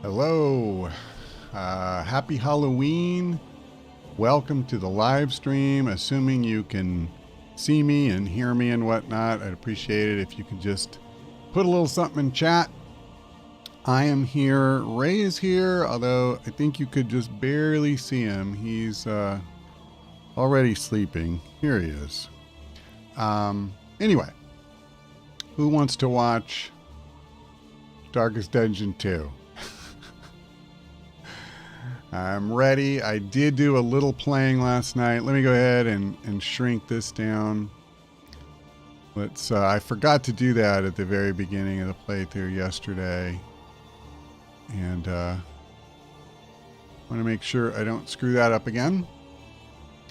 Hello, happy Halloween. Welcome to the live stream. Assuming you can see me and hear me and whatnot, I'd appreciate it if you could just put a little something in chat. I am here. Ray is here, although I think you could just barely see him. He's already sleeping. Here he is. Anyway, who wants to watch Darkest Dungeon 2? I'm ready. I did do a little playing last night. Let me go ahead and shrink this down. Let's. I forgot to do that at the very beginning of the playthrough yesterday. And want to make sure I don't screw that up again.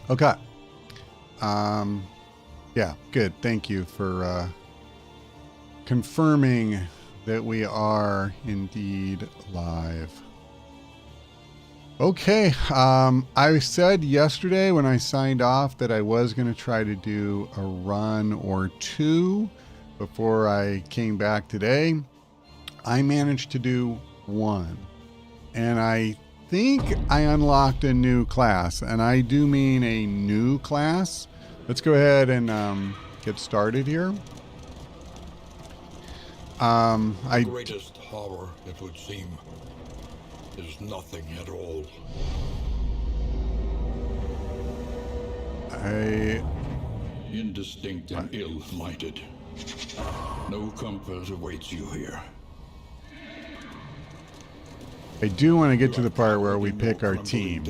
Okay. Yeah, good. Thank you for confirming that we are indeed live. Okay, I said yesterday when I signed off that I was going to try to do a run or two before I came back today. I managed to do one, and I think I unlocked a new class, and I do mean a new class. Let's go ahead and get started here. The greatest horror, it would seem, is nothing at all. Indistinct and ill-lighted. No comfort awaits you here. I do want to get to the part where we pick our team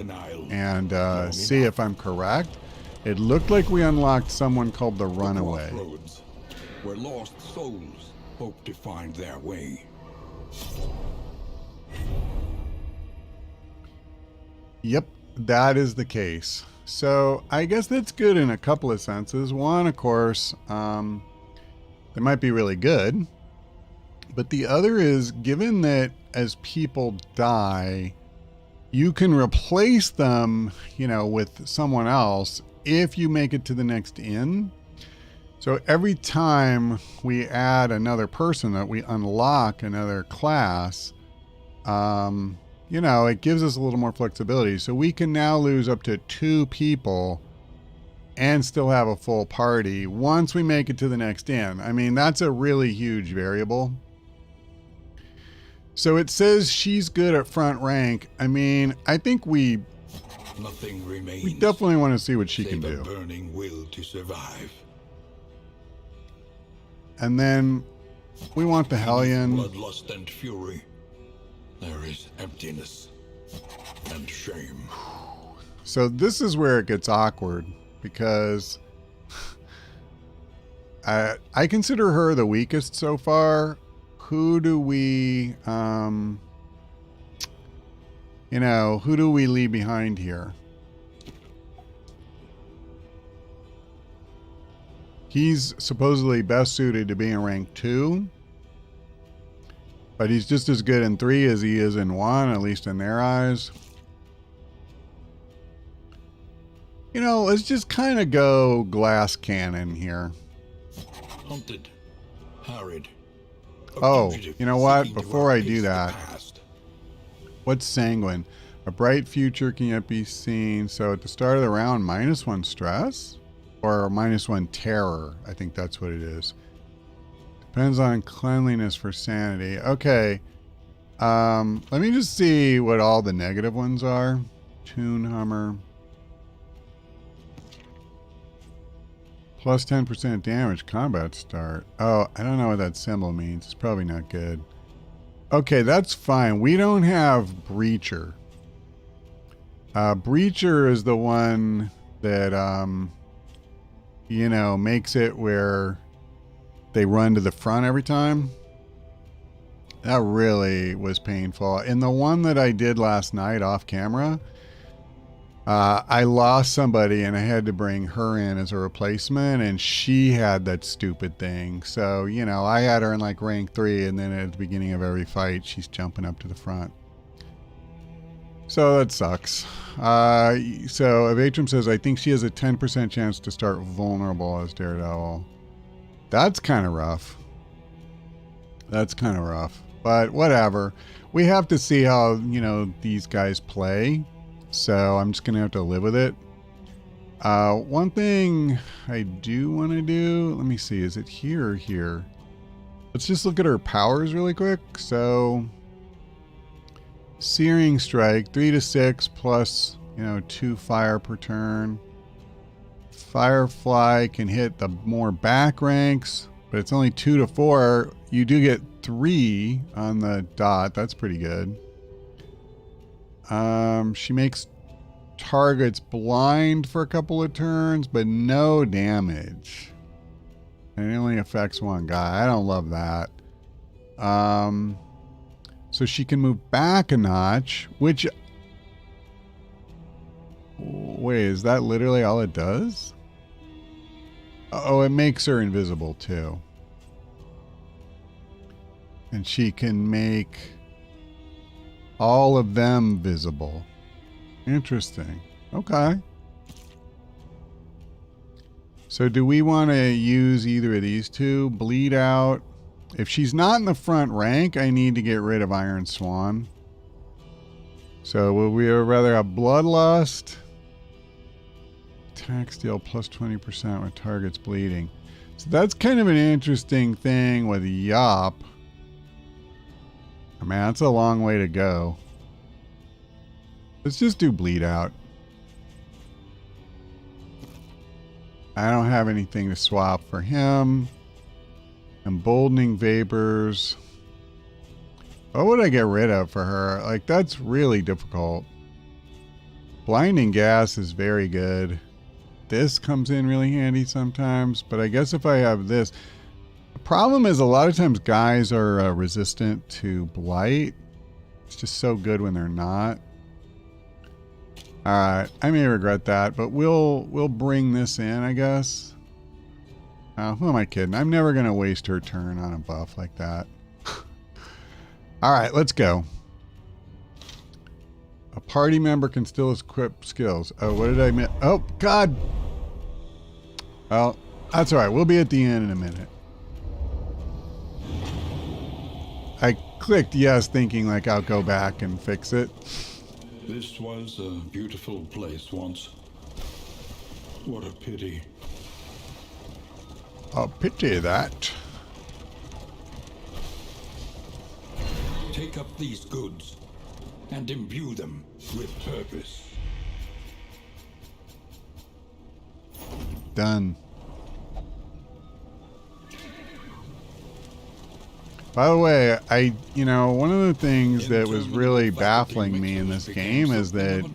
and see if I'm correct. It looked like we unlocked someone called the Runaway. Where lost souls hope to find their way. Yep, that is the case. So I guess that's good in a couple of senses. One, of course, it might be really good. But the other is, given that as people die, you can replace them, with someone else if you make it to the next inn. So every time we add another person, that we unlock another class, it gives us a little more flexibility. So we can now lose up to 2 people and still have a full party once we make it to the next inn. I mean, that's a really huge variable. So it says she's good at front rank. I mean, I think nothing remains. We definitely want to see what she can do. A burning will to survive. And then we want the Hellion. Bloodlust and fury. There is emptiness and shame. So this is where it gets awkward, because I consider her the weakest so far. Who do we, who do we leave behind here? He's supposedly best suited to being rank 2. But he's just as good in 3 as he is in 1, at least in their eyes. Let's just kind of go glass cannon here. Hunted, harried. Oh, you know what? Before I do that, what's sanguine? A bright future can yet be seen. So at the start of the round, -1 stress? Or -1 terror. I think that's what it is. Depends on cleanliness for sanity. Okay. Let me just see what all the negative ones are. Toon Hummer. Plus 10% damage combat start. Oh, I don't know what that symbol means. It's probably not good. Okay, that's fine. We don't have Breacher. Breacher is the one that, makes it where they run to the front every time. That really was painful. In the one that I did last night off camera, I lost somebody and I had to bring her in as a replacement, and she had that stupid thing. So, I had her in like rank 3, and then at the beginning of every fight, she's jumping up to the front. So that sucks. So Avatrum says, I think she has a 10% chance to start vulnerable as Daredevil. That's kind of rough. That's kind of rough, but whatever. We have to see how, you know, these guys play. So I'm just going to have to live with it. One thing I do want to do, let me see, is it here or here? Let's just look at her powers really quick. So Searing Strike, 3 to 6 plus, you know, 2 fire per turn. Firefly can hit the more back ranks, but it's only 2 to 4. You do get 3 on the dot. That's pretty good. She makes targets blind for a couple of turns, but no damage. And it only affects one guy. I don't love that. So she can move back a notch, which... Wait, is that literally all it does? Oh, it makes her invisible too. And she can make all of them visible. Interesting. Okay. So do we want to use either of these two? Bleed Out. If she's not in the front rank, I need to get rid of Iron Swan. So would we rather have Bloodlust? Attack steal plus 20% with targets bleeding. So that's kind of an interesting thing with Yop. I mean, that's a long way to go. Let's just do Bleed Out. I don't have anything to swap for him. Emboldening Vapors. What would I get rid of for her? Like, that's really difficult. Blinding Gas is very good. This comes in really handy sometimes, but I guess if I have this... The problem is a lot of times guys are resistant to Blight. It's just so good when they're not. Alright, I may regret that, but we'll bring this in, I guess. Who am I kidding? I'm never going to waste her turn on a buff like that. Alright, let's go. A party member can still equip skills. Oh, what did I miss? Oh, God! Well, that's alright. We'll be at the end in a minute. I clicked yes, thinking like I'll go back and fix it. This was a beautiful place once. What a pity. A pity that. Take up these goods and imbue them with purpose. Done. By the way, one of the things that was really baffling me in this game is that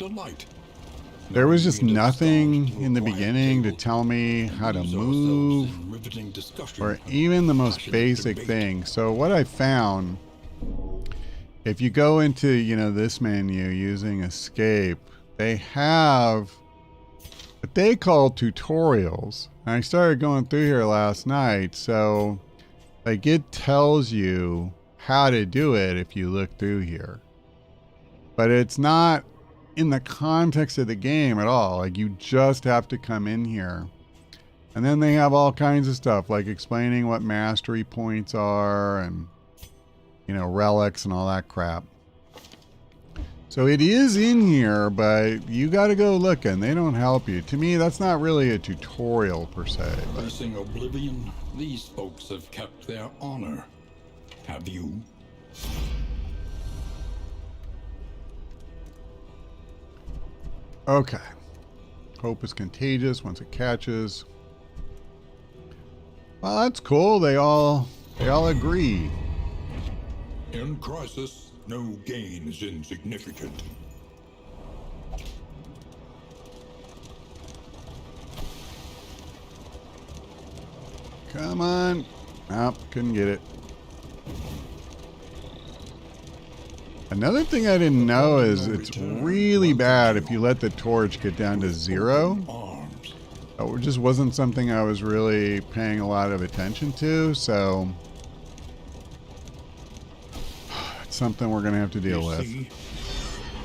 there was just nothing in the beginning to tell me how to move or even the most basic thing. So what I found, if you go into, this menu using escape, they have what they call tutorials. And I started going through here last night, so like it tells you how to do it if you look through here. But it's not in the context of the game at all. Like you just have to come in here. And then they have all kinds of stuff like explaining what mastery points are and, relics and all that crap. So it is in here, but you got to go looking. They don't help you. To me, that's not really a tutorial per se. Facing oblivion, these folks have kept their honor. Have you? Okay. Hope is contagious once it catches. Well, that's cool. They all agree. In crisis, no gain is insignificant. Come on. Nope, couldn't get it. Another thing I didn't know is it's really bad if you let the torch get down to 0. It just wasn't something I was really paying a lot of attention to, so it's something we're going to have to deal with.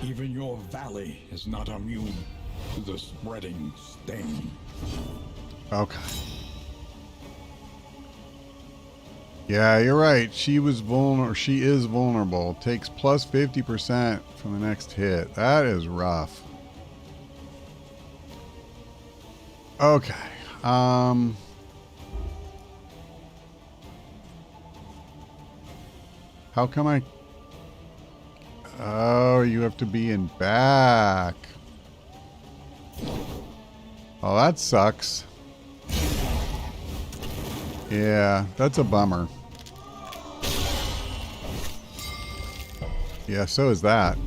Even your valley is not immune to the spreading stain. Okay. Yeah, you're right. She was vulnerable. She is vulnerable. Takes plus 50% from the next hit. That is rough. Okay. How come I... Oh, you have to be in back. Oh, that sucks. Yeah, that's a bummer. Yeah, so is that.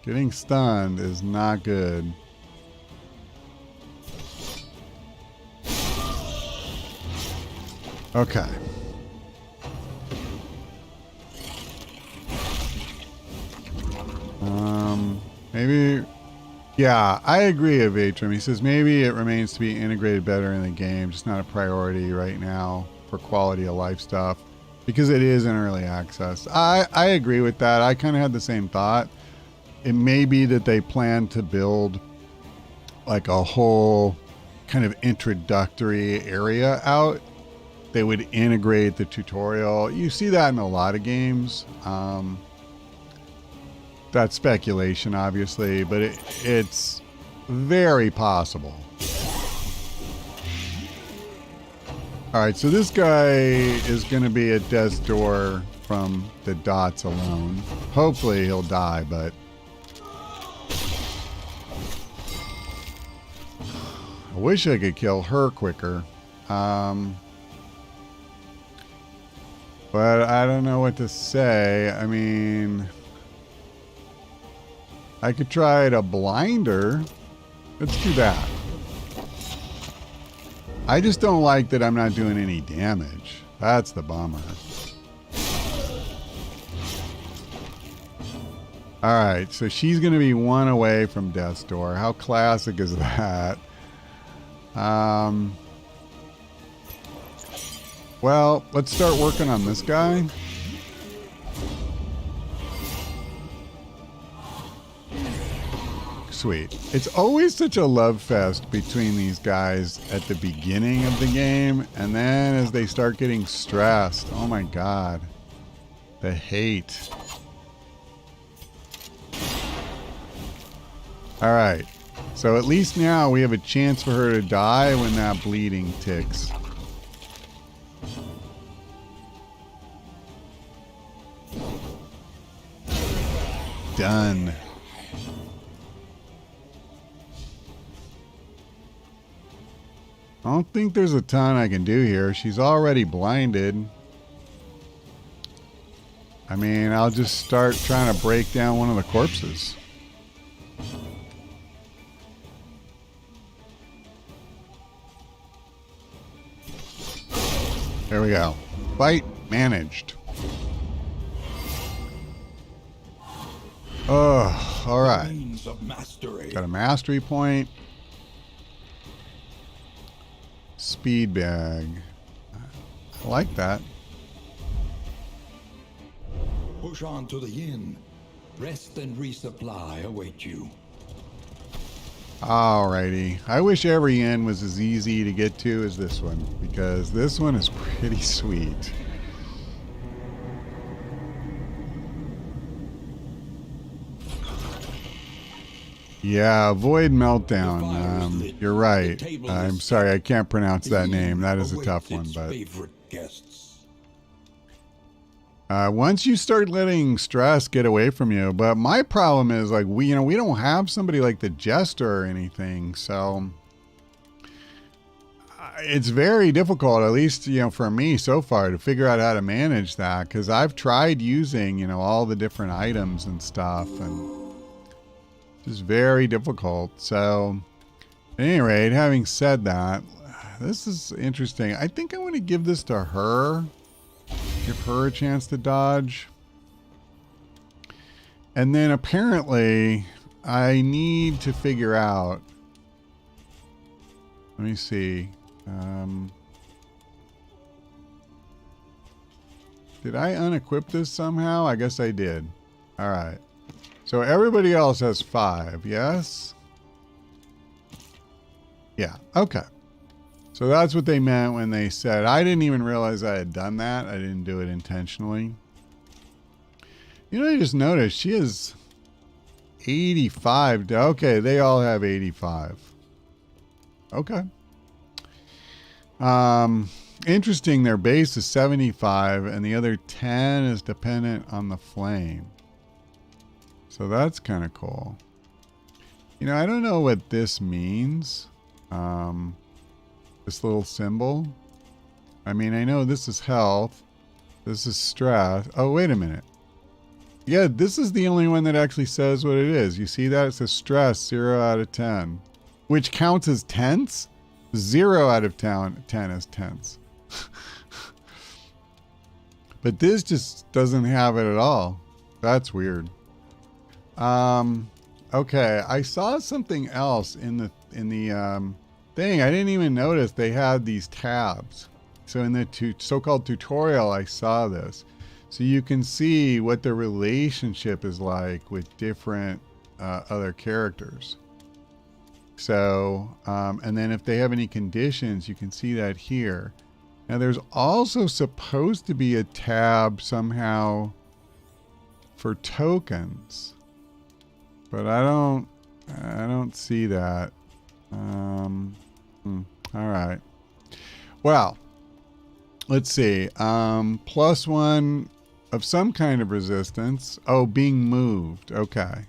Getting stunned is not good. Okay. Maybe... Yeah, I agree with Atrim. He says maybe it remains to be integrated better in the game, just not a priority right now for quality of life stuff, because it is in early access. I agree with that. I kind of had the same thought. It may be that they plan to build like a whole kind of introductory area out. They would integrate the tutorial. You see that in a lot of games. That's speculation, obviously, but it's very possible. All right, so this guy is going to be at death's door from the dots alone. Hopefully he'll die, but... I wish I could kill her quicker. But I don't know what to say. I mean... I could try to blind her. Let's do that. I just don't like that I'm not doing any damage. That's the bummer. Alright, so she's going to be one away from death's door. How classic is that? Well, let's start working on this guy. Sweet. It's always such a love fest between these guys at the beginning of the game, and then as they start getting stressed, oh my god, the hate. Alright, so at least now we have a chance for her to die when that bleeding ticks. Done. I don't think there's a ton I can do here. She's already blinded. I mean, I'll just start trying to break down one of the corpses. There we go. Fight managed. Oh, all right. Got a mastery point. Speed bag. I like that. Push on to the inn. Rest and resupply await you. Alrighty. I wish every inn was as easy to get to as this one, because this one is pretty sweet. Yeah, avoid meltdown. You're right. I'm sorry, I can't pronounce that name. That is a tough one, but once you start letting stress get away from you, but my problem is like we don't have somebody like the Jester or anything, so it's very difficult, at least for me so far, to figure out how to manage that, because I've tried using all the different items and stuff, and it's very difficult. So at any rate, having said that, this is interesting. I think I want to give this to her. Give her a chance to dodge. And then apparently I need to figure out. Let me see. Did I unequip this somehow? I guess I did. All right. So everybody else has 5, yes? Yeah, okay. So that's what they meant when they said, I didn't even realize I had done that. I didn't do it intentionally. You know, I just noticed she is 85. Okay, they all have 85. Okay. Interesting, their base is 75 and the other 10 is dependent on the flame. So that's kind of cool. You know, I don't know what this means. This little symbol. I mean, I know this is health. This is stress. Oh, wait a minute. Yeah, this is the only one that actually says what it is. You see that? It says stress, 0 out of 10. Which counts as tense? 0 out of 10 is tense. But this just doesn't have it at all. That's weird. Okay, I saw something else in the thing. I didn't even notice they had these tabs. So in the so-called tutorial, I saw this. So you can see what the relationship is like with different other characters. So, and then if they have any conditions, you can see that here. Now there's also supposed to be a tab somehow for tokens, but I don't see that. All right. Well, let's see. +1 of some kind of resistance. Oh, being moved. Okay.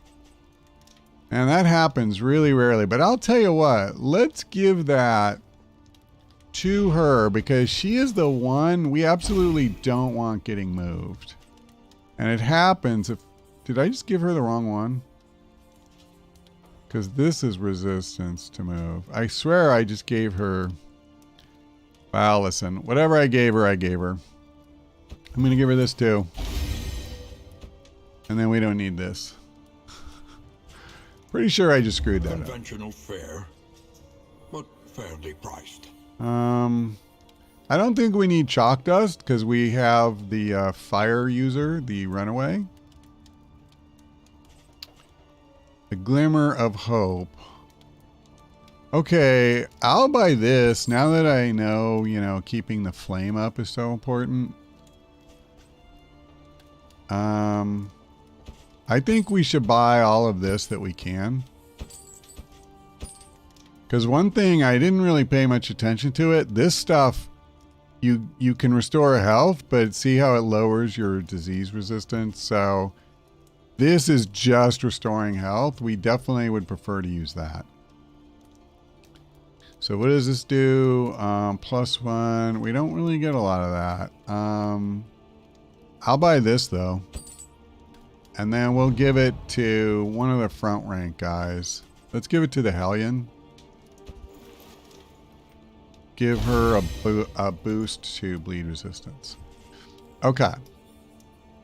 And that happens really rarely. But I'll tell you what. Let's give that to her because she is the one we absolutely don't want getting moved. And it happens if... Did I just give her the wrong one? Because this is resistance to move. I swear I just gave her... Wow, listen. Whatever I gave her, I gave her. I'm going to give her this too. And then we don't need this. Pretty sure I just screwed that up. Conventional fare, but fairly priced. I don't think we need chalk dust because we have the fire user, the runaway. The glimmer of hope. Okay, I'll buy this now that I know, you know, keeping the flame up is so important. I think we should buy all of this that we can. Because one thing, I didn't really pay much attention to it. This stuff, you can restore health, but see how it lowers your disease resistance. So this is just restoring health. We definitely would prefer to use that. So what does this do? +1. We don't really get a lot of that. I'll buy this though. And then we'll give it to one of the front rank guys. Let's give it to the Hellion. Give her a boost to bleed resistance. Okay.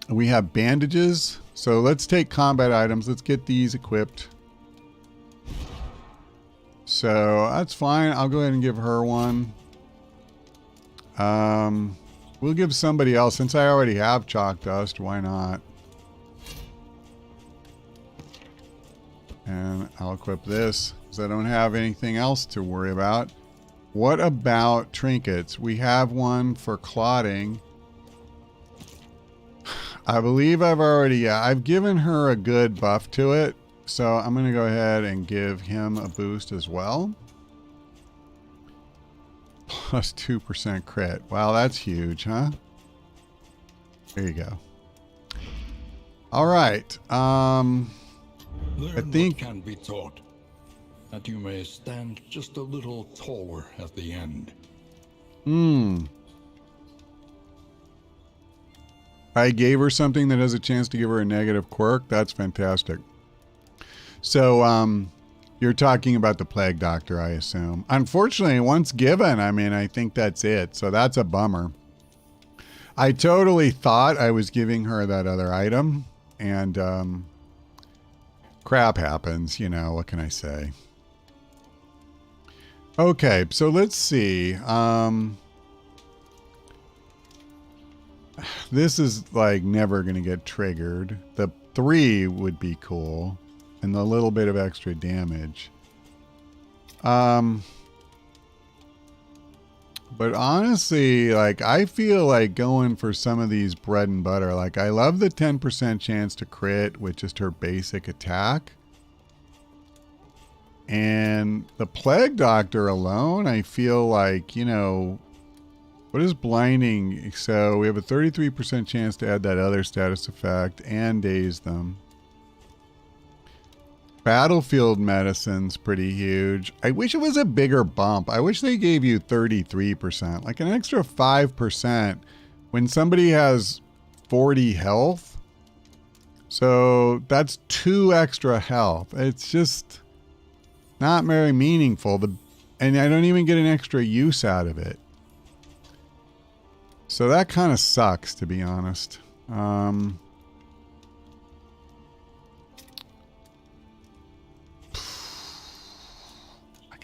We have bandages. So let's take combat items. Let's get these equipped. So that's fine. I'll go ahead and give her one. We'll give somebody else. Since I already have chalk dust, why not? And I'll equip this because I don't have anything else to worry about. What about trinkets? We have one for clotting. I believe I've given her a good buff to it. So I'm going to go ahead and give him a boost as well. +2% crit. Wow, that's huge, huh? There you go. All right. I think can be taught that you may stand just a little taller at the end. I gave her something that has a chance to give her a negative quirk. That's fantastic. So, you're talking about the Plague Doctor, I assume. Unfortunately, once given, I mean, I think that's it. So that's a bummer. I totally thought I was giving her that other item. And, crap happens, you know, what can I say? Okay, so let's see. This is like never going to get triggered. The 3 would be cool. And the little bit of extra damage. But honestly, like, I feel like going for some of these bread and butter. Like, I love the 10% chance to crit with just her basic attack. And the Plague Doctor alone, I feel like, you know, what is blinding? So we have a 33% chance to add that other status effect and daze them. Battlefield medicine's pretty huge. I wish it was a bigger bump. I wish they gave you 33%, like an extra 5% when somebody has 40 health. So that's 2 extra health. It's just not very meaningful. And I don't even get an extra use out of it. So that kind of sucks, to be honest. I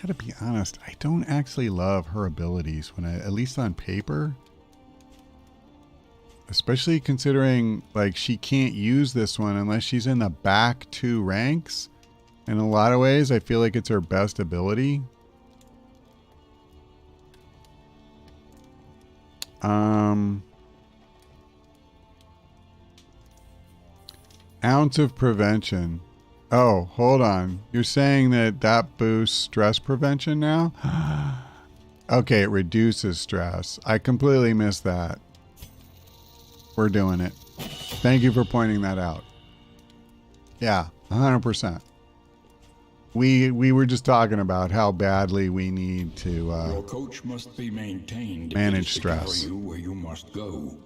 gotta be honest, I don't actually love her abilities at least on paper. Especially considering, like, she can't use this one unless she's in the back 2 ranks. In a lot of ways, I feel like it's her best ability. Ounce of prevention. Oh, hold on. You're saying that boosts stress prevention now? Okay, it reduces stress. I completely missed that. We're doing it. Thank you for pointing that out. Yeah, 100%. We were just talking about how badly we need to your coach must be maintained manage stress. To carry you where you must go.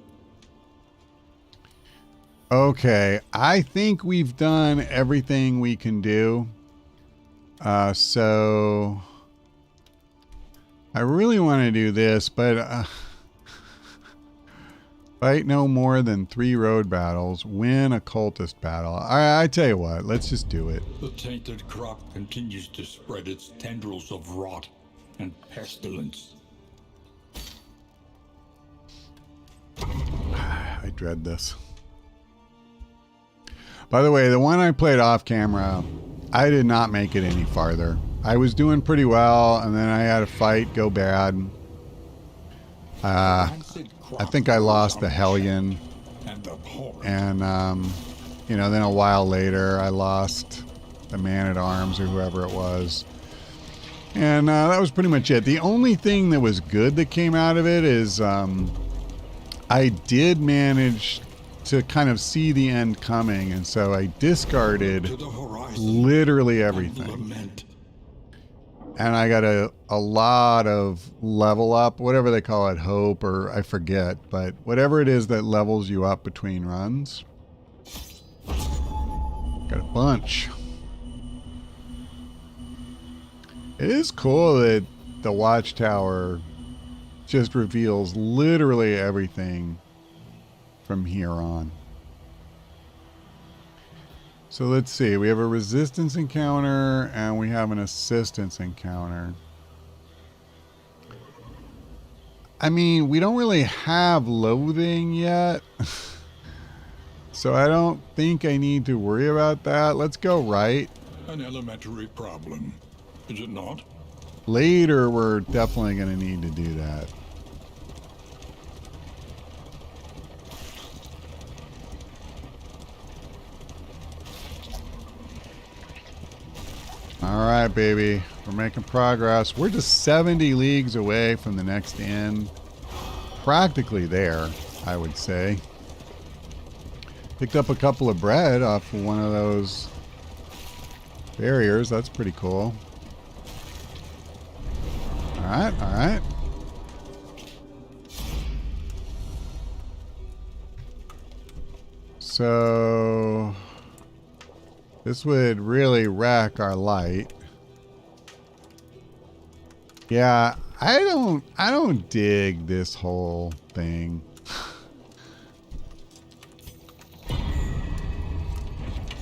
Okay, I think we've done everything we can do. So I really want to do this, but fight no more than 3 road battles. Win a cultist battle. I tell you what, let's just do it. The tainted crop continues to spread its tendrils of rot and pestilence. I dread this. By the way, the one I played off camera, I did not make it any farther. I was doing pretty well, and then I had a fight go bad. I think I lost the Hellion, and you know, then a while later I lost the Man-at-Arms or whoever it was, and that was pretty much it. The only thing that was good that came out of it is I did manage to kind of see the end coming, and so I discarded literally everything. And I got a lot of level up, whatever they call it, hope, or I forget, but whatever it is that levels you up between runs. Got a bunch. It is cool that the Watchtower just reveals literally everything from here on. So let's see, we have a resistance encounter and we have an assistance encounter. I mean, we don't really have loathing yet. So I don't think I need to worry about that. Let's go right. An elementary problem, is it not? Later, we're definitely going to need to do that. All right, baby. We're making progress. We're just 70 leagues away from the next inn. Practically there, I would say. Picked up a couple of bread off of one of those barriers. That's pretty cool. All right, all right. So this would really wreck our light. Yeah, I don't dig this whole thing.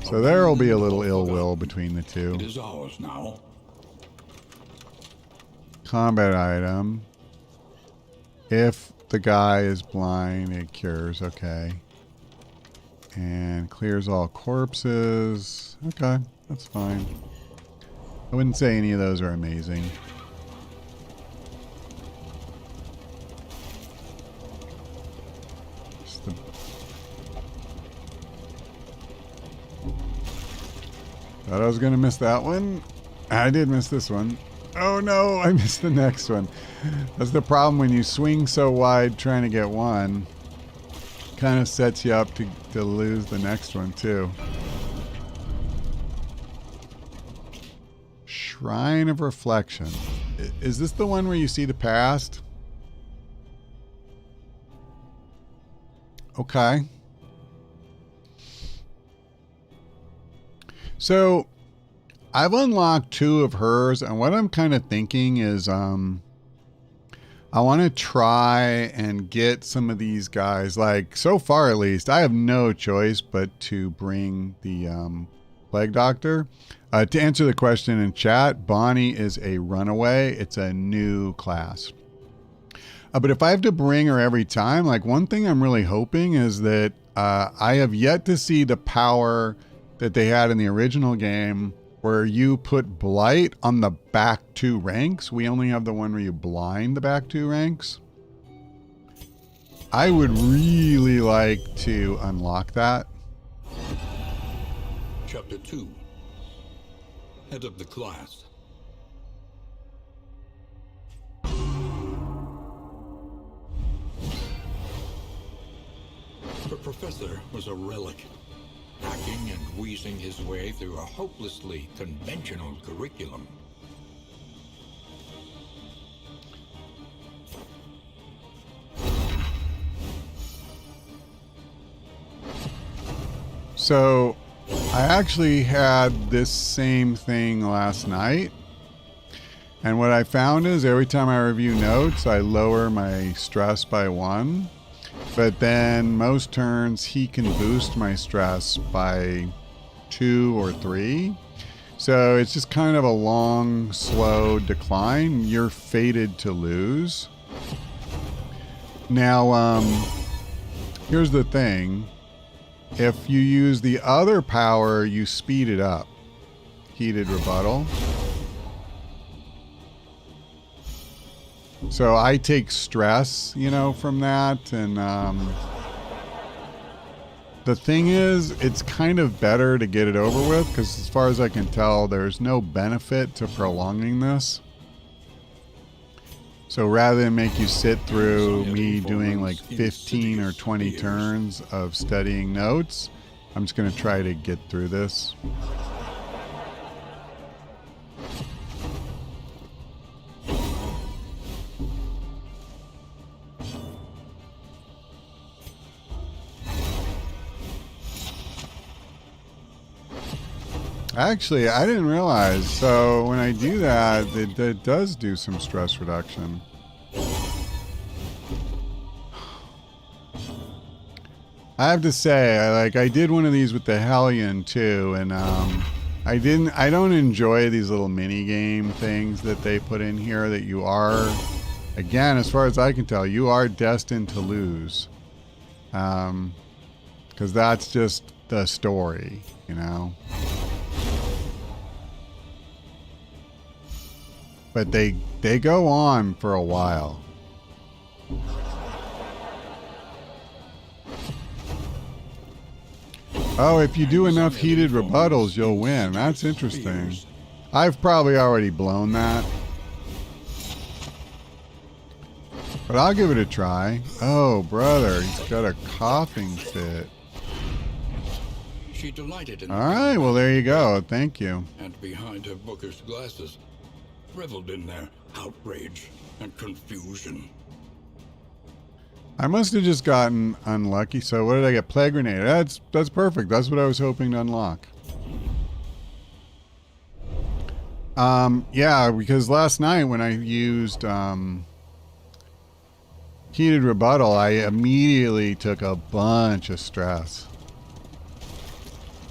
So there will be a little ill will between the two. It is ours now. Combat item. If the guy is blind, it cures. Okay. And clears all corpses. Okay, that's fine. I wouldn't say any of those are amazing. Thought I was going to miss that one. I did miss this one. Oh no, I missed the next one. That's the problem when you swing so wide trying to get one. Kind of sets you up to lose the next one too. Shrine of Reflection. Is this the one where you see the past? Okay. So I've unlocked 2 of hers, and what I'm kind of thinking is I want to try and get some of these guys, like so far at least, I have no choice but to bring the Plague Doctor. To answer the question in chat, Bonnie is a runaway. It's a new class. But if I have to bring her every time, like one thing I'm really hoping is that I have yet to see the power that they had in the original game where you put blight on the back 2 ranks. We only have the one where you blind the back 2 ranks. I would really like to unlock that. Chapter 2. Head of the class. The professor was a relic, hacking and wheezing his way through a hopelessly conventional curriculum. So I actually had this same thing last night. And what I found is every time I review notes, I lower my stress by 1. But then most turns, he can boost my stress by 2 or 3. So it's just kind of a long, slow decline. You're fated to lose. Now, here's the thing. If you use the other power, you speed it up. Heated rebuttal. So I take stress, from that. And the thing is, it's kind of better to get it over with because as far as I can tell, there's no benefit to prolonging this. So rather than make you sit through me doing like 15 or 20 turns of studying notes, I'm just going to try to get through this. Actually, I didn't realize. So when I do that, it does do some stress reduction. I have to say, I did one of these with the Hellion too, and I don't enjoy these little mini game things that they put in here that you are, again, as far as I can tell, you are destined to lose. Because that's just the story, But they go on for a while. Oh, if you do enough heated rebuttals, you'll win. That's interesting. I've probably already blown that. But I'll give it a try. Oh, brother, he's got a coughing fit. She delighted in All right, well, there you go. Thank you. And behind her bookish glasses, reveled in their outrage and confusion. I must have just gotten unlucky. So what did I get? Plague Grenade. That's perfect. That's what I was hoping to unlock. Yeah, because last night when I used heated rebuttal, I immediately took a bunch of stress.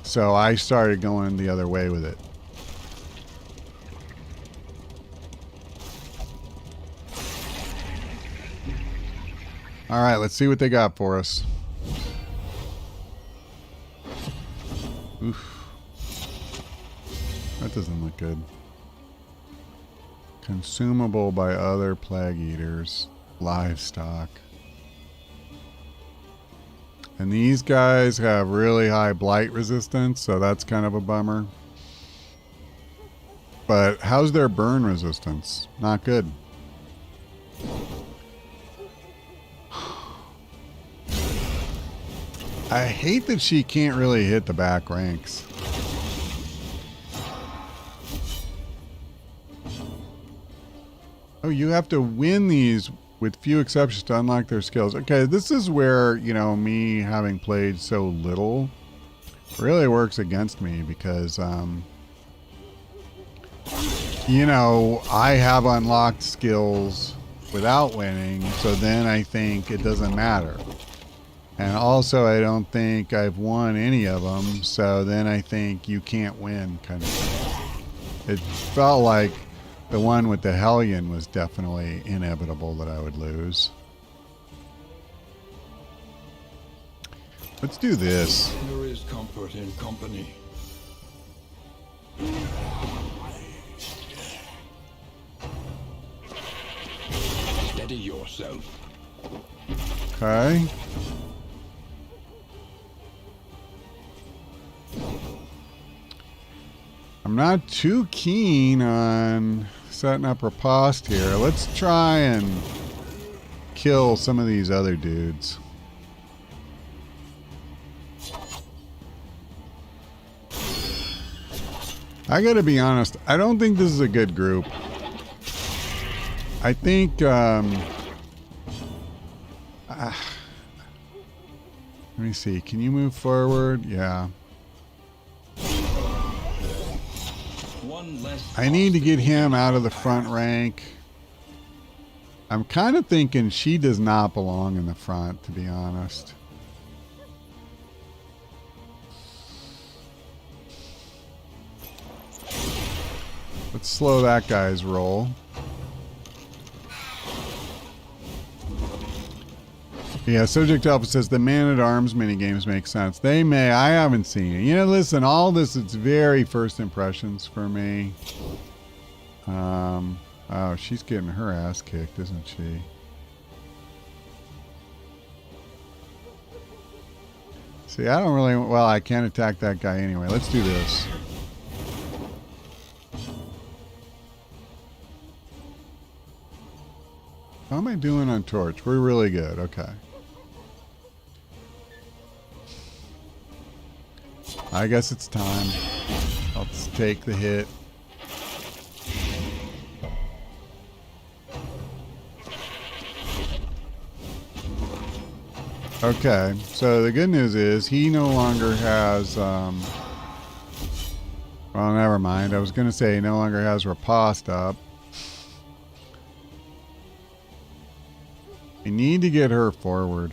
So I started going the other way with it. All right, let's see what they got for us. Oof. That doesn't look good. Consumable by other plague eaters. Livestock. And these guys have really high blight resistance, so that's kind of a bummer. But how's their burn resistance? Not good. I hate that she can't really hit the back ranks. Oh, you have to win these with few exceptions to unlock their skills. Okay, this is where, you know, me having played so little really works against me because, you know, I have unlocked skills without winning, so then I think it doesn't matter. And also, I don't think I've won any of them, so then I think you can't win, kind of thing. It felt like the one with the Hellion was definitely inevitable that I would lose. Let's do this. There is comfort in company. Steady yourself. Okay. I'm not too keen on setting up riposte here. Let's try and kill some of these other dudes. I gotta be honest, I don't think this is a good group. I think, let me see, can you move forward? Yeah. I need to get him out of the front rank. I'm kind of thinking she does not belong in the front, to be honest. Let's slow that guy's roll. Yeah, Subject Alpha says the Man-at-Arms minigames make sense. They may. I haven't seen it. You know, listen, all this, it's very first impressions for me. Oh, she's getting her ass kicked, isn't she? See, I don't really... Well, I can't attack that guy anyway. Let's do this. How am I doing on Torch? We're really good. Okay. I guess it's time. Let's take the hit. Okay, so the good news is he no longer has, well, never mind. I was going to say he no longer has riposte up. We need to get her forward.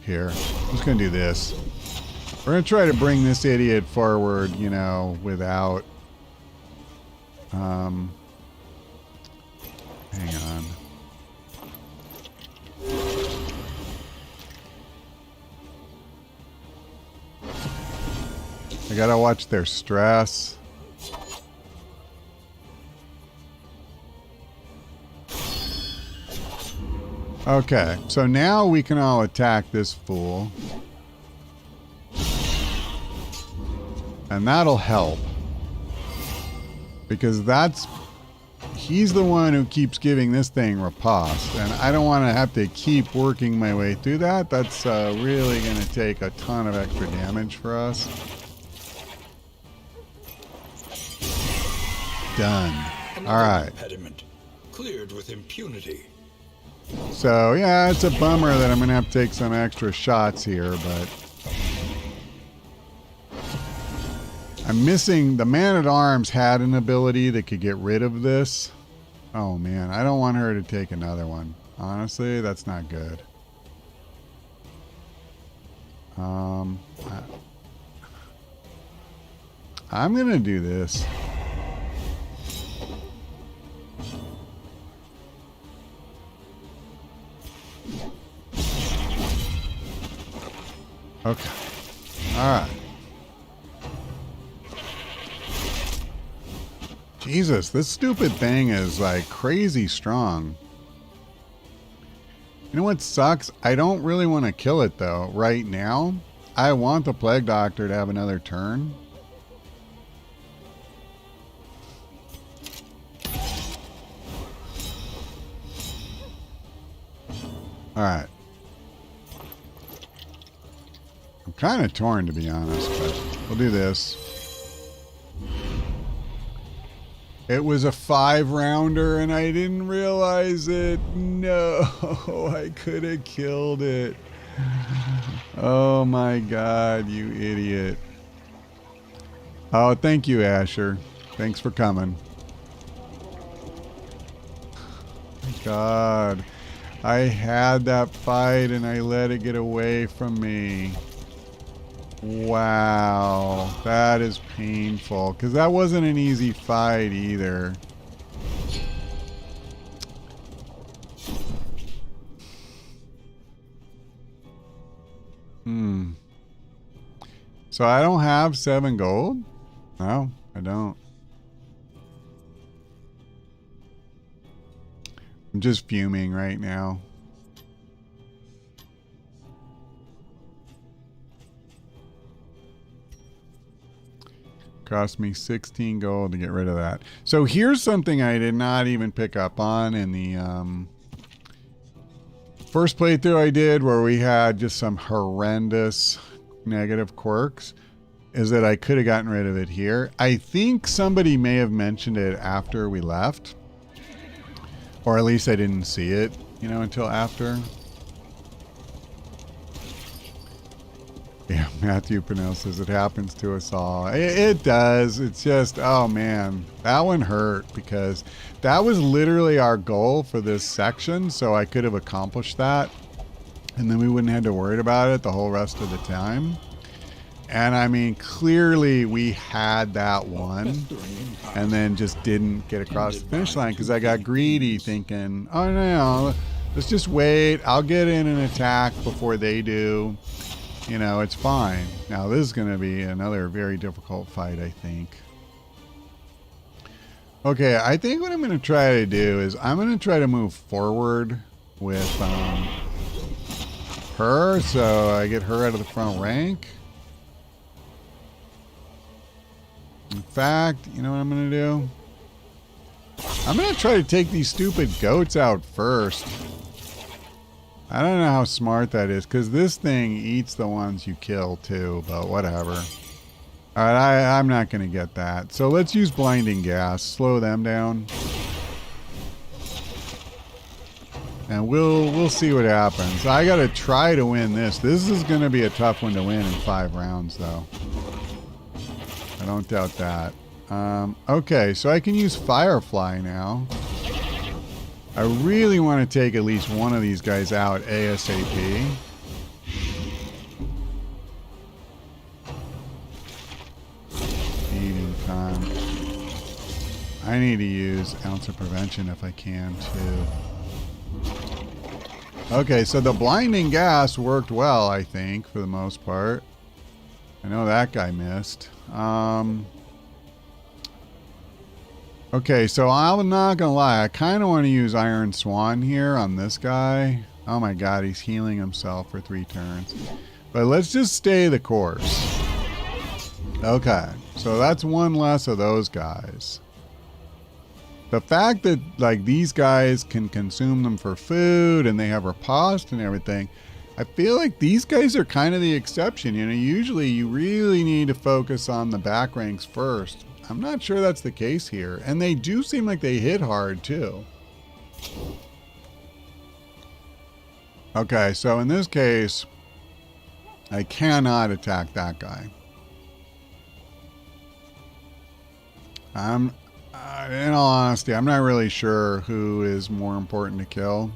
Here, I'm just going to do this. We're going to try to bring this idiot forward, you know, without... hang on. I got to watch their stress. Okay, so now we can all attack this fool. And that'll help. Because he's the one who keeps giving this thing riposte. And I don't want to have to keep working my way through that. That's really going to take a ton of extra damage for us. Done. Alright. Impediment cleared with impunity. So, yeah, it's a bummer that I'm going to have to take some extra shots here, but... I'm missing... The Man-at-Arms had an ability that could get rid of this. Oh, man. I don't want her to take another one. Honestly, that's not good. I'm going to do this. Okay. Alright. Jesus, this stupid thing is like crazy strong. You know what sucks? I don't really want to kill it though right now. I want the Plague Doctor to have another turn. Alright. I'm kind of torn, to be honest, but we'll do this. It was a 5-rounder and I didn't realize it. No, I could have killed it. Oh my god, you idiot. Oh, thank you, Asher. Thanks for coming. God. I had that fight and I let it get away from me. Wow, that is painful because that wasn't an easy fight either. So I don't have 7 gold? No, I don't. I'm just fuming right now. Cost me 16 gold to get rid of that. So here's something I did not even pick up on in the first playthrough I did, where we had just some horrendous negative quirks, is that I could have gotten rid of it here. I think somebody may have mentioned it after we left. Or at least I didn't see it, you know, until after. Yeah, Matthew Purnell says it happens to us all. It does. It's just, oh man, that one hurt because that was literally our goal for this section. So I could have accomplished that and then we wouldn't have to worry about it the whole rest of the time. And I mean, clearly we had that one and then just didn't get across the finish line because I got greedy thinking, oh no, let's just wait. I'll get in an attack before they do. You know, it's fine. Now this is going to be another very difficult fight, I think. Okay, I think what I'm going to try to do is I'm going to try to move forward with her so I get her out of the front rank. In fact, you know what I'm going to do? I'm going to try to take these stupid goats out first. I don't know how smart that is, because this thing eats the ones you kill too, but whatever. Alright, I'm not going to get that. So let's use blinding gas. Slow them down. And we'll see what happens. I got to try to win this. This is going to be a tough one to win in 5 rounds, though. I don't doubt that. Okay, so I can use Firefly now. I really want to take at least one of these guys out ASAP. Eating time. I need to use Ounce of Prevention if I can too. Okay, so the blinding gas worked well, I think, for the most part. I know that guy missed. Okay, so I'm not gonna lie, I kind of want to use Iron Swan here on this guy. Oh my god, he's healing himself for 3 turns. But let's just stay the course. Okay, so that's one less of those guys. The fact that like these guys can consume them for food and they have riposte and everything, I feel like these guys are kind of the exception. You know, usually you really need to focus on the back ranks first. I'm not sure that's the case here. And they do seem like they hit hard too. Okay, so in this case, I cannot attack that guy. In all honesty, I'm not really sure who is more important to kill.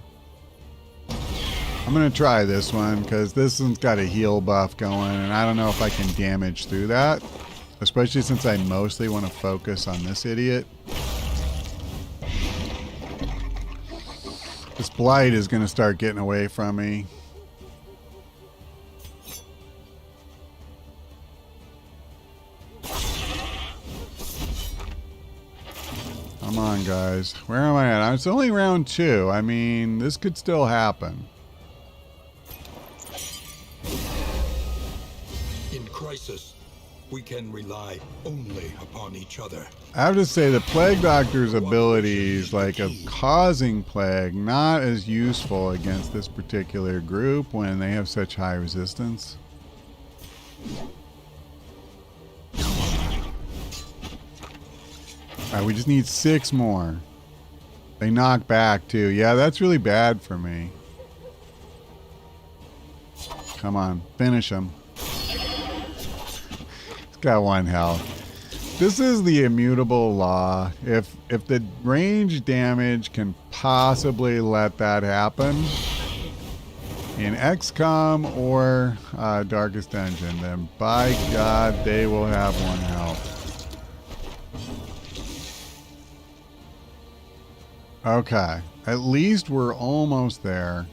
I'm going to try this one because this one's got a heal buff going and I don't know if I can damage through that. Especially since I mostly want to focus on this idiot. This blight is going to start getting away from me. Come on, guys. Where am I at? It's only round 2. I mean, this could still happen. crisis, we can rely only upon each other. I have to say the Plague Doctor's abilities, like of causing plague, not as useful against this particular group when they have such high resistance. Alright, we just need 6 more. They knock back too. Yeah, that's really bad for me. Come on, finish him. He's got 1 health. This is the immutable law. If the range damage can possibly let that happen in XCOM or Darkest Dungeon, then by God, they will have 1 health. Okay, at least we're almost there.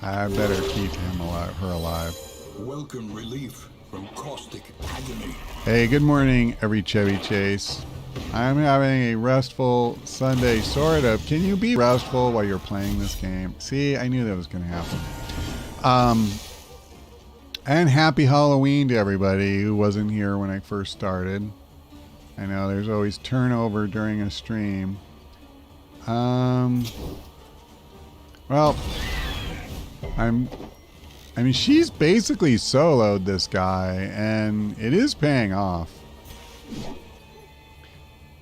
I better keep him alive, her alive. Welcome relief from caustic agony. Hey, good morning, every Chevy Chase. I'm having a restful Sunday, sort of. Can you be restful while you're playing this game? See, I knew that was going to happen. And happy Halloween to everybody who wasn't here when I first started. I know there's always turnover during a stream. Well, I mean, she's basically soloed this guy, and it is paying off.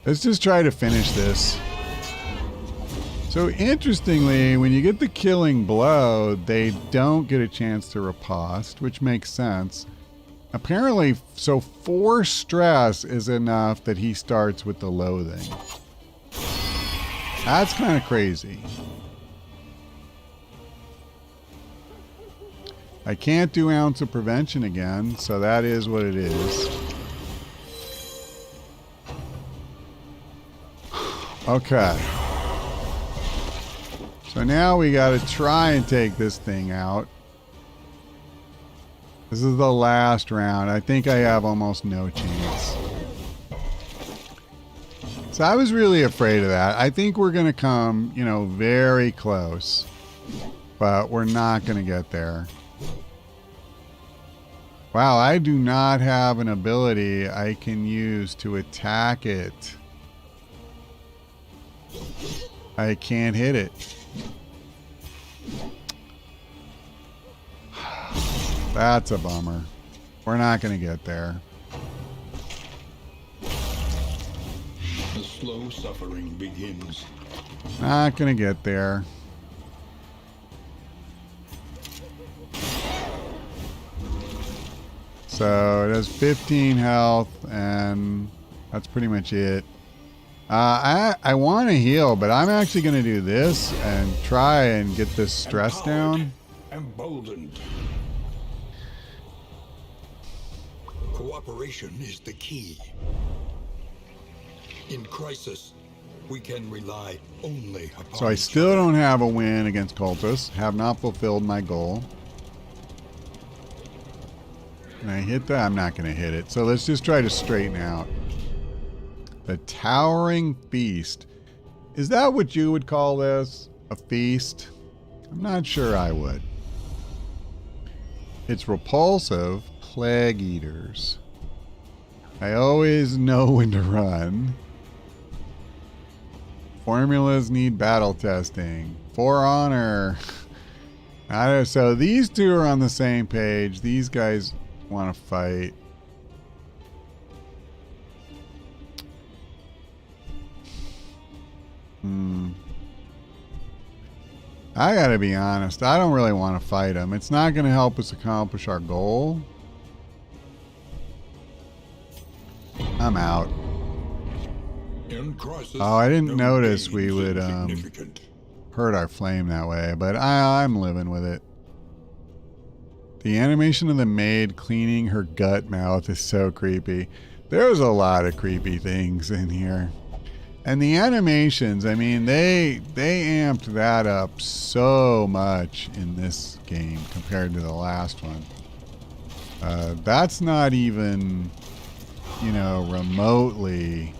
Let's just try to finish this. So interestingly, when you get the killing blow, they don't get a chance to riposte, which makes sense. Apparently, so 4 stress is enough that he starts with the loathing. That's kind of crazy. I can't do ounce of prevention again, so that is what it is. Okay. So now we got to try and take this thing out. This is the last round. I think I have almost no chance. So I was really afraid of that. I think we're going to come, you know, very close. But we're not going to get there. Wow, I do not have an ability I can use to attack it. I can't hit it. That's a bummer. We're not going to get there. The slow suffering begins. Not going to get there. So it has 15 health, and that's pretty much it. I want to heal, but I'm actually going to do this and try and get this stress down. Emboldened. Cooperation is the key. In crisis, we can rely only upon So I still don't have a win against cultists. Have not fulfilled my goal. Can I hit that? I'm not going to hit it. So let's just try to straighten out. The Towering Feast. Is that what you would call this? A feast? I'm not sure I would. It's repulsive. Plague Eaters. I always know when to run. Formulas need battle testing. For honor. So these two are on the same page. These guys want to fight. I gotta be honest. I don't really want to fight them. It's not going to help us accomplish our goal. I'm out. In crisis, Oh, I didn't no notice we gains would insignificant. hurt our flame that way, but I'm living with it. The animation of the maid cleaning her gut mouth is so creepy. There's a lot of creepy things in here. And the animations, I mean, they amped that up so much in this game compared to the last one. That's not even, you know, remotely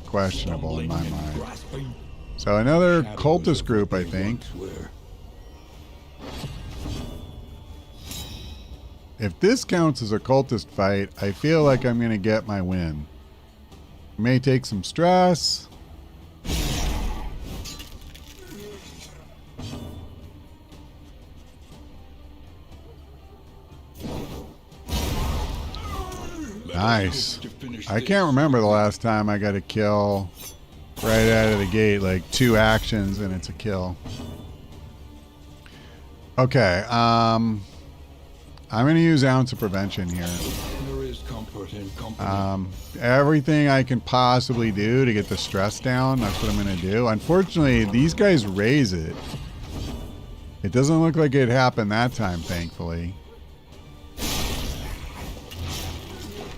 questionable in my mind. Grasping So another shadows cultist of group, what I they think. once were. If this counts as a cultist fight, I feel like I'm going to get my win. May take some stress. Nice. I can't remember the last time I got a kill right out of the gate, like 2 actions and it's a kill. Okay, I'm going to use Ounce of Prevention here. There is comfort in company. Everything I can possibly do to get the stress down, that's what I'm going to do. Unfortunately, these guys raise it. It doesn't look like it happened that time, thankfully.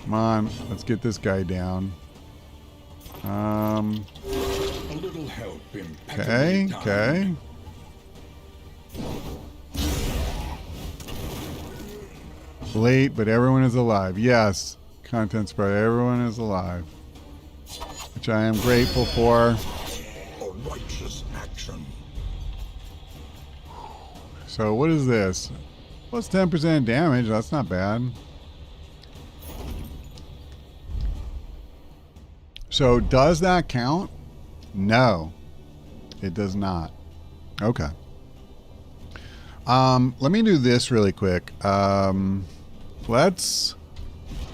Come on, let's get this guy down. A little help in Okay, packing okay. Late, but everyone is alive. Yes, content spread. Everyone is alive, which I am grateful for. A righteous action. So what is this? Plus 10% damage. That's not bad. So does that count? No, it does not. Okay. Let me do this really quick. Let's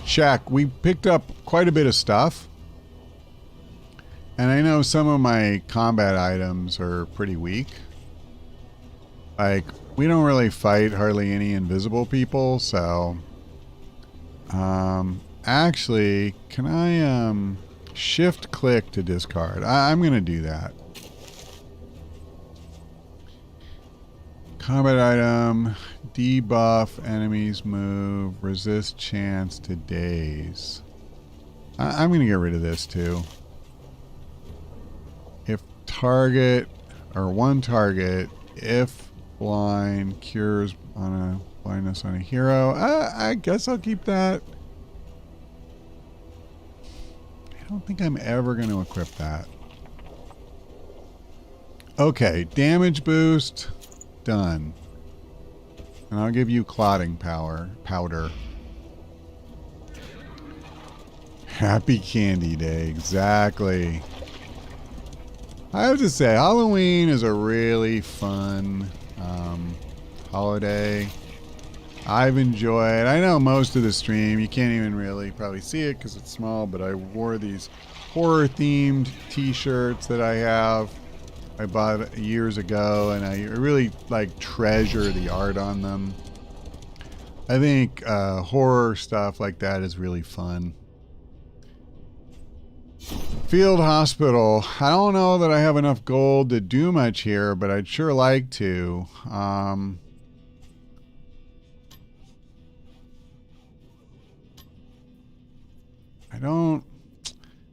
check. We picked up quite a bit of stuff. And I know some of my combat items are pretty weak. Like, we don't really fight hardly any invisible people, so... actually, can I, shift click to discard? I'm gonna do that. Combat item, debuff enemies move, resist chance to daze. I'm going to get rid of this too. If target, or one target, if blind, cures on a blindness on a hero. I guess I'll keep that. I don't think I'm ever going to equip that. Okay, damage boost. Done. And I'll give you clotting powder. Happy Candy Day, exactly. I have to say, Halloween is a really fun holiday. I've enjoyed, I know most of the stream, you can't even really probably see it because it's small, but I wore these horror themed t-shirts that I have. I bought years ago, and I really like treasure the art on them. I think horror stuff like that is really fun. Field Hospital. I don't know that I have enough gold to do much here, but I'd sure like to. I don't...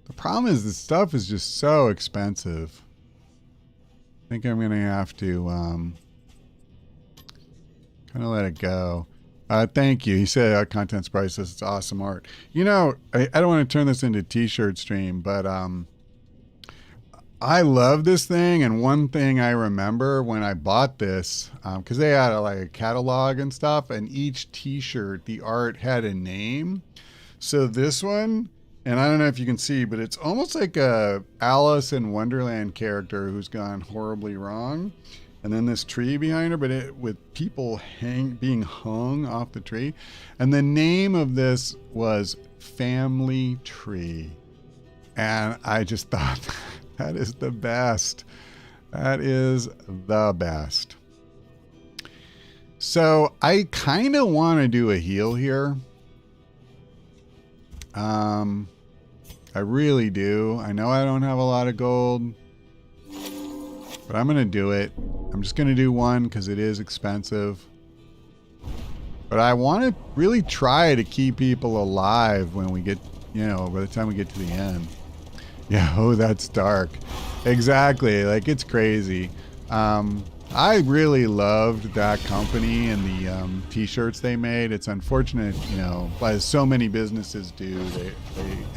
The problem is this stuff is just so expensive. I think I'm going to have to kind of let it go. Thank you. He said content's priceless. It's awesome art. You know, I don't want to turn this into a t-shirt stream, but I love this thing. And one thing I remember when I bought this, because they had like a catalog and stuff, and each t-shirt, the art had a name. So this one... And I don't know if you can see, but it's almost like a Alice in Wonderland character who's gone horribly wrong. And then this tree behind her, but with people being hung off the tree. And the name of this was Family Tree. And I just thought, that is the best. That is the best. So I kind of want to do a heal here. I really do. I know I don't have a lot of gold, but I'm going to do it. I'm just going to do one because it is expensive. But I want to really try to keep people alive when we get, you know, by the time we get to the end. Yeah, oh, that's dark. Exactly. Like, it's crazy. I really loved that company and the t-shirts they made. It's unfortunate, you know, as so many businesses do, they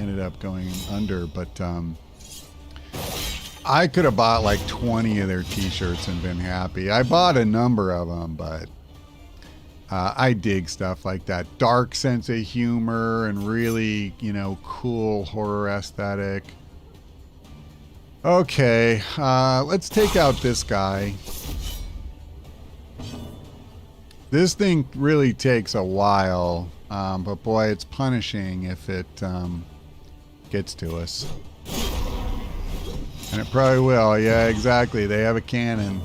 ended up going under. But I could have bought like 20 of their t-shirts and been happy. I bought a number of them, but I dig stuff like that. Dark sense of humor and really, you know, cool horror aesthetic. Okay, let's take out this guy. This thing really takes a while, but boy, it's punishing if it gets to us. And it probably will. Yeah, exactly. They have a cannon.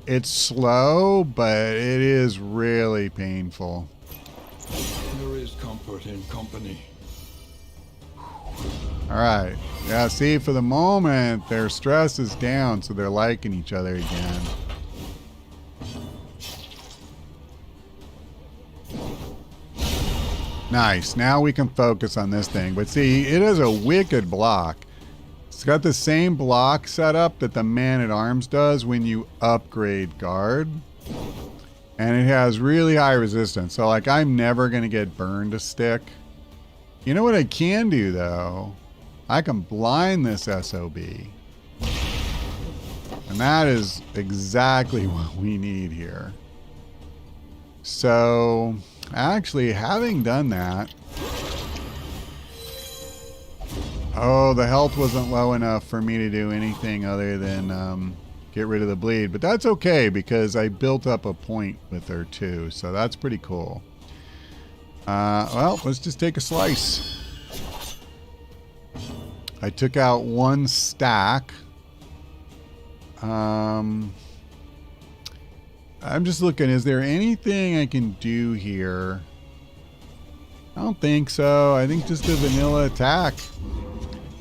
It's slow, but it is really painful. There is comfort in company. All right. Yeah, see, for the moment, their stress is down, so they're liking each other again. Nice. Now we can focus on this thing. But see, it is a wicked block. It's got the same block setup that the Man-at-Arms does when you upgrade guard. And it has really high resistance. So, like, I'm never going to get burned to stick. You know what I can do, though? I can blind this SOB. And that is exactly what we need here. So, actually, having done that... Oh, the health wasn't low enough for me to do anything other than get rid of the bleed. But that's okay, because I built up a point with her, too. So that's pretty cool. Well, let's just take a slice. I took out one stack. I'm just looking. Is there anything I can do here? I don't think so. I think just a vanilla attack.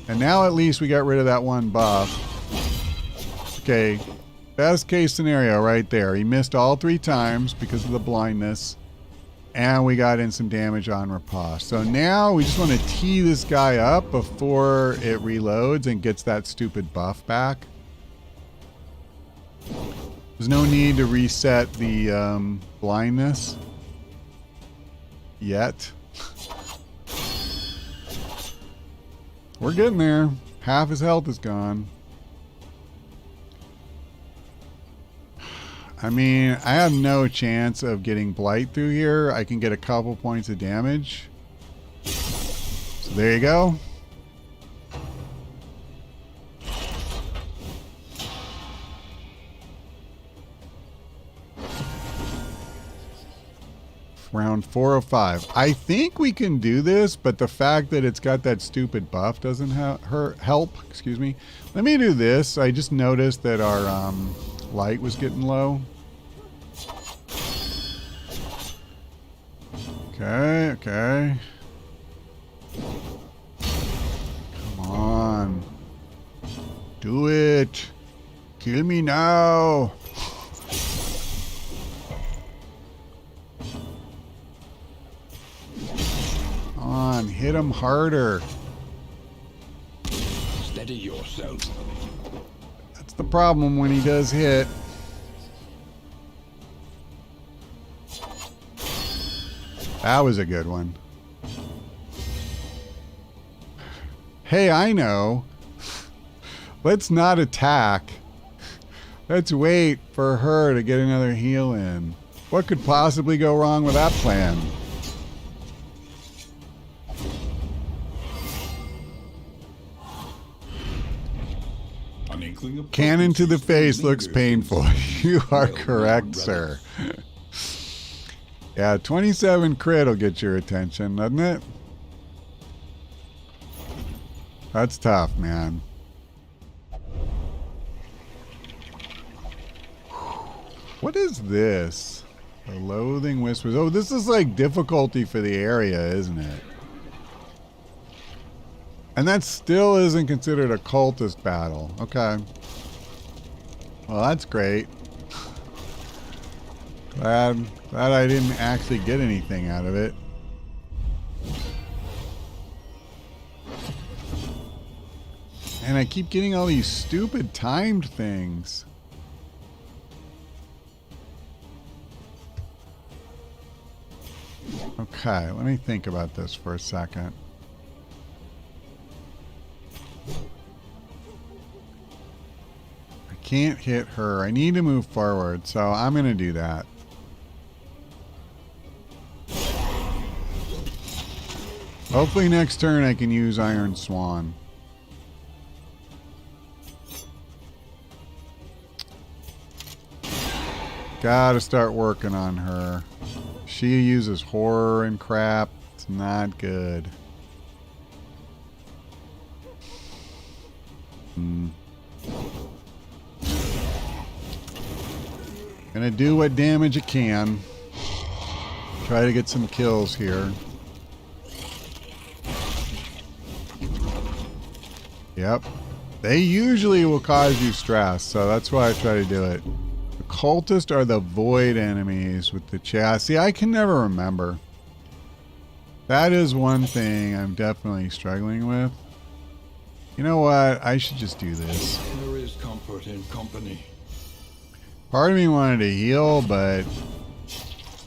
And now at least we got rid of that one buff. Okay. Best case scenario right there. He missed all 3 times because of the blindness. And we got in some damage on riposte. So now we just want to tee this guy up before it reloads and gets that stupid buff back. There's no need to reset the blindness yet. We're getting there. Half his health is gone. I mean, I have no chance of getting Blight through here. I can get a couple points of damage. So there you go. Round 405. I think we can do this, but the fact that it's got that stupid buff doesn't help. Excuse me. Let me do this. I just noticed that our light was getting low. Okay, okay. Come on. Do it. Kill me now. Come on, hit him harder. Steady yourself. That's the problem when he does hit. That was a good one. Hey, I know. Let's not attack. Let's wait for her to get another heal in. What could possibly go wrong with that plan? Cannon to the face looks painful. You are correct, sir. Yeah, 27 crit will get your attention, doesn't it? That's tough, man. What is this? The Loathing Whispers. Oh, this is like difficulty for the area, isn't it? And that still isn't considered a cultist battle. Okay. Well, that's great. Glad I didn't actually get anything out of it. And I keep getting all these stupid timed things. Okay, let me think about this for a second. I can't hit her. I need to move forward, so I'm going to do that. Hopefully next turn I can use Iron Swan. Gotta start working on her. She uses horror and crap. It's not good. Gonna do what damage it can. Try to get some kills here. Yep. They usually will cause you stress, so that's why I try to do it. The cultists are the void enemies with the chassis. I can never remember. That is one thing I'm definitely struggling with. You know what? I should just do this. There is comfort in company. Part of me wanted to heal, but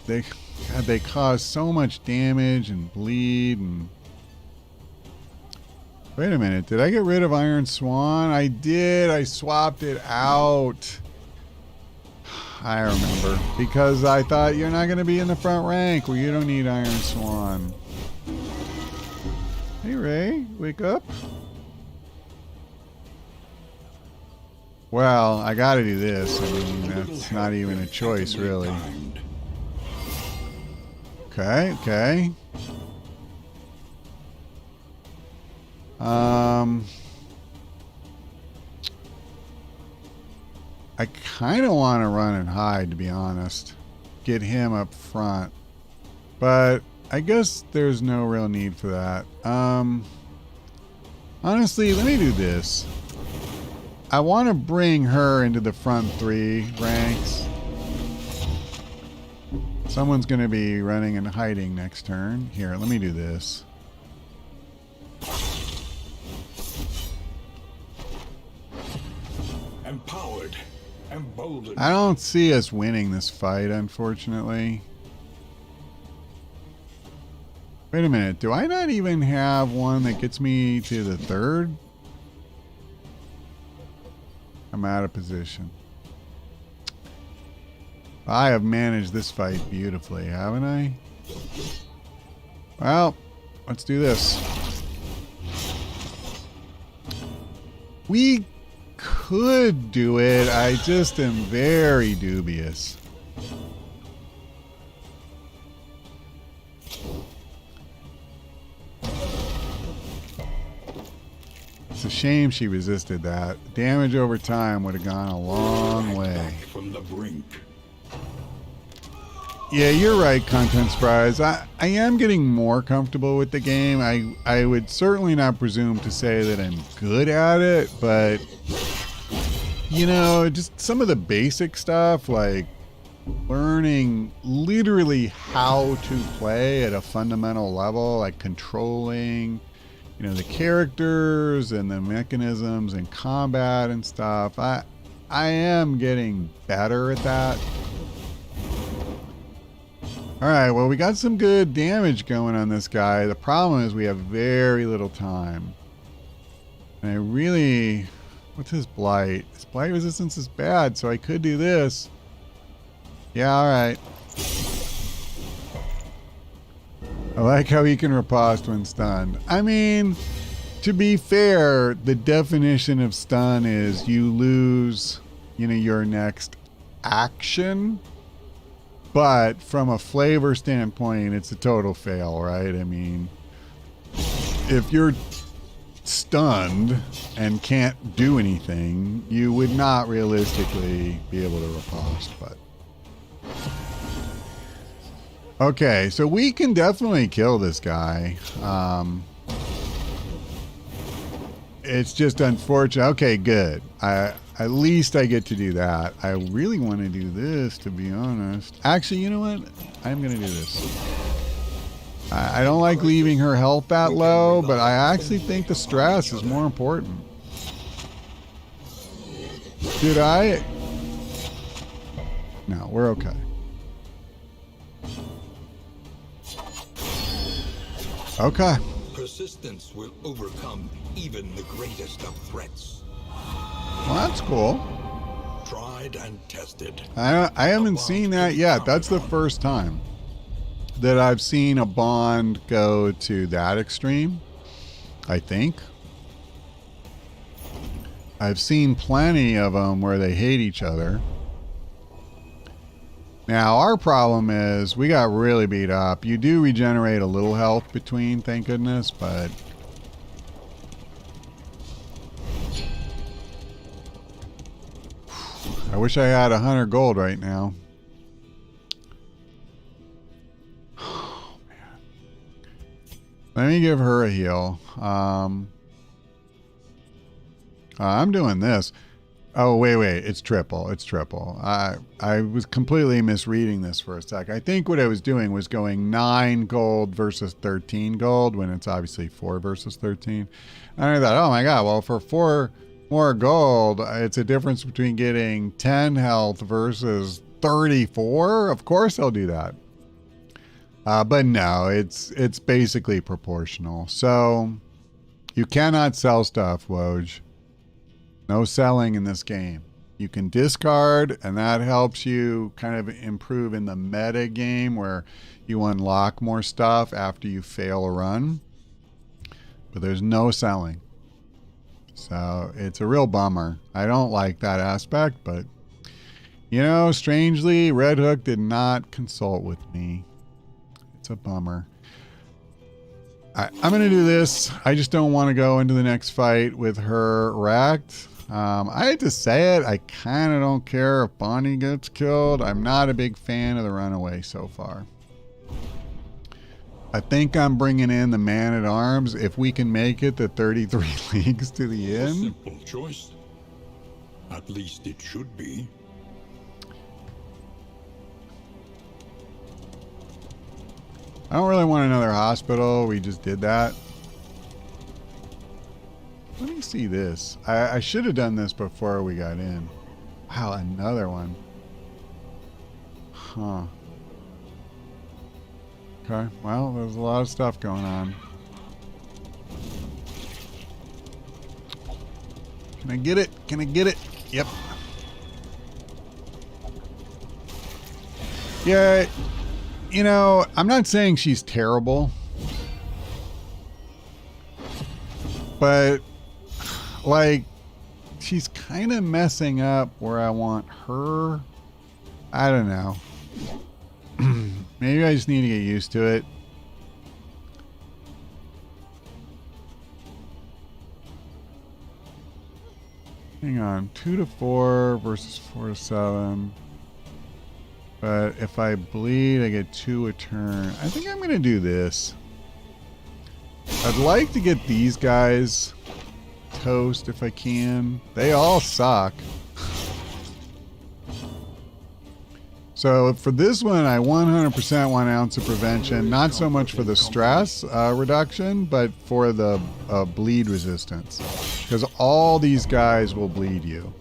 they cause so much damage and bleed and... Wait a minute, did I get rid of Iron Swan? I did, I swapped it out. I remember, because I thought you're not going to be in the front rank where you don't need Iron Swan. Hey Ray, wake up. Well, I got to do this. I mean, that's not even a choice, really. Okay, okay. I kind of want to run and hide, to be honest. Get him up front. But I guess there's no real need for that. Honestly, let me do this. I want to bring her into the front 3 ranks. Someone's going to be running and hiding next turn. Here, let me do this. Empowered, emboldened. I don't see us winning this fight, unfortunately. Wait a minute. Do I not even have one that gets me to the 3rd? I'm out of position. I have managed this fight beautifully, haven't I? Well, let's do this. We could do it. I just am very dubious. It's a shame she resisted that. Damage over time would have gone a long way. From the brink. Yeah, you're right, Content Surprise. I am getting more comfortable with the game. I would certainly not presume to say that I'm good at it, but you know, just some of the basic stuff like learning literally how to play at a fundamental level, like controlling, you know, the characters and the mechanisms and combat and stuff. I am getting better at that. Alright, well, we got some good damage going on this guy. The problem is we have very little time. And I really... What's his blight? His blight resistance is bad, so I could do this. Yeah, alright. I like how he can riposte when stunned. I mean, to be fair, the definition of stun is you lose, you know, your next action. But from a flavor standpoint, it's a total fail, right? I mean, if you're stunned and can't do anything, you would not realistically be able to riposte, but... Okay, so we can definitely kill this guy. It's just unfortunate. Okay, good. At least I get to do that. I really want to do this, to be honest. Actually, you know what? I'm going to do this. I don't like leaving her health that low, but I actually think the stress is more important. Did I? No, we're okay. Okay. Persistence will overcome even the greatest of threats. Well, that's cool. Tried and tested. I haven't seen that yet. That's the first time. that I've seen a bond go to that extreme. I think. I've seen plenty of them where they hate each other. Now, our problem is we got really beat up. You do regenerate a little health between, thank goodness, but... I wish I had 100 gold right now. Oh, man. Let me give her a heal. I'm doing this. Oh, wait. It's triple. It's triple. I was completely misreading this for a sec. I think what I was doing was going 9 gold versus 13 gold when it's obviously 4 versus 13. And I thought, oh my God, well, for 4 more gold, it's a difference between getting 10 health versus 34. Of course I'll do that. But no, it's basically proportional. So you cannot sell stuff, Woj. No selling in this game. You can discard, and that helps you kind of improve in the meta game where you unlock more stuff after you fail a run. But there's no selling. So it's a real bummer. I don't like that aspect, but you know, strangely, Red Hook did not consult with me. It's a bummer. I'm going to do this. I just don't want to go into the next fight with her wrecked. I hate to say it, I kind of don't care if Bonnie gets killed. I'm not a big fan of the runaway so far. I think I'm bringing in the man-at-arms if we can make it the 33 leagues to the A end. simple choice. At least it should be. I don't really want another hospital. We just did that. Let me see this. I should have done this before we got in. Wow, another one. Huh. Okay, well, there's a lot of stuff going on. Can I get it? Can I get it? Yep. Yeah, you know, I'm not saying she's terrible. But... like, she's kind of messing up where I want her. I don't know. Maybe I just need to get used to it. Hang on. 2 to 4 versus 4 to 7. But if I bleed, I get 2 a turn. I think I'm going to do this. I'd like to get these guys... toast if I can. They all suck. So for this one, I 100% want ounce of prevention. Not so much for the stress reduction, but for the bleed resistance. Because all these guys will bleed you.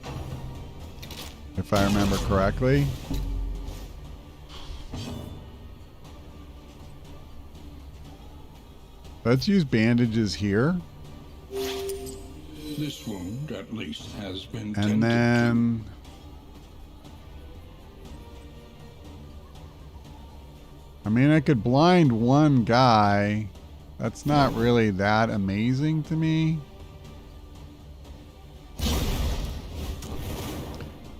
If I remember correctly. Let's use bandages here. This wound, at least, has been And then... I mean, I could blind one guy. That's not really that amazing to me.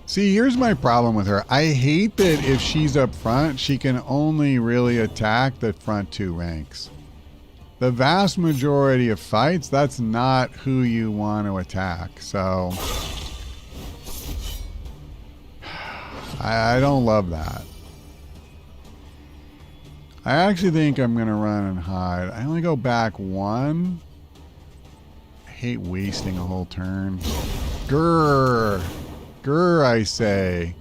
See, here's my problem with her. I hate that if she's up front, she can only really attack the front 2 ranks. The vast majority of fights, that's not who you want to attack. So, I don't love that. I actually think I'm going to run and hide. I only go back 1. I hate wasting a whole turn. Grrr. Grrr, I say.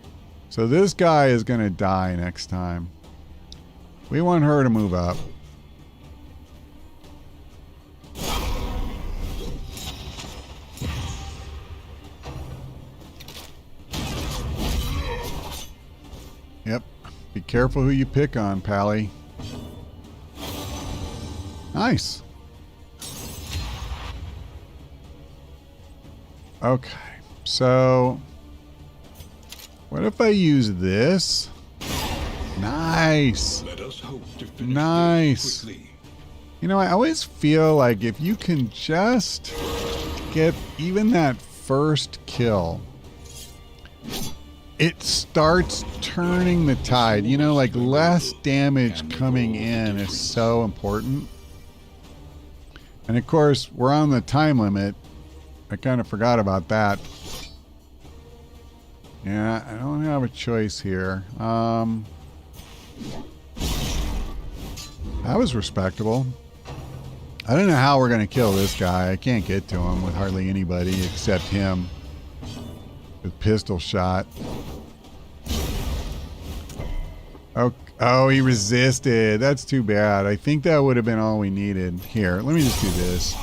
So this guy is going to die next time. We want her to move up. Yep. Be careful who you pick on, Pally. Nice. Okay. So, what if I use this? Nice. Let us hope to finish Nice. this quickly. You know, I always feel like if you can just get even that first kill, it starts turning the tide. You know, like less damage coming in is so important. And of course, we're on the time limit. I kind of forgot about that. Yeah, I don't have a choice here. That was respectable. I don't know how we're going to kill this guy. I can't get to him with hardly anybody except him with pistol shot. Oh, he resisted. That's too bad. I think that would have been all we needed. Here, let me just do this.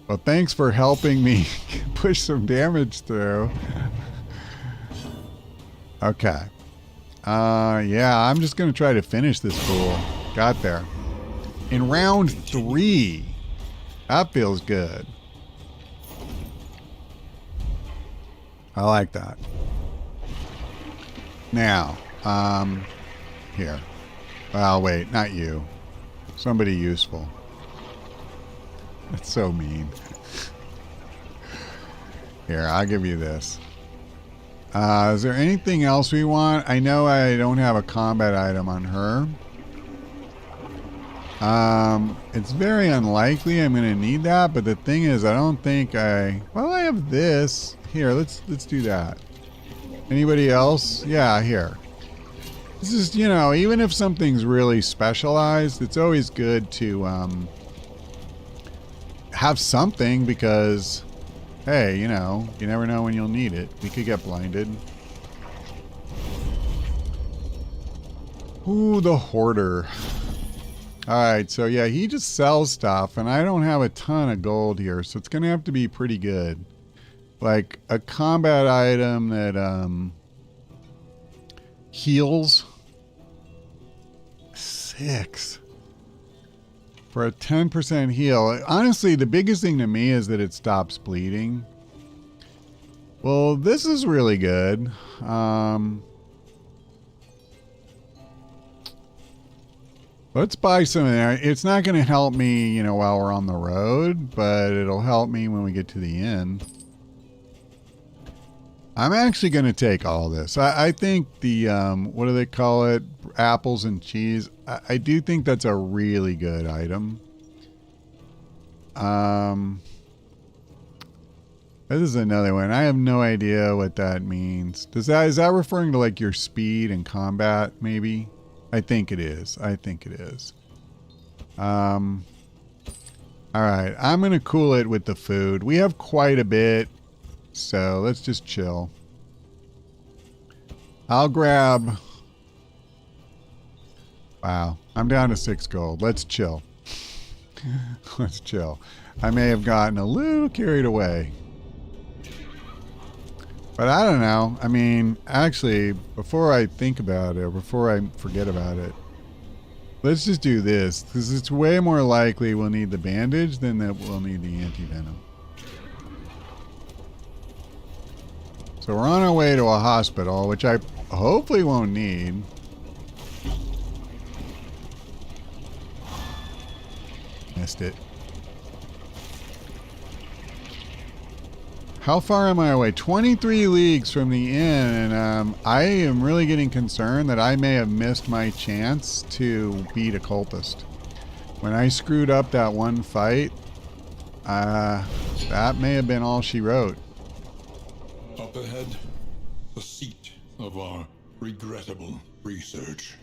Well, thanks for helping me push some damage through. Okay. Yeah, I'm just going to try to finish this fool. Got there. In round 3. That feels good. I like that. Now, here. Well, wait, not you. Somebody useful. That's so mean. Here, I'll give you this. Is there anything else we want? I know I don't have a combat item on her. It's very unlikely I'm going to need that, but the thing is, I don't think well, I have this. Here, let's do that. Anybody else? Yeah, here. This is, you know, even if something's really specialized, it's always good to have something because, hey, you know, you never know when you'll need it. We could get blinded. Ooh, the hoarder. Alright, so yeah, he just sells stuff, and I don't have a ton of gold here, so it's going to have to be pretty good. Like a combat item that heals. 6. For a 10% heal. Honestly, the biggest thing to me is that it stops bleeding. Well, this is really good. Let's buy some of that. It's not going to help me, you know, while we're on the road, but it'll help me when we get to the end. I'm actually going to take all this. I think the, what do they call it? Apples and cheese. I do think that's a really good item. This is another one. I have no idea what that means. Is that referring to like your speed and combat, maybe? I think it is. I think it is. All right. I'm going to cool it with the food. We have quite a bit. So let's just chill. I'll grab... Wow. I'm down to 6 gold. Let's chill. Let's chill. I may have gotten a little carried away. But I don't know. I mean, actually, before I think about it, or before I forget about it, let's just do this. Because it's way more likely we'll need the bandage than that we'll need the anti-venom. So we're on our way to a hospital, which I hopefully won't need. Missed it. How far am I away? 23 leagues from the inn, and I am really getting concerned that I may have missed my chance to beat a cultist. When I screwed up that one fight, that may have been all she wrote. Up ahead, the seat of our regrettable research.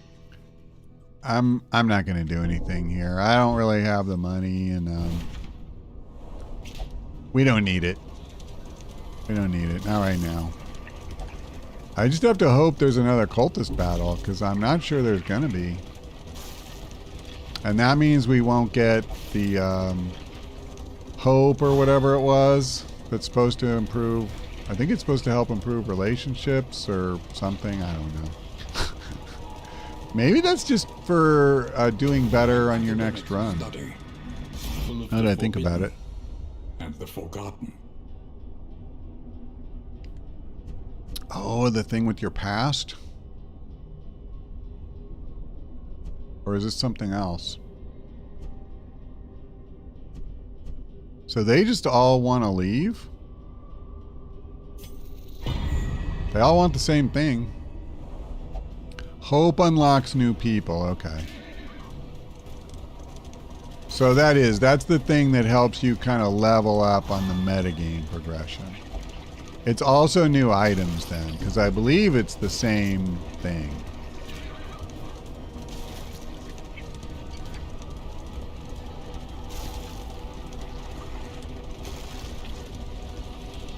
I'm not going to do anything here. I don't really have the money, and we don't need it. We don't need it. Not right now. I just have to hope there's another cultist battle, because I'm not sure there's going to be. And that means we won't get the hope or whatever it was that's supposed to improve. I think it's supposed to help improve relationships or something. I don't know. Maybe that's just for doing better on your next run. Now that I think about it. And the forgotten. Oh, the thing with your past? Or is this something else? So they just all want to leave? They all want the same thing. Hope unlocks new people. Okay. So that's the thing that helps you kind of level up on the metagame progression. It's also new items then, because I believe it's the same thing.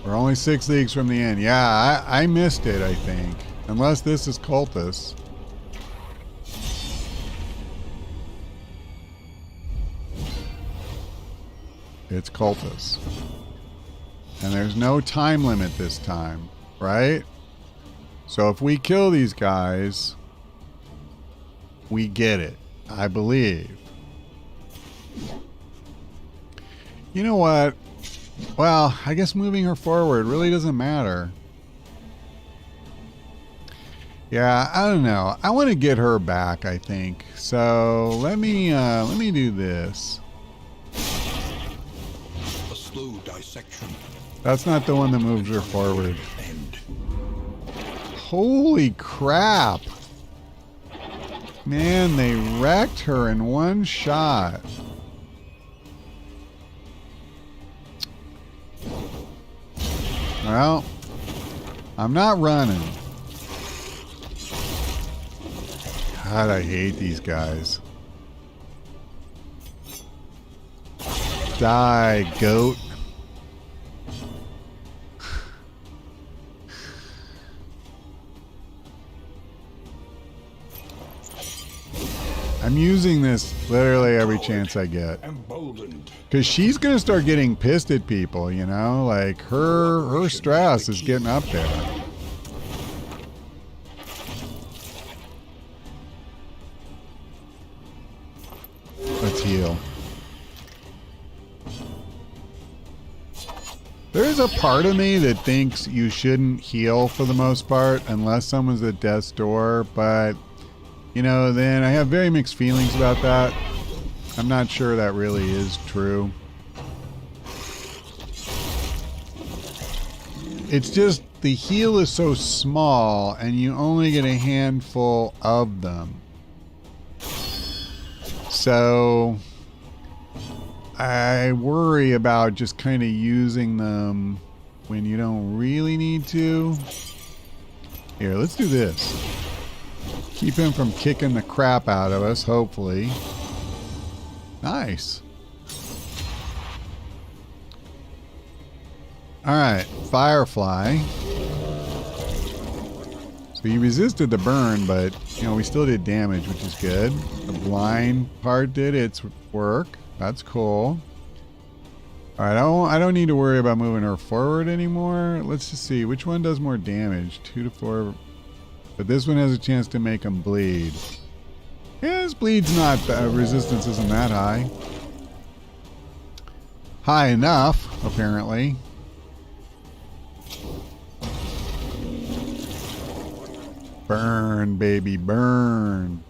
We're only 6 leagues from the end. Yeah, I missed it, I think. Unless this is Cultists. It's Cultists. And there's no time limit this time, right? So if we kill these guys, we get it, I believe. You know what? Well, I guess moving her forward really doesn't matter. Yeah, I don't know. I want to get her back, I think. So let me do this. A slow dissection. That's not the one that moves her forward. Holy crap. Man, they wrecked her in one shot. Well, I'm not running. God, I hate these guys. Die, goat. I'm using this literally every chance I get. Because she's going to start getting pissed at people, you know? Like, her stress is getting up there. Let's heal. There's a part of me that thinks you shouldn't heal for the most part unless someone's at death's door, but... You know, then I have very mixed feelings about that. I'm not sure that really is true. It's just the heal is so small and you only get a handful of them. So I worry about just kind of using them when you don't really need to. Here, let's do this. Keep him from kicking the crap out of us, hopefully. Nice. Alright, Firefly. So he resisted the burn, but, you know, we still did damage, which is good. The blind part did its work. That's cool. Alright, I don't need to worry about moving her forward anymore. Let's just see. Which one does more damage? 2 to 4... But this one has a chance to make them bleed. Yeah, this bleed's not... resistance isn't that high. High enough, apparently. Burn, baby, burn.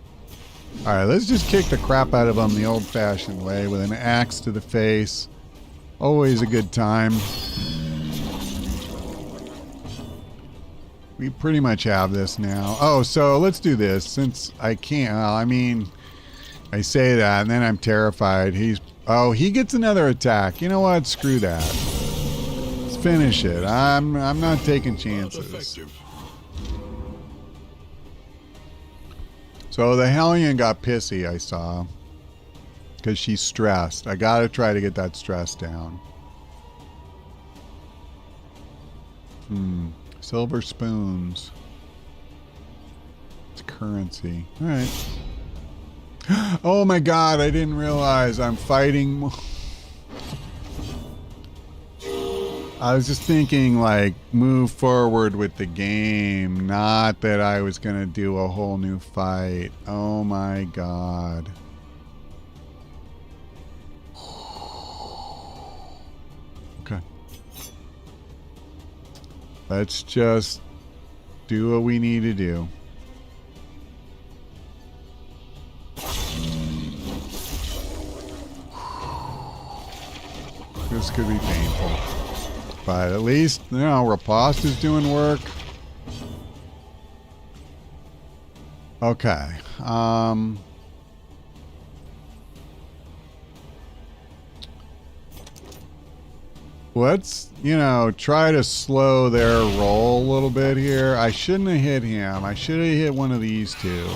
Alright, let's just kick the crap out of them the old-fashioned way with an axe to the face. Always a good time. We pretty much have this now. Oh, so let's do this. Since I can't... Well, I mean, I say that, and then I'm terrified. Oh, he gets another attack. You know what? Screw that. Let's finish it. I'm not taking chances. So the Hellion got pissy, I saw. Because she's stressed. I gotta try to get that stress down. Silver spoons. It's currency. Alright. Oh my god, I didn't realize I'm fighting. I was just thinking, like, move forward with the game, not that I was gonna do a whole new fight. Oh my god. Okay. Let's just do what we need to do. This could be painful. But at least, you know, Riposte is doing work. Okay. Let's, you know, try to slow their roll a little bit here. I shouldn't have hit him. I should have hit one of these two.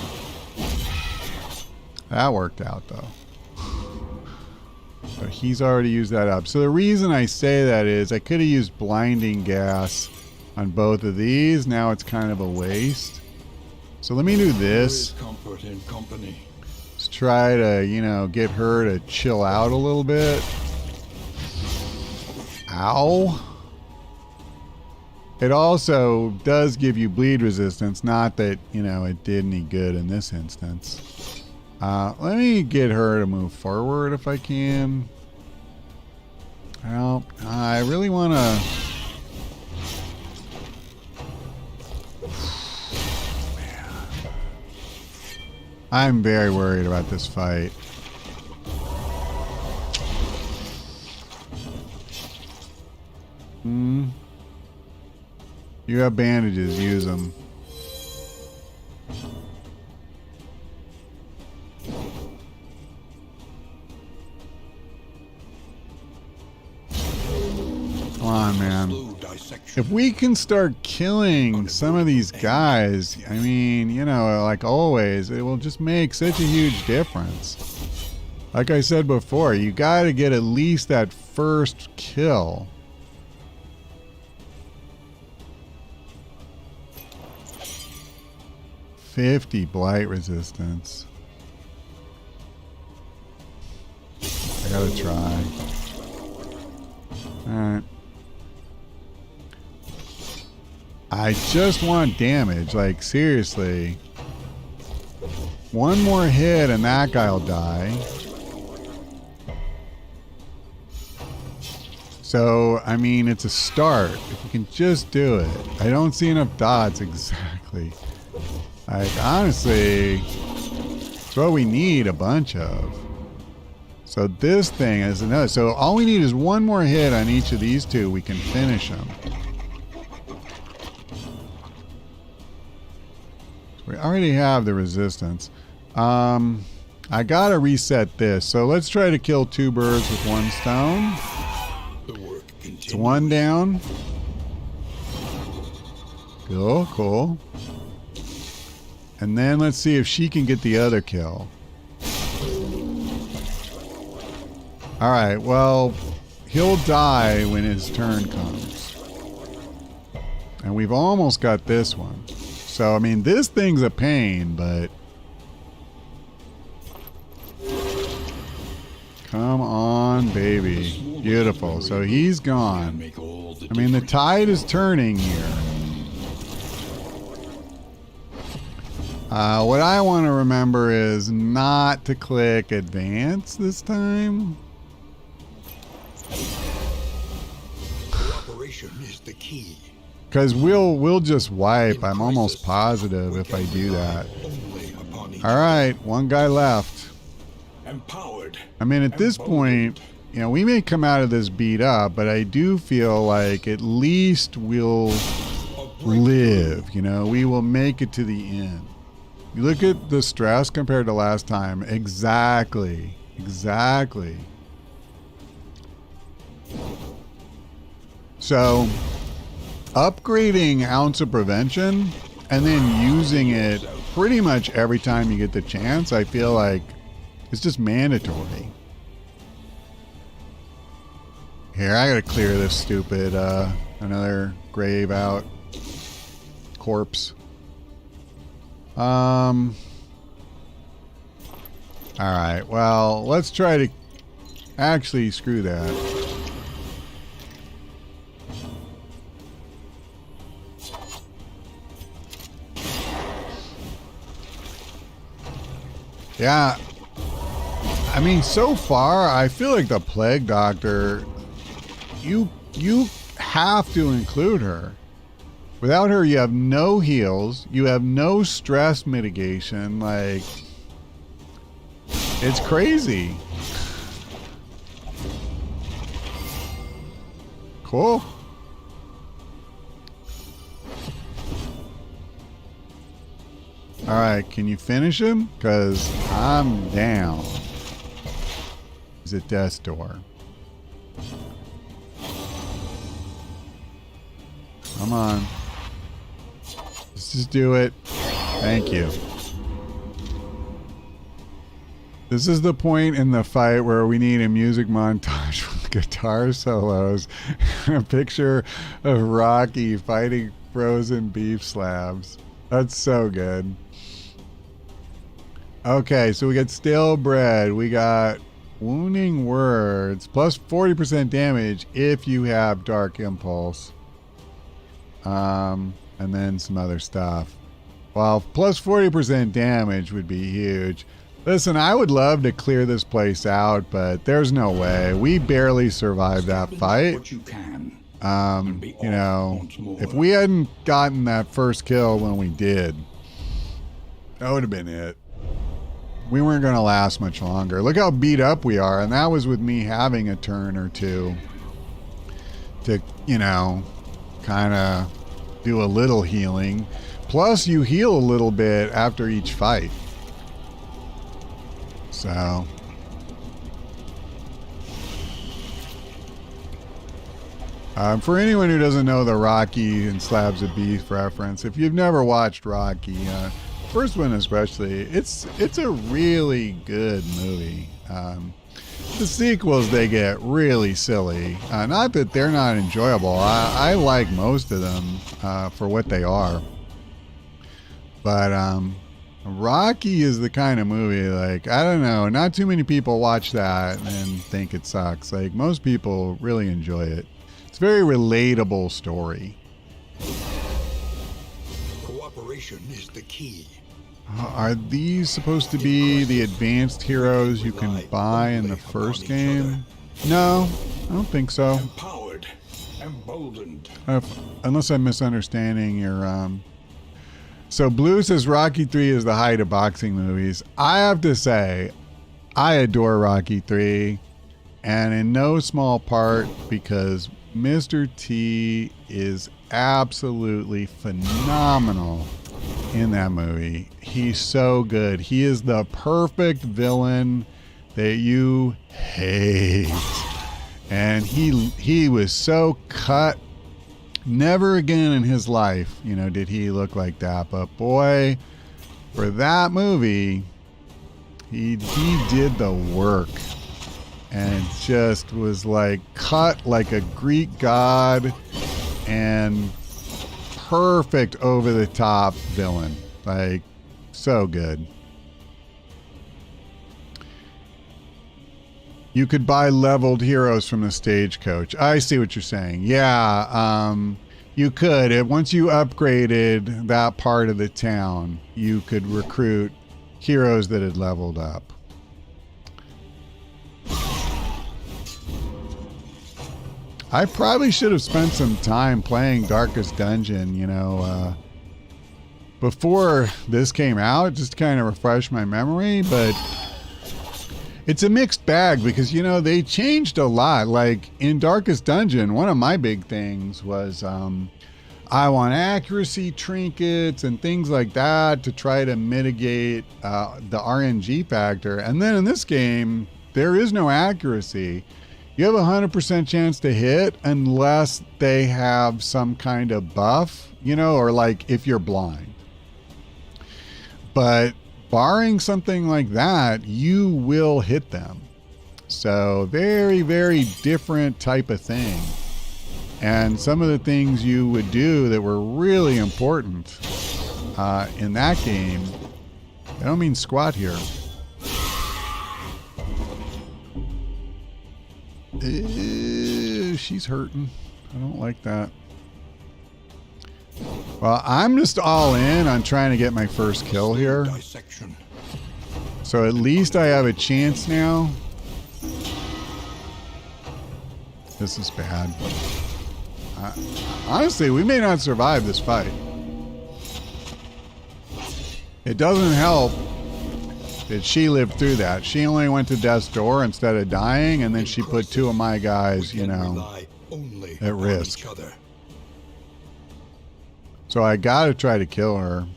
That worked out, though. So he's already used that up. So the reason I say that is I could have used blinding gas on both of these. Now it's kind of a waste. So let me do this. Comfort in company. Let's try to, you know, get her to chill out a little bit. Ow. It also does give you bleed resistance. Not that, you know, it did any good in this instance. Let me get her to move forward if I can. Well, I really want to... I'm very worried about this fight. You have bandages, use them. Come on, man. If we can start killing some of these guys, I mean, you know, like always, it will just make such a huge difference. Like I said before, you got to get at least that first kill. $50 blight resistance. I gotta try. Alright. I just want damage, like seriously. One more hit and that guy'll die. So, I mean, it's a start. If we can just do it. I don't see enough dots exactly. Like, honestly, it's what we need a bunch of. So this thing is another. So all we need is one more hit on each of these two. We can finish them. We already have the resistance. I gotta reset this. So let's try to kill two birds with one stone. It's one down. Cool, cool. And then let's see if she can get the other kill. Alright, well, he'll die when his turn comes. And we've almost got this one. So, I mean, this thing's a pain, but... Come on, baby. Beautiful. So he's gone. I mean, the tide is turning here. What I want to remember is not to click advance this time. Cooperation is the key. Because we'll just wipe. I'm almost positive if I do that. All right, one guy left. Empowered. I mean, at this point, you know, we may come out of this beat up, but I do feel like at least we'll live. You know, we will make it to the end. You look at the stress compared to last time. Exactly. Exactly. So, upgrading Ounce of Prevention and then using it pretty much every time you get the chance, I feel like it's just mandatory. Here, I gotta clear this stupid, another grave out. Corpse. Alright, well, let's try to... Actually, screw that. Yeah. I mean, so far, I feel like the Plague Doctor... You have to include her. Without her, you have no heals. You have no stress mitigation. Like, it's crazy. Cool. All right, can you finish him? Because I'm down. He's at death's door. Come on. Let's just do it. Thank you. This is the point in the fight where we need a music montage with guitar solos and a picture of Rocky fighting frozen beef slabs. That's so good. Okay, so we got stale bread. We got wounding words plus 40% damage if you have dark impulse. And then some other stuff. Well, plus 40% damage would be huge. Listen, I would love to clear this place out, but there's no way. We barely survived that fight. You know, if we hadn't gotten that first kill when we did, that would have been it. We weren't going to last much longer. Look how beat up we are, and that was with me having a turn or two to, you know, kind of do a little healing. Plus, you heal a little bit after each fight. So, for anyone who doesn't know the Rocky and Slabs of Beef reference, if you've never watched Rocky, first one especially, it's a really good movie. The sequels, they get really silly. Not that they're not enjoyable. I like most of them for what they are. But Rocky is the kind of movie, like, I don't know, not too many people watch that and think it sucks. Like, most people really enjoy it. It's a very relatable story. Cooperation is the key. Are these supposed to be the advanced heroes you can buy in the first game? No, I don't think so. Empowered, emboldened. Unless I'm misunderstanding your... So Blue says Rocky 3 is the height of boxing movies. I have to say, I adore Rocky 3, and in no small part because Mr. T is absolutely phenomenal in that movie. He's so good. He is the perfect villain that you hate. And he was so cut. Never again in his life, you know, did he look like that. But boy, for that movie, he did the work and just was like cut like a Greek god and perfect over the top villain. Like, so good. You could buy leveled heroes from the stagecoach. I see what you're saying. Yeah, you could. Once you upgraded that part of the town, you could recruit heroes that had leveled up. I probably should have spent some time playing Darkest Dungeon, you know, before this came out, just to kind of refresh my memory, but it's a mixed bag because, you know, they changed a lot. Like in Darkest Dungeon, one of my big things was I want accuracy trinkets and things like that to try to mitigate the RNG factor. And then in this game, there is no accuracy. You have a 100% chance to hit unless they have some kind of buff, you know, or like if you're blind. But barring something like that, you will hit them. So very, very different type of thing. And some of the things you would do that were really important in that game, I don't mean squat here. She's hurting. I don't like that. Well, I'm just all in on trying to get my first kill here. So at least I have a chance now. This is bad. Honestly, we may not survive this fight. It doesn't help that she lived through that. She only went to death's door instead of dying, and then she put two of my guys, you know, at risk. So I gotta try to kill her.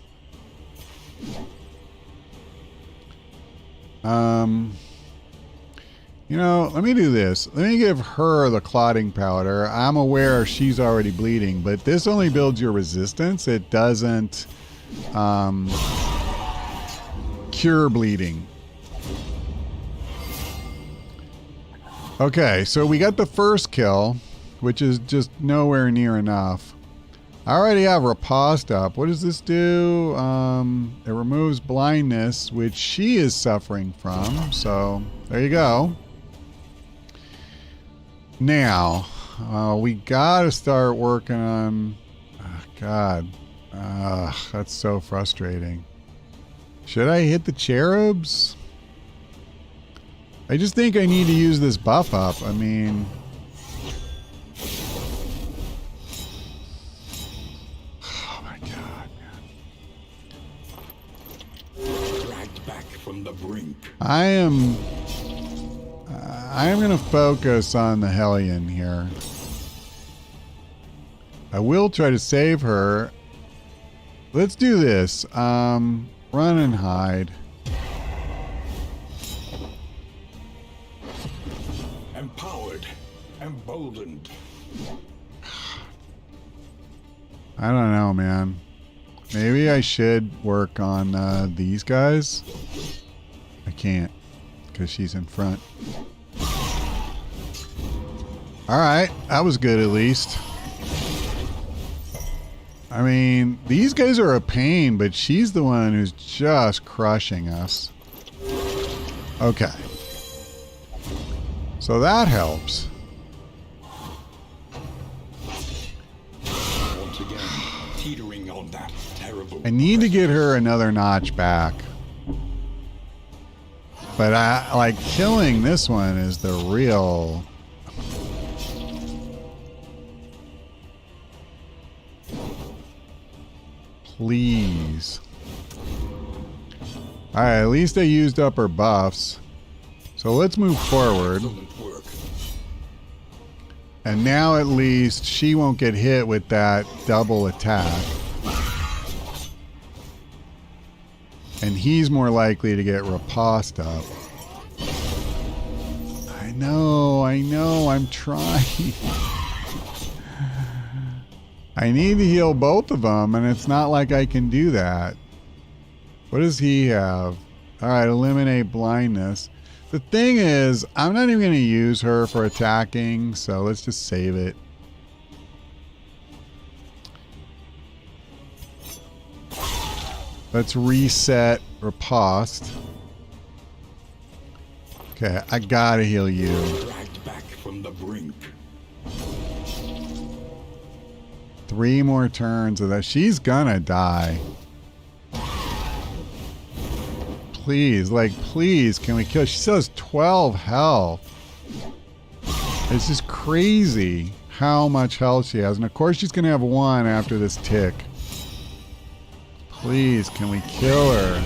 You know, let me do this. Let me give her the clotting powder. I'm aware she's already bleeding, but this only builds your resistance. It doesn't cure bleeding. Okay, so we got the first kill, which is just nowhere near enough. I already have riposte up. What does this do? It removes blindness, which she is suffering from. So there you go. Now, we gotta start working on... Oh, God. That's so frustrating. Should I hit the cherubs? I just think I need to use this buff up. I mean... Oh my God, man. Dragged back from the brink. I am going to focus on the Hellion here. I will try to save her. Let's do this. Run and hide. Empowered, emboldened. I don't know, man. Maybe I should work on these guys. I can't because she's in front. Alright, that was good at least. I mean, these guys are a pain, but she's the one who's just crushing us. Okay. So that helps. Once again, teetering on that terrible... I need to get her another notch back. But I like killing this one is the real... Please. Alright, at least I used up her buffs. So let's move forward. And now at least she won't get hit with that double attack. And he's more likely to get riposte up. I know, I'm trying. I need to heal both of them, and it's not like I can do that. What does he have? Alright, eliminate blindness. The thing is, I'm not even going to use her for attacking, so let's just save it. Let's reset riposte. Okay, I gotta heal you. Dragged back from the brink. 3 more turns of that. She's gonna die. Please, like, please, can we kill? She still has 12 health. It's just crazy how much health she has. And of course she's gonna have 1 after this tick. Please, can we kill her?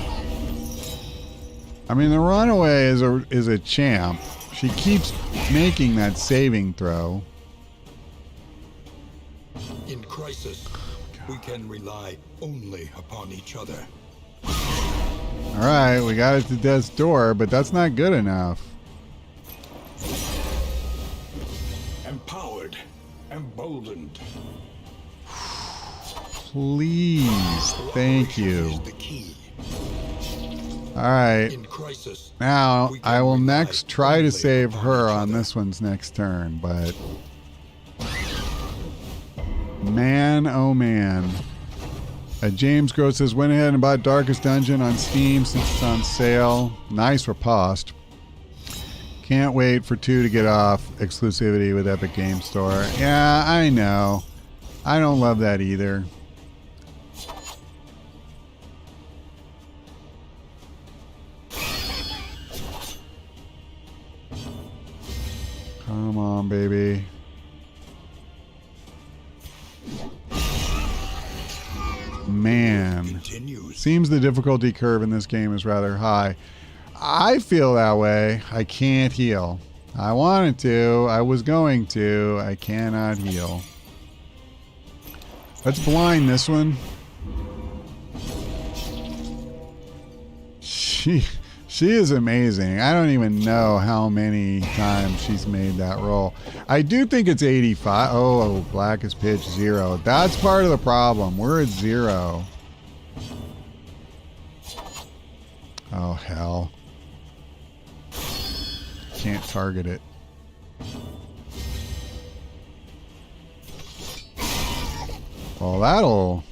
I mean, the runaway is a champ. She keeps making that saving throw. In crisis, we can rely only upon each other. Alright, we got it to death's door, but that's not good enough. Empowered, emboldened. Please, thank you. Is the key. Alright, In crisis, now we can I will rely next try only to save upon her each on other. this one's next turn, but... Man, oh man. James Gross says, went ahead and bought Darkest Dungeon on Steam since it's on sale. Nice riposte. Can't wait for 2 to get off exclusivity with Epic Game Store. Yeah, I know. I don't love that either. Come on, baby. Man, Continues. seems the difficulty curve in this game is rather high. I feel that way. I can't heal. I wanted to. I was going to. I cannot heal. Let's blind this one. She is amazing. I don't even know how many times she's made that roll. I do think it's 85. Oh, black is pitch 0. That's part of the problem. We're at 0. Oh, hell. Can't target it. Well, that'll...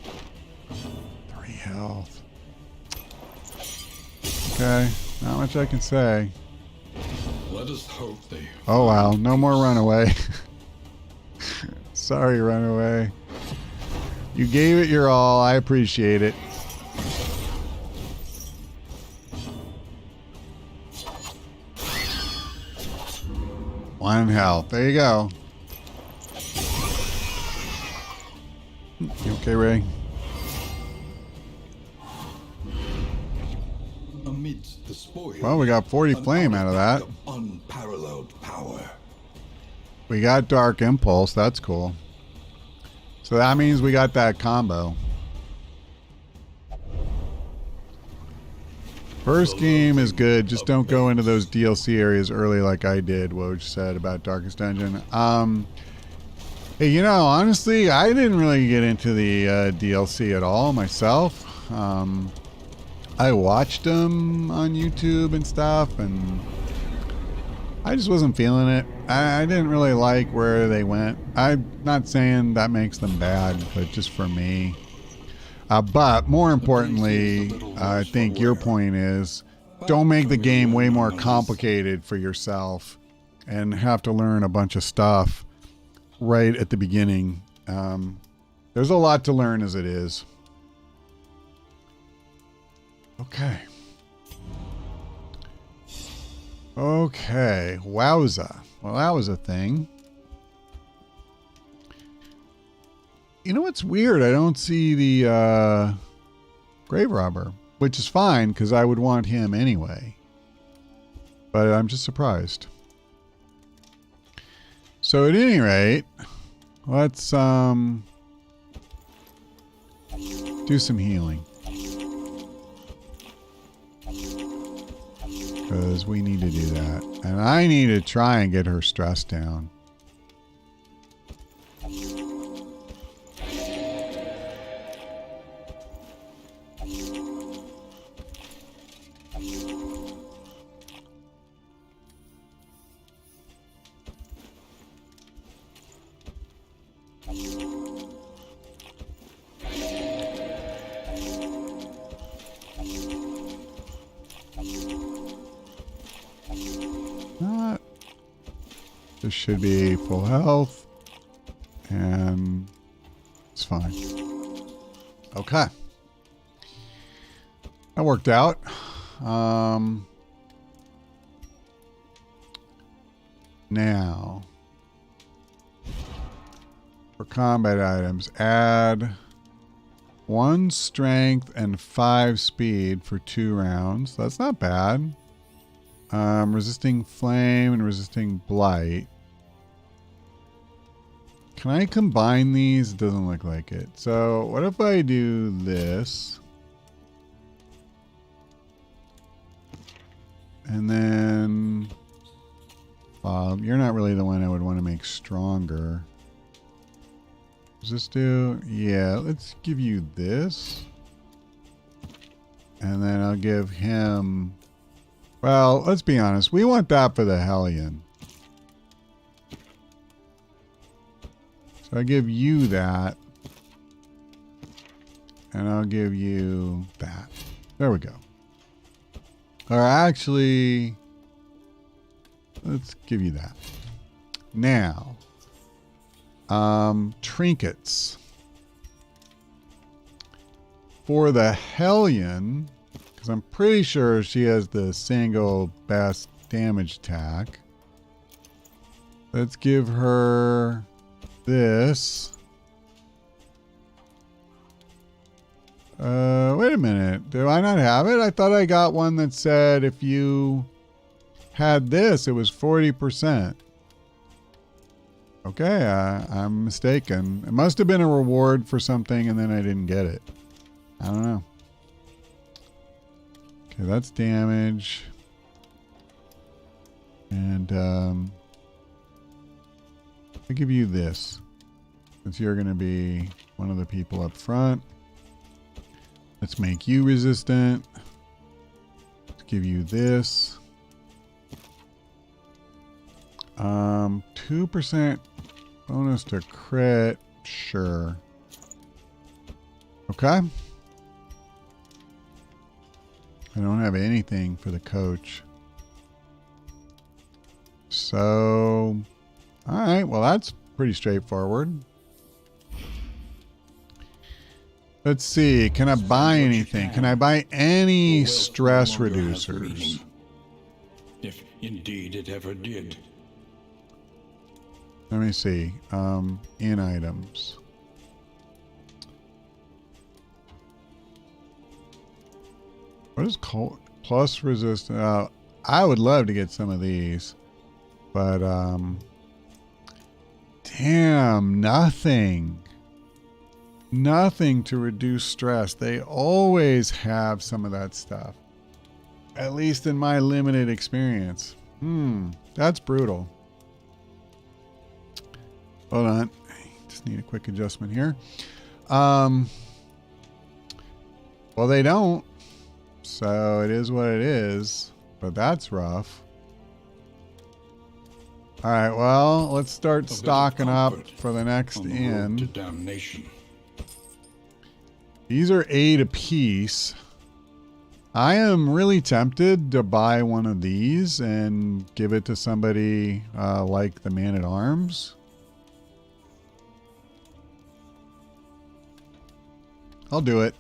3 health. Okay. Not much I can say. Let us hope they... Oh, wow. No more runaway. Sorry, runaway. You gave it your all. I appreciate it. One health. There you go. You okay, Ray? Amidst the spoil... Well, we got 40 flame out of that. Unparalleled power. We got Dark Impulse. That's cool. So that means we got that combo. First game is good. Just don't go into those DLC areas early like I did, Woj said about Darkest Dungeon. Hey, you know, honestly, I didn't really get into the DLC at all myself. I watched them on YouTube and stuff, and I just wasn't feeling it. I didn't really like where they went. I'm not saying that makes them bad, but just for me. But more importantly, I think your point is don't make the game way more complicated for yourself and have to learn a bunch of stuff right at the beginning. There's a lot to learn as it is. Okay. Okay. Wowza. Well, that was a thing. You know what's weird? I don't see the grave robber, which is fine because I would want him anyway. But I'm just surprised. So at any rate, let's do some healing. Because we need to do that. And I need to try and get her stress down. This should be full health, and it's fine. Okay. That worked out. Now, for combat items, add 1 strength and 5 speed for 2 rounds. That's not bad. Resisting flame and resisting blight. Can I combine these? It doesn't look like it. So what if I do this? And then, you're not really the one I would want to make stronger. Does this do? Yeah, let's give you this. And then I'll give him... Well, let's be honest. We want that for the Hellion. So I give you that. And I'll give you that. There we go. Or actually, let's give you that. Now, trinkets. For the Hellion... Because I'm pretty sure she has the single best damage attack. Let's give her this. Wait a minute. Do I not have it? I thought I got one that said if you had this, it was 40%. Okay, I'm mistaken. It must have been a reward for something and then I didn't get it. I don't know. Okay, that's damage. And I'll give you this, since you're going to be one of the people up front. Let's make you resistant. Let's give you this. 2% bonus to crit. Sure. Okay. I don't have anything for the coach. So, all right. Well, that's pretty straightforward. Let's see. Can I buy anything? Can I buy any stress reducers? If indeed it ever did. Let me see. In items. What is plus resistance? I would love to get some of these, but damn, nothing to reduce stress. They always have some of that stuff, at least in my limited experience. That's brutal. Hold on, just need a quick adjustment here. Well, they don't. So it is what it is, but that's rough. All right, well, let's start stocking up for the next inn. These are 8 apiece. I am really tempted to buy one of these and give it to somebody like the Man-at-Arms. I'll do it.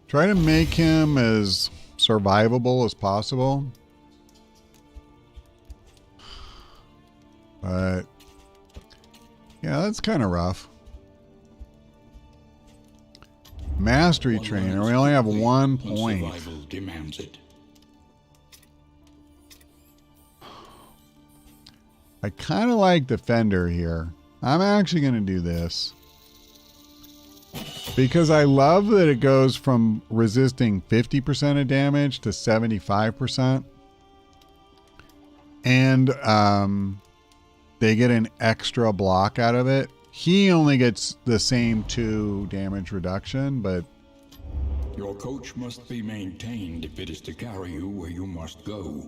Try to make him as survivable as possible. But yeah, that's kind of rough. Mastery trainer. We only have 1 point. Survival demands it. I kind of like Defender here. I'm actually going to do this. Because I love that it goes from resisting 50% of damage to 75%. And they get an extra block out of it. He only gets the same 2 damage reduction, but... Your coach must be maintained if it is to carry you where you must go.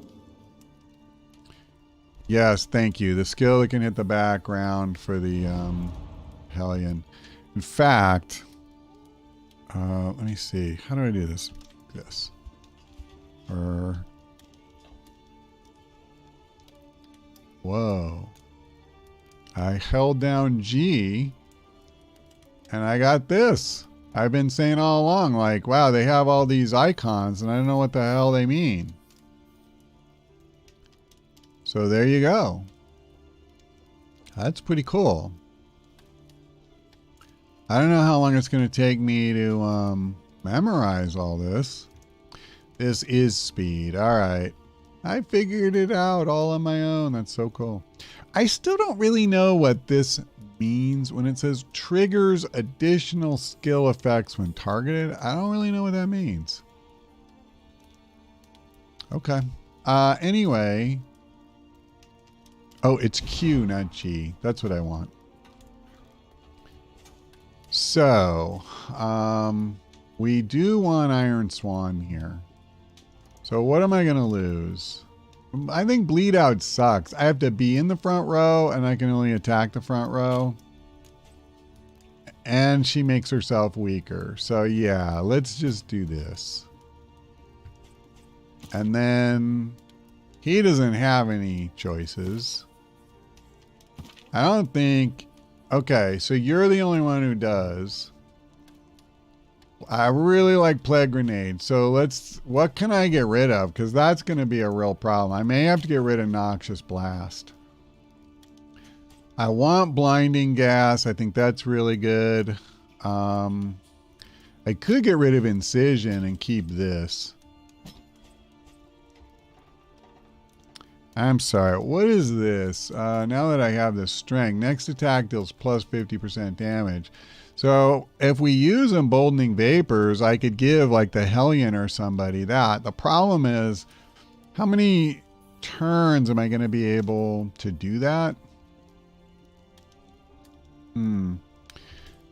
Yes, thank you. The skill that can hit the background for the Hellion. In fact, let me see. How do I do this? This. Whoa. I held down G and I got this. I've been saying all along, like, wow, they have all these icons and I don't know what the hell they mean. So there you go. That's pretty cool. I don't know how long it's going to take me to memorize all this. This is speed. All right. I figured it out all on my own. That's so cool. I still don't really know what this means when it says triggers additional skill effects when targeted. I don't really know what that means. Okay. Anyway. Oh, it's Q, not G. That's what I want. So, we do want Iron Swan here. So what am I going to lose? I think Bleed Out sucks. I have to be in the front row and I can only attack the front row. And she makes herself weaker. So yeah, let's just do this. And then he doesn't have any choices. I don't think... Okay, so you're the only one who does. I really like Plague Grenade. So let's... What can I get rid of? Because that's going to be a real problem. I may have to get rid of Noxious Blast. I want blinding gas. I think that's really good. I could get rid of incision and keep this. I'm sorry. What is this? Now that I have the strength, next attack deals plus 50% damage. So if we use emboldening vapors, I could give like the Hellion or somebody that. The problem is, how many turns am I going to be able to do that?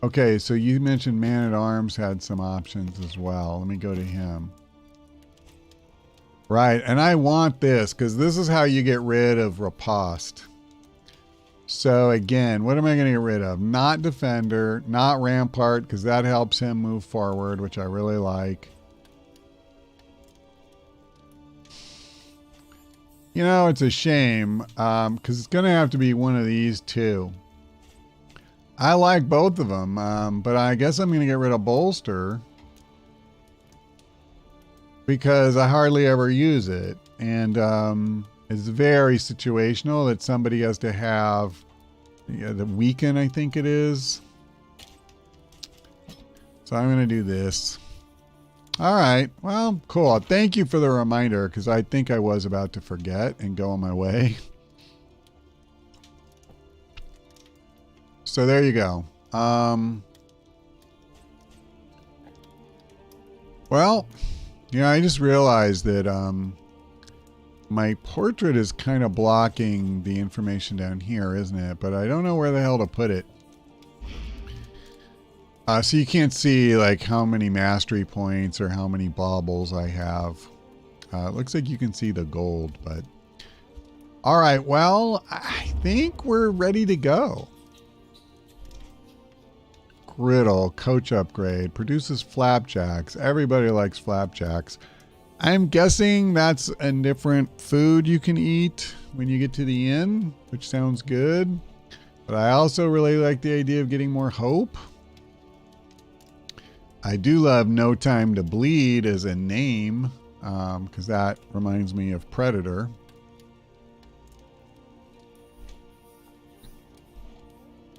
Okay, so you mentioned Man-at-Arms had some options as well. Let me go to him. Right, and I want this because this is how you get rid of Riposte. So again, what am I going to get rid of? Not Defender, not Rampart, because that helps him move forward, which I really like. You know, it's a shame because it's going to have to be one of these two. I like both of them, but I guess I'm going to get rid of Bolster because I hardly ever use it. And it's very situational that somebody has to have the weaken, I think it is. So I'm going to do this. All right. Well, cool. Thank you for the reminder because I think I was about to forget and go on my way. So there you go. Well, you know, I just realized that my portrait is kind of blocking the information down here, isn't it? But I don't know where the hell to put it. So you can't see like how many mastery points or how many baubles I have. It looks like you can see the gold, but all right. Well, I think we're ready to go. Griddle, coach upgrade, produces flapjacks. Everybody likes flapjacks. I'm guessing that's a different food you can eat when you get to the inn, which sounds good. But I also really like the idea of getting more hope. I do love No Time to Bleed as a name, because that reminds me of Predator.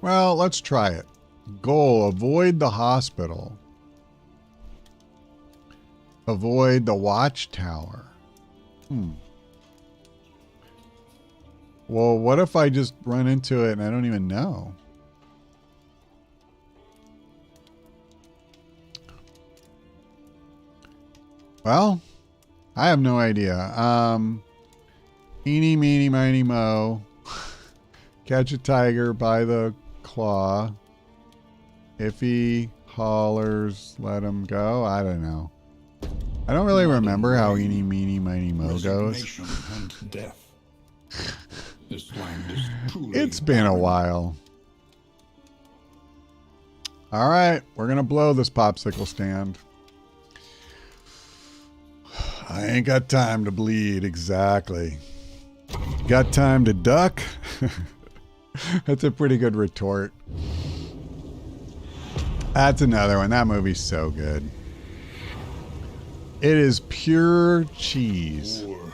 Well, let's try it. Goal, avoid the hospital. Avoid the watchtower. Well, what if I just run into it and I don't even know? Well, I have no idea. Eeny, meeny, miny, mo. Catch a tiger by the claw. If he hollers, let him go. I don't know. I don't really remember how eeny, meeny, miny, mo goes. And death. This land is truly It's been a while. All right, we're going to blow this popsicle stand. I ain't got time to bleed, exactly. Got time to duck? That's a pretty good retort. That's another one. That movie's so good. It is pure cheese. war.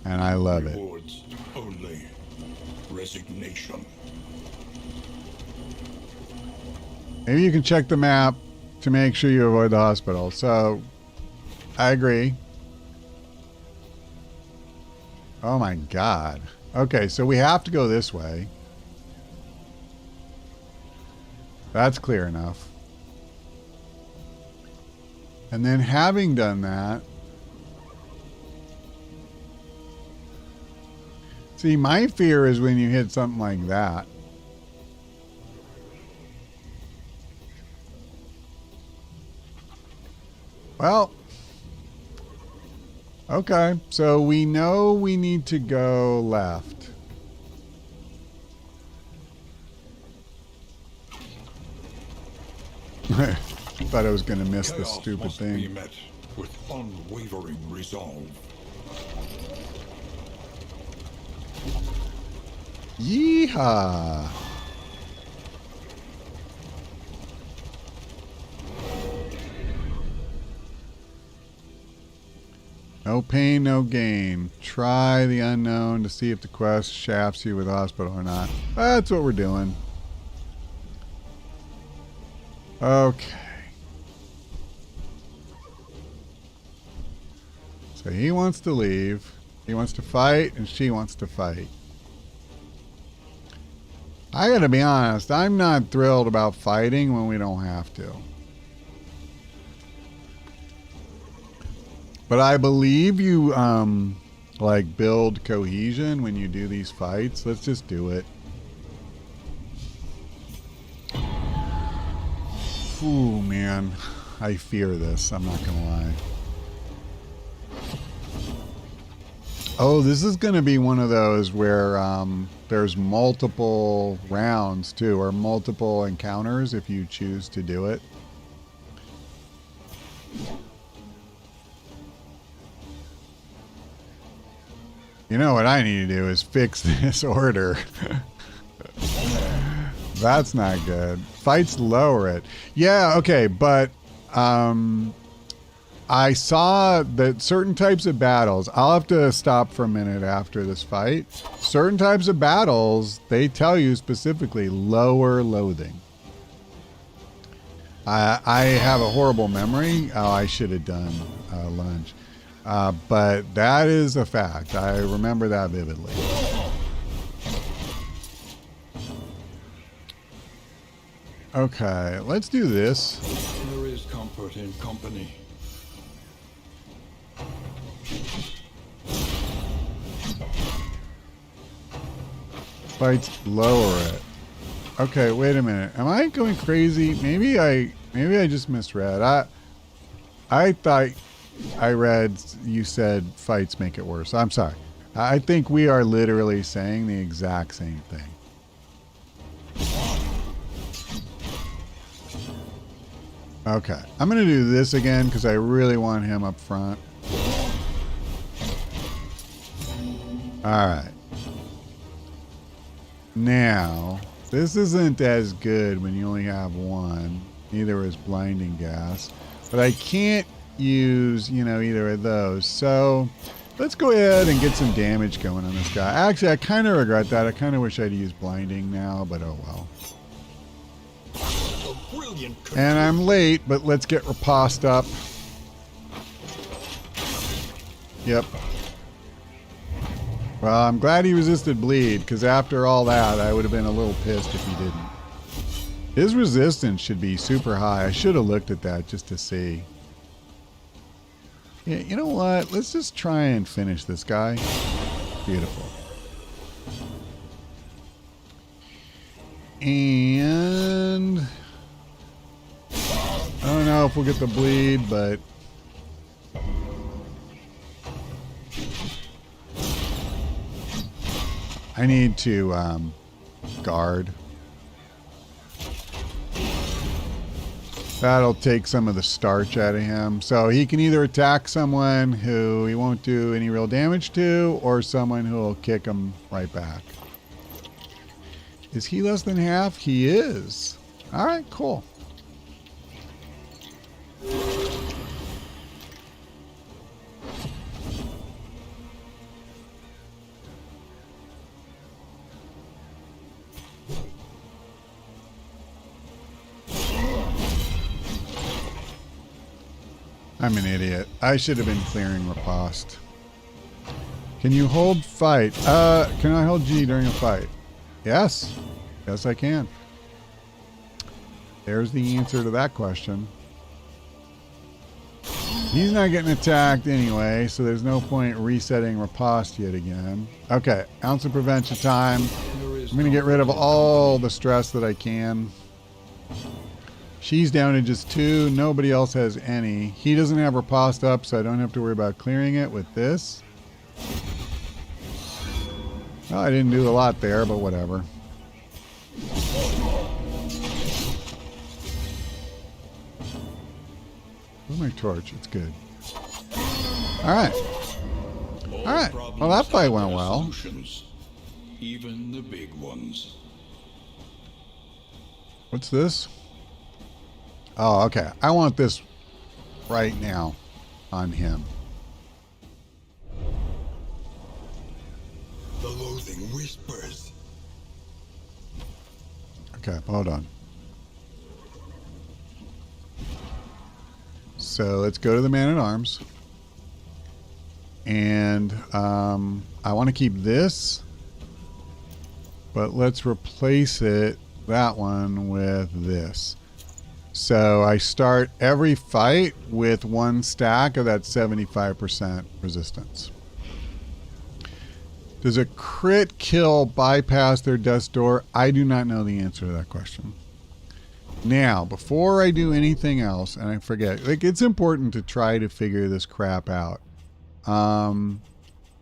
And I love it. Rewards only resignation. Maybe you can check the map to make sure you avoid the hospital. So, I agree. Oh my God. Okay, so we have to go this way. That's clear enough. And then having done that, see, my fear is when you hit something like that. Well, okay, so we know we need to go left. Thought I was going to miss this Chaos stupid must be thing. met with unwavering resolve. Yeehaw! No pain, no gain. Try the unknown to see if the quest shafts you with hospital or not. That's what we're doing. Okay. So he wants to leave. He wants to fight, and she wants to fight. I gotta be honest, I'm not thrilled about fighting when we don't have to. But I believe you, like, build cohesion when you do these fights. Let's just do it. Ooh, man. I fear this, I'm not gonna lie. Oh, this is gonna be one of those where, there's multiple rounds, too, or multiple encounters if you choose to do it. You know what I need to do is fix this order. That's not good. Fights lower it. Yeah, okay, but I saw that certain types of battles, I'll have to stop for a minute after this fight. Certain types of battles, they tell you specifically lower loathing. I have a horrible memory. Oh, I should have done lunge. But that is a fact. I remember that vividly. Okay, let's do this. There is comfort in company. Fights lower it. Okay, wait a minute. Am I going crazy? Maybe I just misread. I thought I read you said fights make it worse. I'm sorry. I think we are literally saying the exact same thing. Okay, I'm going to do this again because I really want him up front. Alright. Now, this isn't as good when you only have one. Neither is blinding gas. But I can't use, either of those. So, let's go ahead and get some damage going on this guy. Actually, I kind of regret that. I kind of wish I'd used blinding now, but oh well. And I'm late, but let's get riposte up. Yep. Well, I'm glad he resisted bleed, because after all that, I would have been a little pissed if he didn't. His resistance should be super high. I should have looked at that just to see. Yeah, you know what? Let's just try and finish this guy. Beautiful. And I don't know if we'll get the bleed, but I need to guard. That'll take some of the starch out of him. So he can either attack someone who he won't do any real damage to, or someone who will kick him right back. Is he less than half? He is. All right, cool. I'm an idiot. I should have been clearing riposte. Can you hold fight? Can I hold G during a fight? Yes. Yes, I can. There's the answer to that question. He's not getting attacked anyway, so there's no point resetting riposte yet again. Okay, ounce of prevention time. I'm going to get rid of all the stress that I can. She's down to just 2. Nobody else has any. He doesn't have riposte up, so I don't have to worry about clearing it with this. Well, I didn't do a lot there, but whatever. Where's my torch? It's good. Alright. Alright. Well, that fight went well. Even the big ones. What's this? Oh, okay. I want this right now on him. Okay, hold on. So let's go to the man-at-arms. And I want to keep this, but let's replace that one with this. So I start every fight with one stack of that 75% resistance. Does a crit kill bypass their death's door? I do not know the answer to that question. Now, before I do anything else, and I forget, like, it's important to try to figure this crap out.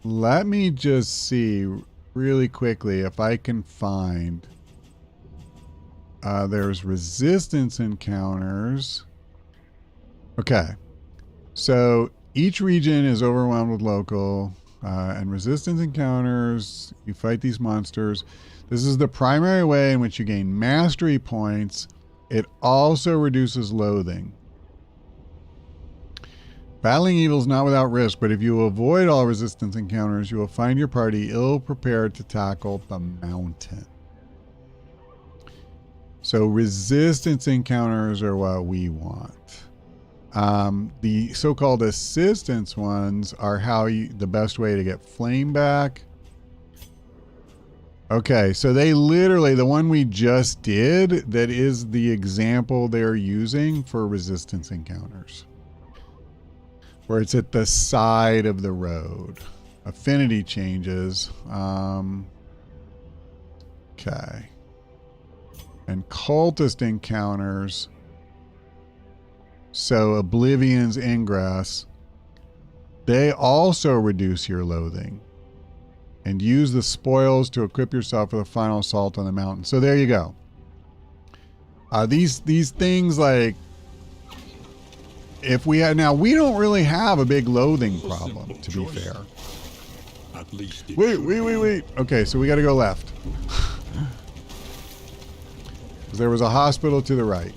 Let me just see really quickly if I can find... there's resistance encounters. Okay. So each region is overwhelmed with local and resistance encounters. You fight these monsters. This is the primary way in which you gain mastery points. It also reduces loathing. Battling evil is not without risk, but if you avoid all resistance encounters, you will find your party ill prepared to tackle the mountain. So resistance encounters are what we want. The so-called assistance ones are the best way to get flame back. Okay, so they literally, the one we just did, that is the example they're using for resistance encounters. Where it's at the side of the road. Affinity changes. Okay. And cultist encounters. So Oblivion's Ingress. They also reduce your loathing. And use the spoils to equip yourself for the final assault on the mountain. So there you go. These things, like, if we had, now we don't really have a big loathing problem, to be fair. At least Wait. Okay, so we got to go left. There was a hospital to the right.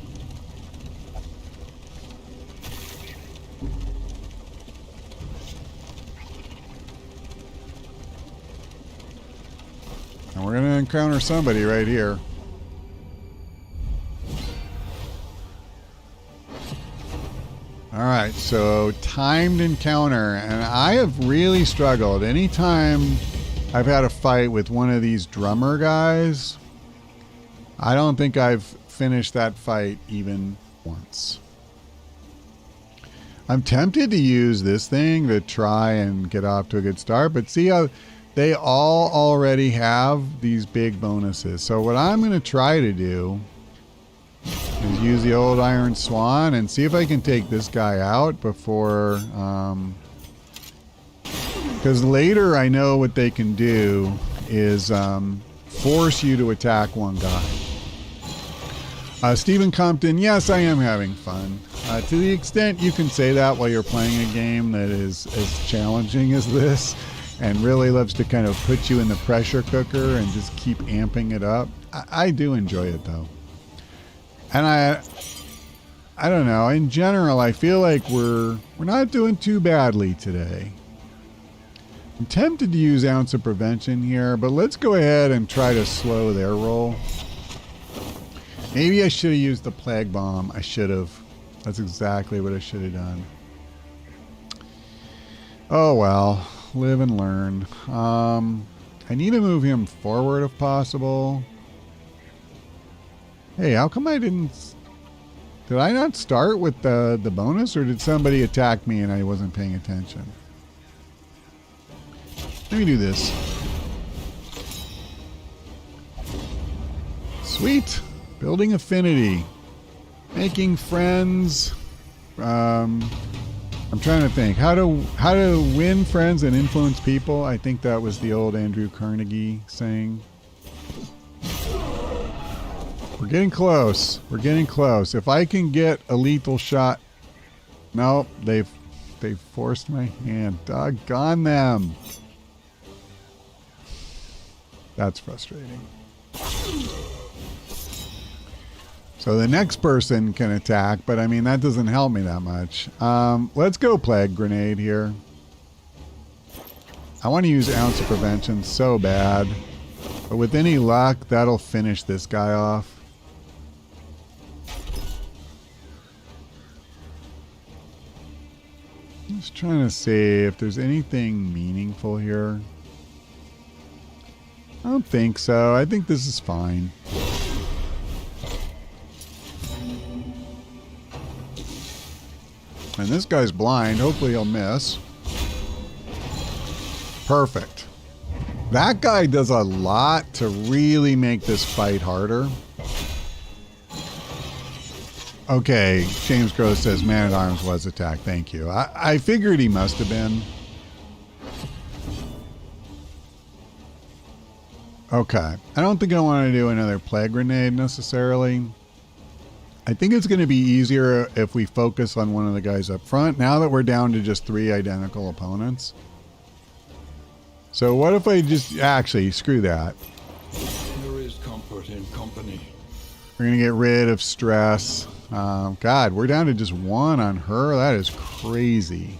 And we're going to encounter somebody right here. All right, so timed encounter. And I have really struggled. Anytime I've had a fight with one of these drummer guys, I don't think I've finished that fight even once. I'm tempted to use this thing to try and get off to a good start, but see how they all already have these big bonuses. So what I'm going to try to do is use the old Iron Swan and see if I can take this guy out before... because later I know what they can do is force you to attack one guy. Stephen Compton, yes, I am having fun. To the extent you can say that while you're playing a game that is as challenging as this and really loves to kind of put you in the pressure cooker and just keep amping it up. I do enjoy it, though. And I don't know, in general, I feel like we're not doing too badly today. I'm tempted to use Ounce of Prevention here, but let's go ahead and try to slow their roll. Maybe I should have used the Plague Bomb. I should have. That's exactly what I should have done. Oh well. Live and learn. I need to move him forward if possible. Hey, how come I didn't... Did I not start with the bonus, or did somebody attack me and I wasn't paying attention? Let me do this. Sweet. Building affinity. Making friends. I'm trying to think. How to win friends and influence people. I think that was the old Andrew Carnegie saying. We're getting close. We're getting close. If I can get a lethal shot. Nope. They've forced my hand. Doggone them. That's frustrating. So the next person can attack, but I mean, that doesn't help me that much. Let's go Plague Grenade here. I want to use Ounce of Prevention so bad. But with any luck, that'll finish this guy off. Just trying to see if there's anything meaningful here. I don't think so. I think this is fine. And this guy's blind. Hopefully he'll miss. Perfect. That guy does a lot to really make this fight harder. Okay, James Gross says Man-at-Arms was attacked. Thank you. I figured he must have been. Okay. I don't think I want to do another plague grenade necessarily. I think it's going to be easier if we focus on one of the guys up front now that we're down to just 3 identical opponents. So what if I just... Actually, screw that. There is comfort in company. We're going to get rid of stress. God, we're down to just 1 on her. That is crazy.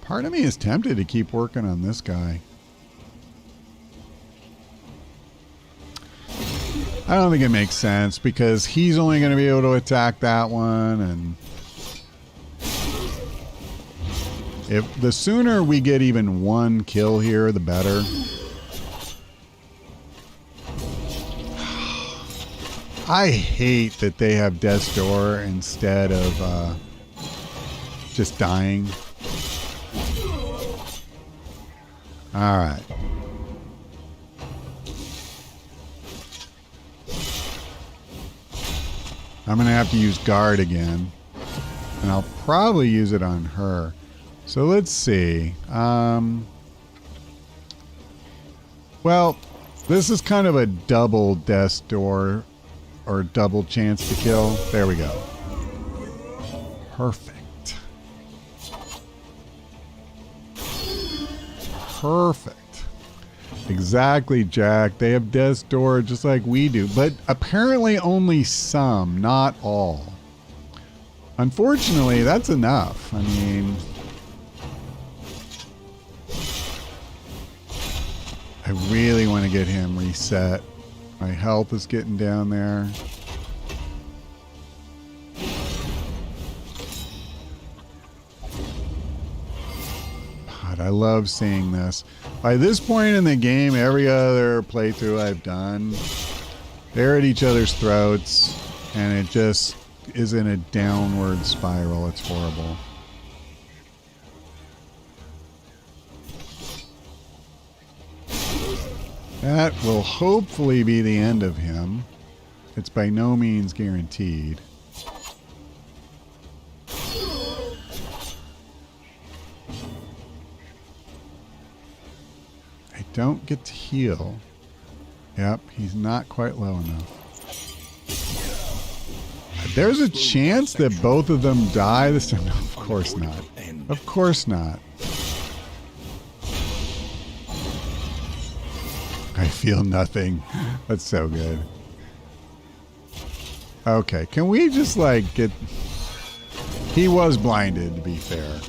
Part of me is tempted to keep working on this guy. I don't think it makes sense because he's only going to be able to attack that one, and if the sooner we get even 1 kill here, the better. I hate that they have Death's Door instead of just dying. All right. I'm going to have to use guard again. And I'll probably use it on her. So let's see. Well, this is kind of a double Death's Door or double chance to kill. There we go. Perfect. Perfect. Exactly, Jack. They have Death's Door just like we do, but apparently only some, not all. Unfortunately, that's enough. I mean, I really want to get him reset. My health is getting down there. God, I love seeing this. By this point in the game, every other playthrough I've done, they're at each other's throats, and it just is in a downward spiral. It's horrible. That will hopefully be the end of him. It's by no means guaranteed. I don't get to heal. Yep, he's not quite low enough. There's a chance that both of them die this time. No, of course not. Of course not. I feel nothing. That's so good. Okay, can we just like get... He was blinded, to be fair.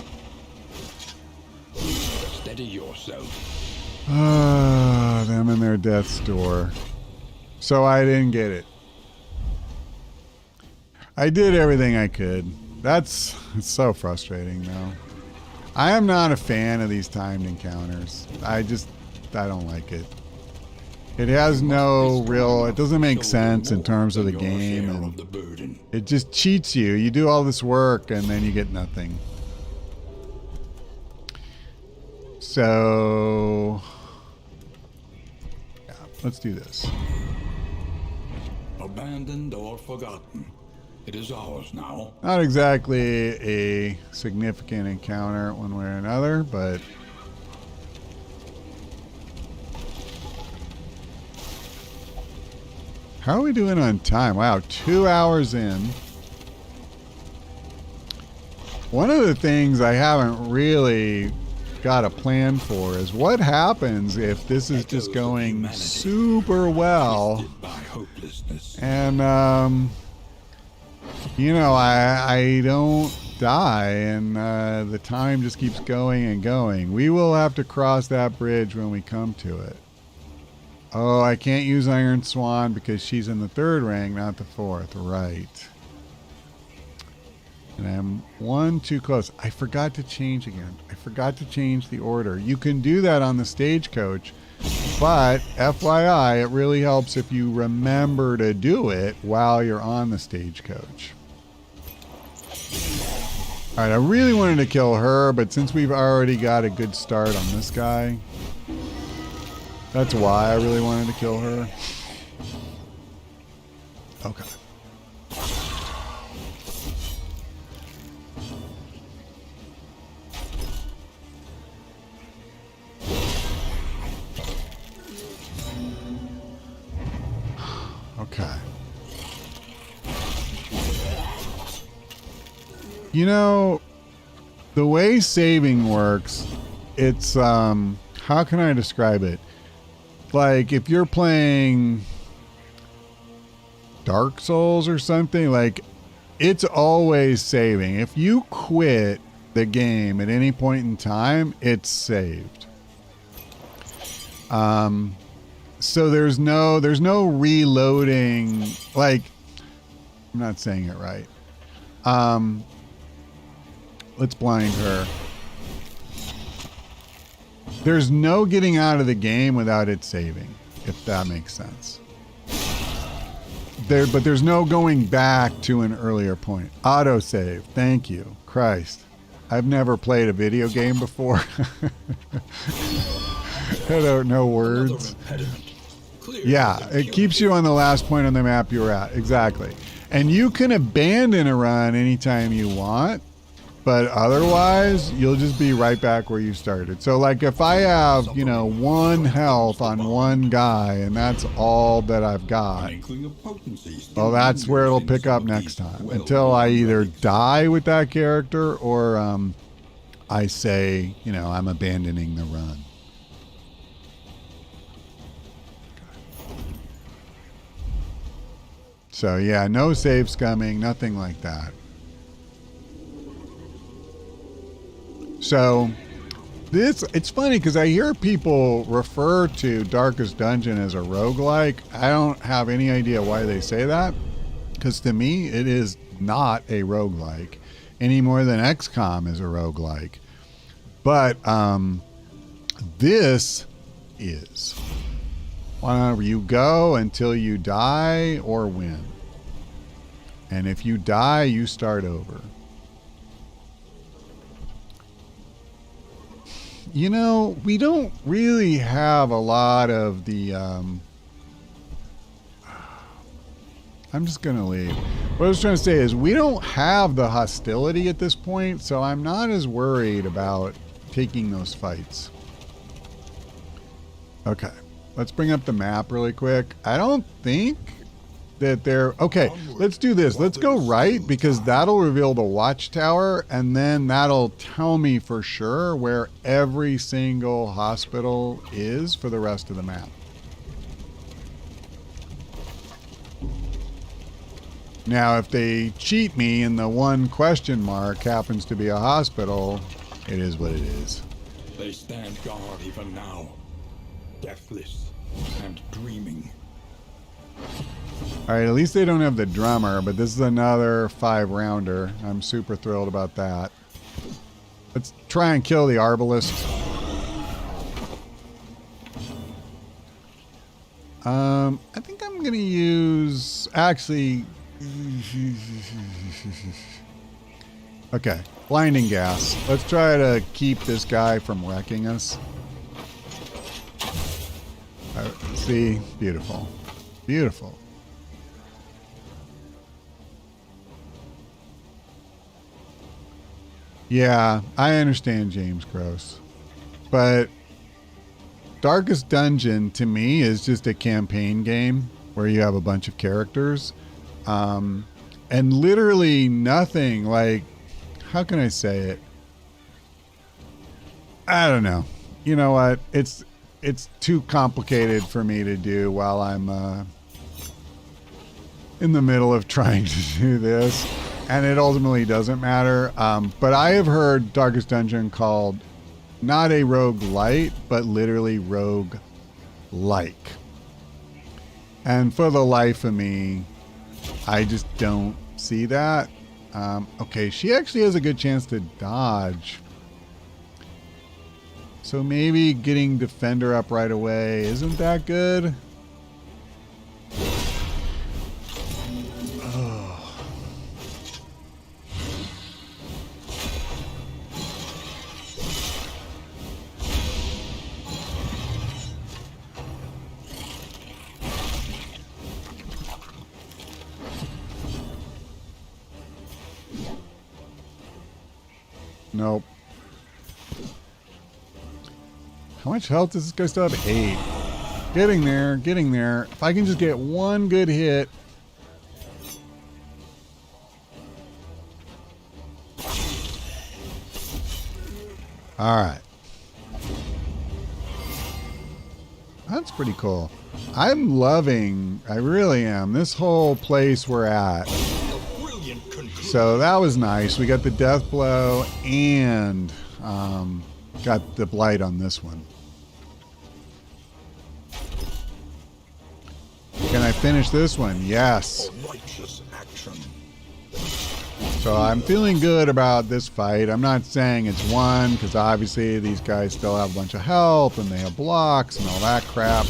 Steady yourself. Them and their Death's Door. So I didn't get it. I did everything I could. It's so frustrating though. I am not a fan of these timed encounters. I don't like it. It has no real, it doesn't make sense in terms of the game, and it just cheats you. You do all this work and then you get nothing. So, yeah, let's do this. Abandoned or forgotten. It is ours now. Not exactly a significant encounter one way or another, but how are we doing on time? Wow, 2 hours in. One of the things I haven't really got a plan for is what happens if this is just going super well and you know, I don't die and the time just keeps going and going. We will have to cross that bridge when we come to it. Oh, I can't use Iron Swan because she's in the 3rd rank, not the 4th. Right. And I'm one too close. I forgot to change again. I forgot to change the order. You can do that on the stagecoach, but FYI, it really helps if you remember to do it while you're on the stagecoach. All right, I really wanted to kill her, but since we've already got a good start on this guy, that's why I really wanted to kill her. Okay. Okay. You know, the way saving works, it's, how can I describe it? Like, if you're playing Dark Souls or something, like, it's always saving. If you quit the game at any point in time, it's saved. So there's no reloading. Like, I'm not saying it right. Let's blind her. There's no getting out of the game without it saving, if that makes sense. But there's no going back to an earlier point. Autosave. Thank you. Christ. I've never played a video game before. I don't know words. Yeah, it keeps you on the last point on the map you were at. Exactly. And you can abandon a run anytime you want, but otherwise you'll just be right back where you started. So like if I have, you know, 1 health on one guy and that's all that I've got, well, that's where it'll pick up next time until I either die with that character or I say, you know, I'm abandoning the run. So yeah, no save scumming, nothing like that. So it's funny because I hear people refer to Darkest Dungeon as a roguelike. I don't have any idea why they say that, because to me it is not a roguelike any more than XCOM is a roguelike. But this is. Whenever you go until you die or win. And if you die, you start over. You know, we don't really have a lot of the... I'm just going to leave. What I was trying to say is we don't have the hostility at this point, so I'm not as worried about taking those fights. Okay. Let's bring up the map really quick. I don't think that they're... Okay, let's do this. Let's go right because that'll reveal the watchtower and then that'll tell me for sure where every single hospital is for the rest of the map. Now, if they cheat me and the one question mark happens to be a hospital, it is what it is. They stand guard even now. Deathless and dreaming. All right, at least they don't have the drummer, but this is another 5-rounder. I'm super thrilled about that. Let's try and kill the arbalist. I think I'm going to use... Actually... Okay, blinding gas. Let's try to keep this guy from wrecking us. See, beautiful, beautiful. Yeah, I understand James Gross, but Darkest Dungeon to me is just a campaign game where you have a bunch of characters, and literally nothing. Like, how can I say it? I don't know. You know what? It's too complicated for me to do while I'm in the middle of trying to do this, and it ultimately doesn't matter. But I have heard Darkest Dungeon called not a roguelite, but literally rogue-like. And for the life of me, I just don't see that. Okay, she actually has a good chance to dodge. So maybe getting Defender up right away isn't that good? Oh. Nope. How much health does this guy still have? 8. Getting there, getting there. If I can just get one good hit. Alright. That's pretty cool. I'm loving, I really am, this whole place we're at. So that was nice. We got the death blow and got the blight on this one. Can I finish this one? Yes. So I'm feeling good about this fight. I'm not saying it's won because obviously these guys still have a bunch of health and they have blocks and all that crap.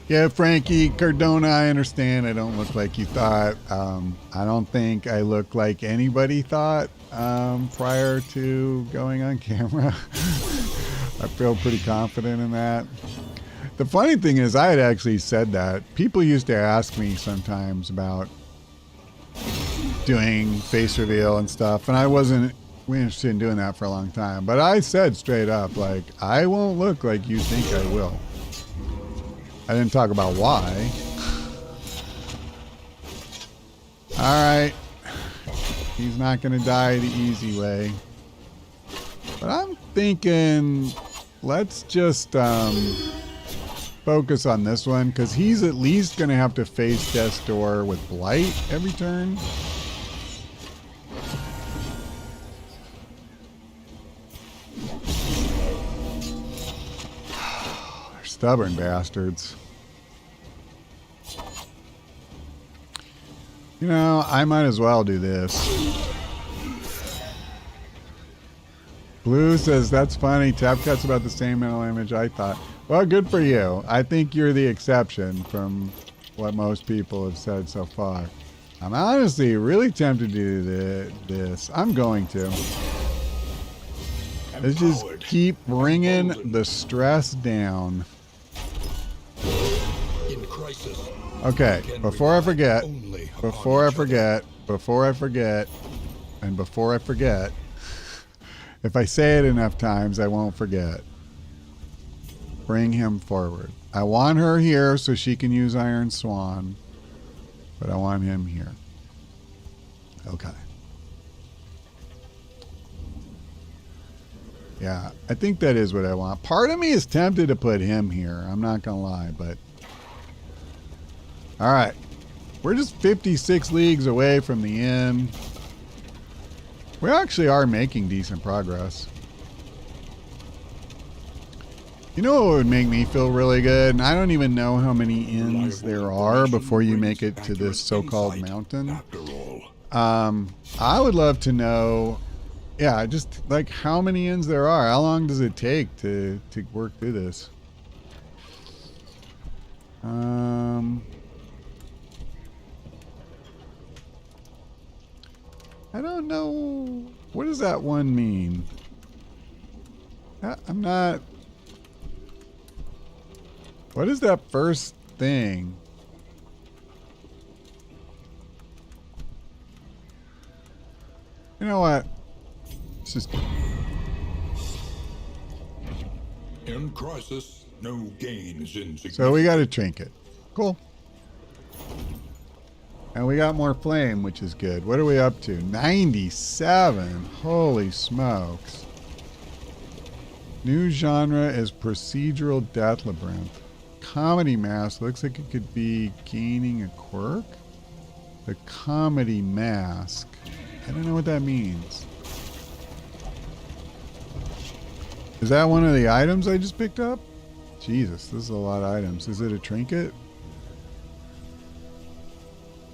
Yeah, Frankie Cardona, I understand I don't look like you thought. I don't think I look like anybody thought prior to going on camera. I feel pretty confident in that. The funny thing is I had actually said that. People used to ask me sometimes about doing face reveal and stuff, and I wasn't interested in doing that for a long time. But I said straight up, like, I won't look like you think I will. I didn't talk about why. Alright. He's not going to die the easy way. But I'm thinking, let's just focus on this one, because he's at least going to have to face Death's Door with Blight every turn. They're stubborn bastards. You know, I might as well do this. Blue says, that's funny. Tapcat's about the same mental image I thought. Well, good for you. I think you're the exception from what most people have said so far. I'm honestly really tempted to do this. I'm going to. Let's just keep bringing the stress down. Okay, before I forget, if I say it enough times, I won't forget. Bring him forward. I want her here so she can use Iron Swan, but I want him here. Okay. Yeah, I think that is what I want. Part of me is tempted to put him here. I'm not going to lie, but... All right. We're just 56 leagues away from the end. We actually are making decent progress. You know what would make me feel really good? And I don't even know how many inns there are before you make it to this so-called mountain. I would love to know, yeah, just like how many inns there are. How long does it take to work through this? I don't know. What does that one mean? I'm not... What is that first thing? You know what? It's just... In crisis, no gain is insignificant. So we got a trinket. Cool. And we got more flame, which is good. What are we up to? 97. Holy smokes. New genre is procedural death labyrinth. Comedy mask. Looks like it could be gaining a quirk. The comedy mask. I don't know what that means. Is that one of the items I just picked up? Jesus, this is a lot of items. Is it a trinket?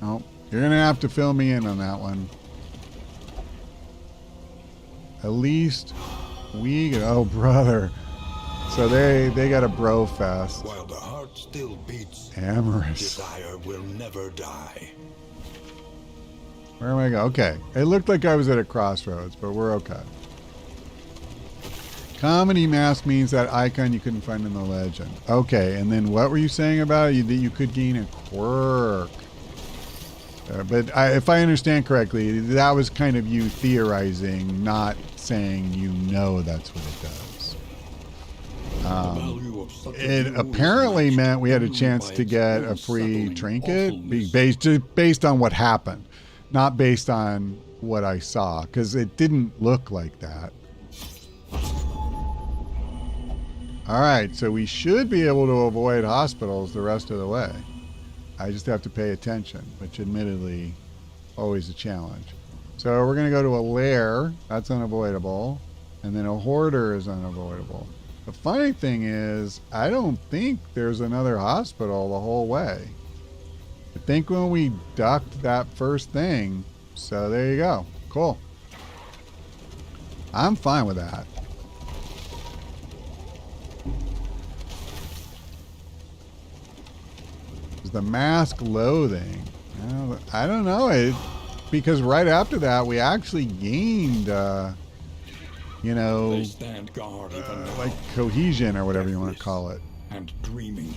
Nope. You're going to have to fill me in on that one. At least we... Oh, brother. So they got a bro fest. While the heart still beats, Amorous. desire will never die. Where am I going? Okay. It looked like I was at a crossroads, but we're okay. Comedy mask means that icon you couldn't find in the legend. Okay, and then what were you saying about it? That you could gain a quirk. But if I understand correctly, that was kind of you theorizing, not saying you know that's what it does. It apparently meant we had a chance to get a free trinket based on what happened, not based on what I saw, because it didn't look like that. All right, so we should be able to avoid hospitals the rest of the way. I just have to pay attention, which admittedly, always a challenge. So we're going to go to a lair. That's unavoidable. And then a hoarder is unavoidable. The funny thing is, I don't think there's another hospital the whole way. I think when we ducked that first thing, so there you go. Cool. I'm fine with that. The mask loathing. I don't know. Because right after that, we actually gained, They stand guard even now, like cohesion or whatever you want to call it. and dreaming.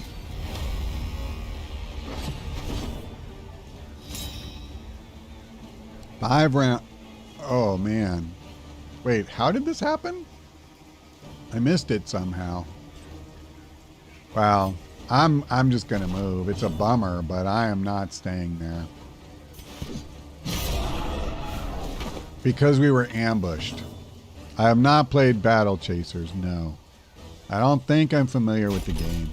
5 round. Oh man. Wait, how did this happen? I missed it somehow. Wow. I'm just gonna move. It's a bummer, but I am not staying there. Because we were ambushed. I have not played Battle Chasers, no. I don't think I'm familiar with the game.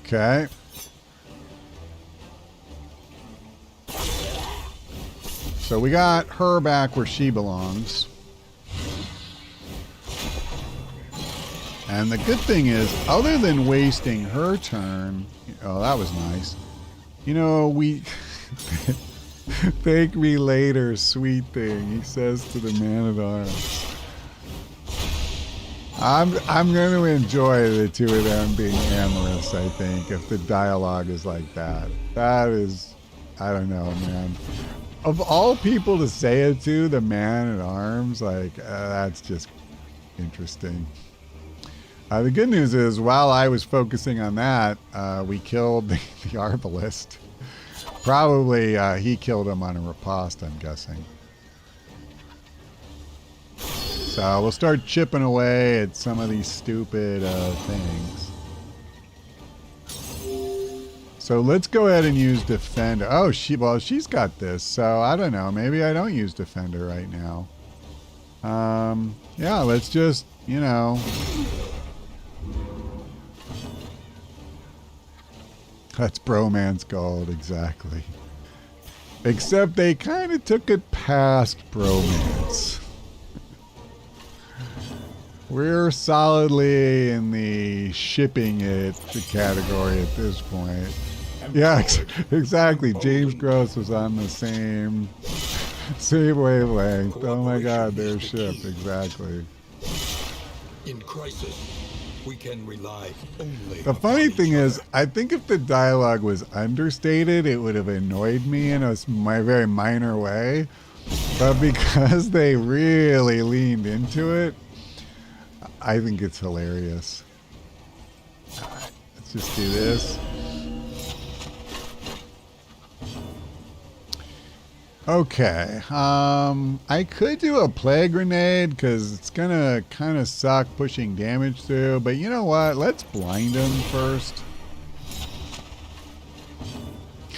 Okay. So we got her back where she belongs. And the good thing is, other than wasting her turn... Oh, that was nice. You know, we... Thank me later, sweet thing, he says to the man-at-arms. I'm going to enjoy the two of them being amorous, I think, if the dialogue is like that. That is... I don't know, man. Of all people to say it to, the man-at-arms, like, that's just interesting. The good news is, while I was focusing on that, we killed the arbalist. Probably he killed him on a riposte, I'm guessing. So we'll start chipping away at some of these stupid things. So let's go ahead and use Defender. Oh, she's got this. So I don't know. Maybe I don't use Defender right now. Yeah, let's just, you know... That's bromance gold, exactly. Except they kind of took it past bromance. We're solidly in the shipping it category at this point. Yeah, exactly. James Gross was on the same wavelength. Oh my God, their ship, exactly. In crisis, we can rely only. The funny thing is, I think if the dialogue was understated, it would have annoyed me in a very minor way. But because they really leaned into it, I think it's hilarious. All right, let's just do this. Okay, I could do a plague grenade because it's gonna kind of suck pushing damage through, but you know what? Let's blind him first.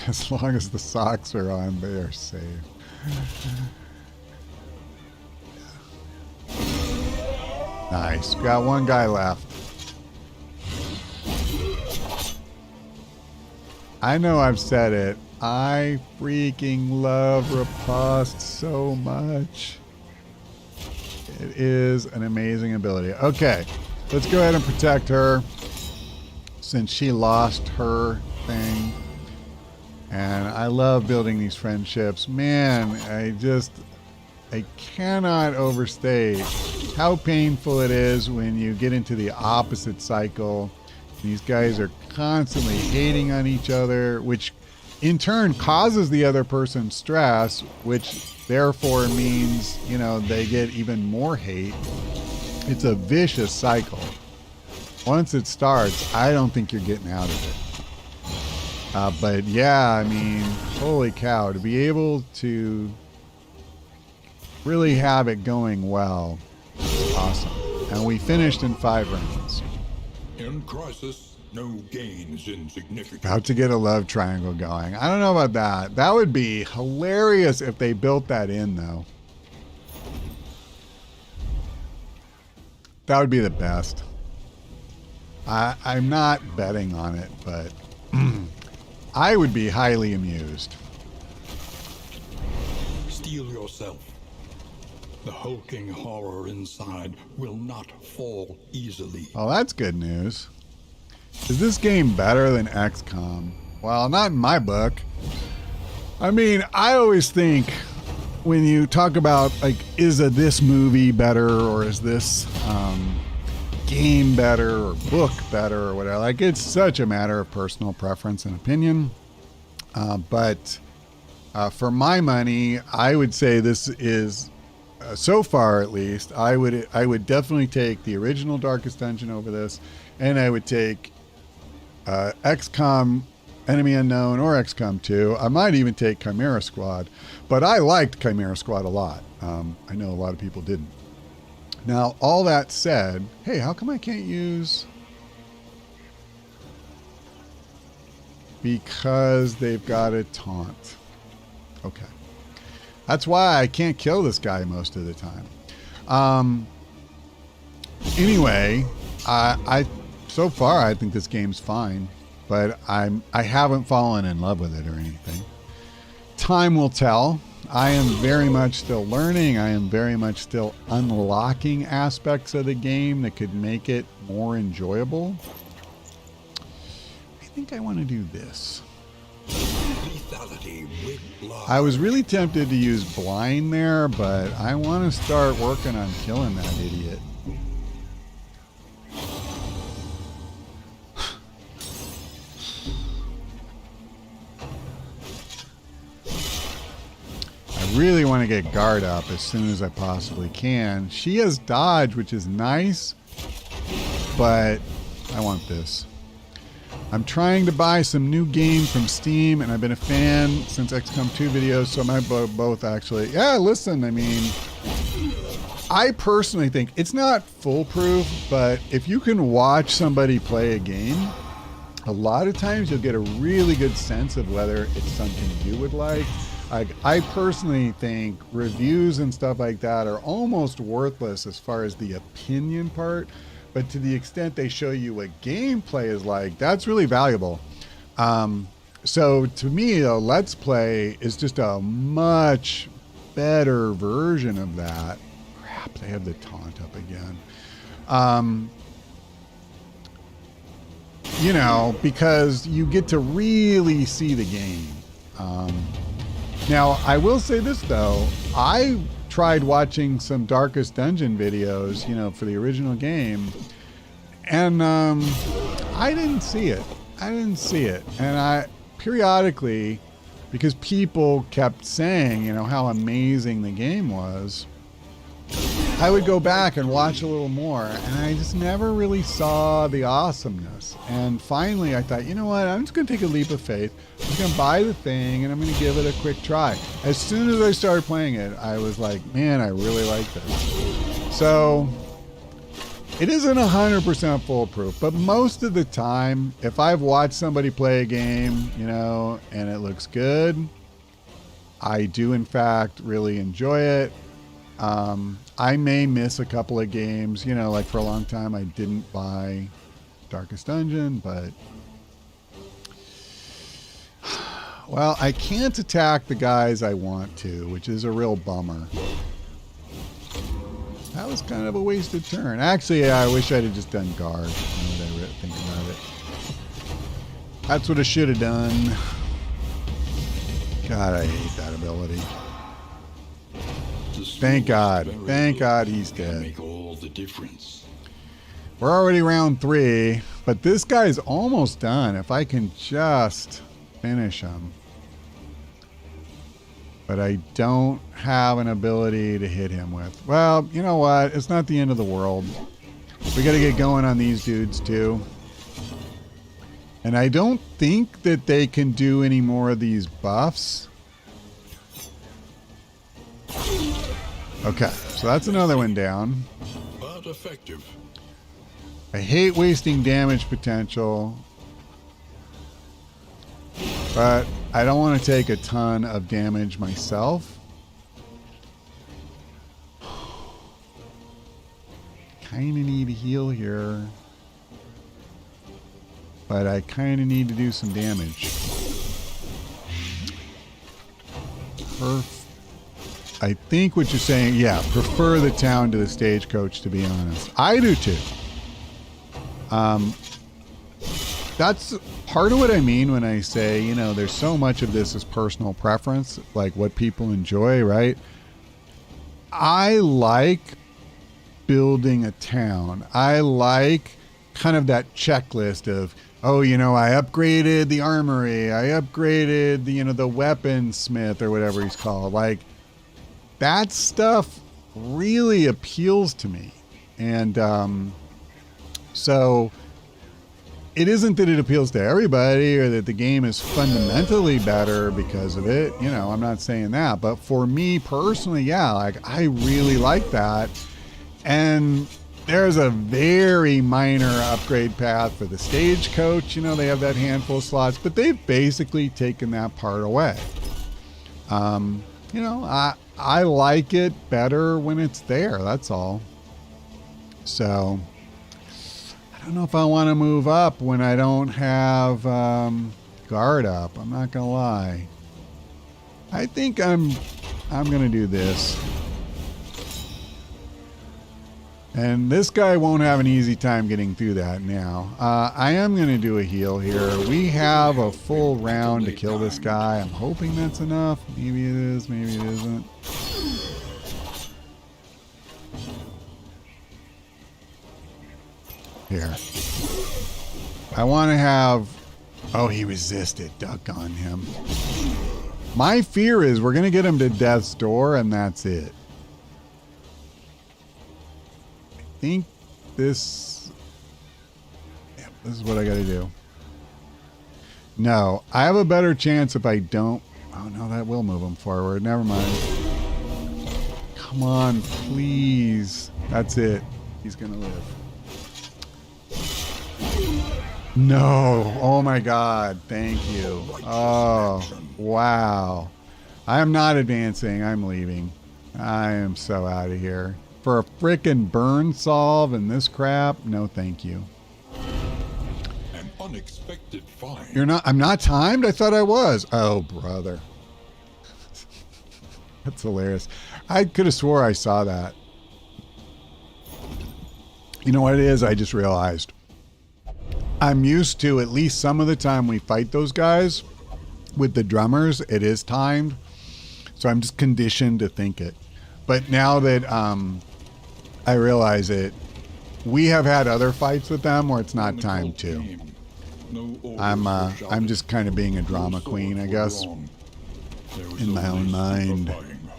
As long as the socks are on, they are safe. Nice, got one guy left. I know I've said it. I freaking love riposte so much. It is an amazing ability. Okay, let's go ahead and protect her since she lost her thing. And I love building these friendships. Man, I cannot overstate how painful it is when you get into the opposite cycle. These guys are constantly hating on each other, which in turn causes the other person stress, which therefore means, you know, they get even more hate. It's a vicious cycle. Once it starts, I don't think you're getting out of it. But yeah, I mean, holy cow, to be able to really have it going well is awesome. And we finished in 5 rounds. In crisis, no gain is insignificant. About to get a love triangle going. I don't know about that. That would be hilarious if they built that in, though. That would be the best. I'm not betting on it, but I would be highly amused. Steel yourself. The hulking horror inside will not fall easily. Well, that's good news. Is this game better than XCOM? Well, not in my book. I mean, I always think when you talk about, like, is this movie better or is this game better or book better or whatever, like, it's such a matter of personal preference and opinion. But for my money, I would say this is, so far at least, I would definitely take the original Darkest Dungeon over this, and I would take XCOM Enemy Unknown or XCOM 2. I might even take Chimera Squad, but I liked Chimera Squad a lot. I know a lot of people didn't. Now, all that said, hey, how come I can't use... Because they've got a taunt. Okay. That's why I can't kill this guy most of the time. Anyway, so far I think this game's fine, but I haven't fallen in love with it or anything. Time will tell. I am very much still learning. I am very much still unlocking aspects of the game that could make it more enjoyable. I think I want to do this. Lethality with blood. I was really tempted to use blind there, but I want to start working on killing that idiot. I really want to get guard up as soon as I possibly can. She has dodge, which is nice, but I want this. I'm trying to buy some new games from Steam, and I've been a fan since XCOM 2 videos, so my both actually. Yeah, listen, I mean, I personally think it's not foolproof, but if you can watch somebody play a game, a lot of times you'll get a really good sense of whether it's something you would like. I personally think reviews and stuff like that are almost worthless as far as the opinion part. But to the extent they show you what gameplay is like, that's really valuable. So to me, a Let's Play is just a much better version of that. Crap, they have the taunt up again. You know, because you get to really see the game. Now, I will say this, though. I tried watching some Darkest Dungeon videos, you know, for the original game, and I didn't see it. And I periodically, because people kept saying, you know, how amazing the game was, I would go back and watch a little more, and I just never really saw the awesomeness. And finally, I thought, you know what? I'm just going to take a leap of faith. I'm just going to buy the thing, and I'm going to give it a quick try. As soon as I started playing it, I was like, man, I really like this. So it isn't 100% foolproof, but most of the time, if I've watched somebody play a game, you know, and it looks good, I do, in fact, really enjoy it. I may miss a couple of games, you know, like for a long time I didn't buy Darkest Dungeon, but well, I can't attack the guys I want to, which is a real bummer. That was kind of a wasted turn. Actually, yeah, I wish I'd have just done guard. Now that I think about it. That's what I should have done. God, I hate that ability. Thank God. Thank God he's dead. Make all the difference. We're already round 3, but this guy's almost done. If I can just finish him. But I don't have an ability to hit him with. Well, you know what? It's not the end of the world. We got to get going on these dudes too. And I don't think that they can do any more of these buffs. Okay, so that's another one down. But effective. I hate wasting damage potential. But I don't want to take a ton of damage myself. Kind of need a heal here. But I kind of need to do some damage. I think what you're saying, yeah, prefer the town to the stagecoach, to be honest. I do too. That's part of what I mean when I say, you know, there's so much of this is personal preference, like what people enjoy, right? I like building a town. I like kind of that checklist of, oh, you know, I upgraded the armory. I upgraded the, you know, the weaponsmith or whatever he's called. Like, that stuff really appeals to me. And so it isn't that it appeals to everybody or that the game is fundamentally better because of it. You know, I'm not saying that. But for me personally, yeah, like I really like that. And there's a very minor upgrade path for the stagecoach. You know, they have that handful of slots, but they've basically taken that part away. You know, I like it better when it's there. That's all. So I don't know if I want to move up when I don't have guard up. I'm not gonna lie. I think I'm gonna do this. And this guy won't have an easy time getting through that now. I am going to do a heal here. We have a full round to kill this guy. I'm hoping that's enough. Maybe it is, maybe it isn't. Here. I want to have... Oh, he resisted. Duck on him. My fear is we're going to get him to death's door and that's it. I think this is what I got to do. No, I have a better chance if I don't. Oh no, that will move him forward. Never mind. Come on, please. That's it. He's gonna live. No. Oh my God. Thank you. Oh, wow. I am not advancing. I'm leaving. I am so out of here. For a frickin' burn solve and this crap, no thank you. An unexpected find. You're not, I'm not timed? I thought I was. Oh, brother. That's hilarious. I could have swore I saw that. You know what it is? I just realized. I'm used to, at least some of the time we fight those guys with the drummers, it is timed. So I'm just conditioned to think it. But now that I realize it, we have had other fights with them where it's not timed too. I'm just kind of being a drama queen, I guess. In my own mind.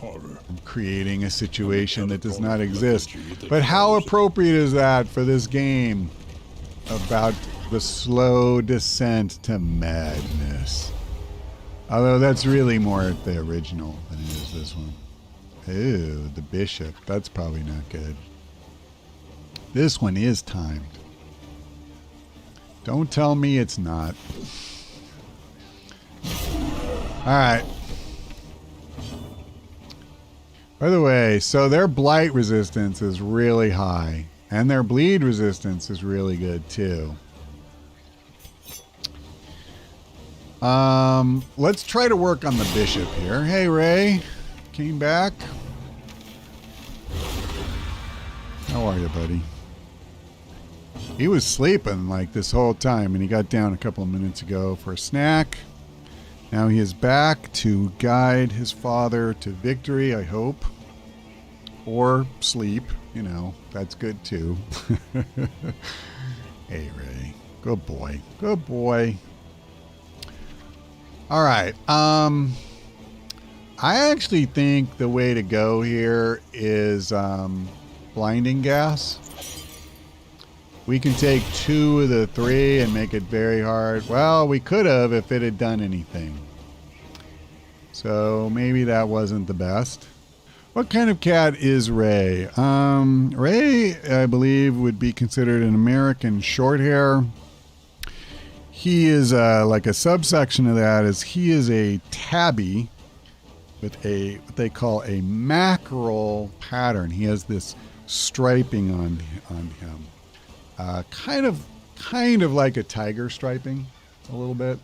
I'm creating a situation that does not exist. But how appropriate is that for this game about the slow descent to madness? Although that's really more the original than it is this one. Ew, the bishop. That's probably not good. This one is timed. Don't tell me it's not. Alright. By the way, so their blight resistance is really high. And their bleed resistance is really good too. Let's try to work on the bishop here. Hey, Ray. Came back. How are you, buddy? He was sleeping like this whole time, and he got down a couple of minutes ago for a snack. Now he is back to guide his father to victory, I hope. Or sleep, you know, that's good too. Hey, Ray. Good boy. Good boy. All right. I actually think the way to go here is blinding gas. We can take 2 of the 3 and make it very hard. Well, we could have if it had done anything. So maybe that wasn't the best. What kind of cat is Ray? Ray, I believe, would be considered an American Shorthair. He is like a subsection of that is he is a tabby with a what they call a mackerel pattern. He has this striping on him. Kind of like a tiger striping, a little bit.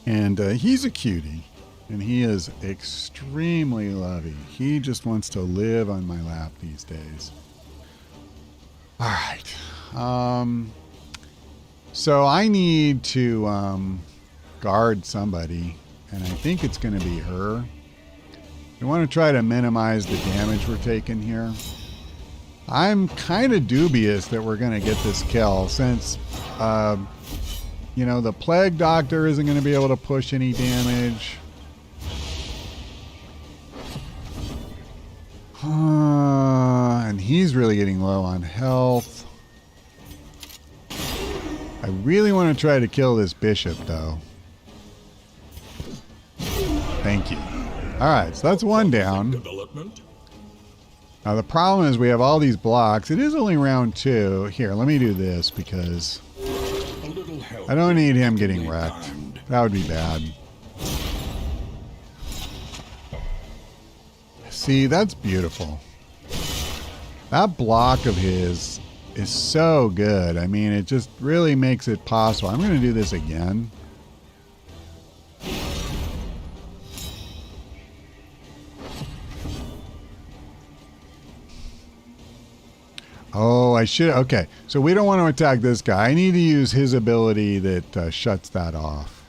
And he's a cutie, and he is extremely lovey. He just wants to live on my lap these days. All right. So I need to guard somebody, and I think it's going to be her. We want to try to minimize the damage we're taking here. I'm kind of dubious that we're going to get this kill since, you know, the Plague Doctor isn't going to be able to push any damage. And he's really getting low on health. I really want to try to kill this bishop, though. Thank you. All right, so that's one down. Now, the problem is we have all these blocks. It is only round 2. Here, let me do this because I don't need him getting wrecked. That would be bad. See, that's beautiful. That block of his is so good. I mean, it just really makes it possible. I'm going to do this again. Oh, I should. Okay, so we don't want to attack this guy. I need to use his ability that shuts that off.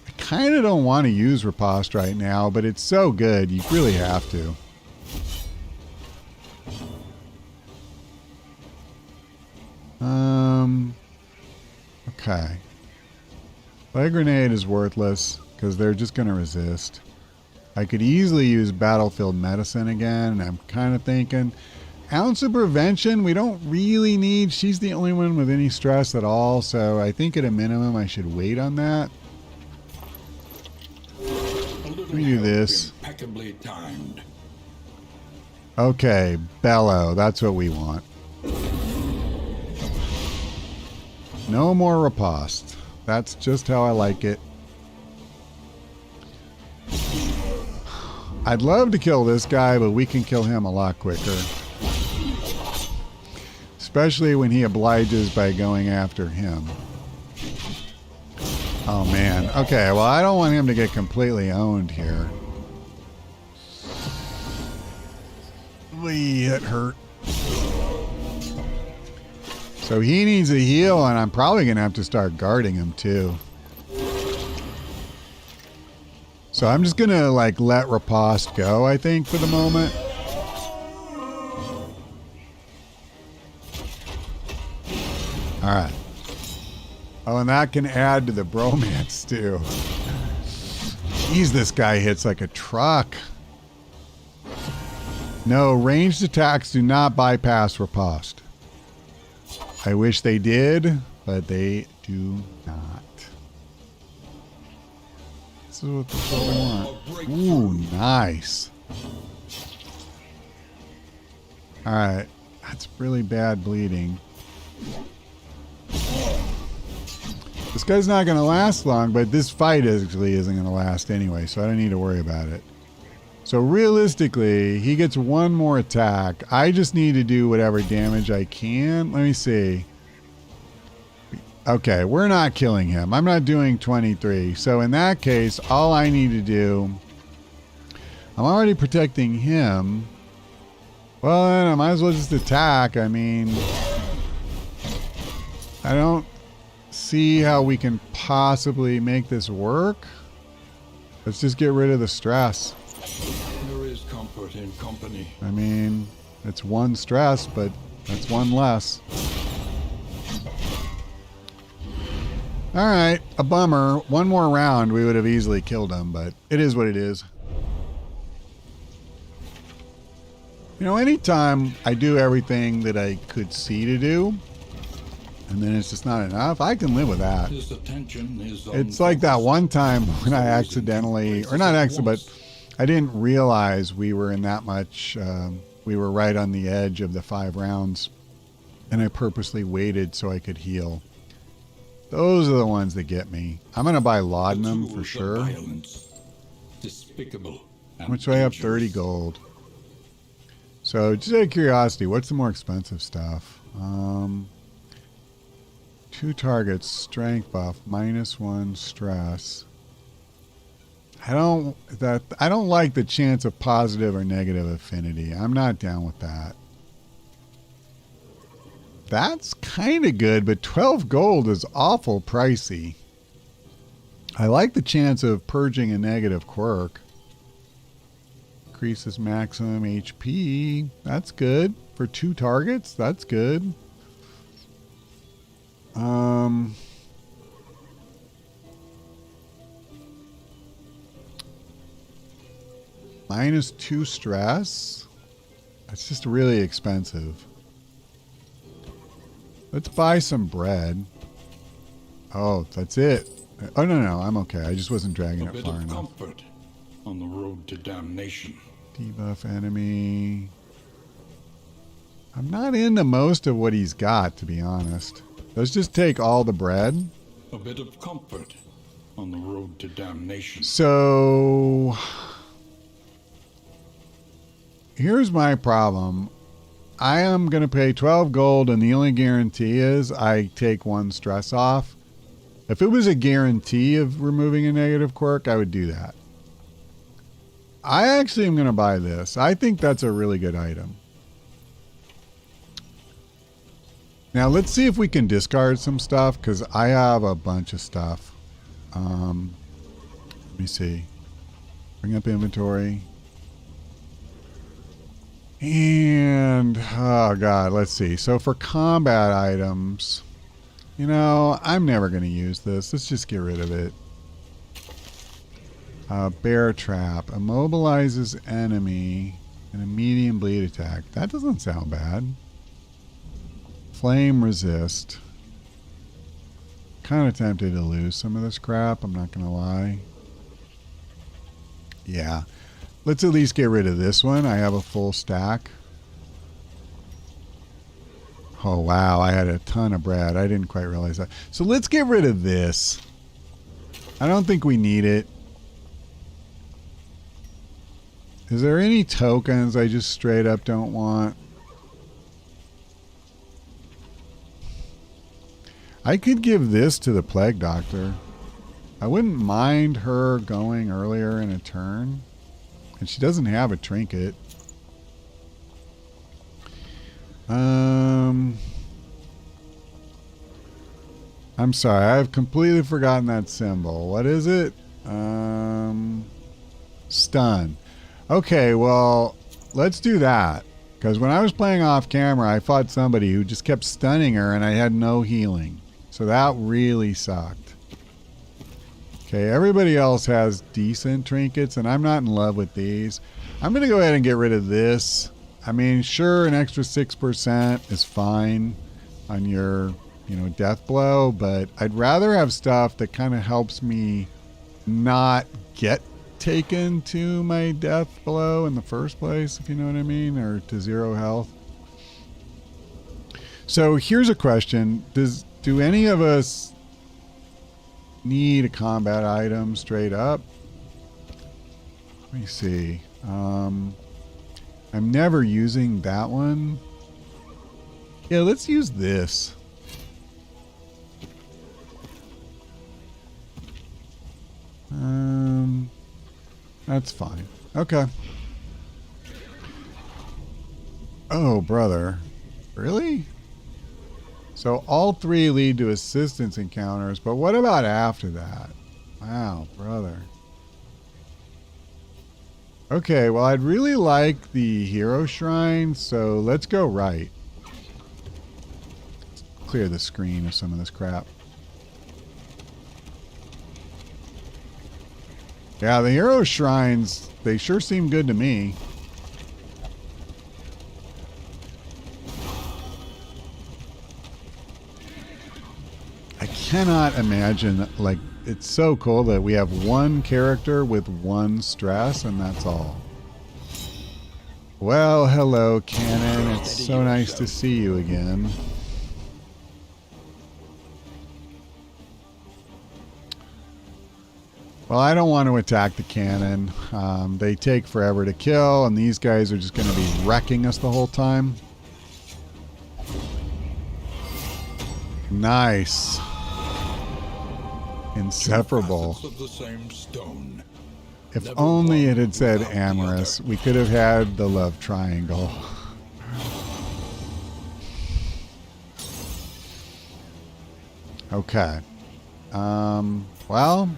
I kind of don't want to use Riposte right now, but it's so good. You really have to. Okay. Light Grenade is worthless because they're just going to resist. I could easily use Battlefield Medicine again, and I'm kind of thinking Ounce of Prevention we don't really need. She's the only one with any stress at all, so I think at a minimum I should wait on that. Let me do this. Impeccably timed. Okay, Bellow, that's what we want. No more Riposte. That's just how I like it. I'd love to kill this guy, but we can kill him a lot quicker. Especially when he obliges by going after him. Oh man. Okay, well I don't want him to get completely owned here. Wee, it hurt. So he needs a heal, and I'm probably going to have to start guarding him too. So I'm just going to like let Riposte go, I think, for the moment. All right. Oh, and that can add to the bromance too. Jeez, this guy hits like a truck. No, ranged attacks do not bypass Riposte. I wish they did, but they do not. This is what we want. Ooh, nice. All right. That's really bad bleeding. This guy's not going to last long, but this fight actually isn't going to last anyway, so I don't need to worry about it. So realistically, he gets one more attack. I just need to do whatever damage I can. Let me see. Okay, we're not killing him. I'm not doing 23. So in that case, all I need to do, I'm already protecting him. Well, then I might as well just attack. I mean, I don't see how we can possibly make this work. Let's just get rid of the stress. There is comfort in company. I mean, it's one stress, but that's one less. All right, a bummer. One more round, we would have easily killed him, but it is what it is. You know, anytime I do everything that I could see to do, and then it's just not enough, I can live with that. His attention is on It's like that one time when I accidentally, or not accidentally, but I didn't realize we were in that much, we were right on the edge of the 5 rounds, and I purposely waited so I could heal. Those are the ones that get me. I'm going to buy laudanum for sure. Violence, despicable. Which I have 30 gold. So just out of curiosity, what's the more expensive stuff? 2 targets, strength buff, -1 stress. I don't like the chance of positive or negative affinity. I'm not down with that. That's kind of good, but 12 gold is awful pricey. I like the chance of purging a negative quirk. Increases maximum HP. That's good. For 2 targets, that's good. -2 stress. That's just really expensive. Let's buy some bread. Oh, that's it. Oh, no, I'm okay. I just wasn't dragging it far enough. Comfort on the road to damnation. Debuff enemy. I'm not into most of what he's got, to be honest. Let's just take all the bread. A bit of comfort on the road to damnation. So, here's my problem. I am going to pay 12 gold, and the only guarantee is I take 1 stress off. If it was a guarantee of removing a negative quirk, I would do that. I actually am going to buy this. I think that's a really good item. Now, let's see if we can discard some stuff, because I have a bunch of stuff. Let me see. Bring up inventory. And, oh God, let's see. So for combat items, you know, I'm never going to use this. Let's just get rid of it. Bear trap. Immobilizes enemy and a medium bleed attack. That doesn't sound bad. Flame resist. Kind of tempted to lose some of this crap, I'm not going to lie. Yeah. Let's at least get rid of this one. I have a full stack. Oh, wow. I had a ton of bread. I didn't quite realize that. So let's get rid of this. I don't think we need it. Is there any tokens I just straight up don't want? I could give this to the Plague Doctor. I wouldn't mind her going earlier in a turn. And she doesn't have a trinket. I'm sorry, I've completely forgotten that symbol. What is it? Stun. Okay, well, let's do that. Because when I was playing off camera, I fought somebody who just kept stunning her and I had no healing. So that really sucked. Okay, everybody else has decent trinkets, and I'm not in love with these. I'm going to go ahead and get rid of this. I mean, sure, an extra 6% is fine on your, death blow, but I'd rather have stuff that kind of helps me not get taken to my death blow in the first place, if you know what I mean, or to 0 health. So here's a question. Do any of us need a combat item straight up? Let me see. I'm never using that one. Yeah, let's use this. That's fine. Okay. Oh, brother. Really? So all 3 lead to assistance encounters, but what about after that? Wow, brother. Okay, well, I'd really like the hero shrine, so let's go right. Let's clear the screen of some of this crap. Yeah, the hero shrines, they sure seem good to me. I cannot imagine, like, it's so cool that we have one character with one stress, and that's all. Well, hello, Cannon. It's so nice to see you again. Well, I don't want to attack the cannon. They take forever to kill, and these guys are just going to be wrecking us the whole time. Nice. Inseparable. Of the same stone. If only it had said amorous, we could have had the love triangle. Okay. Well,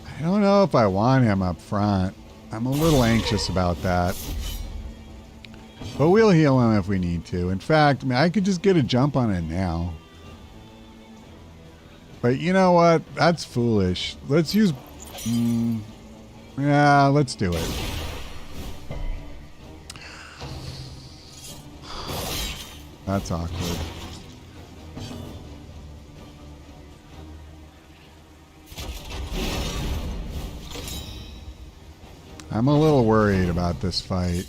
I don't know if I want him up front. I'm a little anxious about that. But we'll heal him if we need to. In fact, I mean, I could just get a jump on it now. But you know what? That's foolish. Let's use... yeah, let's do it. That's awkward. I'm a little worried about this fight.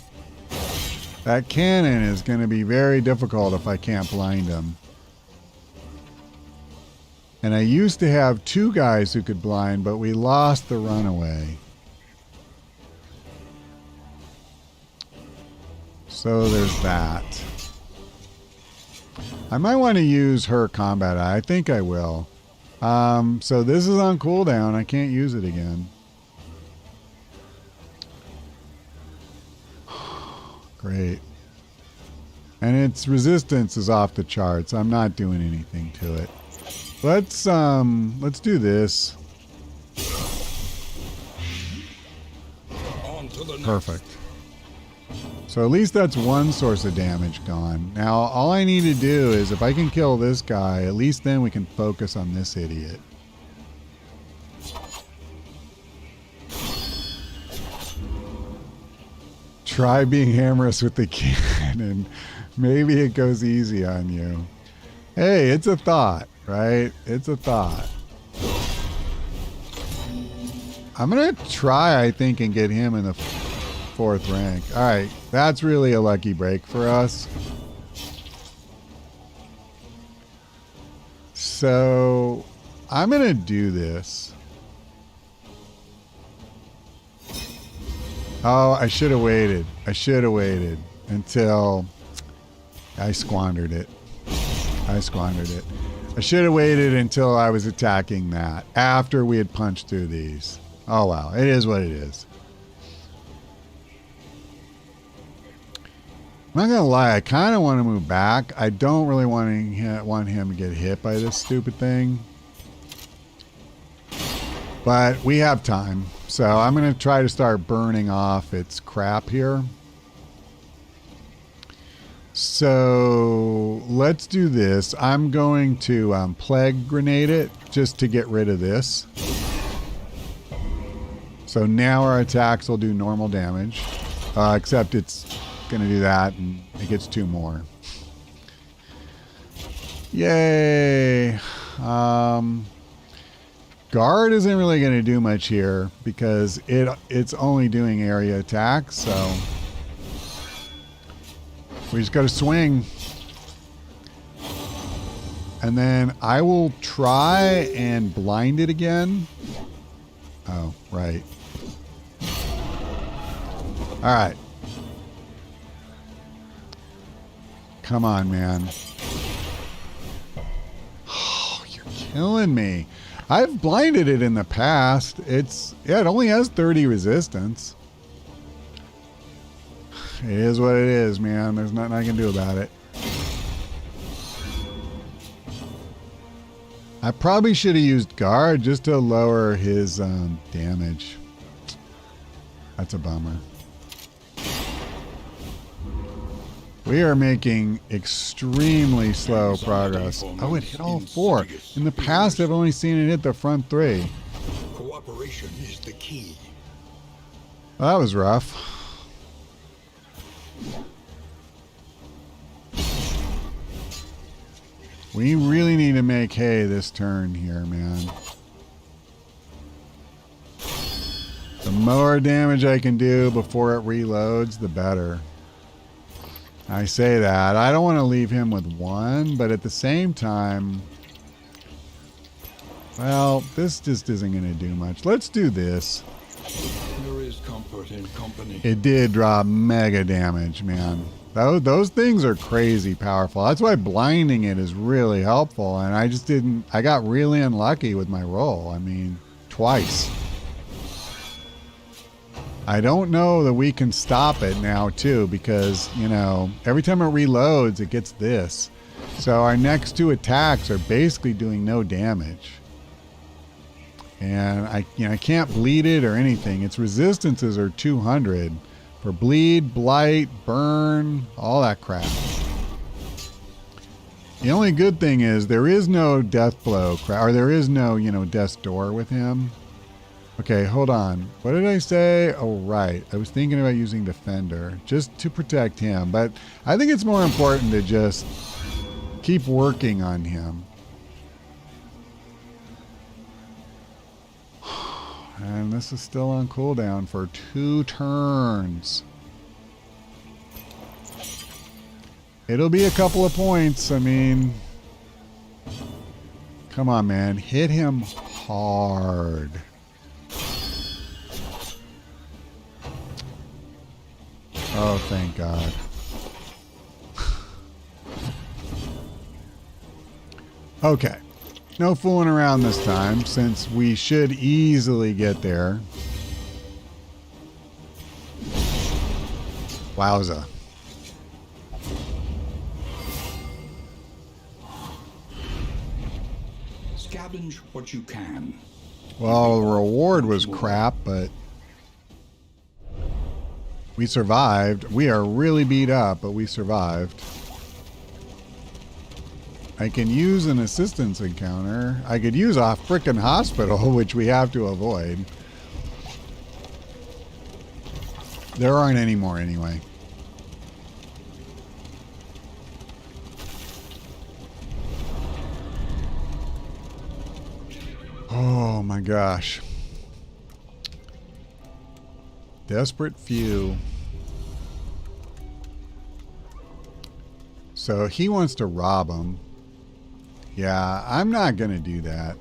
That cannon is going to be very difficult if I can't blind him. And I used to have 2 guys who could blind, but we lost the runaway. So there's that. I might want to use her combat eye. I think I will. So this is on cooldown. I can't use it again. Great. And its resistance is off the charts. I'm not doing anything to it. Let's do this. Perfect. So at least that's one source of damage gone. Now all I need to do is if I can kill this guy, at least then we can focus on this idiot. Try being hammerous with the cannon. Maybe it goes easy on you. Hey, it's a thought, right? It's a thought. I'm going to try, I think, and get him in the 4th rank. All right, that's really a lucky break for us. So I'm going to do this. Oh, I should have waited. I should have waited until I squandered it. I should have waited until I was attacking that after we had punched through these. Oh, well, it is what it is. I'm not going to lie. I kind of want to move back. I don't really want him to get hit by this stupid thing. But we have time. So I'm going to try to start burning off its crap here. So let's do this. I'm going to plague grenade it just to get rid of this. So now our attacks will do normal damage. Except it's going to do that and it gets 2 more. Yay. Guard isn't really going to do much here because it's only doing area attacks, so we just got to swing. And then I will try and blind it again. Oh, right. All right. Come on, man. Oh, you're killing me. I've blinded it in the past. It only has 30 resistance. It is what it is, man. There's nothing I can do about it. I probably should have used guard just to lower his damage. That's a bummer. We are making extremely slow progress. Oh, it hit all 4. In the past, I've only seen it hit the front 3. Cooperation is the key. Well, that was rough. We really need to make hay this turn here, man. The more damage I can do before it reloads, the better. I say that. I don't want to leave him with 1, but at the same time, well, this just isn't going to do much. Let's do this. There is comfort in company. It did drop mega damage, man. Those things are crazy powerful. That's why blinding it is really helpful. And I got really unlucky with my roll. I mean, twice. I don't know that we can stop it now too, because, you know, every time it reloads, it gets this. So our next 2 attacks are basically doing no damage. And I can't bleed it or anything. Its resistances are 200. For bleed, blight, burn, all that crap. The only good thing is there is no death blow crap, or there is no, death's door with him. Okay, hold on. What did I say? Oh, right. I was thinking about using Defender just to protect him, but I think it's more important to just keep working on him. And this is still on cooldown for 2 turns. It'll be a couple of points. I mean, come on, man. Hit him hard. Oh, thank God. Okay. No fooling around this time, since we should easily get there. Wowza. Scavenge what you can. Well, the reward was crap, but we survived. We are really beat up, but we survived. I can use an assistance encounter. I could use a frickin' hospital, which we have to avoid. There aren't any more anyway. Oh my gosh. Desperate few. So he wants to rob him. Yeah, I'm not going to do that.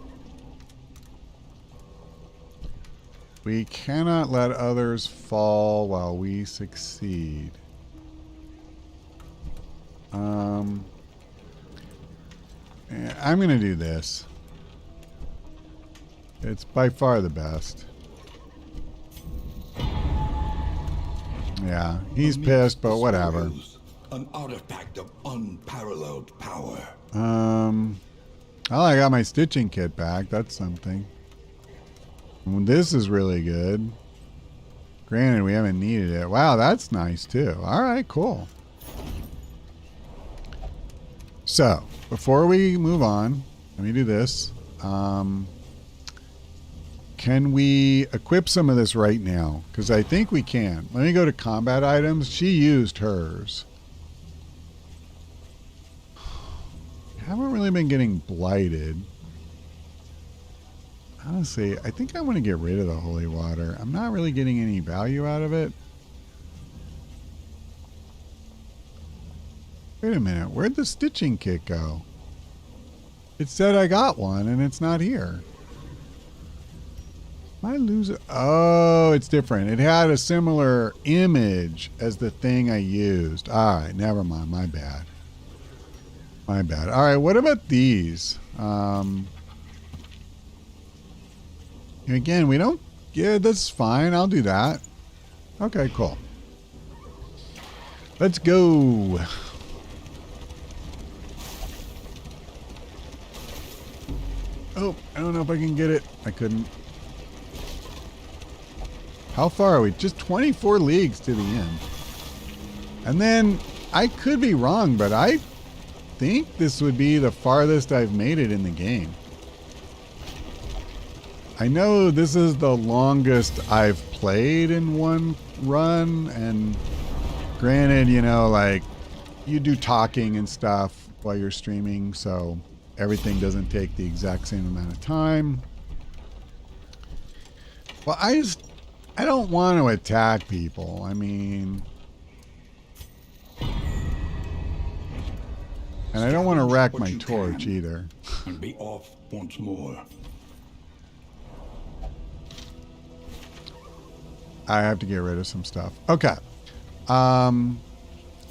We cannot let others fall while we succeed. I'm going to do this. It's by far the best. Yeah, he's pissed, but whatever. An artifact of unparalleled power. Well, I got my stitching kit back. That's something. This is really good. Granted, we haven't needed it. Wow, that's nice too. All right, cool. So, before we move on, let me do this. Can we equip some of this right now? Because I think we can. Let me go to combat items. She used hers. Haven't really been getting blighted. Honestly, I think I want to get rid of the holy water. I'm not really getting any value out of it. Wait a minute. Where'd the stitching kit go? It said I got one and it's not here. Am I losing? Oh, it's different. It had a similar image as the thing I used. All right, never mind. My bad. My bad. All right, what about these? Again, we don't... Yeah, that's fine. I'll do that. Okay, cool. Let's go. Oh, I don't know if I can get it. I couldn't. How far are we? Just 24 leagues to the end. And then, I could be wrong, but I think this would be the farthest I've made it in the game. I know this is the longest I've played in one run, and granted, you know, like, you do talking and stuff while you're streaming, so everything doesn't take the exact same amount of time. Well, I don't want to attack people. I mean... And I don't want to wreck my torch either. And be off once more. I have to get rid of some stuff. Okay.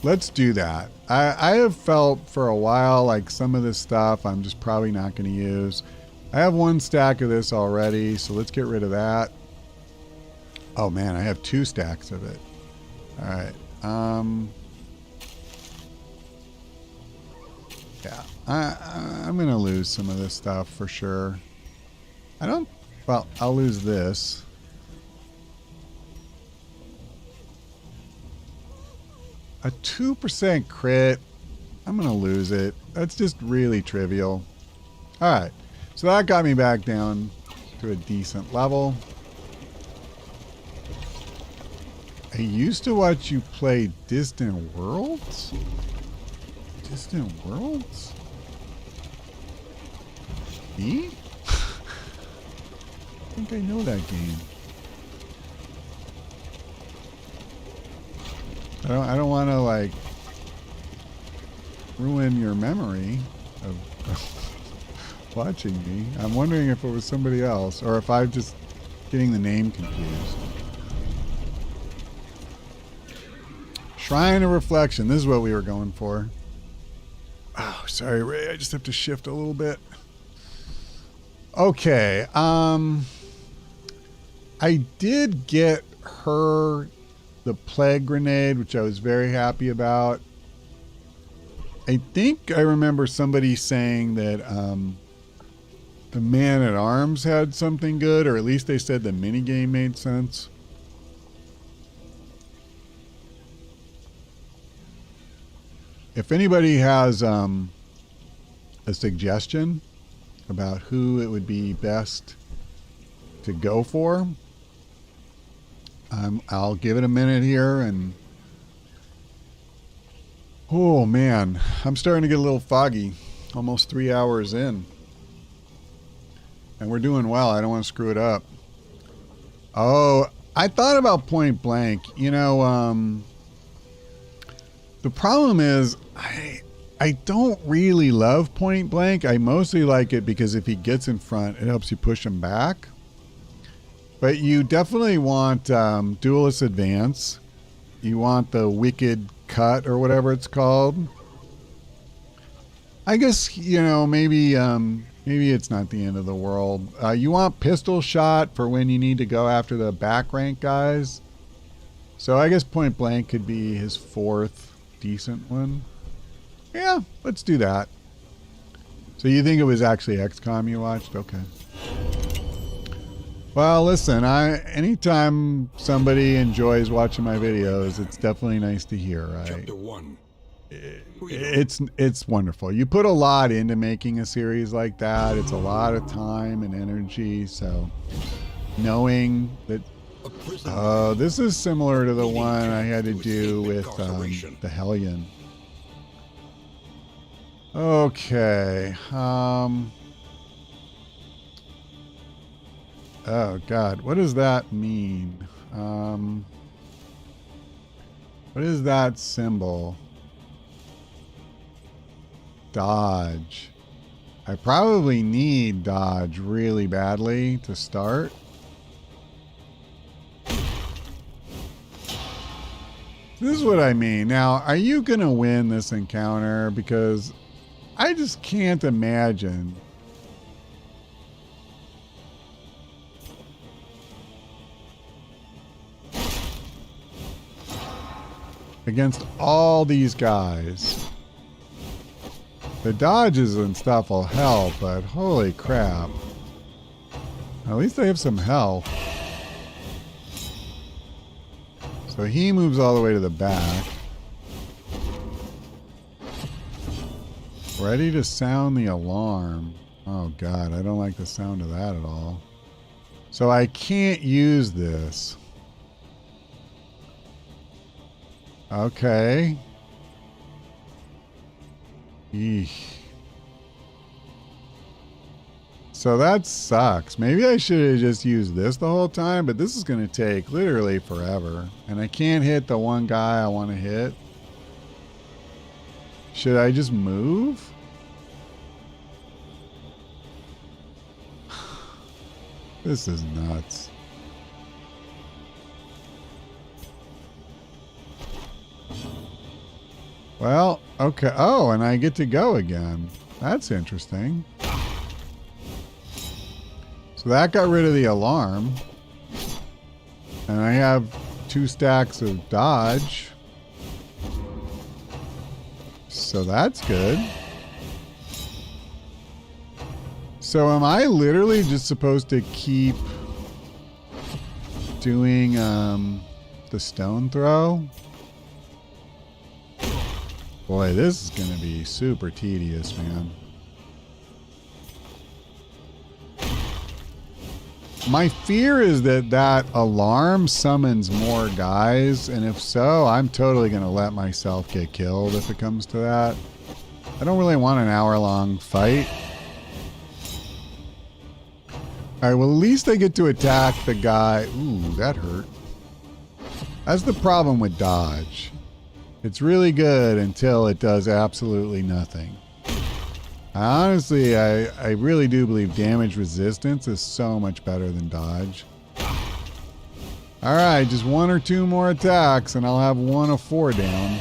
Let's do that. I have felt for a while like some of this stuff I'm just probably not going to use. I have one stack of this already, so let's get rid of that. Oh man, I have 2 stacks of it. All right. Yeah, I'm going to lose some of this stuff for sure. Well, I'll lose this. A 2% crit. I'm going to lose it. That's just really trivial. All right. So that got me back down to a decent level. I used to watch you play Distant Worlds? Distant Worlds? Me? I think I know that game. I don't want to like ruin your memory of watching me. I'm wondering if it was somebody else or if I'm just getting the name confused. Shrine of Reflection. This is what we were going for. Oh, sorry, Ray. I just have to shift a little bit. Okay. I did get her the plague grenade, which I was very happy about. I think I remember somebody saying that the Man-at-Arms had something good, or at least they said the minigame made sense. If anybody has a suggestion about who it would be best to go for, I'll give it a minute here. And oh man, I'm starting to get a little foggy. Almost 3 hours in, and we're doing well. I don't want to screw it up. Oh, I thought about Point Blank. You know, the problem is I don't really love Point Blank. I mostly like it because if he gets in front, it helps you push him back. But you definitely want Duelist Advance. You want the Wicked Cut or whatever it's called. I guess, you know, maybe it's not the end of the world. You want Pistol Shot for when you need to go after the back rank guys. So I guess Point Blank could be his 4th decent one. Yeah, let's do that. So you think it was actually XCOM you watched? Okay. Well, listen, anytime somebody enjoys watching my videos, it's definitely nice to hear, right? Chapter 1. It's wonderful. You put a lot into making a series like that. It's a lot of time and energy, so knowing that this is similar to the one I had to do with the Hellion. Okay. Oh God, what does that mean? What is that symbol? Dodge. I probably need dodge really badly to start. This is what I mean. Now, are you going to win this encounter? Because I just can't imagine. against all these guys. The dodges and stuff will help, but holy crap. At least they have some health. So he moves all the way to the back. Ready to sound the alarm. Oh god, I don't like the sound of that at all. So I can't use this. Okay. Eesh. So that sucks. Maybe I should have just used this the whole time, but this is going to take literally forever. And I can't hit the one guy I want to hit. Should I just move? This is nuts. Well, okay. Oh, and I get to go again. That's interesting. So that got rid of the alarm. And I have 2 stacks of dodge. So that's good. So am I literally just supposed to keep doing the stone throw? Boy, this is going to be super tedious, man. My fear is that that alarm summons more guys, and if so, I'm totally going to let myself get killed if it comes to that. I don't really want an hour-long fight. Alright, well, at least I get to attack the guy. Ooh, that hurt. That's the problem with dodge. It's really good until it does absolutely nothing. Honestly, I really do believe damage resistance is so much better than dodge. Alright, just 1 or 2 more attacks and I'll have 1 of 4 down.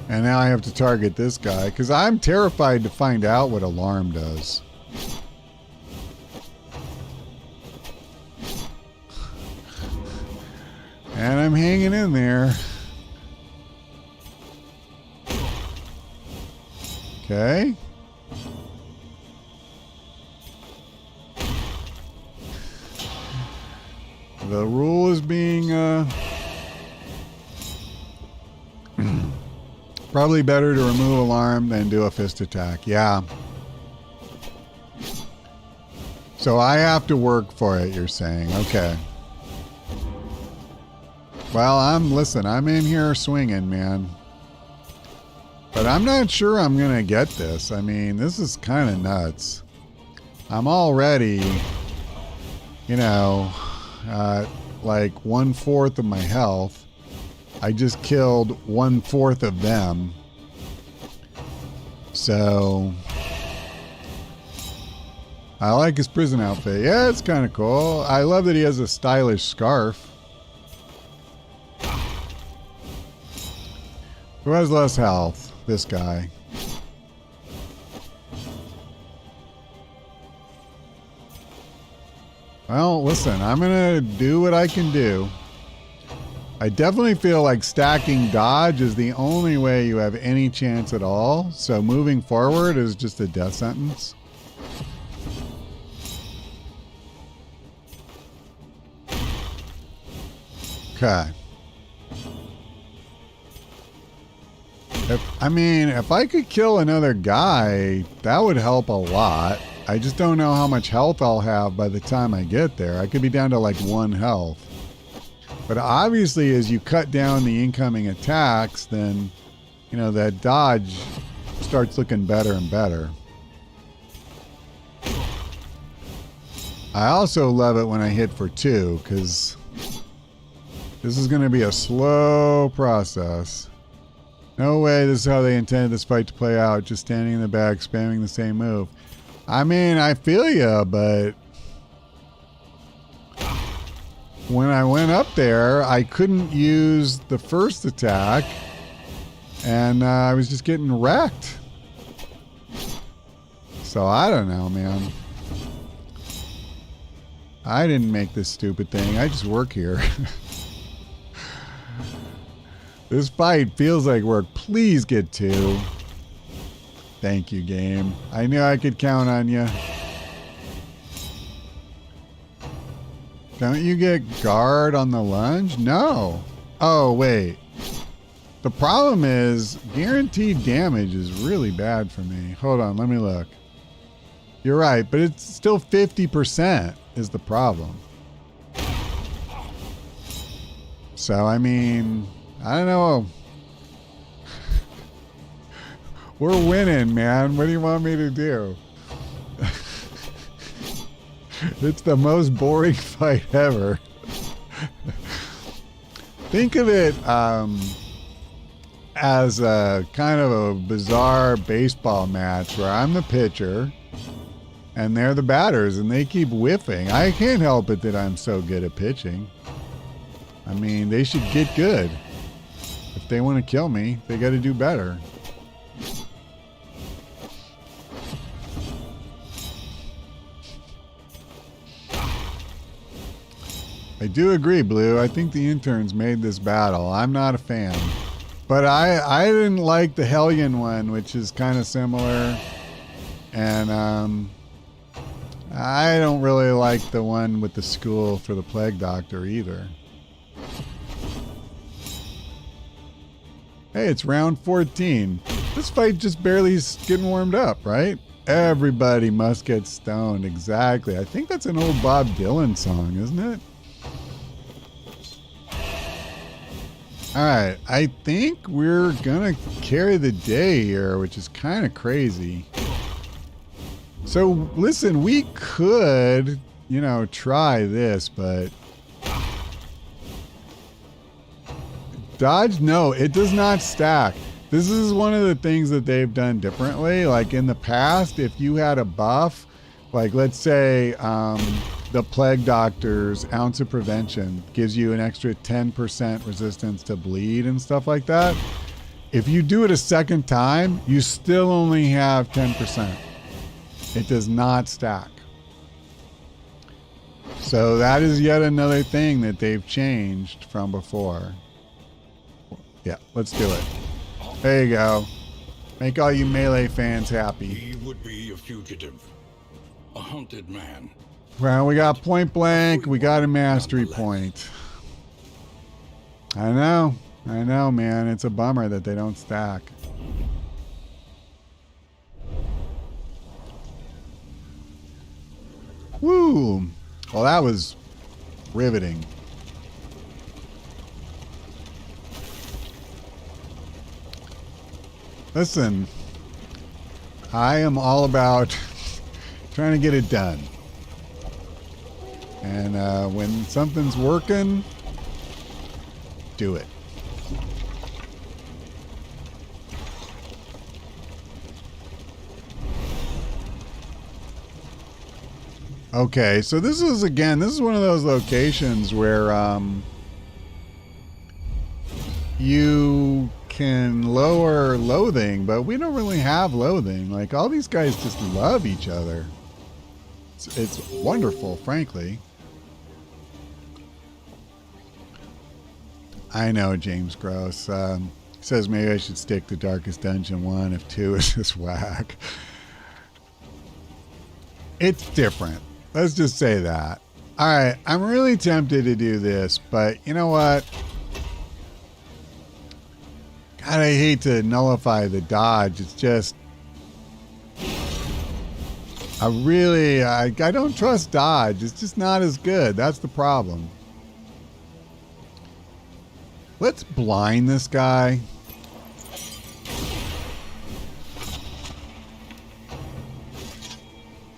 And now I have to target this guy because I'm terrified to find out what alarm does. And I'm hanging in there. Okay. The rule is being probably better to remove alarm than do a fist attack. Yeah. So I have to work for it, you're saying. Okay. Well, listen, I'm in here swinging, man. But I'm not sure I'm going to get this. I mean, this is kind of nuts. I'm already, you know, like 1/4 of my health. I just killed 1/4 of them. So, I like his prison outfit. Yeah, it's kind of cool. I love that he has a stylish scarf. Who has less health? This guy. Well, listen, I'm going to do what I can do. I definitely feel like stacking dodge is the only way you have any chance at all. So moving forward is just a death sentence. Okay. If I could kill another guy, that would help a lot. I just don't know how much health I'll have by the time I get there. I could be down to like 1 health. But obviously, as you cut down the incoming attacks, then, you know, that dodge starts looking better and better. I also love it when I hit for 2, because this is going to be a slow process. No way this is how they intended this fight to play out. Just standing in the back, spamming the same move. I mean, I feel ya, but when I went up there, I couldn't use the first attack, and I was just getting wrecked. So I don't know, man. I didn't make this stupid thing. I just work here. This fight feels like work. Please get 2. Thank you, game. I knew I could count on you. Don't you get guard on the lunge? No. Oh, wait. The problem is guaranteed damage is really bad for me. Hold on, let me look. You're right, but it's still 50% is the problem. So, I mean, I don't know. We're winning, man. What do you want me to do? It's the most boring fight ever. Think of it as a kind of a bizarre baseball match where I'm the pitcher and they're the batters and they keep whiffing. I can't help it that I'm so good at pitching. I mean, they should get good. If they want to kill me, they got to do better. I do agree, Blue. I think the interns made this battle. I'm not a fan. But I didn't like the Hellion one, which is kind of similar. And I don't really like the one with the school for the Plague Doctor either. Hey, it's round 14. This fight just barely is getting warmed up, right? Everybody must get stoned. Exactly. I think that's an old Bob Dylan song, isn't it? Alright, I think we're gonna carry the day here, which is kind of crazy. So, listen, we could, you know, try this, but... Dodge, no, it does not stack. This is one of the things that they've done differently. Like in the past, if you had a buff, like let's say the Plague Doctor's Ounce of Prevention gives you an extra 10% resistance to bleed and stuff like that. If you do it a second time, you still only have 10%. It does not stack. So that is yet another thing that they've changed from before. Yeah, let's do it. There you go. Make all you Melee fans happy. He would be a fugitive, a hunted man. Well, we got point blank. We got a mastery point. I know, man. It's a bummer that they don't stack. Woo! Well, that was riveting. Listen, I am all about trying to get it done. And when something's working, do it. Okay, so this is one of those locations where you can lower loathing, but we don't really have loathing. Like, all these guys just love each other. It's wonderful, frankly. I know, James Gross. Says maybe I should stick to Darkest Dungeon 1 if 2 is just whack. It's different. Let's just say that. Alright, I'm really tempted to do this, but you know what? God, I hate to nullify the dodge. It's just... I don't trust dodge. It's just not as good. That's the problem. Let's blind this guy.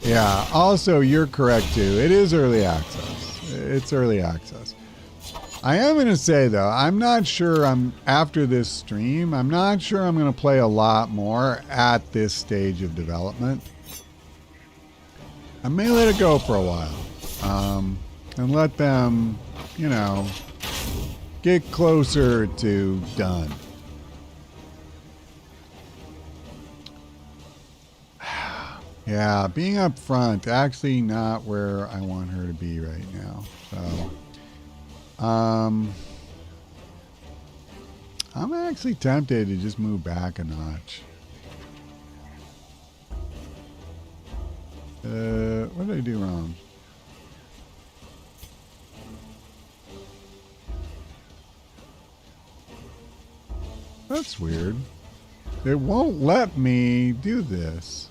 Yeah, also, you're correct, too. It is early access. It's early access. I am going to say, though, I'm not sure after this stream, I'm not sure I'm going to play a lot more at this stage of development. I may let it go for a while. And let them, you know, get closer to done. Yeah, being up front, actually not where I want her to be right now. So, I'm actually tempted to just move back a notch. What did I do wrong? That's weird. It won't let me do this.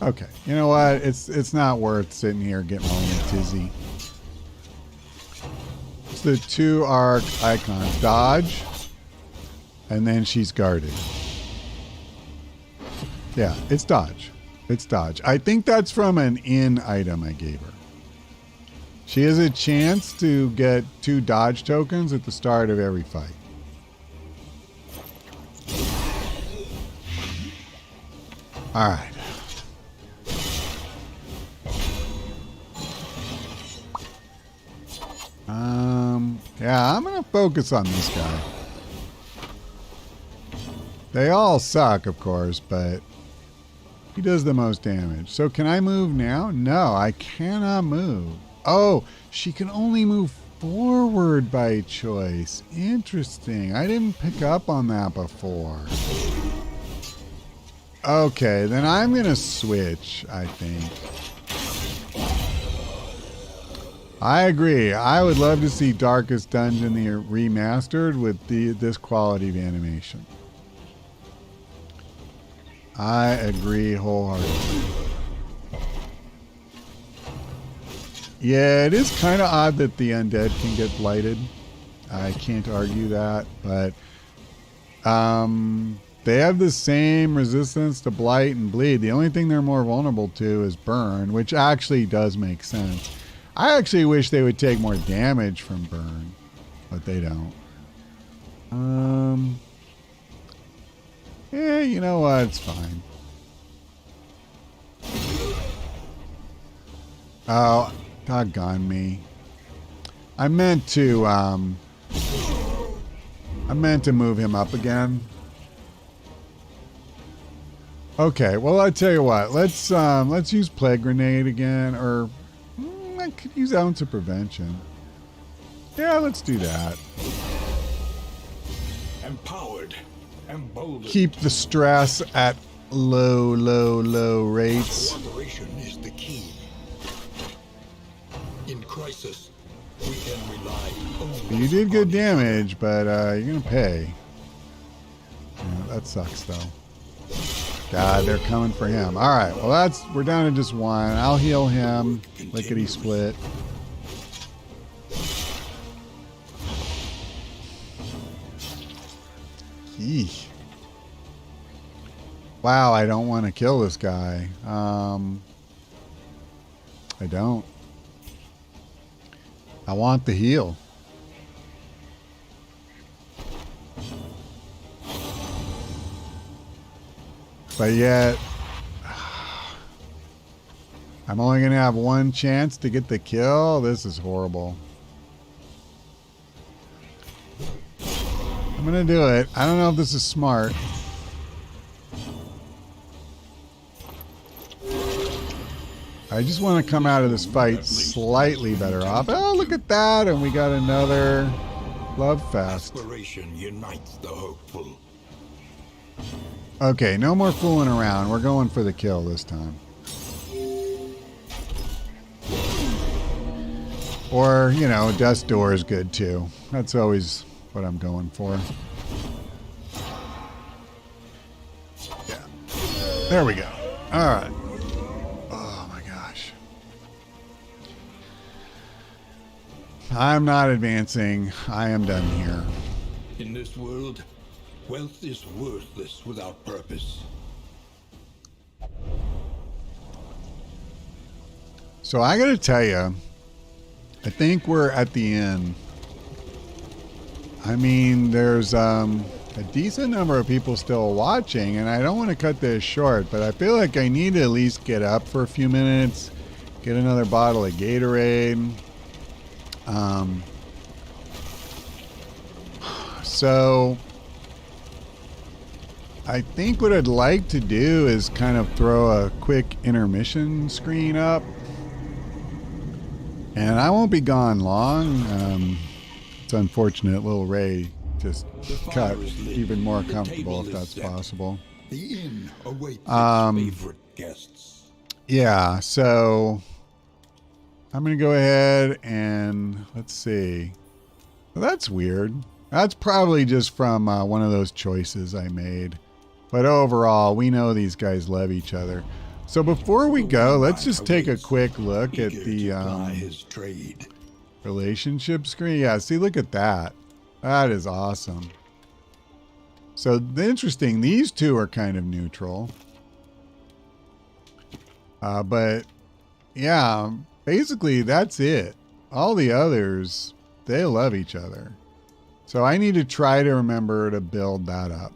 Okay, you know what? It's not worth sitting here getting all in a tizzy. It's the 2 arc icons. Dodge. And then she's guarded. Yeah, it's dodge. It's dodge. I think that's from an in item I gave her. She has a chance to get 2 dodge tokens at the start of every fight. All right. Yeah, I'm going to focus on this guy. They all suck, of course, but he does the most damage. So can I move now? No, I cannot move. Oh, she can only move forward by choice. Interesting. I didn't pick up on that before. Okay, then I'm going to switch, I think. I agree. I would love to see Darkest Dungeon remastered with this quality of animation. I agree wholeheartedly. Yeah, it is kind of odd that the undead can get blighted. I can't argue that, but they have the same resistance to blight and bleed. The only thing they're more vulnerable to is burn, which actually does make sense. I actually wish they would take more damage from burn, but they don't. Yeah, you know what? It's fine. Oh, doggone me. I meant to move him up again. Okay, well, I tell you what. Let's use Plague Grenade again, or I could use Ounce of Prevention. Yeah, let's do that. Empowered. Emboldened. Keep the stress at low rates. Cooperation is the key. In crisis, we can rely only. You did good damage, but you're gonna pay. Yeah, that sucks though. God, they're coming for him. All right, well we're down to just 1. I'll heal him. Lickety split. Eesh. Wow, I don't want to kill this guy. I don't. I want the heal. But yet, I'm only going to have 1 chance to get the kill. This is horrible. I'm going to do it. I don't know if this is smart. I just want to come out of this fight slightly better off. Oh, look at that. And we got another love fest. Aspiration unites the hopeful. Okay, no more fooling around. We're going for the kill this time. Or, you know, Death's Door is good too. That's always what I'm going for. Yeah. There we go. All right. Oh my gosh. I'm not advancing. I am done here. In this world, wealth is worthless without purpose. So I gotta tell you, I think we're at the end. I mean, there's a decent number of people still watching, and I don't want to cut this short, but I feel like I need to at least get up for a few minutes, get another bottle of Gatorade. So I think what I'd like to do is kind of throw a quick intermission screen up. And I won't be gone long. It's unfortunate little Ray just The cut fire is lit. even more The comfortable table if is that's set. possible. The inn awaits Um, its favorite guests. Yeah, so I'm going to go ahead and let's see. Well, that's weird. That's probably just from one of those choices I made. But overall, we know these guys love each other. So before we go, let's just take a quick look at Eager the to ply his trade. relationship screen. Yeah, see, look at that. That is awesome. So interesting, these two are kind of neutral. But yeah, basically that's it. All the others, they love each other. So I need to try to remember to build that up.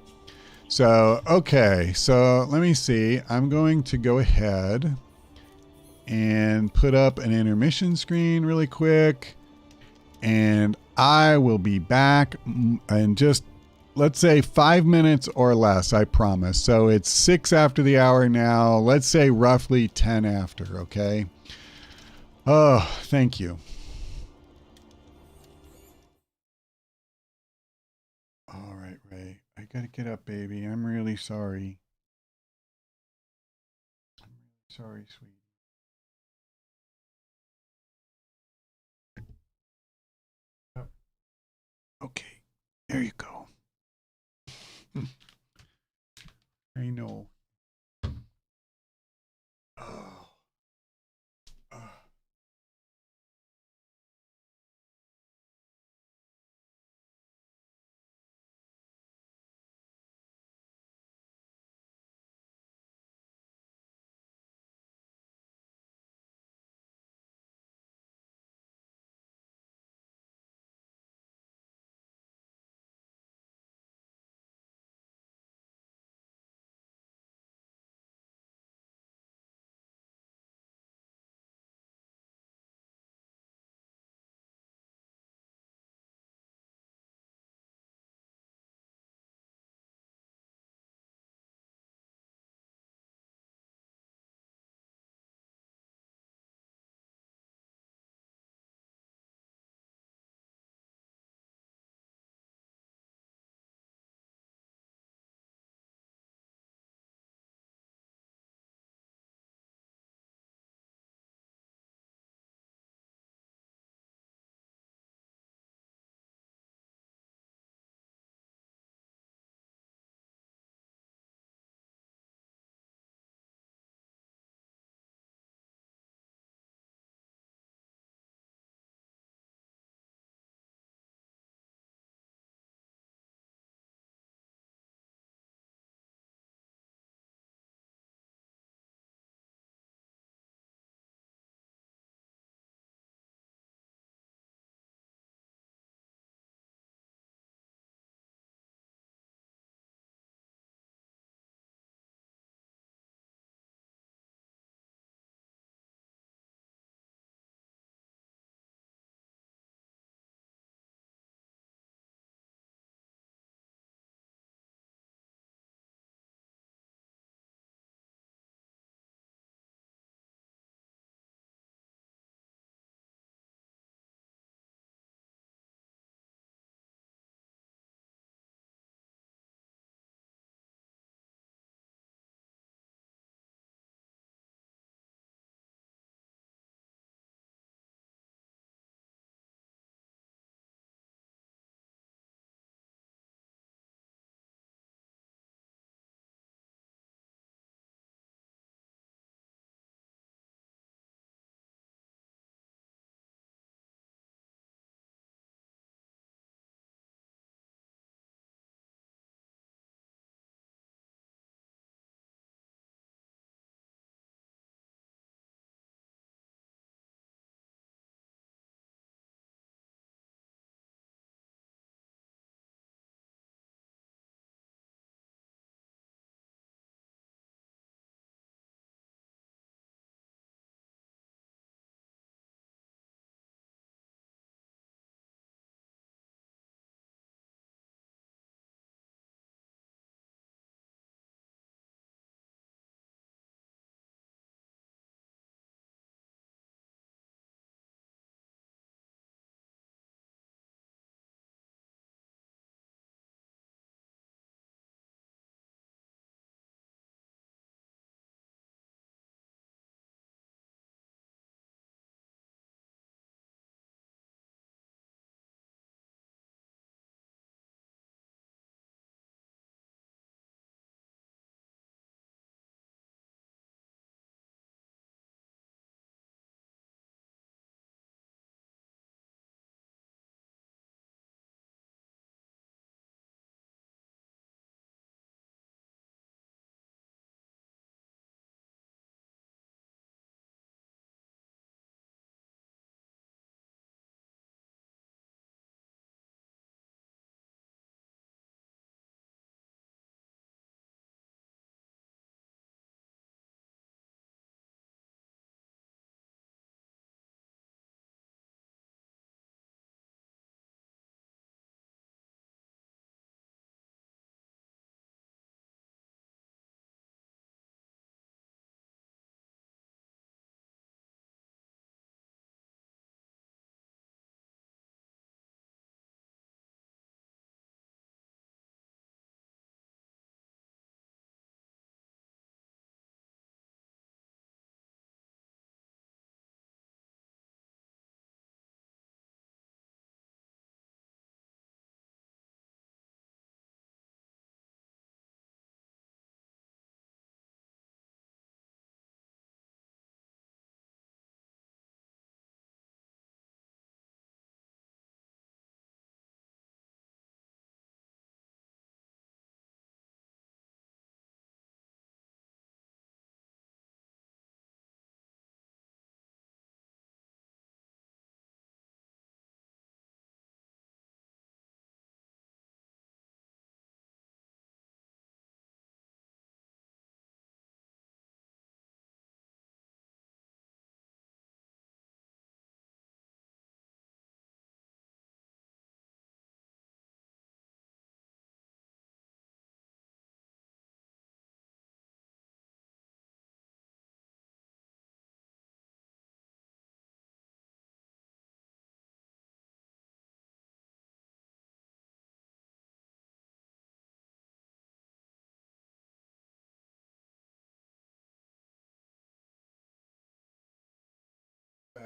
So, okay, so let me see. I'm going to go ahead and put up an intermission screen really quick. And I will be back in just, let's say 5 minutes or less, I promise. So it's 6 after the hour now. Let's say roughly 10 after, okay? Oh, thank you. All right, Ray. I gotta get up, baby. I'm really sorry. I'm really sorry, sweet. Yep. Okay, there you go. I know. Oh.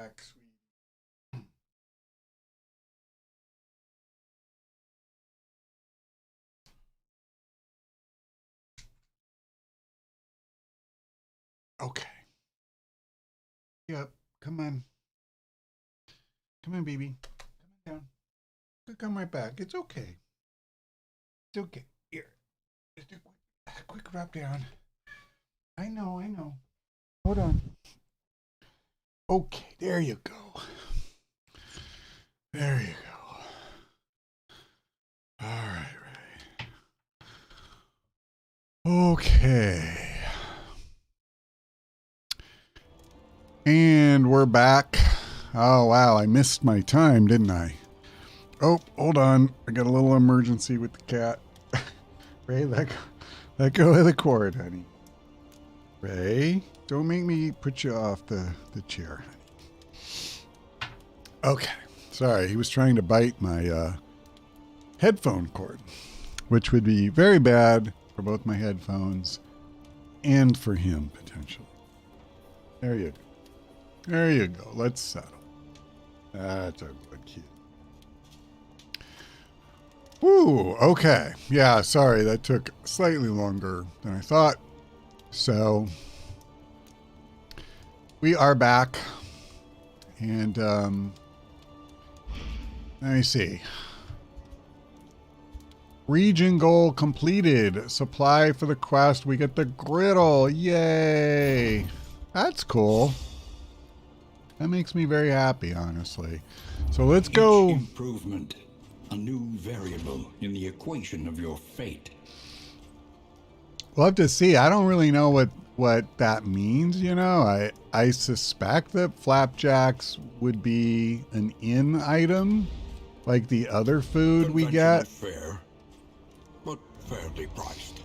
back, sweet. Okay. Yep. Come on. Come on, baby. Come on down. Come right back. It's okay. It's okay. Here. Just a quick rub down. I know, I know. Hold on. Okay, there you go. There you go. All right, right. Okay. And we're back. Oh, wow, I missed my time, didn't I? Oh, hold on. I got a little emergency with the cat. Ray, let go of the cord, honey. Ray, don't make me put you off the chair, honey. Okay. Sorry, he was trying to bite my headphone cord, which would be very bad for both my headphones and for him, potentially. There you go. There you go. Let's settle. That's a good kid. Woo, okay. Yeah, sorry, that took slightly longer than I thought. So, we are back. And, let me see. Region goal completed. Supply for the quest. We get the griddle. Yay. That's cool. That makes me very happy, honestly. So let's go. Improvement. A new variable in the equation of your fate. We'll have to see. I don't really know what that means, you know. I suspect that flapjacks would be an in item, like the other food we get. Fair, but fairly priced.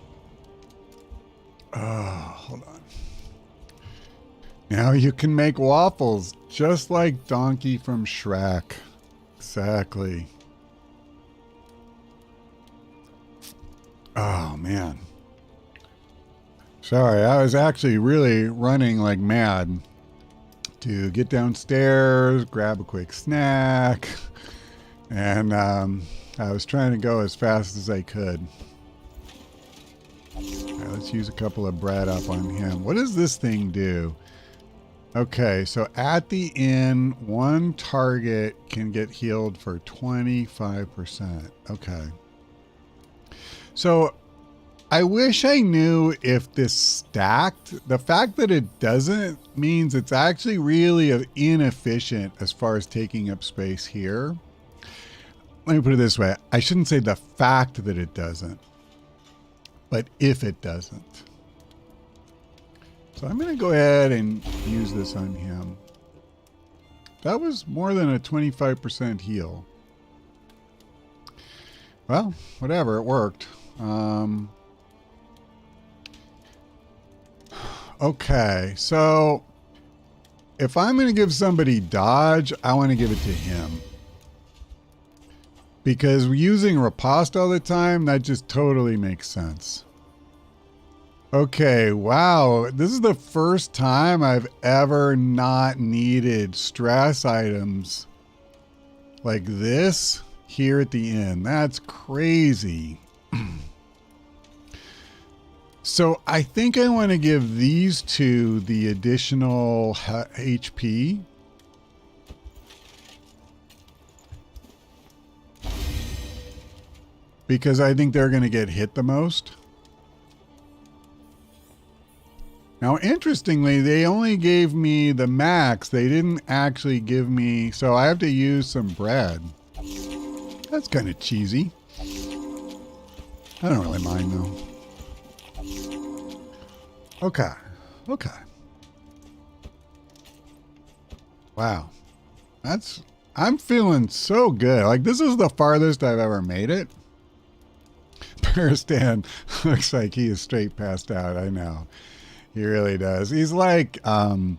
Oh, hold on. Now you can make waffles, just like Donkey from Shrek. Exactly. Oh, man. Sorry, I was actually really running like mad to get downstairs, grab a quick snack, and I was trying to go as fast as I could. All right, let's use a couple of bread up on him. What does this thing do? Okay, so at the inn, one target can get healed for 25%. Okay. So I wish I knew if this stacked. The fact that it doesn't means it's actually really inefficient as far as taking up space here. Let me put it this way. I shouldn't say the fact that it doesn't, but if it doesn't. So I'm going to go ahead and use this on him. That was more than a 25% heal. Well, whatever, it worked. Okay, so if I'm going to give somebody dodge, I want to give it to him. Because using riposte all the time, that just totally makes sense. Okay, wow. This is the first time I've ever not needed stress items like this here at the end. That's crazy. So I think I want to give these two the additional HP. Because I think they're going to get hit the most. Now, interestingly, they only gave me the max. They didn't actually give me... So I have to use some bread. That's kind of cheesy. I don't really mind, though. Okay. Okay. Wow. I'm feeling so good. Like, this is the farthest I've ever made it. Peristan looks like he is straight passed out. I know. He really does. He's like kind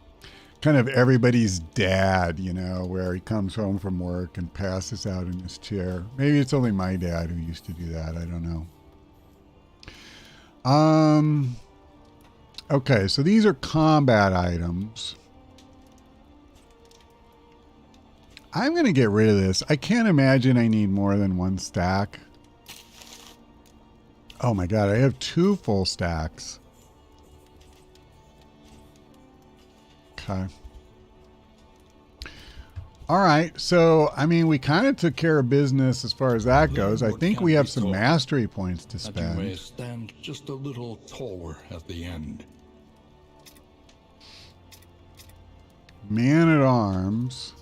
of everybody's dad, you know, where he comes home from work and passes out in his chair. Maybe it's only my dad who used to do that. I don't know. Okay, so these are combat items. I'm going to get rid of this. I can't imagine I need more than one stack. Oh my god, I have 2 full stacks. Okay. All right, so, I mean, we kind of took care of business as far as that goes. I think we have some mastery points to spend. You may stand just a little taller at the end. Man-at-Arms.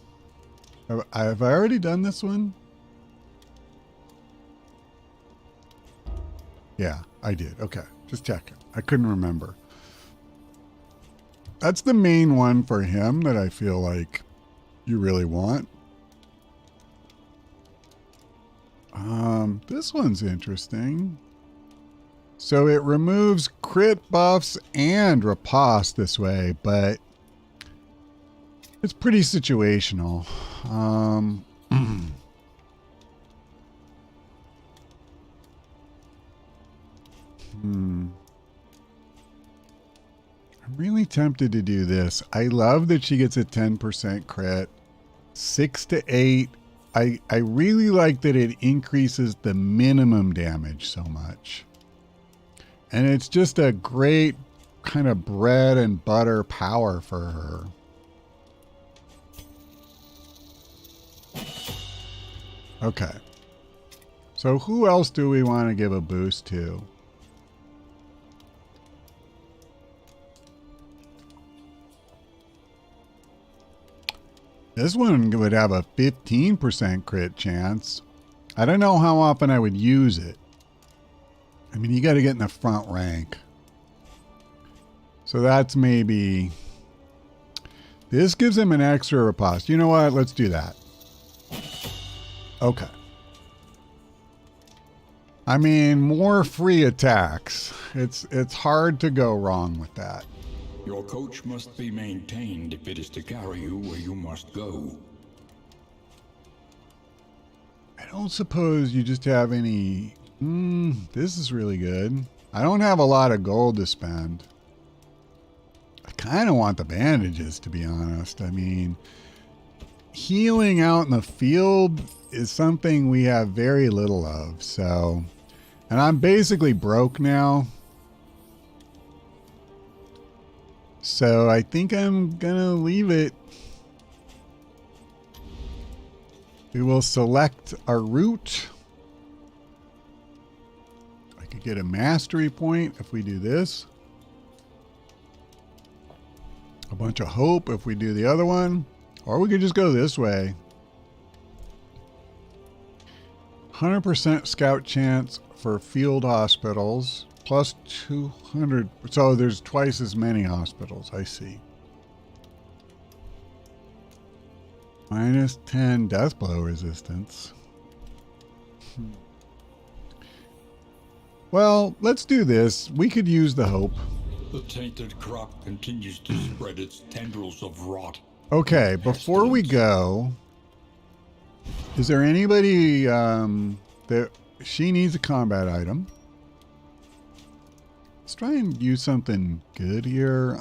Have I already done this one? Yeah, I did. Okay, just checking. I couldn't remember. That's the main one for him that I feel like you really want. This one's interesting. So it removes crit buffs and riposte this way, but it's pretty situational. I'm really tempted to do this. I love that she gets a 10% crit. 6 to 8. I really like that it increases the minimum damage so much. And it's just a great kind of bread and butter power for her. Okay. So who else do we want to give a boost to? This one would have a 15% crit chance. I don't know how often I would use it. I mean, you got to get in the front rank. So that's maybe... This gives him an extra riposte. You know what? Let's do that. Okay. I mean, more free attacks. It's hard to go wrong with that. Your coach must be maintained if it is to carry you where you must go. I don't suppose you just have any... this is really good. I don't have a lot of gold to spend. I kind of want the bandages, to be honest. I mean, healing out in the field is something we have very little of, so... And I'm basically broke now. So I think I'm gonna leave it. We will select our route. I could get a mastery point if we do this. A bunch of hope if we do the other one. Or we could just go this way. 100% scout chance for field hospitals. Plus 200. So there's twice as many hospitals. I see. Minus 10 death blow resistance. Well, let's do this. We could use the hope. The tainted crop continues to spread its tendrils of rot. Okay, before we go, is there anybody that she needs a combat item? Let's try and use something good here.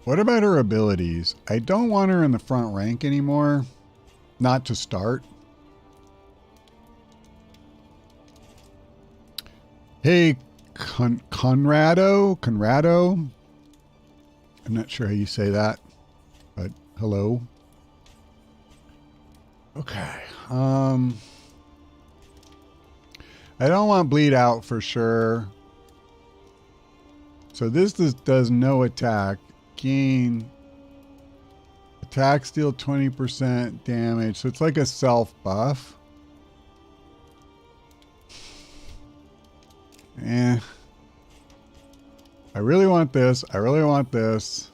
What about her abilities? I don't want her in the front rank anymore. Not to start. Hey, Conrado? I'm not sure how you say that, but hello. Okay. I don't want bleed out for sure. So this does no attack. Gain attack, steal 20% damage. So it's like a self buff. I really want this. I really want this.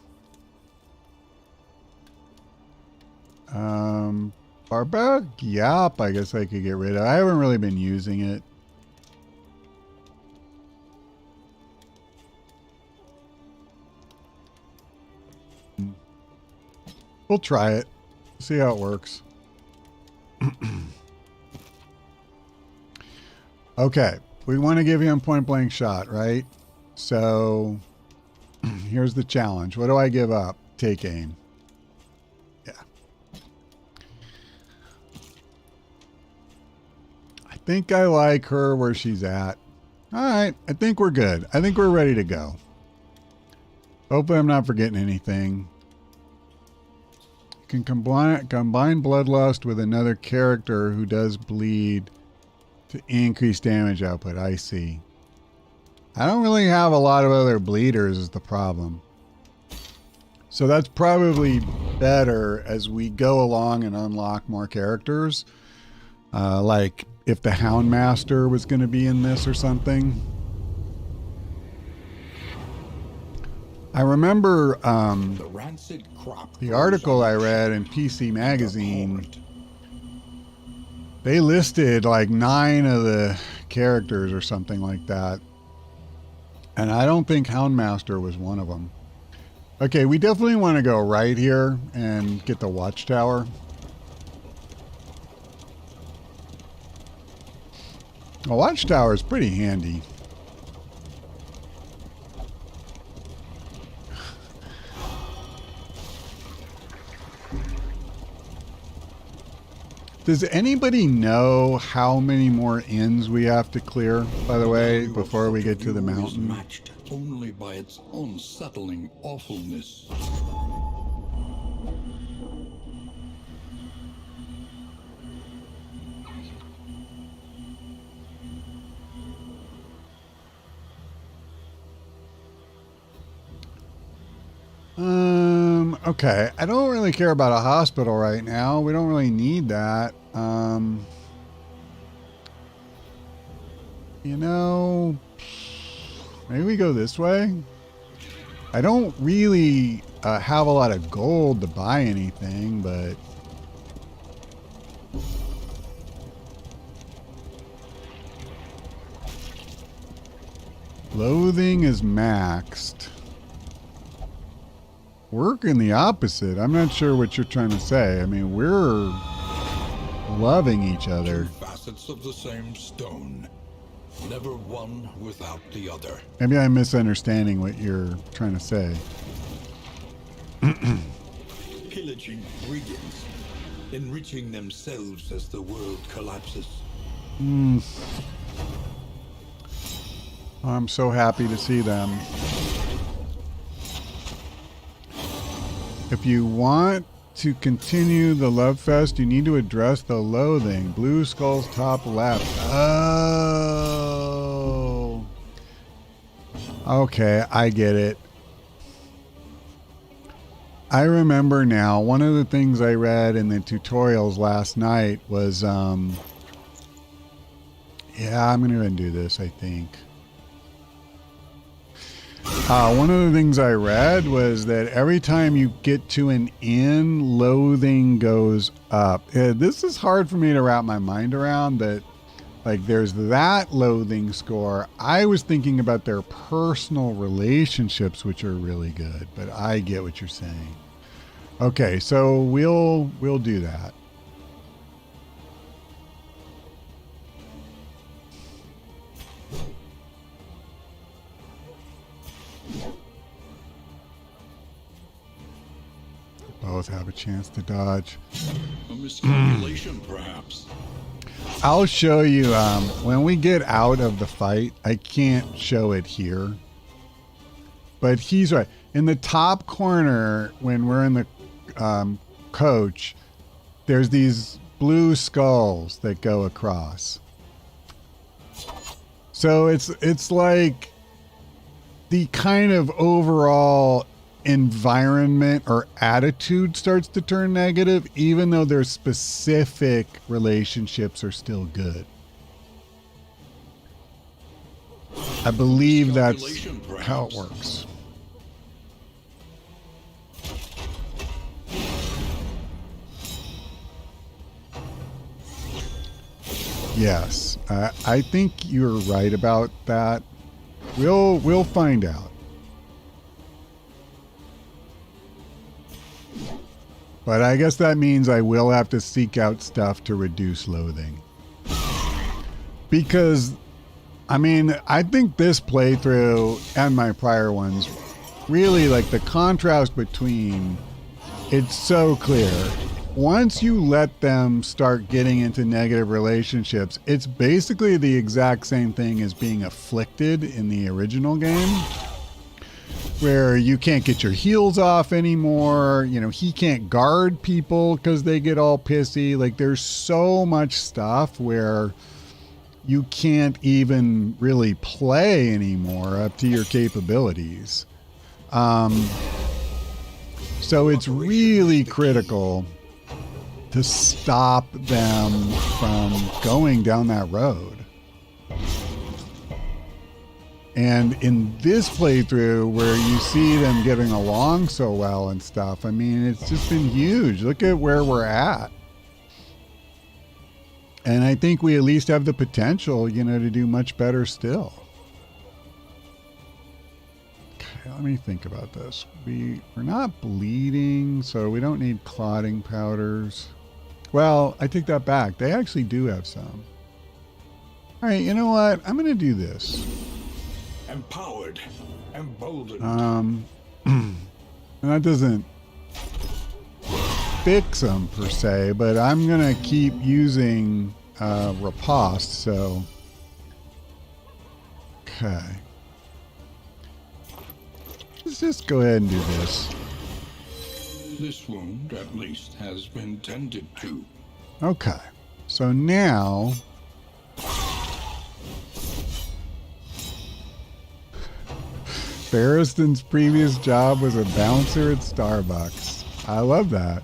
Barbaric Yap, I guess I could get rid of. I haven't really been using it. We'll try it. See how it works. Okay. We want to give him point blank shot, right? So Here's the challenge. What do I give up? Take aim. Yeah. I think I like her where she's at. All right. I think we're good. I think we're ready to go. Hopefully I'm not forgetting anything. You can combine Bloodlust with another character who does bleed to increase damage output. I see. I don't really have a lot of other bleeders is the problem. So that's probably better as we go along and unlock more characters. Like if the Houndmaster was going to be in this or something. I remember the article I read in PC Magazine. They listed like 9 of the characters or something like that. And I don't think Houndmaster was one of them. Okay, we definitely want to go right here and get the watchtower. The watchtower is pretty handy. Does anybody know how many more inns we have to clear, by the way, before we get to the mountain? Matched only by its unsettling awfulness. Okay. I don't really care about a hospital right now. We don't really need that. You know, maybe we go this way. I don't really have a lot of gold to buy anything, but Loathing is maxed. Working the opposite. I'm not sure what you're trying to say. I mean, we're loving each other. Two facets of the same stone. Never one without the other. Maybe I'm misunderstanding what you're trying to say. Pillaging brigands, enriching themselves as the world collapses. I'm so happy to see them. If you want to continue the love fest, you need to address the loathing. Blue Skull's top left. Oh. Okay, I get it. I remember now, one of the things I read in the tutorials last night was, yeah, I'm going to go ahead and do this, I think. One of the things I read was that every time you get to an inn, loathing goes up. This is hard for me to wrap my mind around, but like there's that loathing score. I was thinking about their personal relationships, which are really good, but I get what you're saying. Okay, so we'll do that. Both have a chance to dodge. A miscalculation, perhaps. I'll show you when we get out of the fight. I can't show it here, but he's right in the top corner. When we're in the coach, there's these blue skulls that go across. So it's like the kind of overall environment or attitude starts to turn negative, even though their specific relationships are still good. I believe that's how it works. Yes, I think you're right about that. We'll find out. But I guess that means I will have to seek out stuff to reduce loathing. Because, I mean, I think this playthrough and my prior ones really like the contrast between, it's so clear. Once you let them start getting into negative relationships, it's basically the exact same thing as being afflicted in the original game, where you can't get your heels off anymore. You know, he can't guard people because they get all pissy. Like, there's so much stuff where you can't even really play anymore up to your capabilities. So it's really critical to stop them from going down that road. And in this playthrough, where you see them getting along so well and stuff, I mean, it's just been huge. Look at where we're at. And I think we at least have the potential, you know, to do much better still. Okay, let me think about this. We're not bleeding, so we don't need clotting powders. Well, I take that back. They actually do have some. All right, you know what? I'm going to do this. Empowered, emboldened. And that doesn't fix them per se, but I'm going to keep using riposte, so. Okay. Let's just go ahead and do this. This wound, at least, has been tended to. Okay. So now. Barristan's previous job was a bouncer at Starbucks. I love that.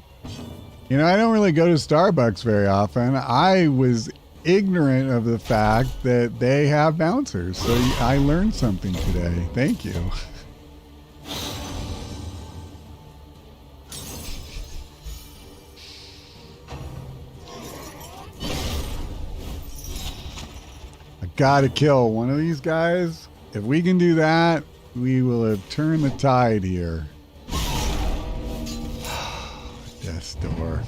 You know, I don't really go to Starbucks very often. I was ignorant of the fact that they have bouncers. So I learned something today. Thank you. I gotta kill one of these guys. If we can do that, we will have turned the tide here. Death's door.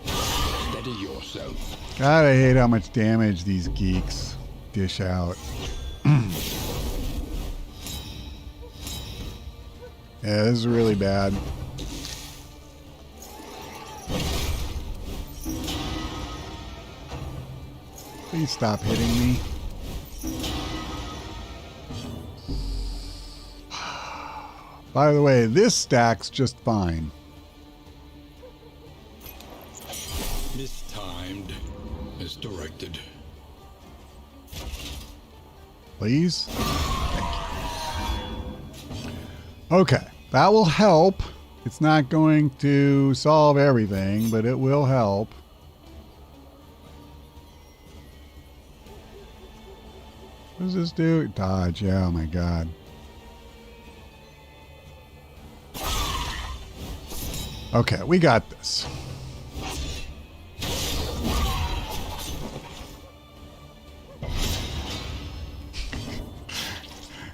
Steady yourself. God, I hate how much damage these geeks dish out. Yeah, this is really bad. Please stop hitting me. By the way, this stacks just fine. Mistimed, misdirected. Please? Thank you. Okay, that will help. It's not going to solve everything, but it will help. What does this do? Dodge, yeah, oh my god. Okay, we got this.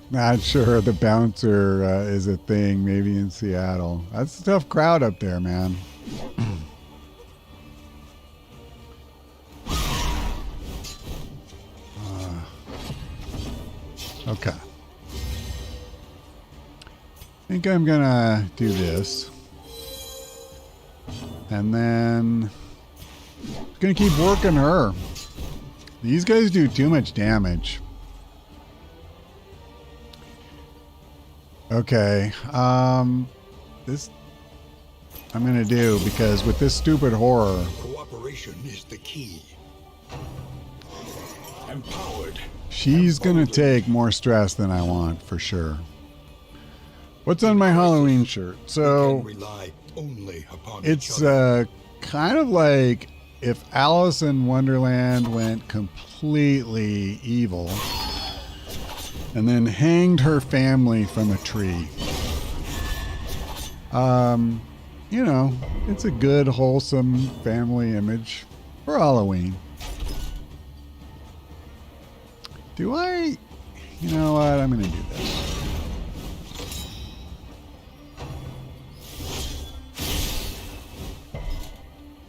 Not sure the bouncer is a thing, maybe in Seattle. That's a tough crowd up there, man. Okay. I think I'm gonna do this. And then gonna keep working her. These guys do too much damage. Okay, this I'm gonna do because with this stupid horror. Cooperation is the key. Empowered. She's gonna take more stress than I want for sure. What's on my Halloween shirt? So Rely only upon it's each other. kind of like if Alice in Wonderland went completely evil and then hanged her family from a tree. You know, it's a good, wholesome family image for Halloween. Do I? You know what? I'm going to do this.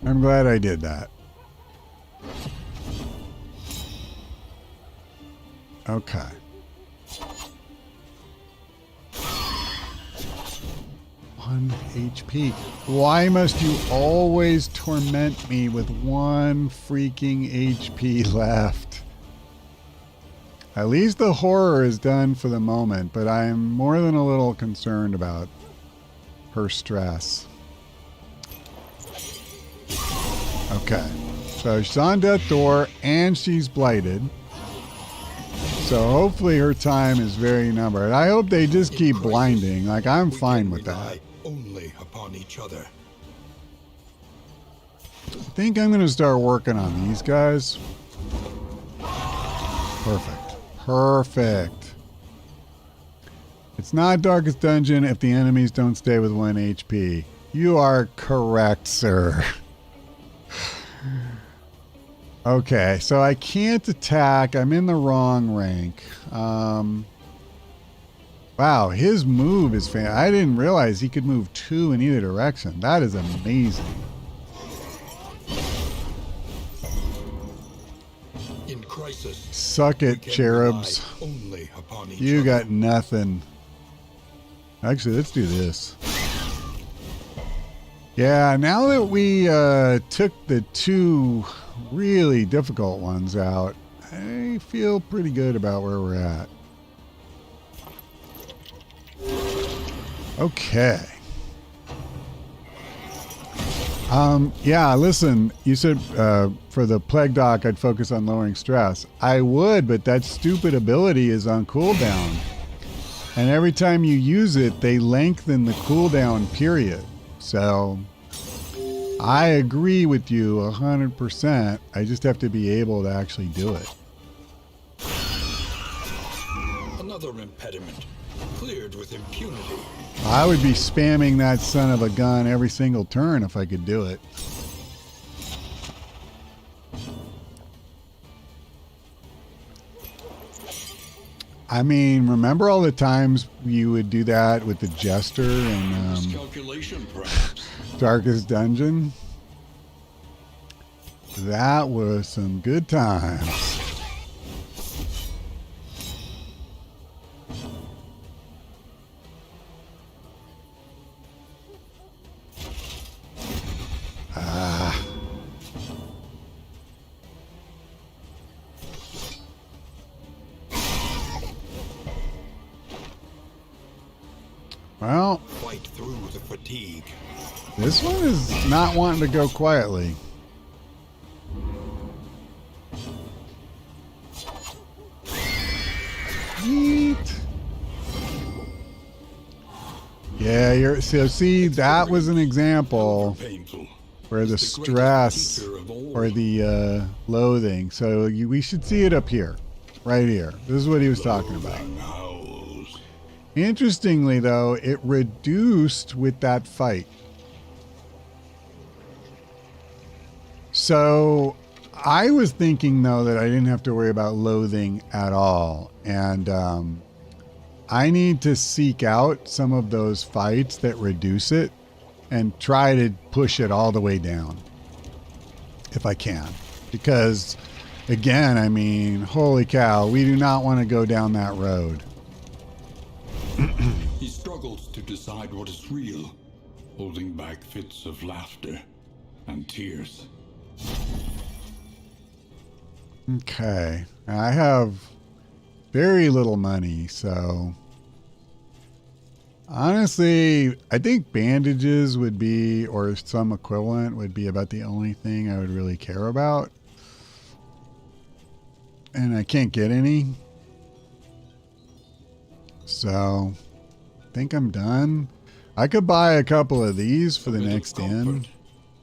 I'm glad I did that. Okay. 1 HP. Why must you always torment me with 1 freaking HP left? At least the horror is done for the moment, but I'm more than a little concerned about her stress. Okay, so she's on death's door and she's blighted. So hopefully her time is very numbered. I hope they just keep blinding. Like, I'm fine with that. Only upon each other. I think I'm going to start working on these guys. Perfect. Perfect. It's not Darkest Dungeon if the enemies don't stay with 1 HP. You are correct, sir. Okay, so I can't attack. I'm in the wrong rank. Wow, his move is fan. I didn't realize he could move 2 in either direction. That is amazing. In crisis, suck it, cherubs. only upon each You other. got nothing. Actually, let's do this. Yeah, now that we took the 2 really difficult ones out, I feel pretty good about where we're at. Okay. Yeah, listen, you said for the Plague Doc I'd focus on lowering stress. I would, but that stupid ability is on cooldown. And every time you use it, they lengthen the cooldown period. So I agree with you 100%. I just have to be able to actually do it. Another impediment, cleared with impunity. I would be spamming that son of a gun every single turn if I could do it. I mean, remember all the times you would do that with the Jester and Miscalculation, perhaps. Darkest Dungeon? That was some good times. Well, Fight through the fatigue. this one is not wanting to go quietly. Yeet. Yeah, you're so see that was an example Painful. where the It's the greatest stress teacher of all. or the loathing. So we should see it up here, right here. This is what he was talking about. Howls. Interestingly, though, it reduced with that fight. So I was thinking, though, that I didn't have to worry about loathing at all. And I need to seek out some of those fights that reduce it and try to push it all the way down if I can. Because, again, I mean, holy cow, we do not want to go down that road. He struggles to decide what is real, holding back fits of laughter and tears. Okay, I have very little money, so honestly, I think bandages would be, or some equivalent, would be about the only thing I would really care about. And I can't get any. So, I think I'm done. I could buy a couple of these for the Bit of next comfort inn.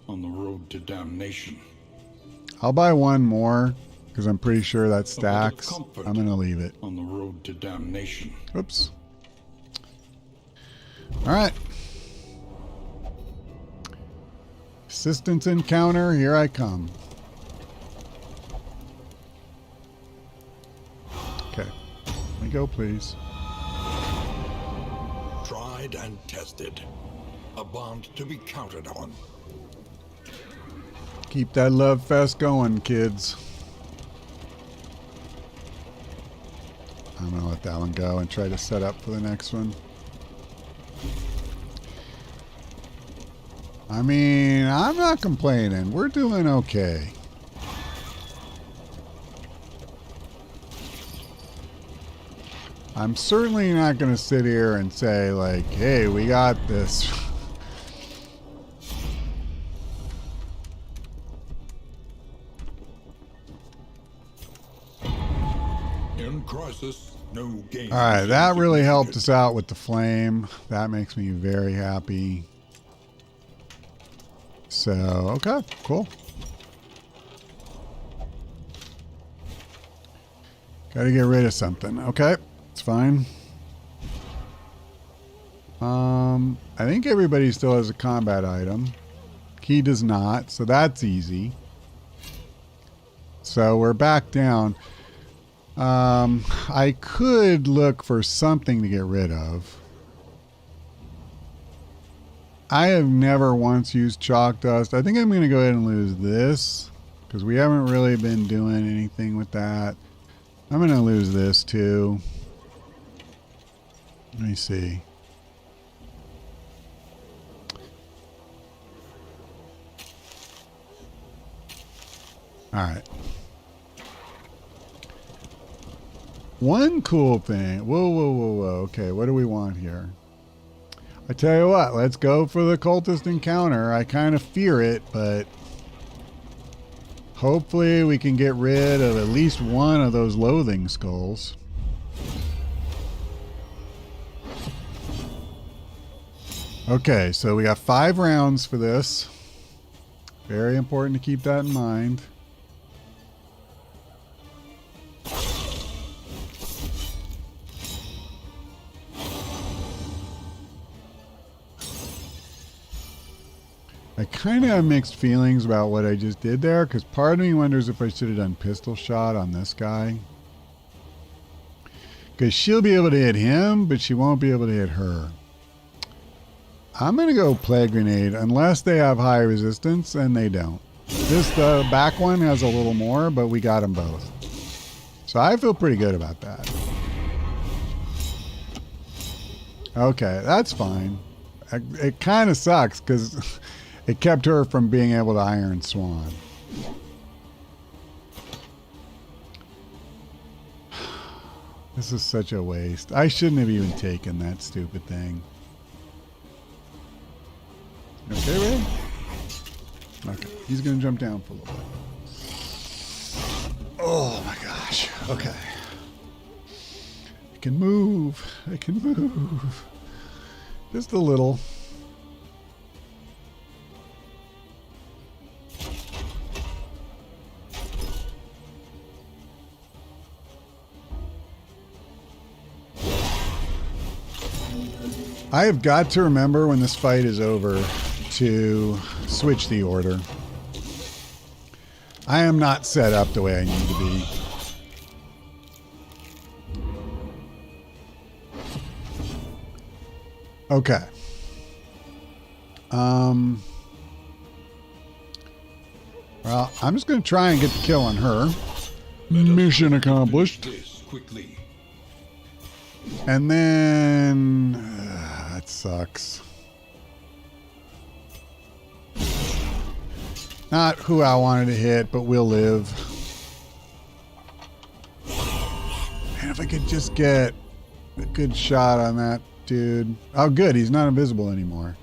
on the road to damnation. I'll buy one more, because I'm pretty sure that bit of stacks. comfort. I'm going to leave it. On the road to damnation. Oops. All right. Assistance encounter, here I come. Okay. Let me go, please. Tried and tested. A bond to be counted on. Keep that love fest going, kids. I'm going to let that one go and try to set up for the next one. I mean, I'm not complaining. We're doing okay. I'm certainly not going to sit here and say, like, hey, we got this. In crisis, no game. All right, that really helped us out with the flame. That makes me very happy. So, okay, cool. Got to get rid of something. Okay, it's fine. I think everybody still has a combat item. He does not, so that's easy. So we're back down. I could look for something to get rid of. I have never once used chalk dust. I think I'm going to go ahead and lose this because we haven't really been doing anything with that. I'm going to lose this too. Let me see. All right. One cool thing. Whoa, whoa, whoa, whoa. Okay, what do we want here? I tell you what, let's go for the cultist encounter. I kind of fear it, but hopefully we can get rid of at least one of those loathing skulls. Okay, so we got 5 rounds for this. Very important to keep that in mind. I kind of have mixed feelings about what I just did there, because part of me wonders if I should have done pistol shot on this guy. Because she'll be able to hit him, but she won't be able to hit her. I'm going to go plague grenade, unless they have high resistance, and they don't. This, the back one has a little more, but we got them both. So I feel pretty good about that. Okay, that's fine. It kind of sucks, because it kept her from being able to Iron Swan. This is such a waste. I shouldn't have even taken that stupid thing. Okay, Ray? Okay, he's going to jump down for a little bit. Oh my gosh. Okay. I can move. I can move. Just a little. I have got to remember when this fight is over to switch the order. I am not set up the way I need to be. Okay. Well, I'm just going to try and get the kill on her. Mission accomplished. This quickly. And then that sucks. Not who I wanted to hit, but we'll live. And if I could just get a good shot on that dude. Oh, good. He's not invisible anymore.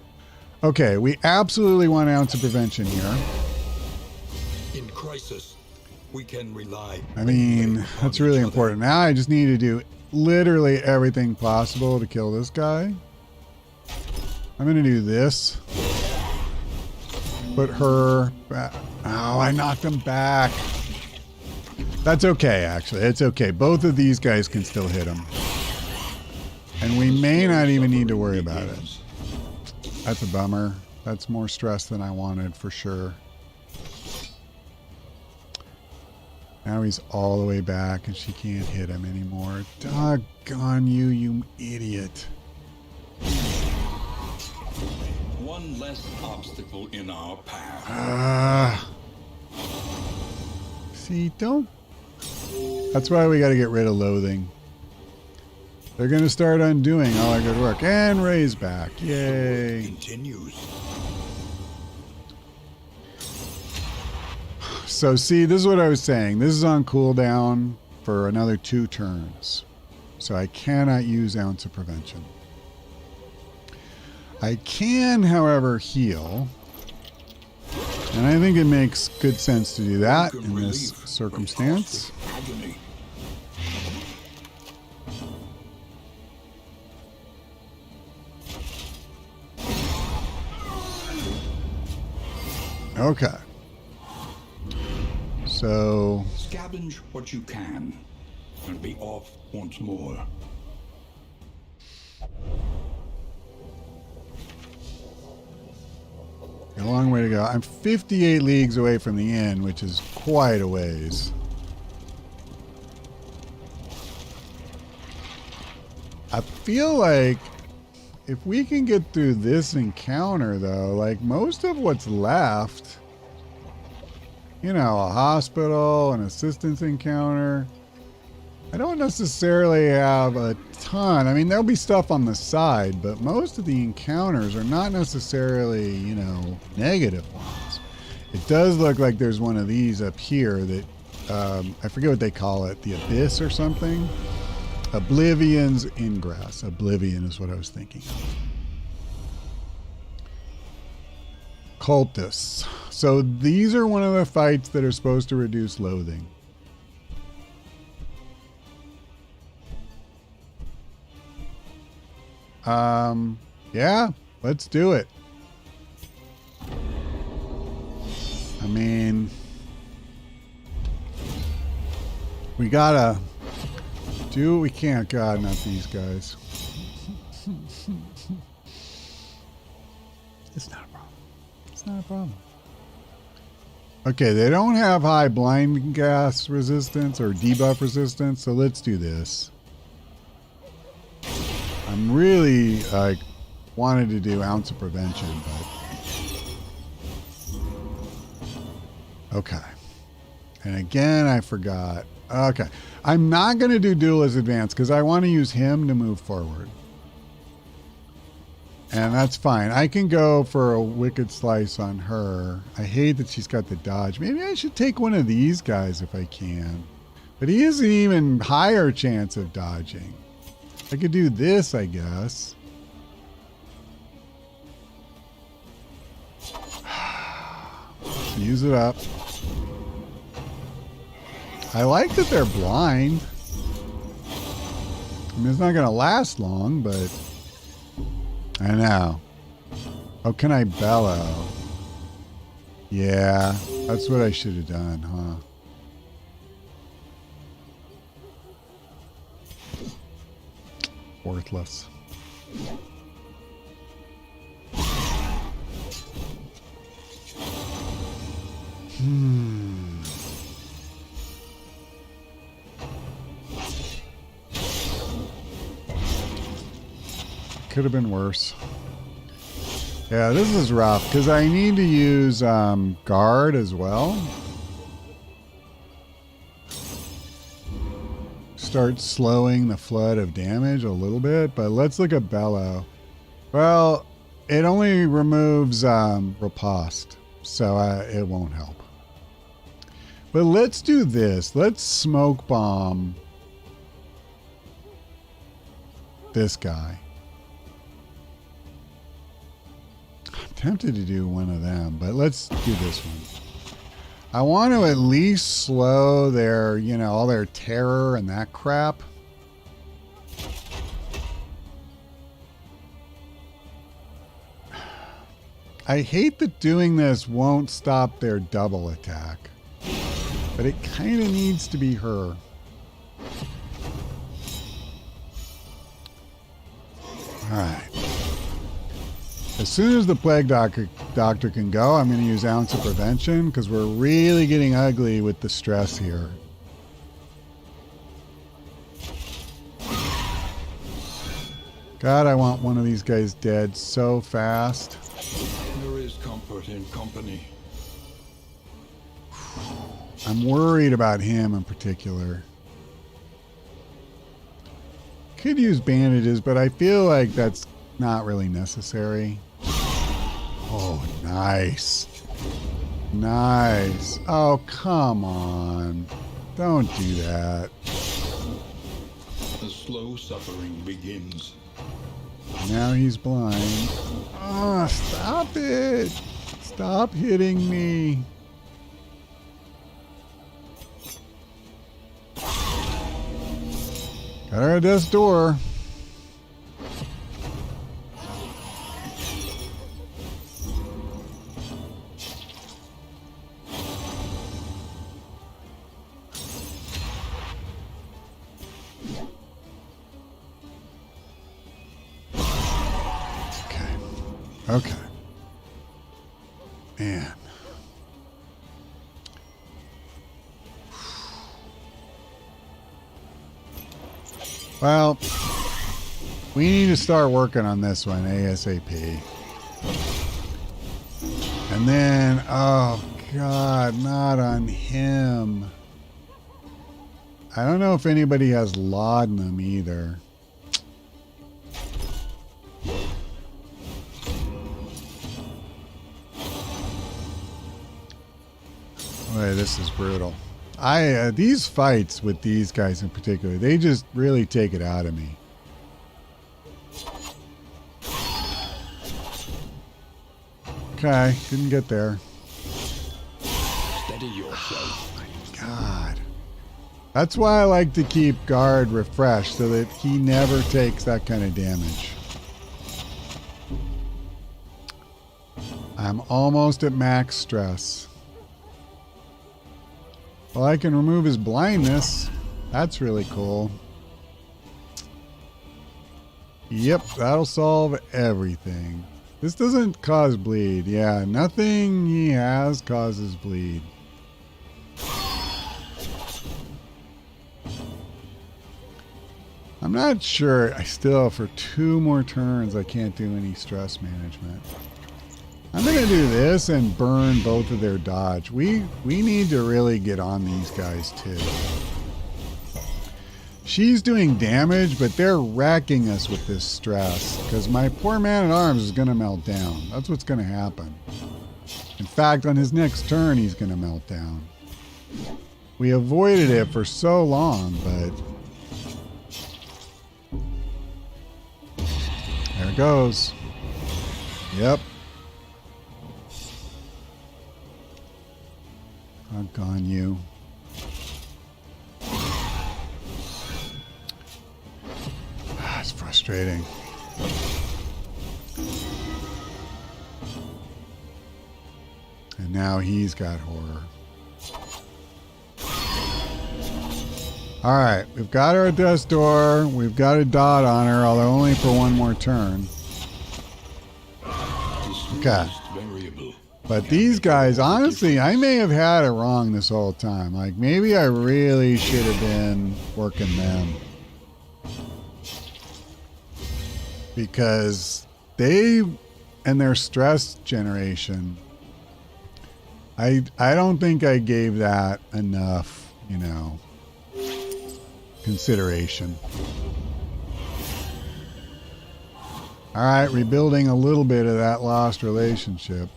Okay, we absolutely want an ounce of prevention here. In crisis, we can rely. I mean, that's really important. Now I just need to do literally everything possible to kill this guy. I'm going to do this. Put her back. Oh, I knocked him back. That's okay, actually. It's okay. Both of these guys can still hit him. And we may not even need to worry about it. That's a bummer. That's more stress than I wanted, for sure. Now he's all the way back and she can't hit him anymore. Doggone you, you idiot. One less obstacle in our path. See, don't... That's why we got to get rid of Loathing. They're going to start undoing all our good work. And Ray's back. Yay. Continues. So see, this is what I was saying. This is on cooldown for another 2 turns. So I cannot use Ounce of Prevention. I can, however, heal. And I think it makes good sense to do that in this circumstance. Okay. So Scavenge what you can and be off once more. a long way to go. I'm 58 leagues away from the inn, which is quite a ways. I feel like if we can get through this encounter, though, like most of what's left, you know, a hospital, an assistance encounter, I don't necessarily have a ton. I mean, there'll be stuff on the side, but most of the encounters are not necessarily, you know, negative ones. It does look like there's one of these up here that, I forget what they call it, the Abyss or something. Oblivion's Ingress. Oblivion is what I was thinking of. Cultists. So these are one of the fights that are supposed to reduce loathing. Yeah, let's do it. I mean, we gotta do what we can. God, not these guys. It's not a problem. It's not a problem. Okay, they don't have high blind gas resistance or debuff resistance, so let's do this. I'm really like wanted to do Ounce of Prevention, but okay. And again, I forgot. Okay, I'm not going to do Duelist Advance because I want to use him to move forward, and that's fine. I can go for a Wicked Slice on her. I hate that she's got the dodge. Maybe I should take one of these guys if I can, but he has an even higher chance of dodging. I could do this, I guess. Use it up. I like that they're blind. I mean, it's not going to last long, but I know. Oh, can I bellow? Yeah, that's what I should have done, huh? Worthless. Could have been worse. Yeah, this is rough because I need to use guard as well. Start slowing the flood of damage a little bit, but let's look at bellow. Well, it only removes riposte, so it won't help. But let's do this. Let's smoke bomb this guy. I'm tempted to do one of them, but let's do this one. I want to at least slow their, you know, all their terror and that crap. I hate that doing this won't stop their double attack, but it kind of needs to be her. All right. As soon as the Plague Doctor can go, I'm going to use Ounce of Prevention because we're really getting ugly with the stress here. God, I want one of these guys dead so fast. There is comfort in company. I'm worried about him in particular. Could use bandages, but I feel like that's not really necessary. Oh, nice. Nice. Oh, come on. Don't do that. The slow suffering begins. Now he's blind. Oh, stop it. Stop hitting me. Got her at this door. Okay. Man. Well, we need to start working on this one ASAP. And then, oh God, not on him. I don't know if anybody has laudanum either. Boy, this is brutal. These fights with these guys in particular, they just really take it out of me. Okay, didn't get there. Steady yourself. Oh my God. That's why I like to keep guard refreshed so that he never takes that kind of damage. I'm almost at max stress. Well, I can remove his blindness. That's really cool. Yep, that'll solve everything. This doesn't cause bleed. Yeah, nothing he has causes bleed. I'm not sure. I still, for 2 more turns, I can't do any stress management. I'm going to do this and burn both of their dodge. We need to really get on these guys too. She's doing damage, but they're racking us with this stress because my poor man-at-arms is going to melt down. That's what's going to happen. In fact, on his next turn, he's going to melt down. We avoided it for so long, but... there it goes. Yep. Doggone you. It's frustrating. And now he's got horror. Alright, we've got her at death's door. We've got a dot on her, although only for 1 more turn. Okay. But these guys, honestly, I may have had it wrong this whole time. Like, maybe I really should have been working them. Because they and their stress generation, I don't think I gave that enough, you know, consideration. All right, rebuilding a little bit of that lost relationship.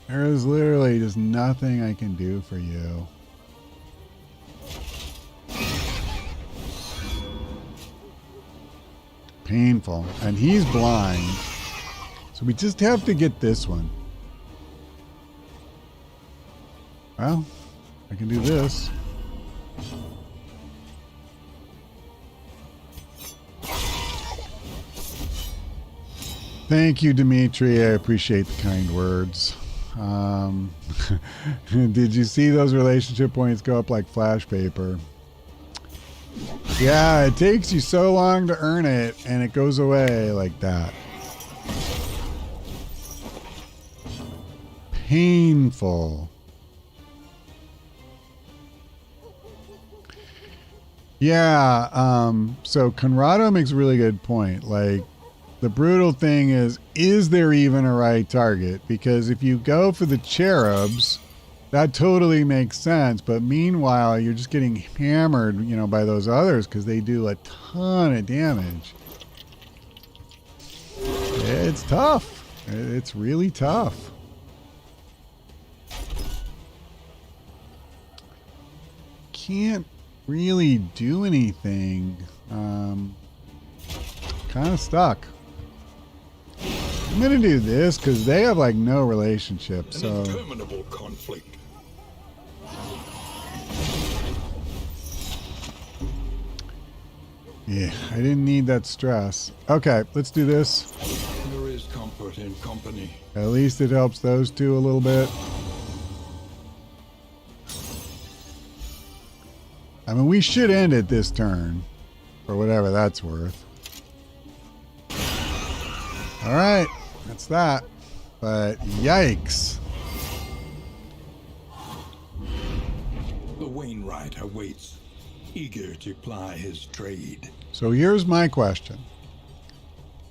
There is literally just nothing I can do for you. Painful. And he's blind. So we just have to get this one. Well, I can do this. Thank you, Dimitri. I appreciate the kind words. Did you see those relationship points go up like flash paper? Yeah, it takes you so long to earn it, and it goes away like that. Painful. Yeah, so Conrado makes a really good point. Like, the brutal thing is there even a right target? Because if you go for the cherubs, That totally makes sense. But meanwhile, you're just getting hammered, you know, by those others because they do a ton of damage. It's tough. It's really tough. Can't really do anything. Kind of stuck. I'm gonna do this because they have like no relationship. An So interminable conflict. yeah, I didn't need that stress. Okay, let's do this. There is comfort in company. At least it helps those two a little bit. I mean, we should end it this turn, for whatever that's worth. All right, that's that. But yikes. The Wainwright awaits, eager to ply his trade. So here's my question.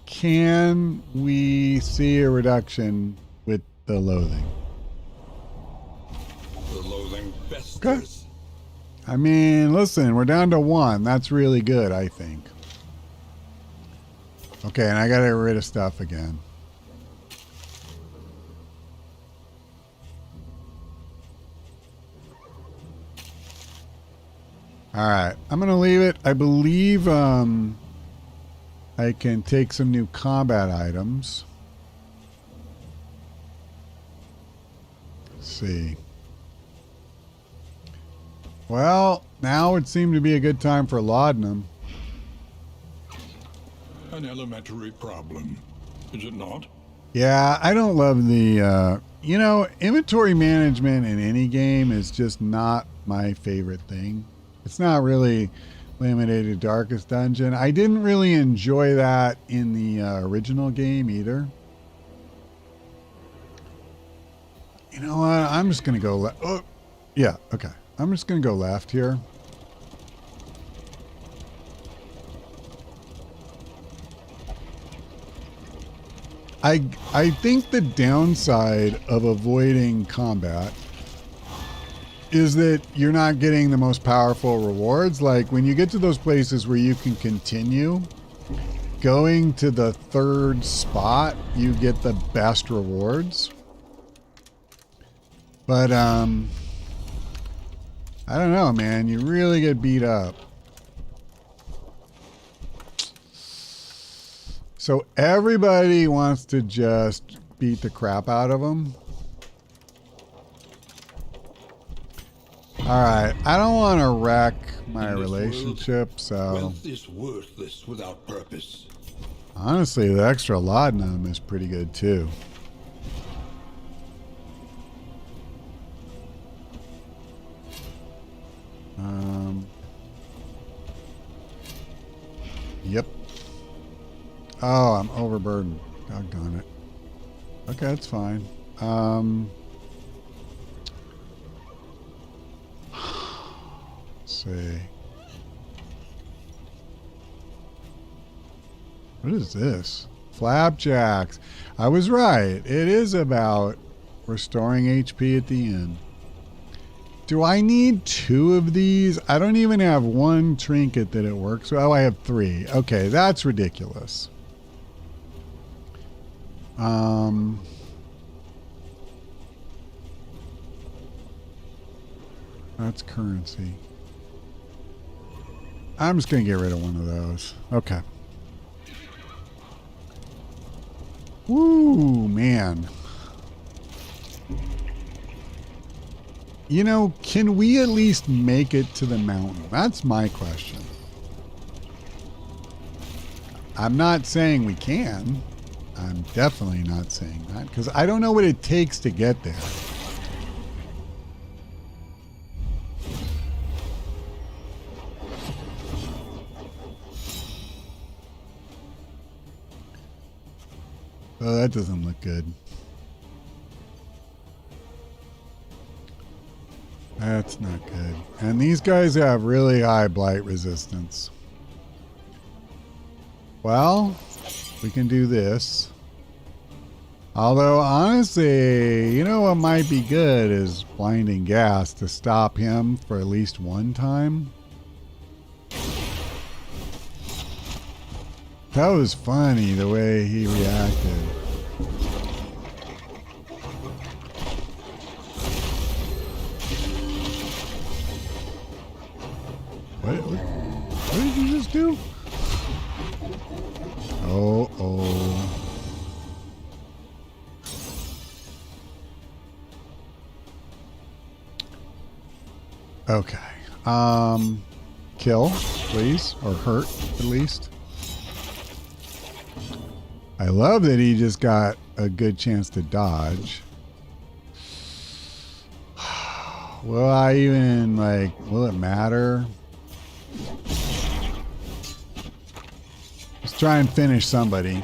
Can we see a reduction with the loathing? The Loathing festers. I mean, listen, we're down to 1. That's really good, I think. Okay, and I gotta get rid of stuff again. Alright, I'm gonna leave it. I believe I can take some new combat items. Let's see. Well, now would seem to be a good time for laudanum. An elementary problem, is it not? Yeah, I don't love the, you know, inventory management in any game is just not my favorite thing. It's not really limited to Darkest Dungeon. I didn't really enjoy that in the original game either. You know what? I'm just going to go left. Oh, yeah, okay. I'm just going to go left here. I think the downside of avoiding combat is that you're not getting the most powerful rewards. Like when you get to those places where you can continue, going to the 3rd spot, you get the best rewards. But I don't know, man. You really get beat up. So everybody wants to just beat the crap out of them. All right, I don't want to wreck my relationship, so Wealth is worthless without purpose. honestly, the extra laudanum is pretty good too. Yep. Oh, I'm overburdened. Doggone it. Okay, that's fine. Let's see. What is this? Flapjacks. I was right. It is about restoring HP at the end. Do I need 2 of these? I don't even have 1 trinket that it works. Oh, I have 3. Okay, that's ridiculous. That's currency. I'm just going to get rid of one of those. Okay. Woo, man. You know, can we at least make it to the mountain? That's my question. I'm not saying we can. I'm definitely not saying that because I don't know what it takes to get there. Oh, that doesn't look good. That's not good. And these guys have really high blight resistance. Well, we can do this. Although, honestly, you know what might be good is blinding gas to stop him for at least one time. That was funny, the way he reacted. What did you just do? Oh. Okay. Kill, please. Or hurt, at least. I love that he just got a good chance to dodge. Will I even, will it matter? Let's try and finish somebody.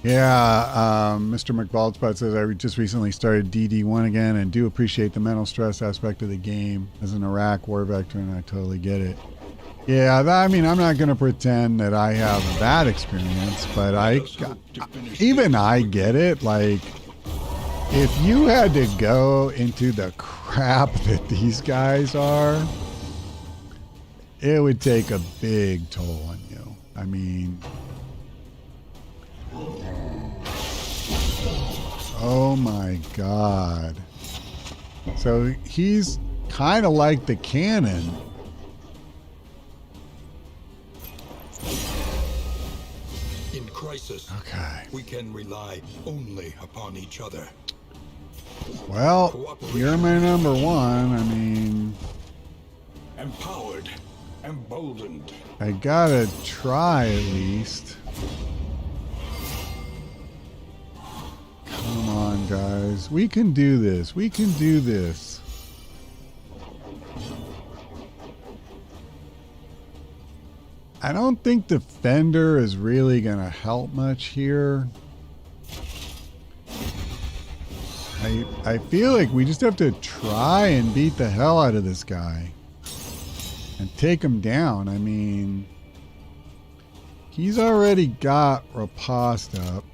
Yeah, Mr. McBaldspot says, I just recently started DD1 again and do appreciate the mental stress aspect of the game. As an Iraq war veteran, I totally get it. Yeah, I mean, I'm not going to pretend that I have a bad experience, but even I get it. Like, if you had to go into the crap that these guys are, it would take a big toll on you. I mean... Oh my God. So he's kind of like the cannon. In crisis, okay, we can rely only upon each other. Well, you're my number one. I mean... Empowered, emboldened. I gotta try at least. Come on, guys. We can do this. We can do this. I don't think Defender is really going to help much here. I feel like we just have to try and beat the hell out of this guy. And take him down. I mean... He's already got Riposte up.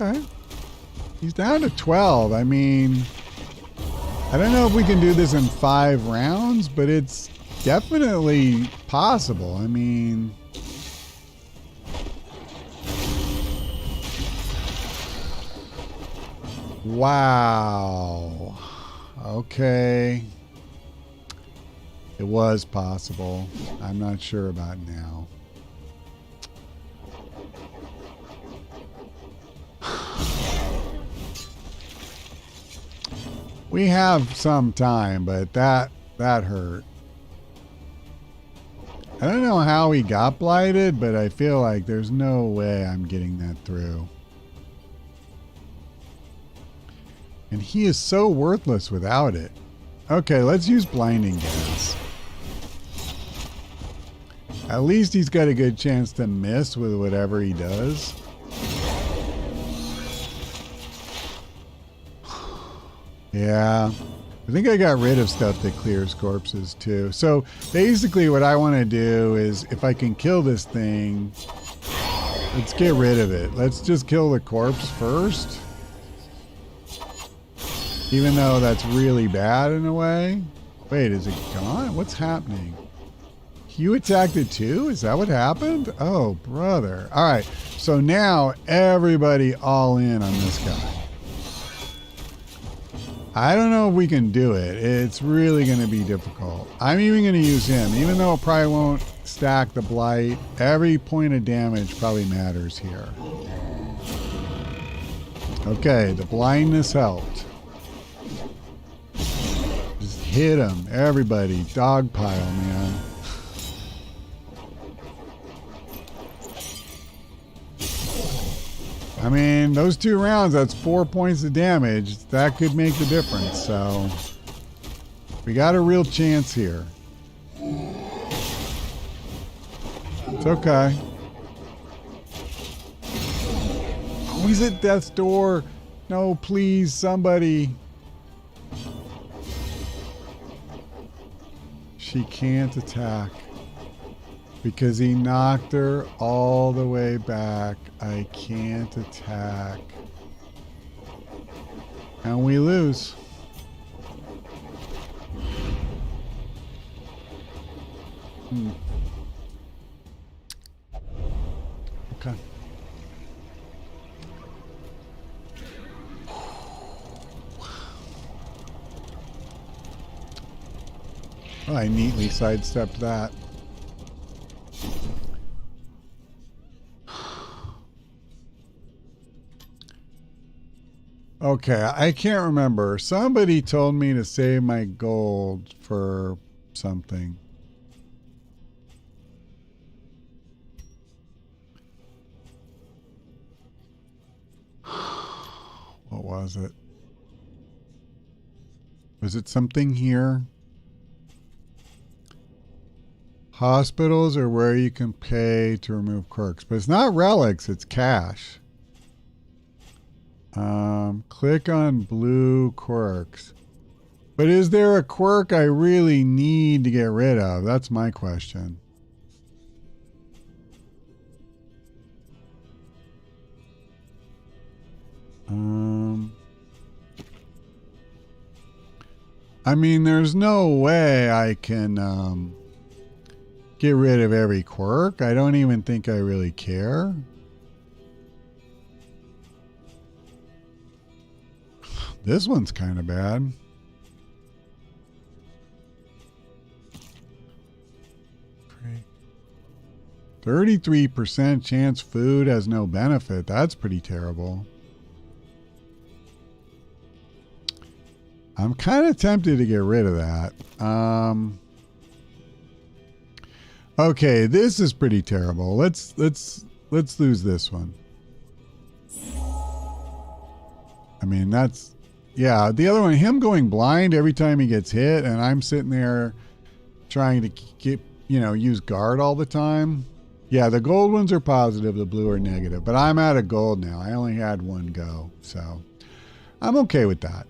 Okay. He's down to 12. I mean, I don't know if we can do this in 5 rounds, but it's definitely possible. I mean... Wow. Okay. It was possible. I'm not sure about now. We have some time, but that hurt. I don't know how he got blighted, but I feel like there's no way I'm getting that through. And he is so worthless without it. Okay, let's use blinding gas. At least he's got a good chance to miss with whatever he does. Yeah, I think I got rid of stuff that clears corpses too. So basically what I want to do is, if I can kill this thing, let's get rid of it. Let's just kill the corpse first. Even though that's really bad in a way. Wait, is it gone? What's happening? You attacked it too? Is that what happened? Oh, brother. All right, so now everybody all in on this guy. I don't know if we can do it. It's really going to be difficult. I'm even going to use him, even though it probably won't stack the blight. Every point of damage probably matters here. Okay, the blindness helped. Just hit him, everybody. Dogpile, man. I mean, those 2 rounds, that's 4 points of damage. That could make the difference, so... We got a real chance here. It's okay. Oh, he's at death's door. No, please, somebody. She can't attack. Because he knocked her all the way back. I can't attack. And we lose. Okay. Well, I neatly sidestepped that. Okay, I can't remember. Somebody told me to save my gold for something. What was it? Was it something here? Hospitals are where you can pay to remove quirks. But it's not relics, it's cash. Click on blue quirks. But is there a quirk I really need to get rid of? That's my question. I mean, there's no way I can get rid of every quirk. I don't even think I really care. This one's kind of bad. Great. 33% chance food has no benefit. That's pretty terrible. I'm kind of tempted to get rid of that. Okay, this is pretty terrible. Let's lose this one. I mean, that's, yeah, the other one, him going blind every time he gets hit, and I'm sitting there trying to keep, use guard all the time. Yeah, the gold ones are positive, the blue are negative, but I'm out of gold now. I only had one go, so I'm okay with that.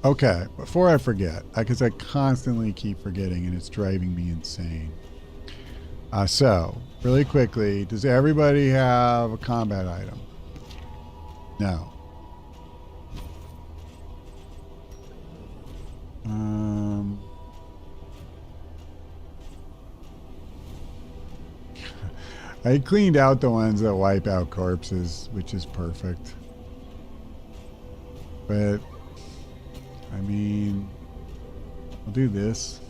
Okay, before I forget, because I constantly keep forgetting and it's driving me insane. So, really quickly, does everybody have a combat item? No. I cleaned out the ones that wipe out corpses, which is perfect. But I mean, I'll do this.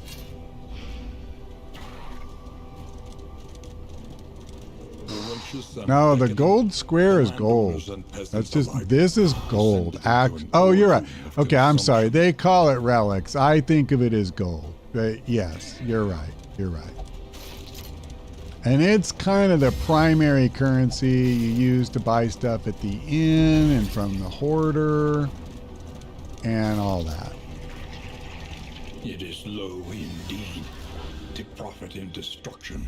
No, the gold square is gold. That's just, this is gold. Oh, you're right. Okay, I'm sorry. They call it relics. I think of it as gold. But yes, you're right. You're right. And it's kind of the primary currency you use to buy stuff at the inn and from the hoarder and all that. It is low indeed to profit in destruction.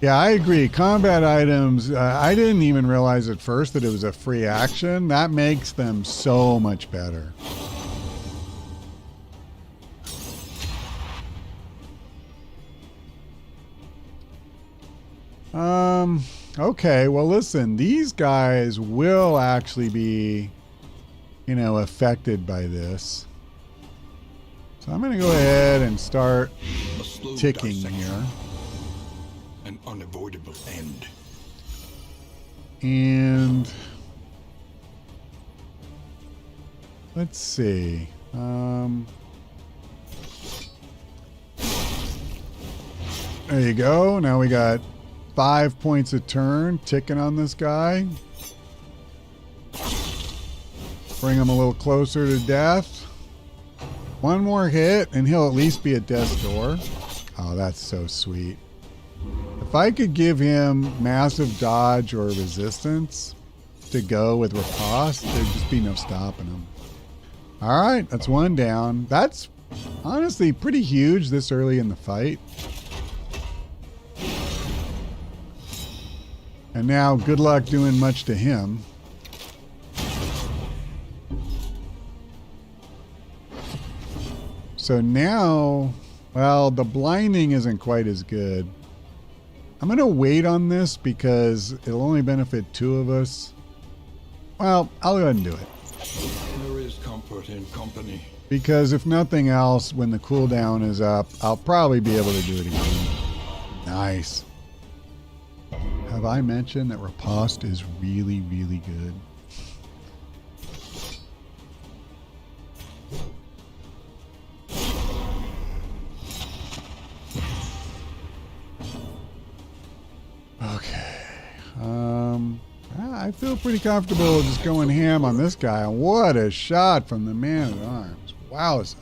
Yeah, I agree. Combat items, I didn't even realize at first that it was a free action. That makes them so much better. Okay, well listen, these guys will actually be, affected by this. So I'm going to go ahead and start ticking here. An unavoidable end. And let's see. There you go. Now we got 5 points a turn ticking on this guy. Bring him a little closer to death. One more hit and he'll at least be at death's door. Oh, that's so sweet. If I could give him massive dodge or resistance to go with riposte, there'd just be no stopping him. All right, that's one down. That's honestly pretty huge this early in the fight. And now, good luck doing much to him. So now, well, the blinding isn't quite as good. I'm going to wait on this because it'll only benefit 2 of us. Well, I'll go ahead and do it. There is comfort in company. Because if nothing else, when the cooldown is up, I'll probably be able to do it again. Nice. Have I mentioned that riposte is really, really good? Okay. I feel pretty comfortable just going ham on this guy. What a shot from the man-at-arms. Wowza.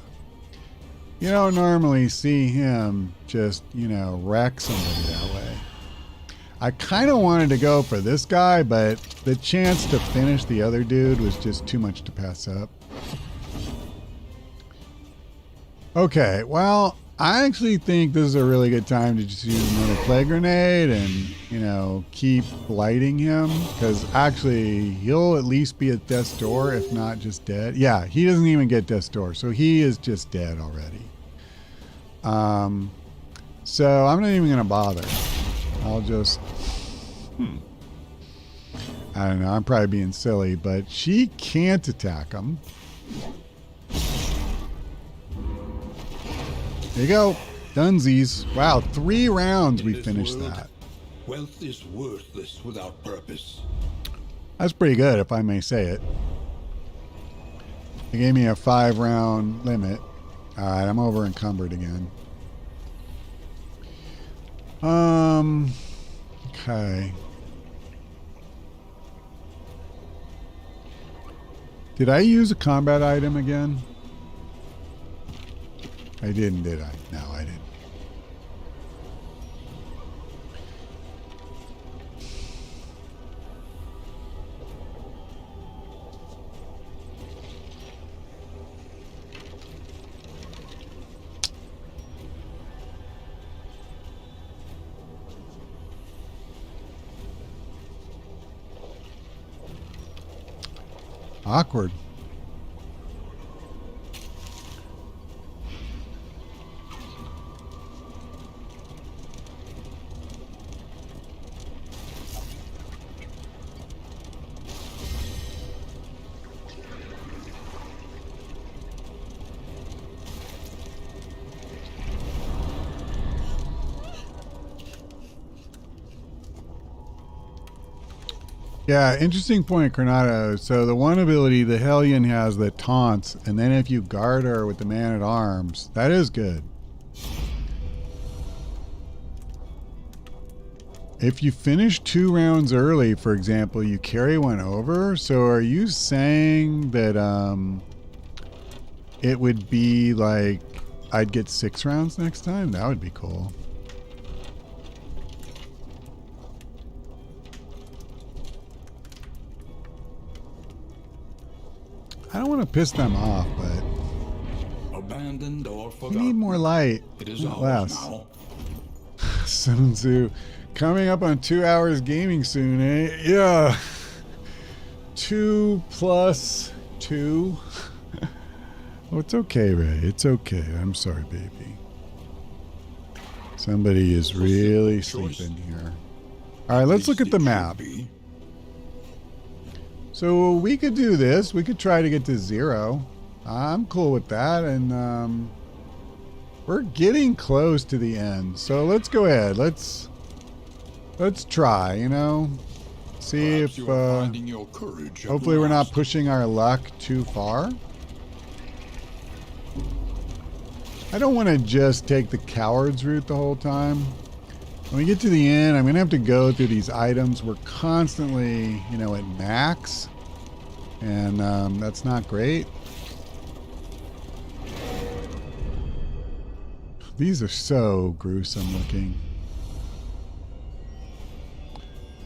You don't normally see him just, you know, wreck somebody that way. I kind of wanted to go for this guy, but the chance to finish the other dude was just too much to pass up. Okay, well, I actually think this is a really good time to just use another plague grenade and, you know, keep lighting him. Because actually, he'll at least be at death's door, if not just dead. Yeah, he doesn't even get death's door, so he is just dead already. So I'm not even going to bother. I'll just... I don't know, I'm probably being silly, but she can't attack him. There you go. Dunsies. Wow, 3 rounds we finished that. Wealth is worthless without purpose. That's pretty good, if I may say it. They gave me a 5-round limit. Alright, I'm over encumbered again. Okay. Did I use a combat item again? I didn't, did I? No, I didn't. Awkward. Yeah, interesting point, Coronado. So the one ability the Hellion has that taunts, and then if you guard her with the man-at-arms, that is good. If you finish 2 rounds early, for example, you carry one over. So are you saying that it would be like I'd get 6 rounds next time? That would be cool. I don't want to piss them off, but Abandoned or forgotten. we need more light, It is not ours less. now. Sun Tzu, coming up on 2 hours gaming soon, eh? Yeah. 2 plus 2. Oh, it's okay, Ray. It's okay. I'm sorry, baby. Somebody is really sleeping here. All right, let's look at the map. So we could do this. We could try to get to 0. I'm cool with that. And we're getting close to the end. So let's go ahead. Let's try, you know. See Perhaps if you are finding your courage at hopefully we're not last. pushing our luck too far. I don't want to just take the coward's route the whole time. When we get to the end, I'm going to have to go through these items. We're constantly, you know, at max. And that's not great. These are so gruesome looking.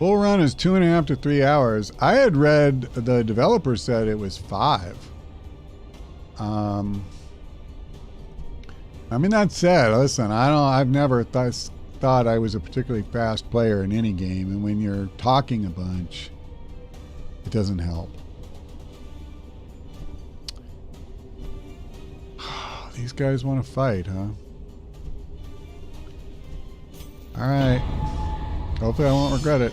Full run is 2.5 to 3 hours. I had read the developer said it was 5. I mean, that said, listen, I've never thought I was a particularly fast player in any game, and when you're talking a bunch, it doesn't help. these guys want to fight, huh? Alright. Hopefully I won't regret it.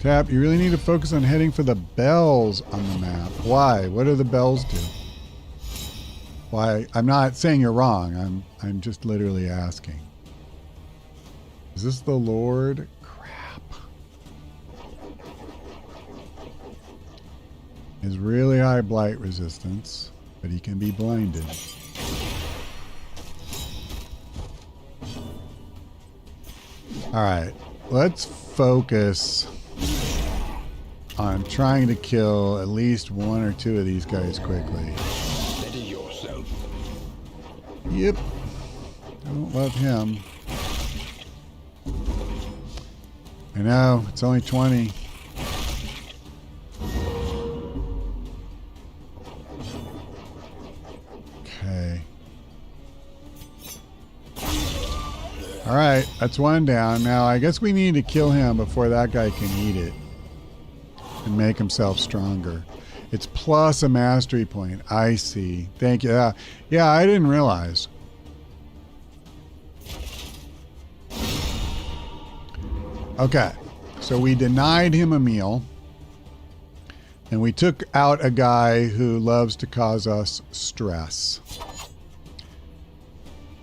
Tap, you really need to focus on heading for the bells on the map. Why? What do the bells do? Why? I'm not saying you're wrong. I'm just literally asking. Is this the Lord? Crap. Is really high blight resistance, but he can be blinded. Alright, let's focus on trying to kill at least one or two of these guys quickly. Steady yourself. Yep. I don't love him. I know, it's only 20. Okay. Alright, that's one down. Now, I guess we need to kill him before that guy can eat it and make himself stronger. It's plus a mastery point. I see. Thank you. Yeah, I didn't realize. Okay, so we denied him a meal, and we took out a guy who loves to cause us stress.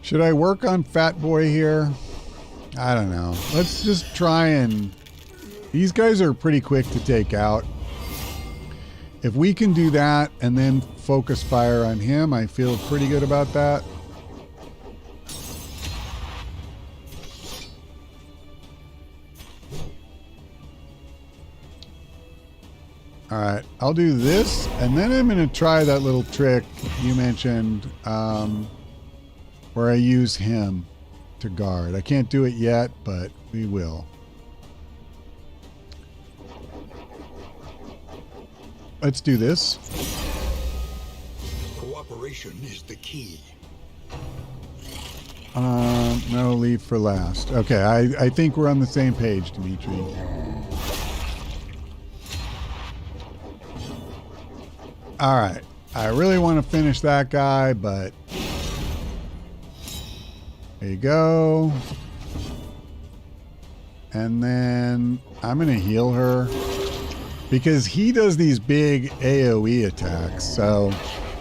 Should I work on Fat Boy here? I don't know. Let's just try and... These guys are pretty quick to take out. If we can do that and then focus fire on him, I feel pretty good about that. Alright, I'll do this, and then I'm going to try that little trick you mentioned where I use him to guard. I can't do it yet, but we will. Let's do this. Cooperation is the key. No, leave for last. Okay, I think we're on the same page, Dimitri. Alright, I really want to finish that guy, but there you go. And then I'm going to heal her because he does these big AoE attacks, so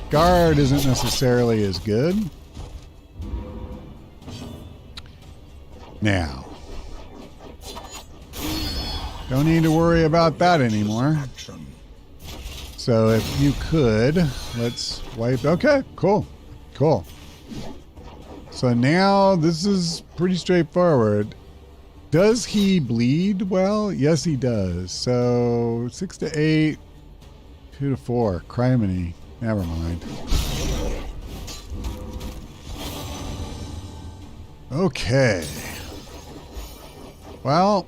guard isn't necessarily as good. Now, don't need to worry about that anymore. So if you could, let's wipe. Okay, cool. Cool. So now this is pretty straightforward. Does he bleed well? Yes, he does. So 6 to 8, 2 to 4. Criminy. Never mind. Okay. Well,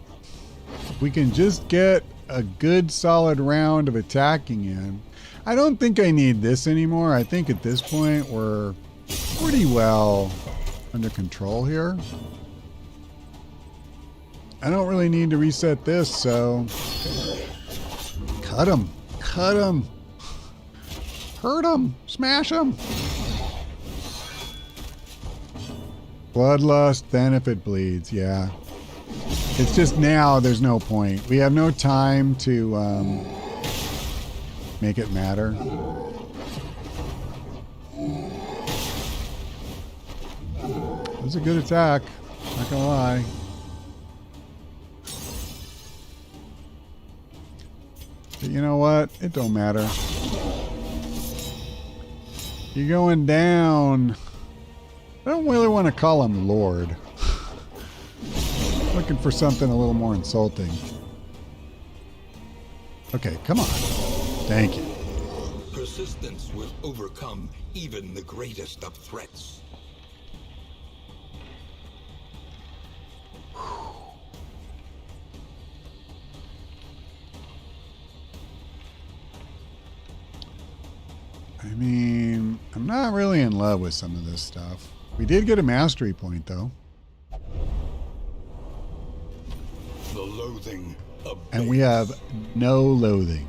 if we can just get a good solid round of attacking in. I don't think I need this anymore. I think at this point we're pretty well under control here. I don't really need to reset this, so cut him, hurt him, smash him. Bloodlust, then if it bleeds, yeah. It's just now there's no point. We have no time to make it matter. It was a good attack, not gonna lie. But you know what? It don't matter. You're going down. I don't really want to call him Lord. Looking for something a little more insulting. Okay, come on. Thank you. Persistence will overcome even the greatest of threats. I mean, I'm not really in love with some of this stuff. We did get a mastery point, though. The loathing of And we have no loathing.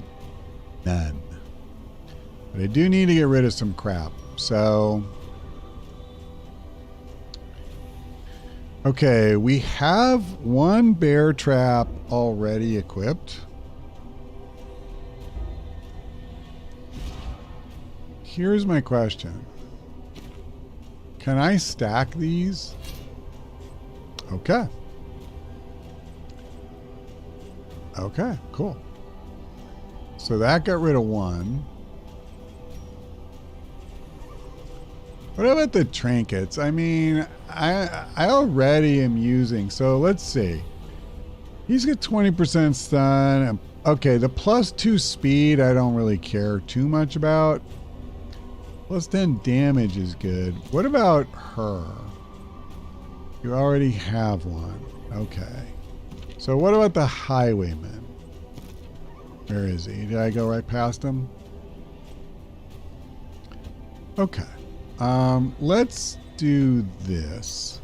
None. But I do need to get rid of some crap. So, okay, we have one bear trap already equipped. Here's my question. Can I stack these? Okay. Okay, cool. So that got rid of one. What about the trinkets? I mean, I already am using, so let's see. He's got 20% stun. Okay, the +2 speed I don't really care too much about. +10 damage is good. What about her? You already have one. Okay. So what about the highwayman? Where is he? Did I go right past him? Okay. Let's do this.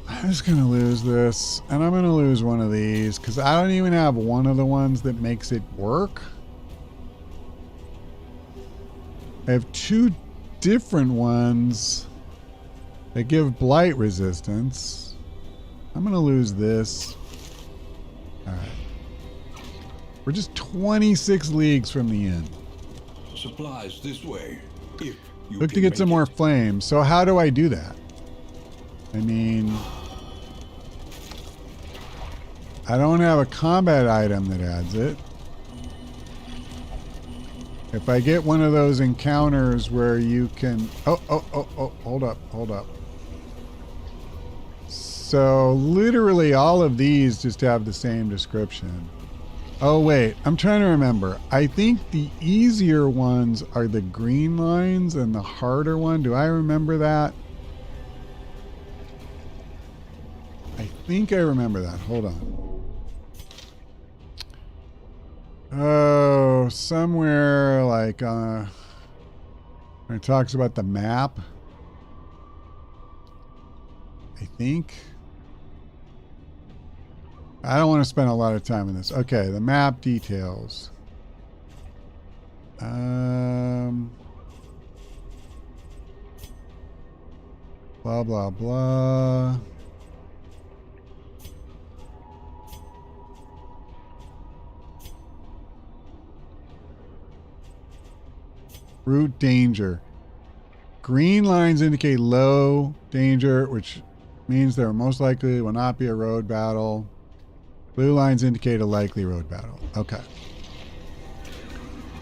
I'm just going to lose this. And I'm going to lose one of these because I don't even have one of the ones that makes it work. I have two different ones that give blight resistance. I'm going to lose this. All right. We're just 26 leagues from the end. Supplies this way. If you Look to get some more flames. So how do I do that? I mean, I don't have a combat item that adds it. If I get one of those encounters where you can... Oh, hold up. So literally all of these just have the same description. Oh wait, I'm trying to remember. I think the easier ones are the green lines and the harder one. Do I remember that? I think I remember that. Hold on. Oh, somewhere like when it talks about the map. I think. I don't want to spend a lot of time on this. Okay, the map details. Blah, blah, blah. Route danger. Green lines indicate low danger, which means there most likely will not be a road battle. Blue lines indicate a likely road battle. Okay.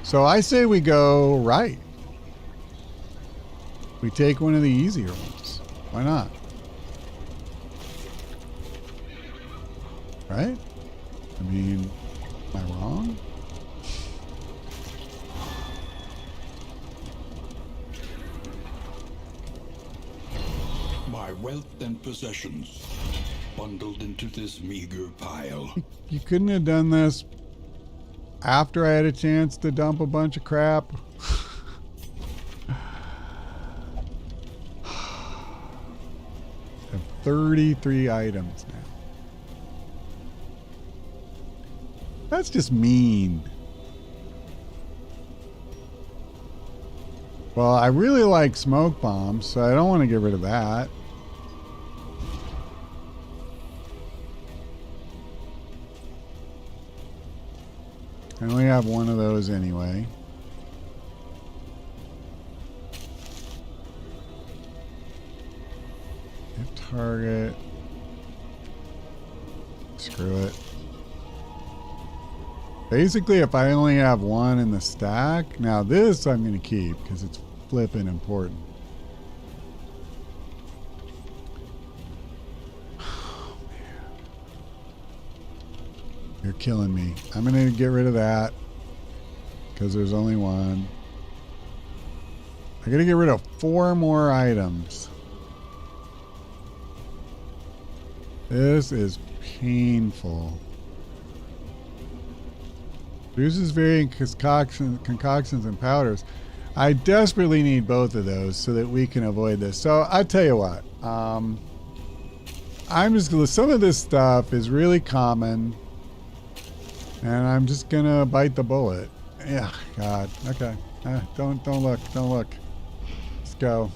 So I say we go right. We take one of the easier ones. Why not? Right? I mean, am I wrong? My wealth and possessions bundled into this meager pile. You couldn't have done this after I had a chance to dump a bunch of crap. I have 33 items now. That's just mean. Well, I really like smoke bombs, so I don't want to get rid of that. I only have one of those anyway. Hit target. Screw it. Basically, if I only have one in the stack, now this I'm going to keep because it's flipping important. Oh, man. You're killing me. I'm going to get rid of that because there's only one. I got to get rid of 4 more items. This is painful. Produces varying concoctions and powders. I desperately need both of those so that we can avoid this. So I'll tell you what. I'm just gonna. Some of this stuff is really common, and I'm just gonna bite the bullet. Yeah, God. Okay. Don't look. Don't look. Let's go.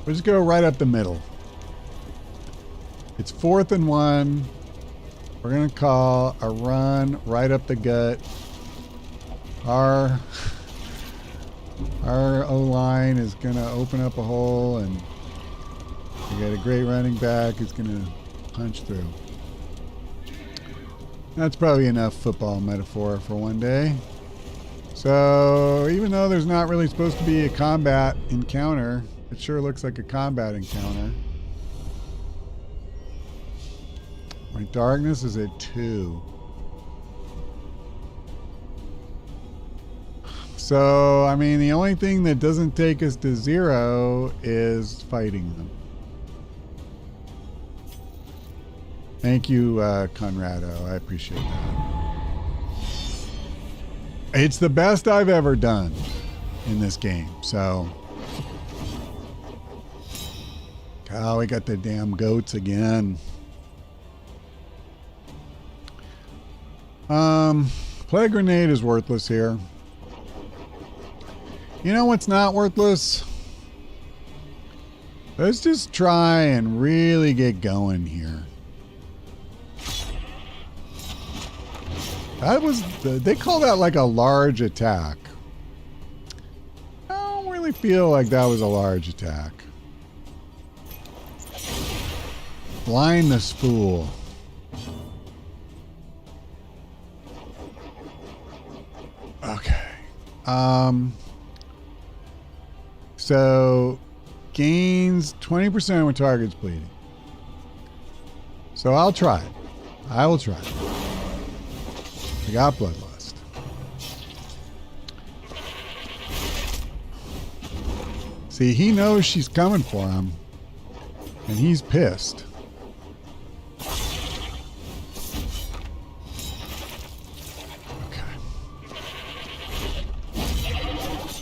We'll just go right up the middle. It's 4th and 1. We're going to call a run right up the gut. Our O-line is going to open up a hole, and we got a great running back who's going to punch through. That's probably enough football metaphor for one day. So even though there's not really supposed to be a combat encounter, it sure looks like a combat encounter. My darkness is at 2. So, I mean, the only thing that doesn't take us to 0 is fighting them. Thank you, Conrado. I appreciate that. It's the best I've ever done in this game, so... Oh, we got the damn goats again. Plague grenade is worthless here. You know what's not worthless? Let's just try and really get going here. That was, they call that like a large attack. I don't really feel like that was a large attack. Blind this fool. Okay. So gains 20% when target's bleeding. So I'll try it. I will try it. I got bloodlust. See, he knows she's coming for him, and he's pissed.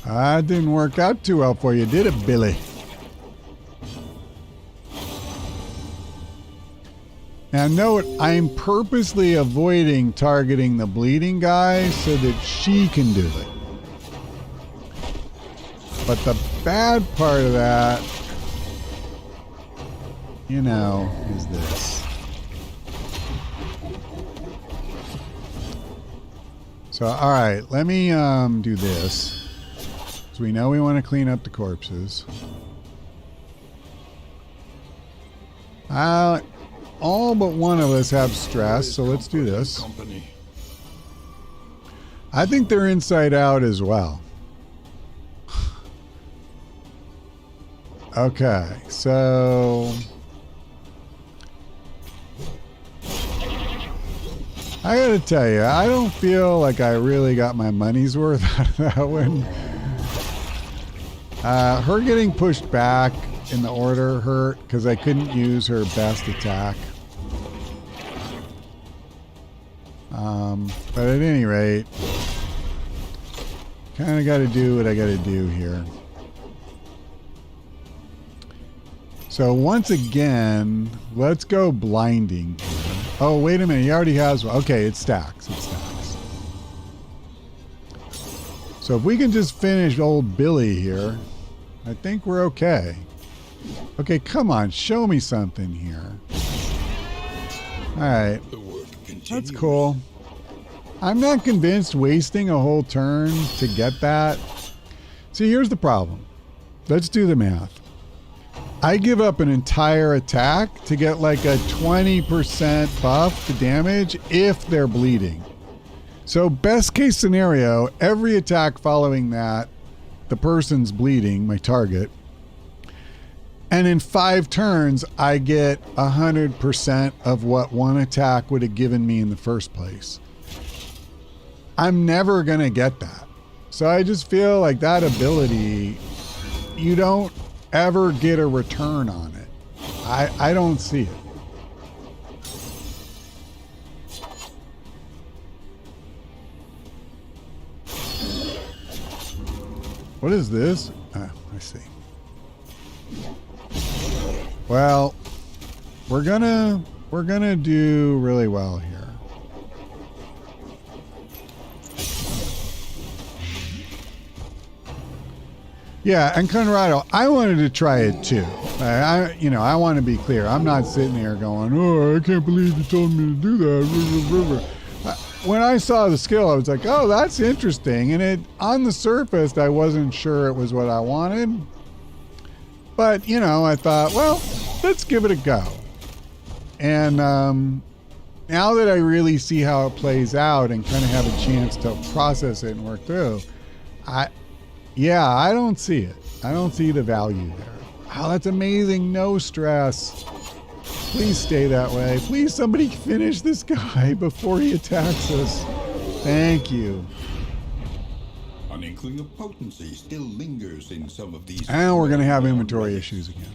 That didn't work out too well for you, did it, Billy? Now note, I'm purposely avoiding targeting the bleeding guy so that she can do it. But the bad part of that, you know, is this. So, alright, let me do this. We know we want to clean up the corpses. All but one of us have stress, so let's do this. I think they're inside out as well. Okay, so... I gotta tell you, I don't feel like I really got my money's worth out of that one. Her getting pushed back in the order hurt because I couldn't use her best attack. But at any rate, kind of got to do what I got to do here. So once again, let's go blinding here. Oh, wait a minute. He already has one. Okay, it stacks. It stacks. So if we can just finish old Billy here, I think we're okay. Okay, come on. Show me something here. Alright. That's cool. I'm not convinced wasting a whole turn to get that. See, here's the problem. Let's do the math. I give up an entire attack to get like a 20% buff to damage if they're bleeding. So best case scenario, every attack following that, the person's bleeding, my target. And in 5 turns, I get 100% of what one attack would have given me in the first place. I'm never going to get that. So I just feel like that ability, you don't ever get a return on it. I don't see it. What is this? I see. Well, we're gonna do really well here. Yeah, and Conrado, I wanted to try it too. I want to be clear. I'm not sitting there going, "Oh, I can't believe you told me to do that." When I saw the skill, I was like, "Oh, that's interesting." And on the surface, I wasn't sure it was what I wanted. But, I thought, well, let's give it a go. And now that I really see how it plays out and kind of have a chance to process it and work through, I don't see it. I don't see the value there. Wow, that's amazing. No stress. Please stay that way. Please, somebody finish this guy before he attacks us. Thank you. An inkling of potency still lingers in some of these. And we're going to have inventory issues again.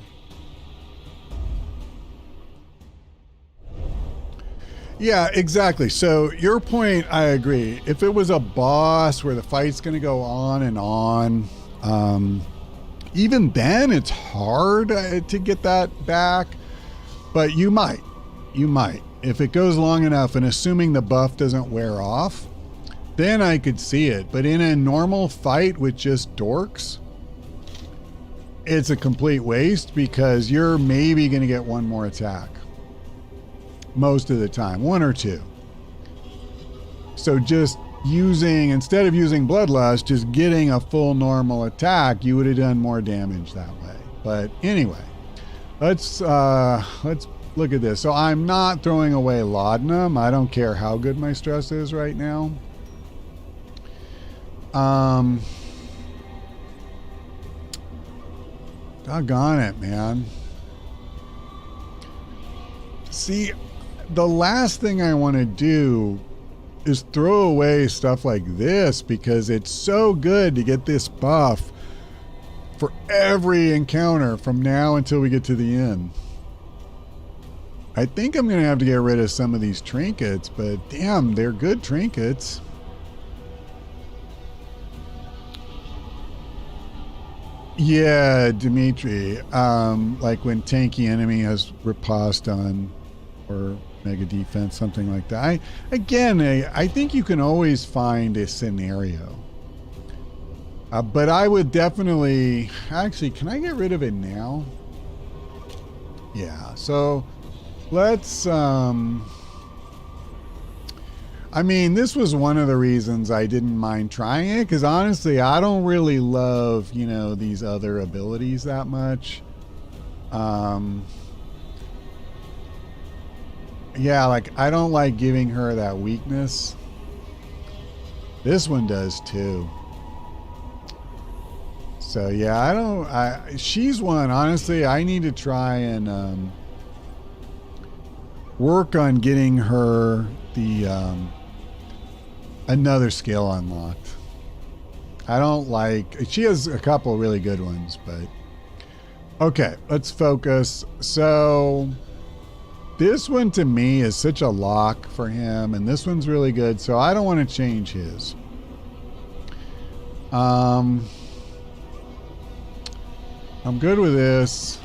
Yeah, exactly. So your point, I agree. If it was a boss where the fight's going to go on and on, even then it's hard to get that back. But you might. If it goes long enough, and assuming the buff doesn't wear off, then I could see it. But in a normal fight with just dorks, it's a complete waste because you're maybe going to get one more attack. Most of the time, one or two. So just instead of using Bloodlust, just getting a full normal attack, you would have done more damage that way. But anyway, let's look at this. So I'm not throwing away Laudanum. I don't care how good my stress is right now. Doggone it, man. See, the last thing I want to do is throw away stuff like this because it's so good to get this buff for every encounter from now until we get to the end. I think I'm going to have to get rid of some of these trinkets, but damn, they're good trinkets. Yeah, Dimitri. Like when tanky enemy has riposte on or mega defense, something like that. I think you can always find a scenario. But I would definitely... Actually, can I get rid of it now? Yeah, so let's... this was one of the reasons I didn't mind trying it, because honestly, I don't really love, these other abilities that much. Yeah, I don't like giving her that weakness. This one does too. So yeah, she's one, honestly, I need to try and work on getting her the another skill unlocked. She has a couple really good ones, but okay, let's focus. So this one to me is such a lock for him, and this one's really good, so I don't want to change his. I'm good with this.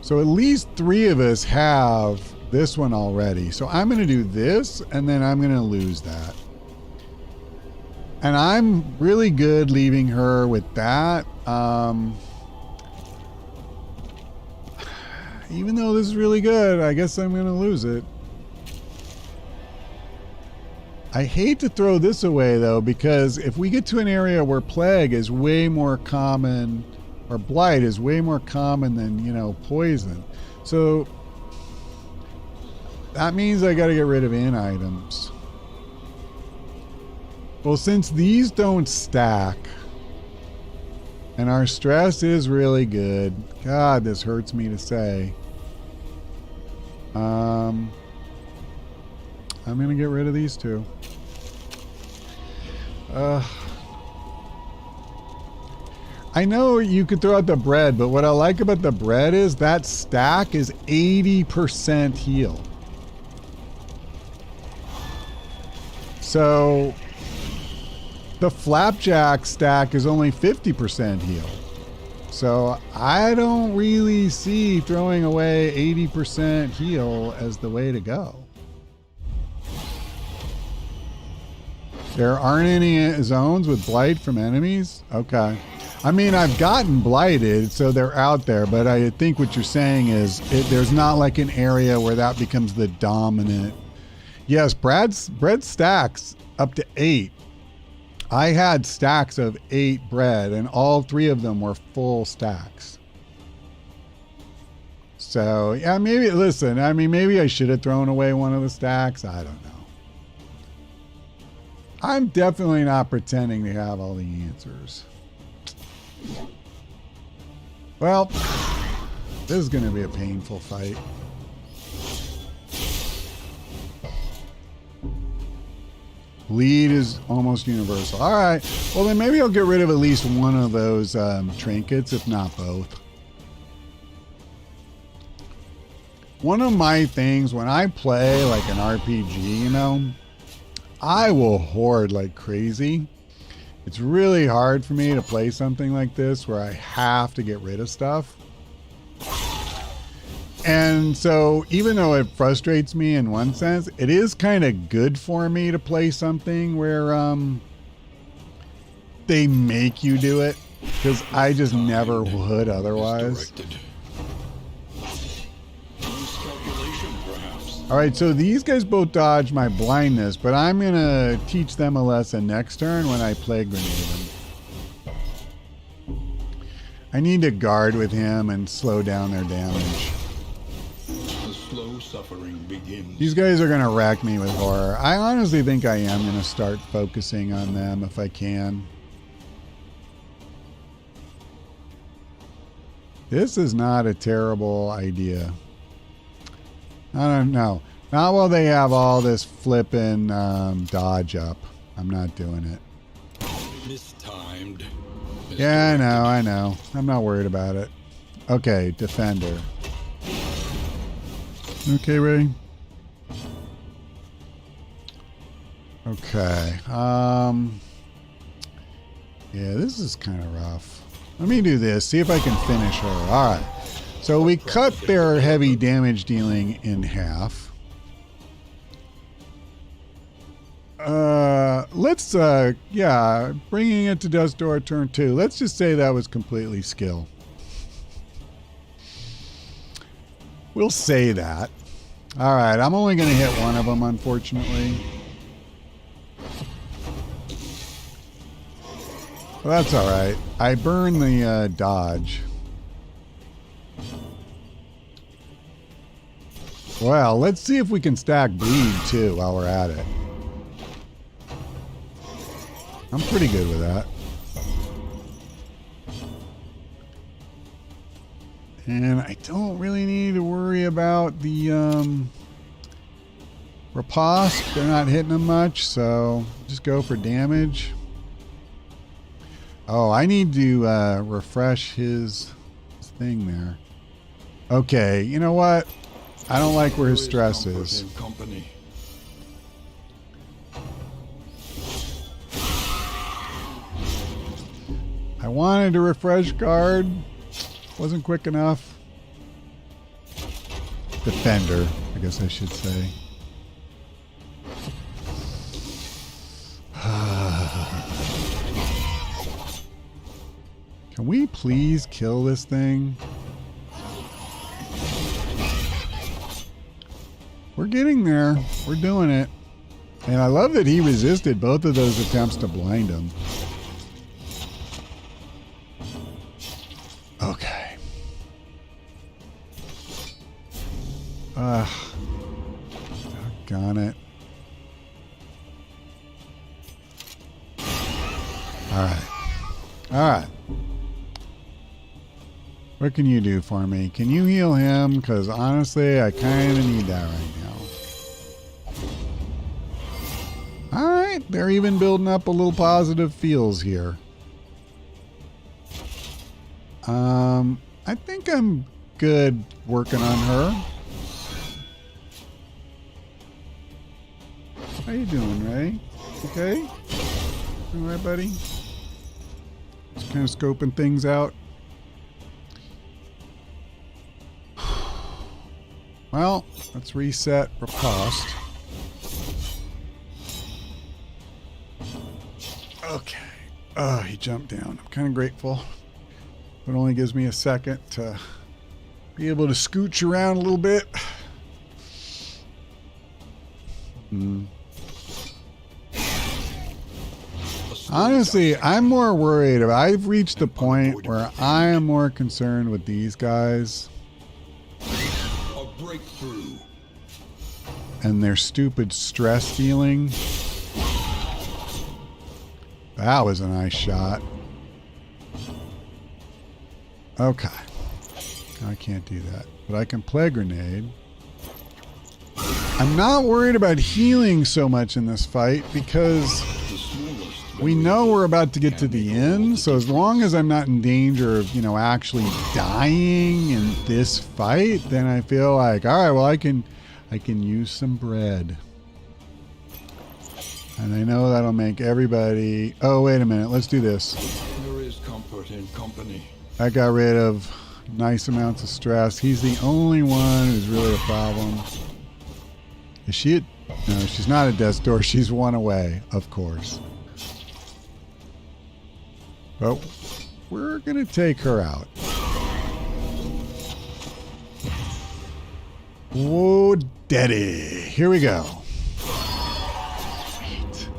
So at least 3 of us have this one already. So I'm going to do this, and then I'm going to lose that. And I'm really good leaving her with that. Even though this is really good, I guess I'm going to lose it. I hate to throw this away, though, because if we get to an area where Plague is way more common, or Blight is way more common than, Poison. So that means I got to get rid of in items. Well, since these don't stack, and our stress is really good. God, this hurts me to say. I'm going to get rid of these 2. I know you could throw out the bread, but what I like about the bread is that stack is 80% heal. So the flapjack stack is only 50% heal. So I don't really see throwing away 80% heal as the way to go. There aren't any zones with blight from enemies? Okay. I mean, I've gotten blighted, so they're out there, but I think what you're saying is there's not like an area where that becomes the dominant. Yes, bread stacks up to 8. I had stacks of 8 bread, and all 3 of them were full stacks. So, yeah, maybe, listen, I mean, maybe I should have thrown away one of the stacks. I don't know. I'm definitely not pretending to have all the answers. Well, this is going to be a painful fight. Bleed is almost universal. All right. Well, then maybe I'll get rid of at least one of those trinkets, if not both. One of my things when I play like an RPG, you know, I will hoard like crazy. It's really hard for me to play something like this where I have to get rid of stuff. And so even though it frustrates me in one sense, it is kind of good for me to play something where they make you do it, because I just never would otherwise. All right, so these guys both dodge my blindness, but I'm going to teach them a lesson next turn when I plague grenade them. I need to guard with him and slow down their damage. The slow suffering begins. These guys are going to rack me with horror. I honestly think I am going to start focusing on them if I can. This is not a terrible idea. I don't know. Not while they have all this flippin' dodge up. I'm not doing it. Mistimed. Yeah, I know. I'm not worried about it. Okay, defender. Okay, Ray. Okay. Yeah, this is kind of rough. Let me do this. See if I can finish her. All right. So we cut their heavy damage dealing in half. Let's, yeah, bringing it to Dust Door turn 2. Let's just say that was completely skill. We'll say that. All right, I'm only going to hit one of them, unfortunately. Well, that's all right. I burned the dodge. Well, let's see if we can stack bleed too while we're at it. I'm pretty good with that. And I don't really need to worry about the riposte. They're not hitting them much, so just go for damage. Oh, I need to refresh his thing there. Okay, you know what? I don't like where his stress is. I wanted to refresh guard. Wasn't quick enough. Defender, I guess I should say. Can we please kill this thing? We're getting there. We're doing it. And I love that he resisted both of those attempts to blind him. Okay. Doggone it. Alright. Alright. What can you do for me? Can you heal him? Because honestly, I kind of need that right now. Alright, they're even building up a little positive feels here. I think I'm good working on her. How you doing, Ray? Okay? All right, buddy? Just kind of scoping things out. Well, let's reset riposte. Okay. Oh, he jumped down. I'm kind of grateful. It only gives me a second to be able to scooch around a little bit. Honestly, I'm more worried. I've reached the point where I am more concerned with these guys A breakthrough. and their stupid stress dealing. That was a nice shot. Okay. I can't do that. But I can play grenade. I'm not worried about healing so much in this fight because we know we're about to get to the end. So as long as I'm not in danger of, actually dying in this fight, then I feel like, all right, well, I can use some bread. And I know that'll make everybody... Oh, wait a minute. Let's do this. There is comfort in company. I got rid of nice amounts of stress. He's the only one who's really a problem. Is she... No, she's not at death's door. She's one away, of course. But we're going to take her out. Whoa, daddy. Here we go. Sweet.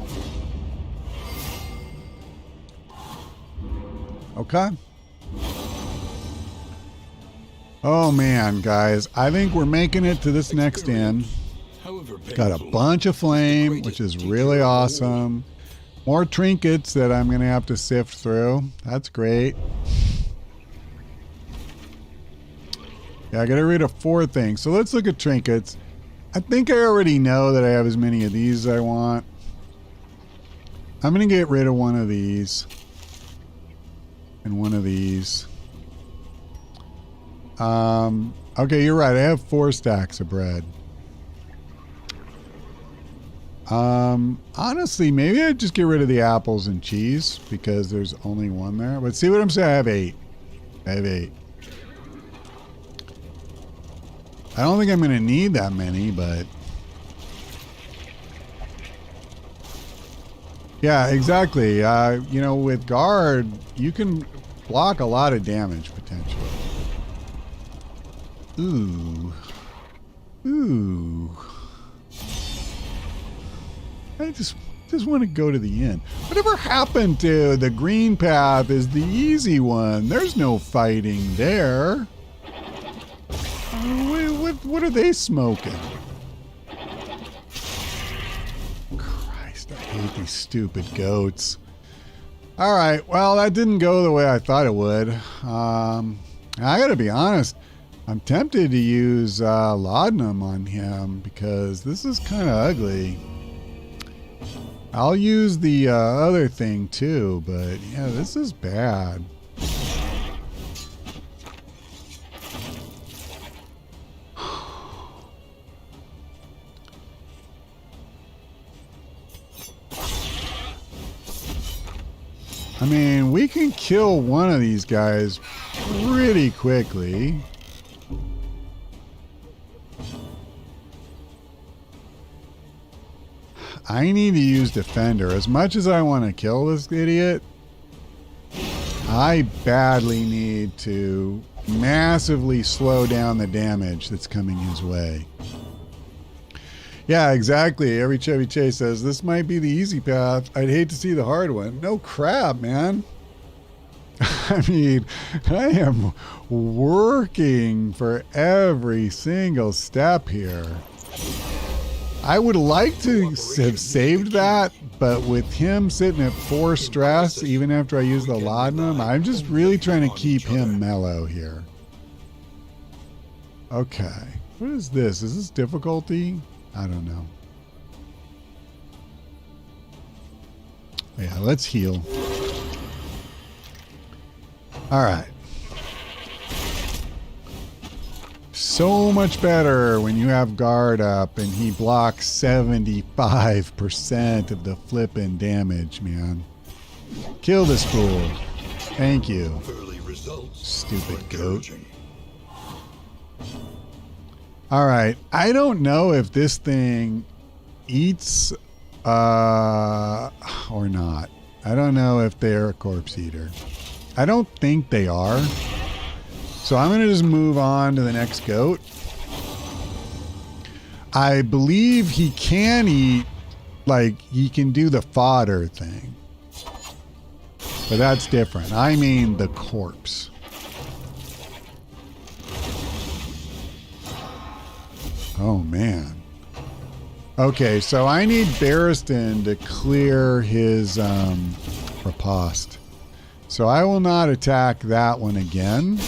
Okay. Oh, man, guys. I think we're making it to this next end. Got a bunch of flame, which is really awesome. More trinkets that I'm going to have to sift through. That's great. Yeah, I got to rid of 4 things. So let's look at trinkets. I think I already know that I have as many of these as I want. I'm going to get rid of one of these. And one of these. Okay, you're right. I have 4 stacks of bread. Honestly, maybe I'd just get rid of the apples and cheese because there's only one there. But see what I'm saying? I have 8. I have 8. I don't think I'm going to need that many, but... Yeah, exactly. With guard, you can block a lot of damage, potentially. Ooh. Ooh. I just want to go to the end. Whatever happened to the green path is the easy one. There's no fighting there. What are they smoking? Christ, I hate these stupid goats. All right, well, that didn't go the way I thought it would. I gotta be honest. I'm tempted to use laudanum on him because this is kind of ugly. I'll use the other thing too, but yeah, this is bad. I mean, we can kill one of these guys pretty quickly. I need to use Defender. As much as I want to kill this idiot, I badly need to massively slow down the damage that's coming his way. Yeah, exactly. Every Chevy Chase says, this might be the easy path. I'd hate to see the hard one. No crap, man. I mean, I am working for every single step here. I would like to have saved that, but with him sitting at 4 stress, even after I use the laudanum, I'm just really trying to keep him mellow here. Okay. What is this? Is this difficulty? I don't know. Yeah, let's heal. All right. So much better when you have guard up and he blocks 75% of the flippin' damage, man. Kill this fool. Thank you. Stupid goat. All right. I don't know if this thing eats or not. I don't know if they're a corpse eater. I don't think they are. So I'm going to just move on to the next goat. I believe he can eat, like, he can do the fodder thing. But that's different. I mean the corpse. Oh, man. Okay, so I need Barristan to clear his riposte. So I will not attack that one again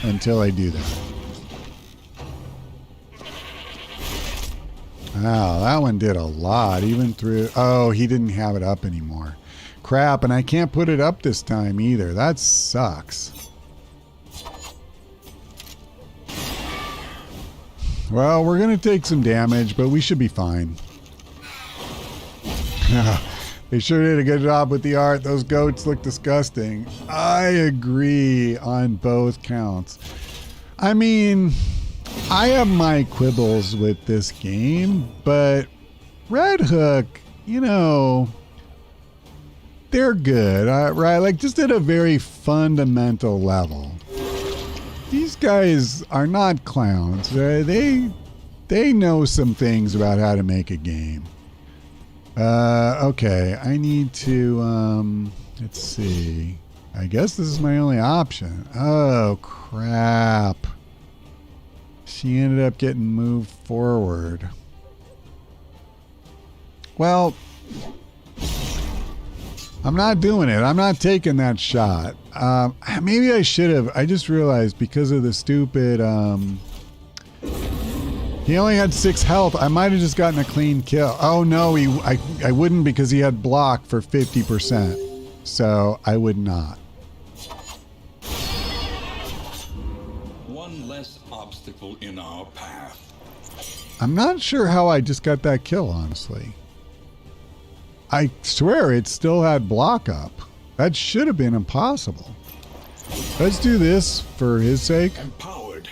until I do that. Wow, that one did a lot, even through... Oh, he didn't have it up anymore. Crap, and I can't put it up this time either. That sucks. Well, we're going to take some damage, but we should be fine. They sure did a good job with the art. Those goats look disgusting. I agree on both counts. I mean, I have my quibbles with this game, but Red Hook, you know, they're good, right? Like, just at a very fundamental level. These guys are not clowns. They know some things about how to make a game. Okay, I need to, let's see. I guess this is my only option. Oh, crap. She ended up getting moved forward. Well, I'm not doing it. I'm not taking that shot. Maybe I should have. I just realized because of the stupid... he only had 6 health. I might have just gotten a clean kill. Oh, no. I wouldn't because he had block for 50%. So I would not. One less obstacle in our path. I'm not sure how I just got that kill, honestly. I swear it still had block up. That should have been impossible. Let's do this for his sake. Empowered,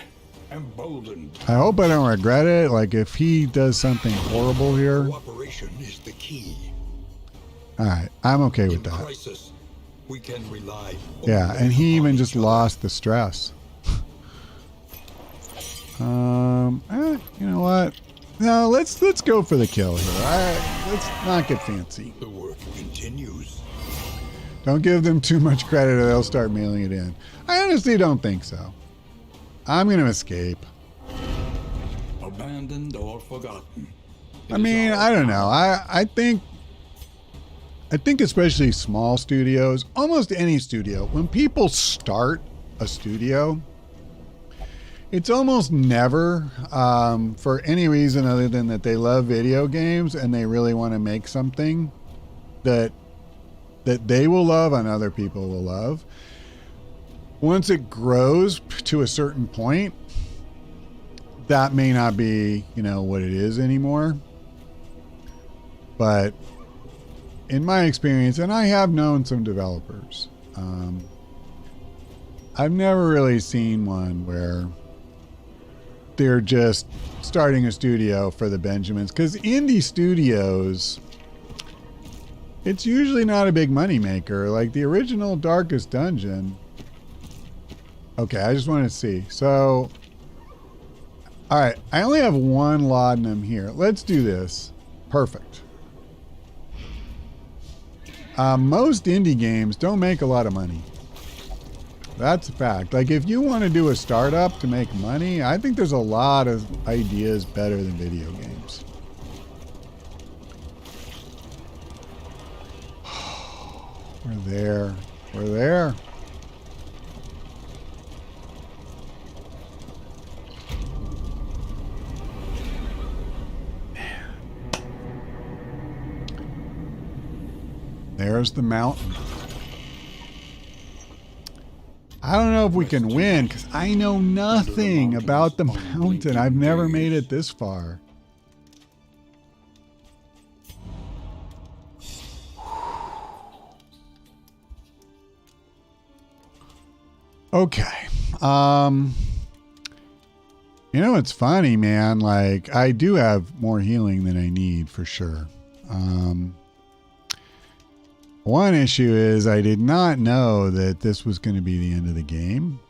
emboldened. I hope I don't regret it. Like, if he does something horrible here. Cooperation is the key. Alright, I'm okay with In that. crisis, we can rely Yeah, only and he on even each just other. lost the stress. You know what? No, let's go for the kill here. Let's not get fancy. The work continues. Don't give them too much credit or they'll start mailing it in. I honestly don't think so. I'm going to escape. Abandoned or forgotten. I mean, I don't know. I think especially small studios, almost any studio, when people start a studio, it's almost never for any reason other than that they love video games and they really want to make something that they will love and other people will love. Once it grows to a certain point, that may not be, you know, what it is anymore. But in my experience, and I have known some developers, I've never really seen one where they're just starting a studio for the Benjamins. Because indie studios, it's usually not a big money maker. Like the original Darkest Dungeon. Okay, I just want to see. So, all right, I only have one laudanum here. Let's do this. Perfect. Most indie games don't make a lot of money. That's a fact. Like, if you want to do a startup to make money, I think there's a lot of ideas better than video games. We're there. We're there. There's the mountain. I don't know if we can win because I know nothing about the mountain. I've never made it this far. Okay. You know, it's funny, man. Like, I do have more healing than I need for sure. One issue is I did not know that this was going to be the end of the game.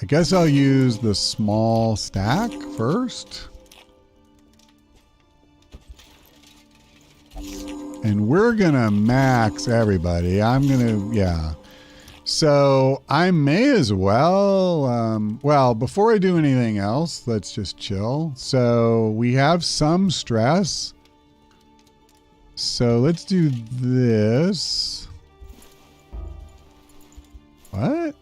I guess I'll use the small stack first. And we're going to max everybody. I'm going to, yeah. So I may as well, well, before I do anything else, let's just chill. So we have some stress. So let's do this. What?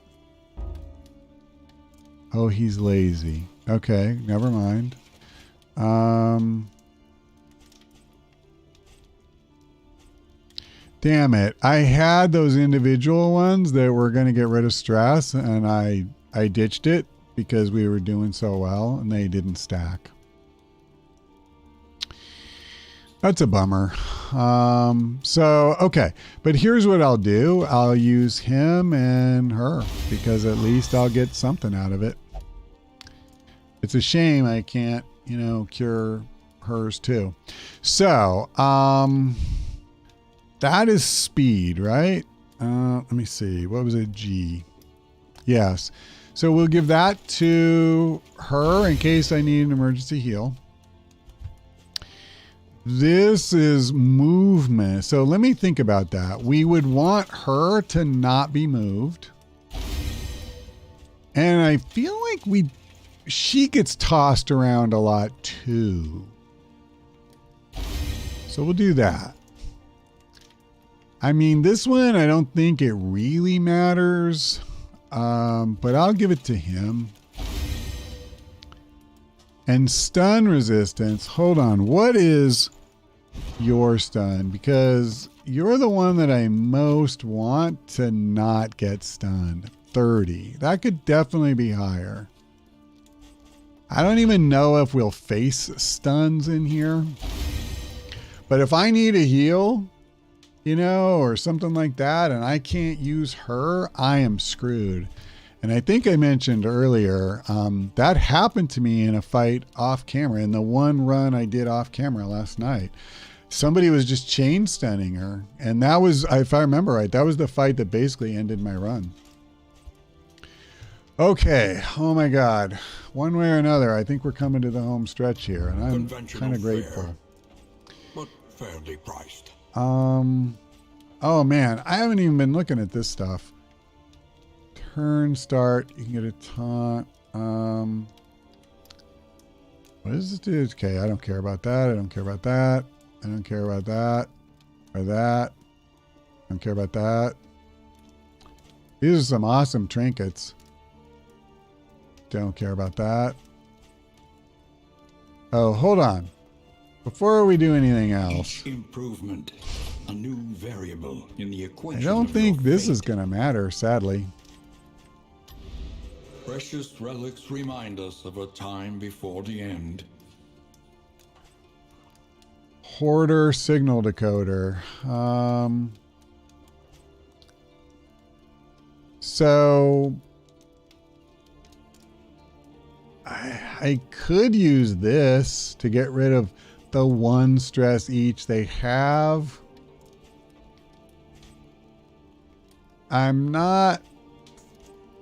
Oh, he's lazy. Okay, never mind. Damn it. I had those individual ones that were going to get rid of stress, and I ditched it because we were doing so well, and they didn't stack. That's a bummer. So, okay. But here's what I'll do. I'll use him and her because at least I'll get something out of it. It's a shame I can't, you know, cure hers too. So, that is speed, right? Let me see. What was it? G. Yes. So we'll give that to her in case I need an emergency heal. This is movement. So let me think about that. We would want her to not be moved. And I feel like she gets tossed around a lot too. So we'll do that. I mean, this one, I don't think it really matters. But I'll give it to him. And stun resistance. Hold on. What is your stun? Because you're the one that I most want to not get stunned. 30. That could definitely be higher. I don't even know if we'll face stuns in here. But if I need a heal, you know, or something like that, and I can't use her, I am screwed. And I think I mentioned earlier, that happened to me in a fight off camera, in the one run I did off camera last night. Somebody was just chain stunning her. And that was, if I remember right, that was the fight that basically ended my run. Okay. Oh my God. One way or another, I think we're coming to the home stretch here, and I'm kind of grateful. Fare, but fairly priced. Oh man, I haven't even been looking at this stuff. Turn start, you can get a taunt. What does this do? Okay, I don't care about that. I don't care about that. I don't care about that. Or that. I don't care about that. These are some awesome trinkets. Don't care about that. Oh, hold on. Before we do anything else, Each improvement, a new variable in the equation. I don't of think your this fate. is going to matter, sadly. Precious relics remind us of a time before the end. Hoarder signal decoder. So I could use this to get rid of the one stress each they have. I'm not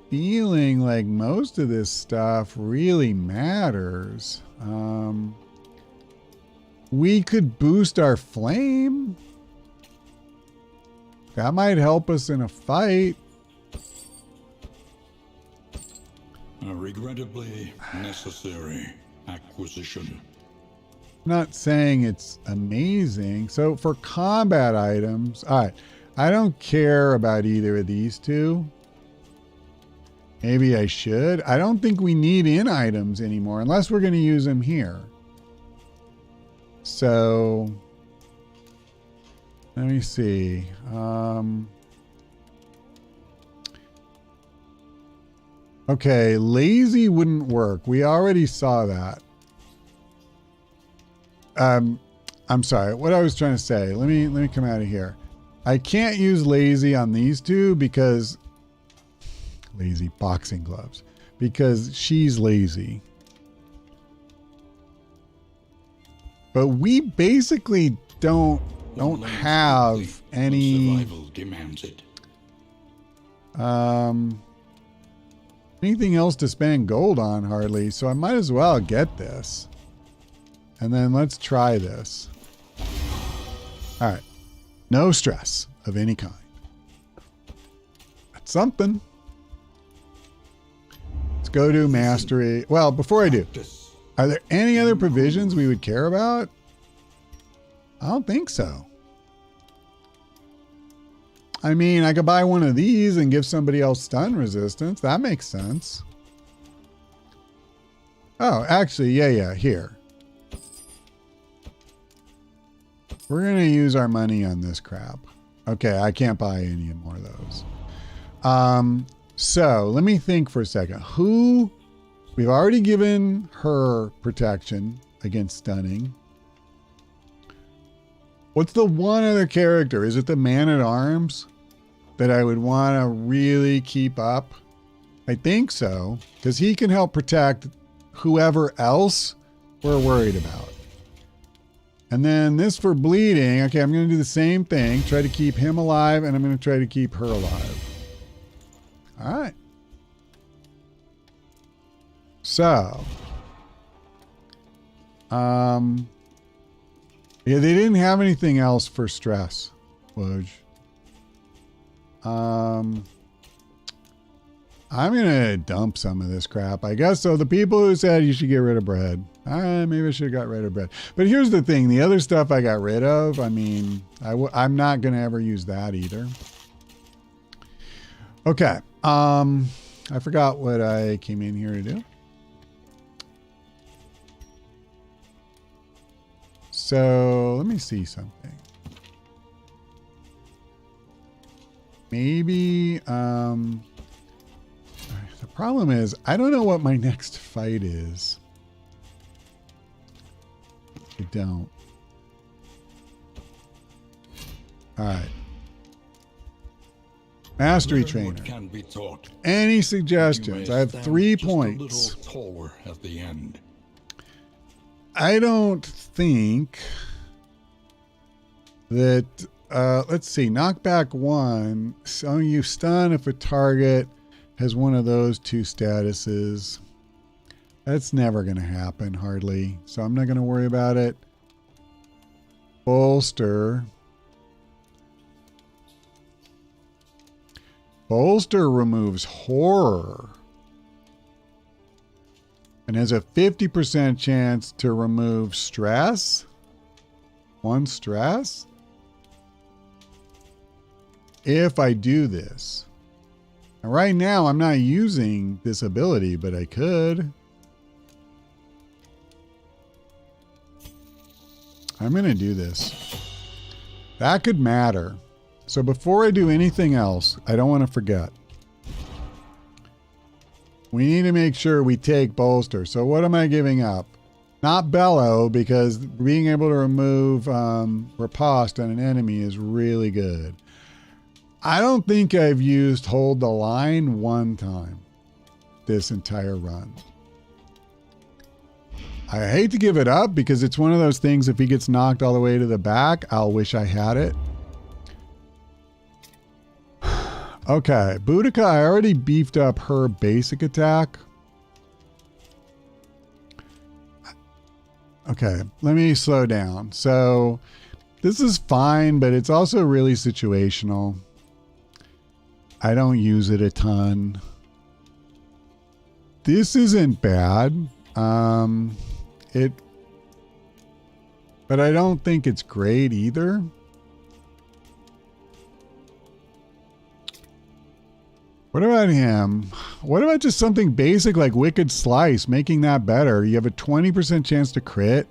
feeling like most of this stuff really matters. We could boost our flame. That might help us in a fight. A regrettably necessary acquisition. I'm not saying it's amazing. So for combat items, all right, I don't care about either of these two. Maybe I should. I don't think we need in items anymore unless we're going to use them here. So let me see. Okay, lazy wouldn't work. We already saw that. I'm sorry. What I was trying to say. Let me come out of here. I can't use lazy on these two because lazy boxing gloves because she's lazy. But we basically don't don't learns have quickly when any survival demands it. anything else to spend gold on hardly, so I might as well get this. And then let's try this. All right. No stress of any kind. That's something. Let's go to mastery. Well, before I do, Practice. are there any other provisions we would care about? I don't think so. I mean, I could buy one of these and give somebody else stun resistance. That makes sense. Oh, actually, yeah, here. We're going to use our money on this crap. Okay, I can't buy any more of those. So let me think for a second. We've already given her protection against stunning. What's the one other character? Is it the Man-at-Arms that I would want to really keep up? I think so, because he can help protect whoever else we're worried about. And then this for bleeding. Okay, I'm going to do the same thing. Try to keep him alive, and I'm going to try to keep her alive. All right. So, yeah, they didn't have anything else for stress, Woj. I'm gonna dump some of this crap, I guess. So the people who said you should get rid of bread, maybe I should have got rid of bread. But here's the thing: the other stuff I got rid of. I mean, I'm not gonna ever use that either. Okay. I forgot what I came in here to do. So let me see something. Maybe, the problem is I don't know what my next fight is. I don't. All right. Mastery Learn trainer. what can be taught. Any suggestions? You I may have stand 3 just points. A little taller at the end. I don't think that, let's see, knockback 1. So you stun if a target has one of those 2 statuses. That's never going to happen, hardly. So I'm not going to worry about it. Bolster. Bolster removes horror and has a 50% chance to remove stress. 1 stress. If I do this. Now, right now, I'm not using this ability, but I could. I'm going to do this. That could matter. So before I do anything else, I don't want to forget. We need to make sure we take bolster. So what am I giving up? Not bellow, because being able to remove riposte on an enemy is really good. I don't think I've used hold the line 1 time this entire run. I hate to give it up because it's one of those things, if he gets knocked all the way to the back, I'll wish I had it. Okay, Boudica, I already beefed up her basic attack. Okay, let me slow down. So this is fine, but it's also really situational. I don't use it a ton. This isn't bad. But I don't think it's great either. What about him? What about just something basic like Wicked Slice, making that better? You have a 20% chance to crit.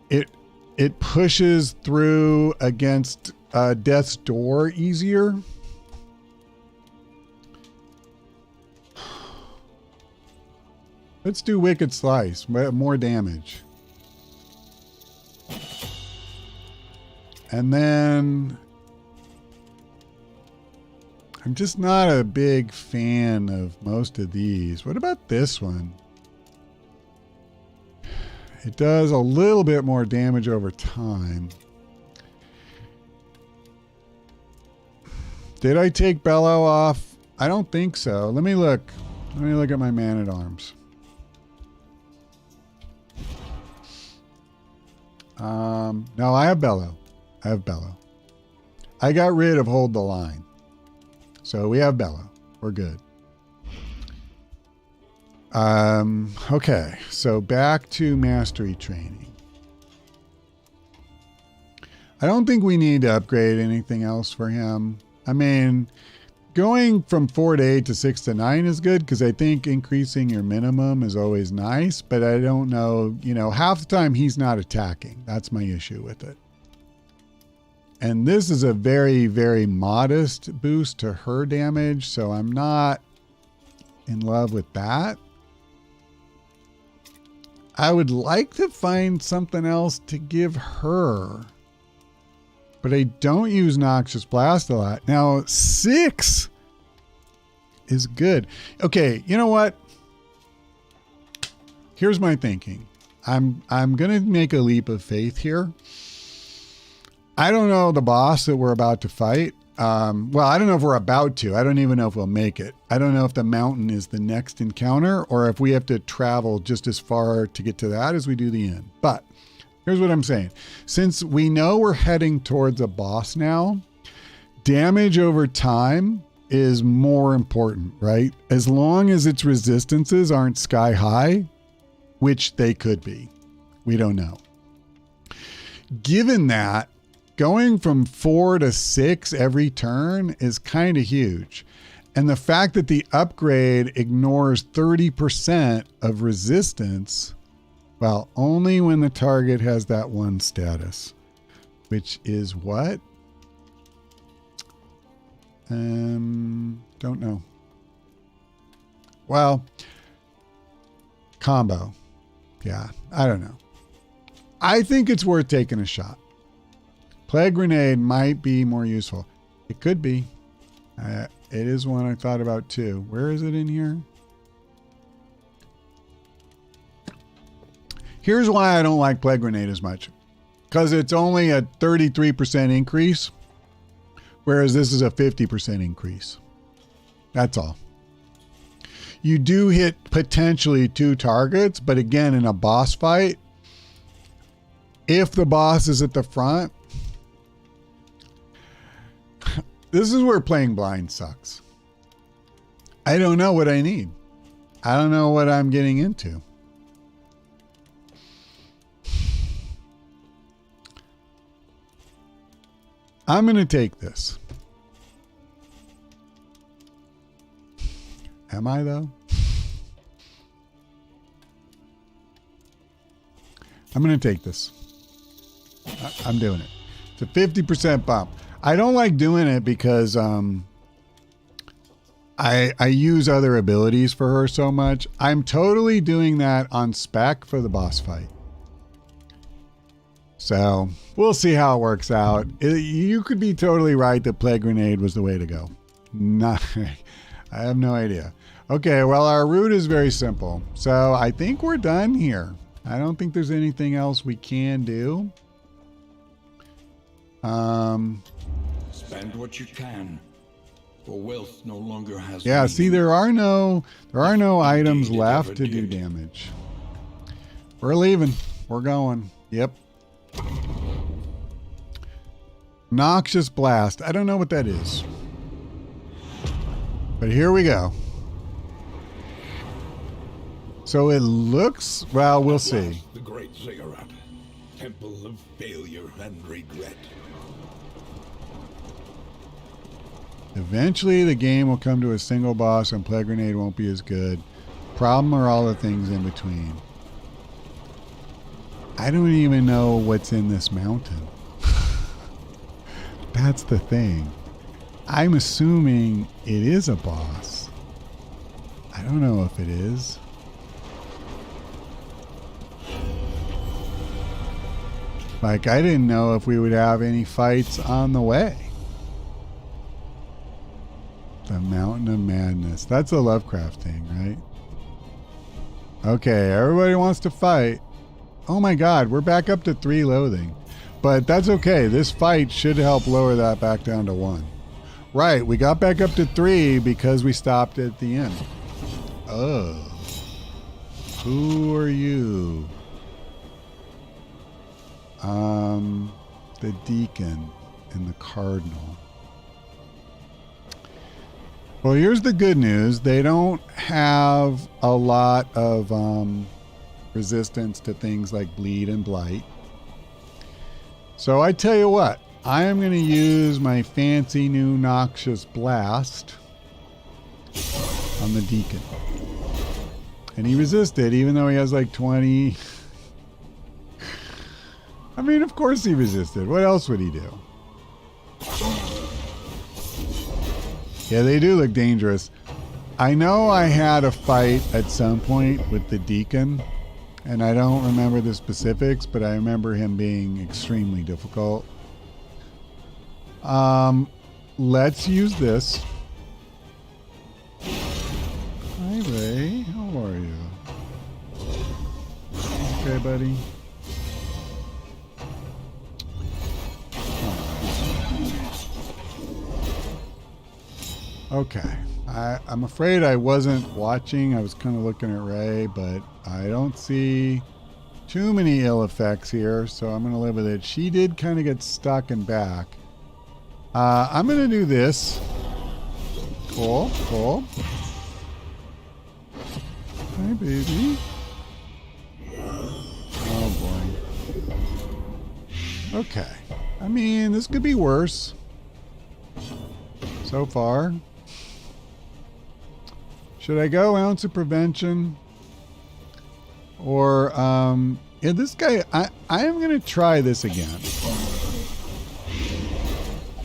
It pushes through against Death's Door easier. Let's do Wicked Slice, more damage. And then I'm just not a big fan of most of these. What about this one? It does a little bit more damage over time. Did I take Bellow off? I don't think so. Let me look. Let me look at my Man-at-Arms. No, I have Bellow. I have Bellow. I got rid of Hold the Line. So we have Bellow. We're good. Okay, so back to mastery training. I don't think we need to upgrade anything else for him. I mean, going from 4 to 8 to 6 to 9 is good because I think increasing your minimum is always nice, but I don't know, you know, half the time he's not attacking. That's my issue with it. And this is a very, very modest boost to her damage, so I'm not in love with that. I would like to find something else to give her, but I don't use Noxious Blast a lot. Now, 6 is good. Okay, you know what? Here's my thinking. I'm going to make a leap of faith here. I don't know the boss that we're about to fight. Well, I don't know if we're about to. I don't even know if we'll make it. I don't know if the mountain is the next encounter or if we have to travel just as far to get to that as we do the end. But here's what I'm saying. Since we know we're heading towards a boss now, damage over time is more important, right? As long as its resistances aren't sky high, which they could be. We don't know. Given that, going from 4 to 6 every turn is kind of huge. And the fact that the upgrade ignores 30% of resistance, well, only when the target has that one status, which is what? Don't know. Well, combo. Yeah, I don't know. I think it's worth taking a shot. Plague Grenade might be more useful. It could be. It is one I thought about too. Where is it in here? Here's why I don't like Plague Grenade as much. Because it's only a 33% increase, whereas this is a 50% increase. That's all. You do hit potentially 2 targets, but again, in a boss fight, if the boss is at the front, this is where playing blind sucks. I don't know what I need. I don't know what I'm getting into. I'm going to take this. Am I though? I'm going to take this. I'm doing it. It's a 50% bump. I don't like doing it because I use other abilities for her so much. I'm totally doing that on spec for the boss fight. So we'll see how it works out. You could be totally right that Plague Grenade was the way to go. Not, I have no idea. Okay, well, our route is very simple. So I think we're done here. I don't think there's anything else we can do. Spend what you can, for wealth no longer has. Yeah, meaning. see, there are no items left to do damage. We're leaving. We're going. Yep. Noxious Blast. I don't know what that is. But here we go. So it looks, well, we'll see. The great ziggurat, temple of failure and regret. Eventually the game will come to a single boss and Plague Grenade won't be as good. Problem are all the things in between. I don't even know what's in this mountain. That's the thing. I'm assuming it is a boss. I don't know if it is. Like, I didn't know if we would have any fights on the way. The Mountain of Madness. That's a Lovecraft thing, right? Okay, everybody wants to fight. Oh my god, we're back up to 3 loathing. But that's okay. This fight should help lower that back down to 1. Right, we got back up to 3 because we stopped at the end. Oh. Who are you? The deacon and the cardinal. Well, here's the good news. They don't have a lot of resistance to things like bleed and blight. So I tell you what, I am going to use my fancy new noxious blast on the deacon. And he resisted, even though he has like 20. I mean, of course he resisted. What else would he do? Yeah, they do look dangerous. I know I had a fight at some point with the deacon, and I don't remember the specifics, but I remember him being extremely difficult. Let's use this. Hi, Ray. How are you? Okay, buddy. Okay. I'm afraid I wasn't watching. I was kind of looking at Ray, but I don't see too many ill effects here, so I'm going to live with it. She did kind of get stuck and back. I'm going to do this. Cool, cool. Hi, baby. Oh, boy. Okay. I mean, this could be worse. So far. Should I go ounce of prevention? Or, yeah, this guy, I am going to try this again.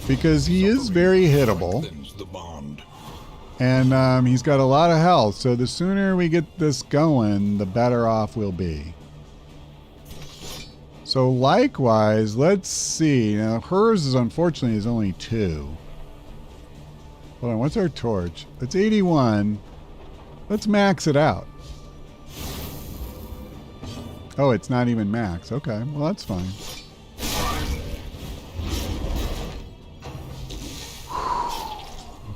Because he is very hittable. And he's got a lot of health, so the sooner we get this going, the better off we'll be. So likewise, let's see. Now, hers is unfortunately is only 2. Hold on, what's our torch? It's 81. Let's max it out. Oh, it's not even max. Okay, well, that's fine.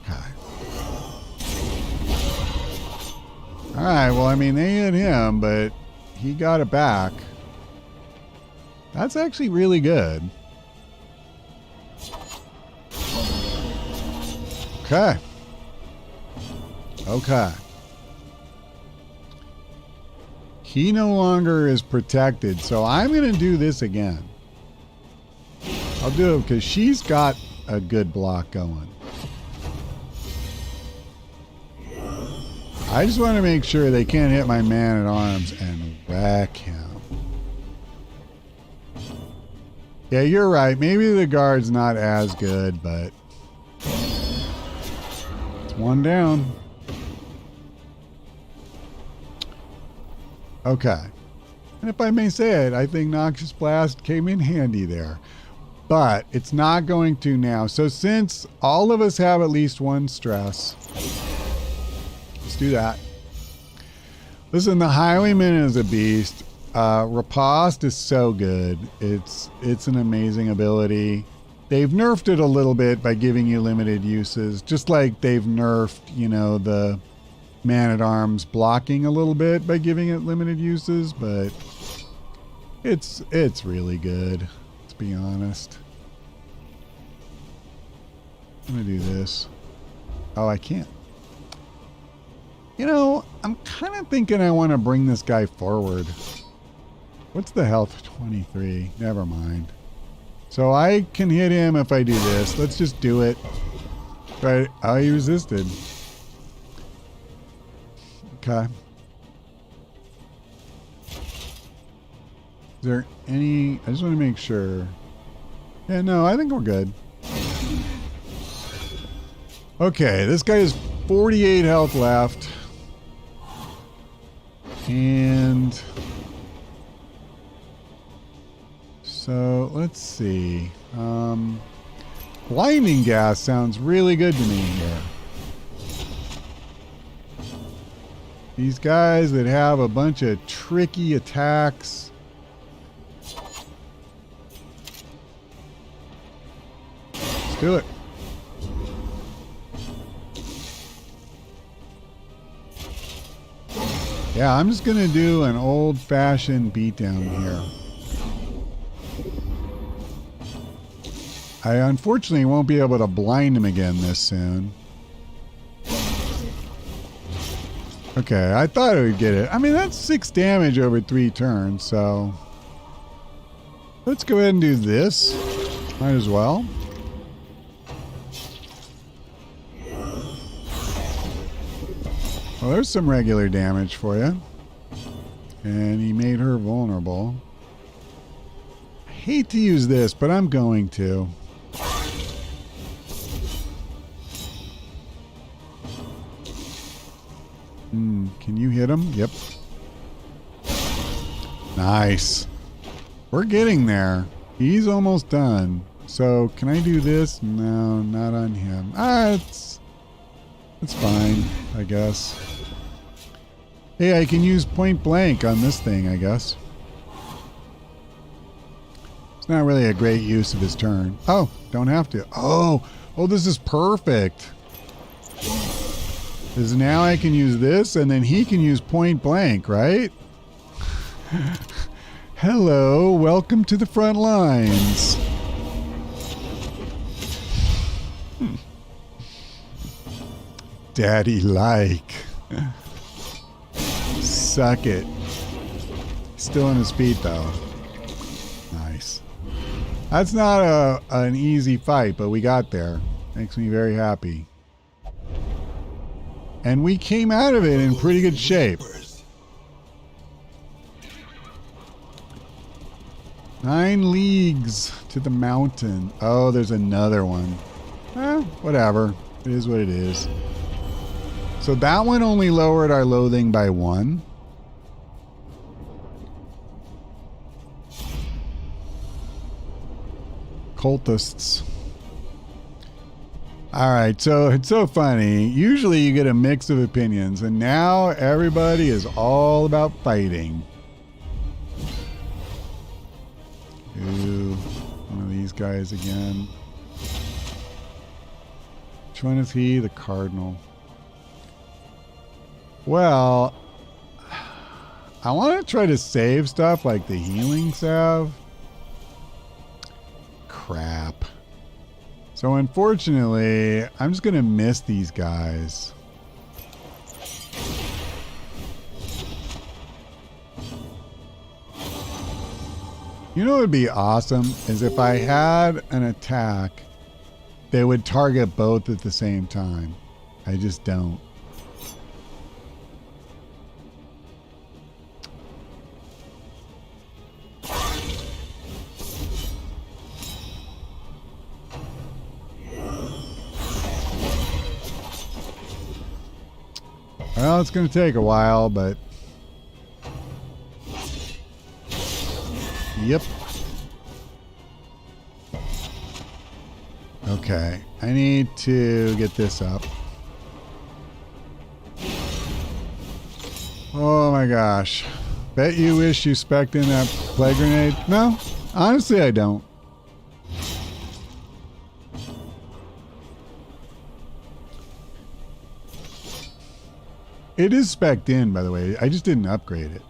Okay. All right, well, I mean, they hit him, but he got it back. That's actually really good. Okay. Okay. He no longer is protected, so I'm going to do this again. I'll do it because she's got a good block going. I just want to make sure they can't hit my man-at-arms and wreck him. Yeah, you're right. Maybe the guard's not as good, but it's one down. Okay. And if I may say it, I think Noxious Blast came in handy there. But it's not going to now. So since all of us have at least one stress, let's do that. Listen, the Highwayman is a beast. Riposte is so good. It's an amazing ability. They've nerfed it a little bit by giving you limited uses, just like they've nerfed, you know, the Man-at-Arms blocking a little bit by giving it limited uses, but it's really good, let's be honest. I'm gonna do this. Oh, I can't. You know, I'm kind of thinking I want to bring this guy forward. What's the health? 23. Never mind. So I can hit him if I do this. Let's just do it. Right. Oh, he resisted. Okay. Is there any... I just want to make sure. Yeah, no, I think we're good. Okay, this guy has 48 health left. And... so, let's see. Blinding gas sounds really good to me here. These guys that have a bunch of tricky attacks. Let's do it. Yeah, I'm just going to do an old-fashioned beatdown here. I unfortunately won't be able to blind him again this soon. Okay, I thought I would get it. I mean, that's 6 damage over 3 turns, so... Let's go ahead and do this. Might as well. Well, there's some regular damage for you. And he made her vulnerable. I hate to use this, but I'm going to. Can you hit him? Yep. Nice. We're getting there. He's almost done. So, can I do this? No, not on him. It's fine, I guess. Hey, I can use point blank on this thing, I guess. It's not really a great use of his turn. Oh, don't have to. Oh, this is perfect. Because now I can use this, and then he can use point blank, right? Hello, welcome to the front lines. Daddy-like. Suck it. Still on his feet, though. Nice. That's not an easy fight, but we got there. Makes me very happy. And we came out of it in pretty good shape. 9 leagues to the mountain. Oh, there's another one. Whatever. It is what it is. So that one only lowered our loathing by 1. Cultists. Alright, so it's so funny. Usually you get a mix of opinions, and now everybody is all about fighting. Ooh, one of these guys again. Which one is he? The Cardinal. Well, I want to try to save stuff like the healing salve. Crap. So unfortunately, I'm just going to miss these guys. You know what would be awesome is if I had an attack that would target both at the same time. I just don't. Well, it's going to take a while, but... Yep. Okay. I need to get this up. Oh my gosh. Bet you wish you spec'd in that plague grenade. No, honestly I don't. It is spec'd in, by the way. I just didn't upgrade it.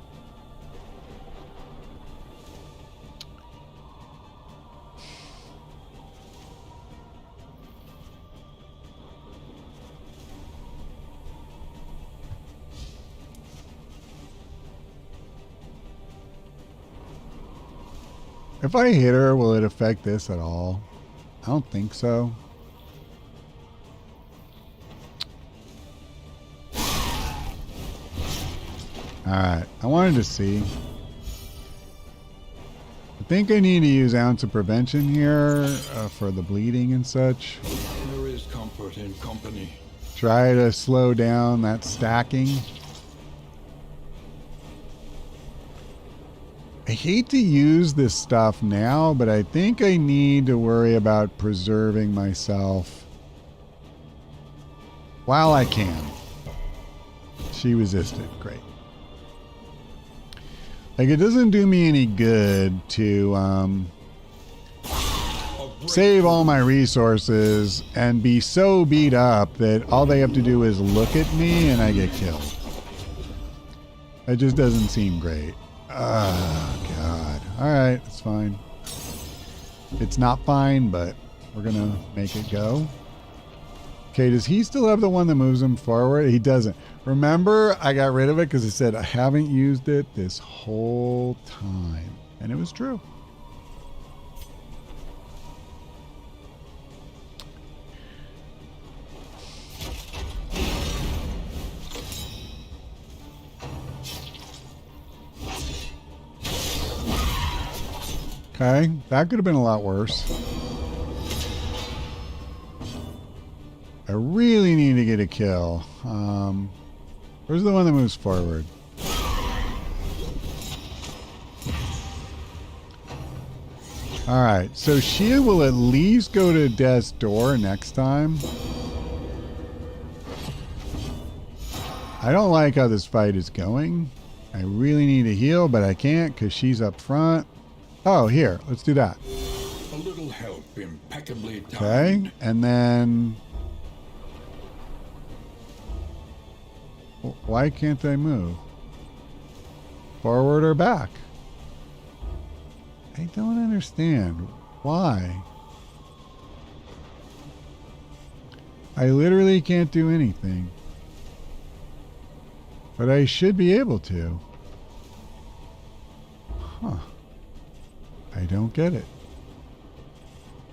If I hit her, will it affect this at all? I don't think so. Alright, I wanted to see. I think I need to use Ounce of Prevention here for the bleeding and such. There is comfort in company. Try to slow down that stacking. I hate to use this stuff now, but I think I need to worry about preserving myself while I can. She resisted. Great. Like, it doesn't do me any good to save all my resources and be so beat up that all they have to do is look at me and I get killed. It just doesn't seem great. Oh, God. All right, it's fine. It's not fine, but we're going to make it go. Okay, does he still have the one that moves him forward? He doesn't. Remember, I got rid of it because it said I haven't used it this whole time. And it was true. Okay, that could have been a lot worse. I really need to get a kill. Where's the one that moves forward? Alright, so she will at least go to death's door next time. I don't like how this fight is going. I really need to heal, but I can't because she's up front. Oh, here, let's do that. A little help, impeccably timed. Okay, and then... Why can't I move? Forward or back? I don't understand. Why? I literally can't do anything. But I should be able to. Huh. I don't get it.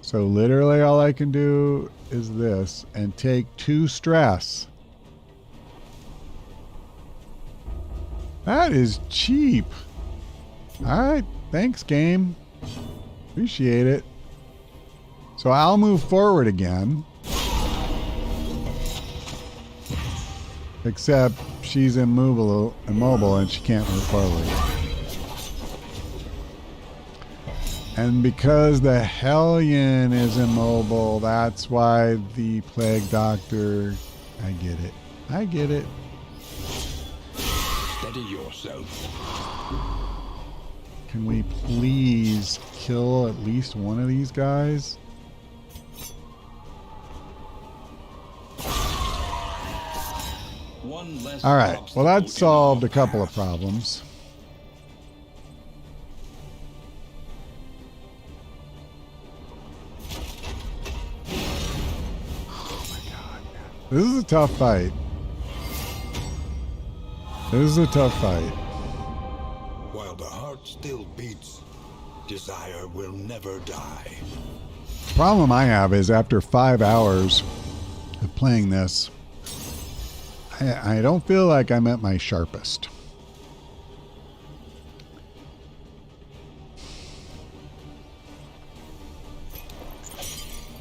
So literally all I can do is this and take 2 stress. That is cheap. Alright, thanks game. Appreciate it. So I'll move forward again. Except she's immobile and she can't move forward. And because the Hellion is immobile, that's why the Plague Doctor... I get it. I get it. Steady yourself. Can we please kill at least one of these guys? One less. All right. Well, that solved a couple of problems. Oh my God. This is a tough fight. This is a tough fight. While the heart still beats, desire will never die. The problem I have is after 5 hours of playing this, I don't feel like I'm at my sharpest.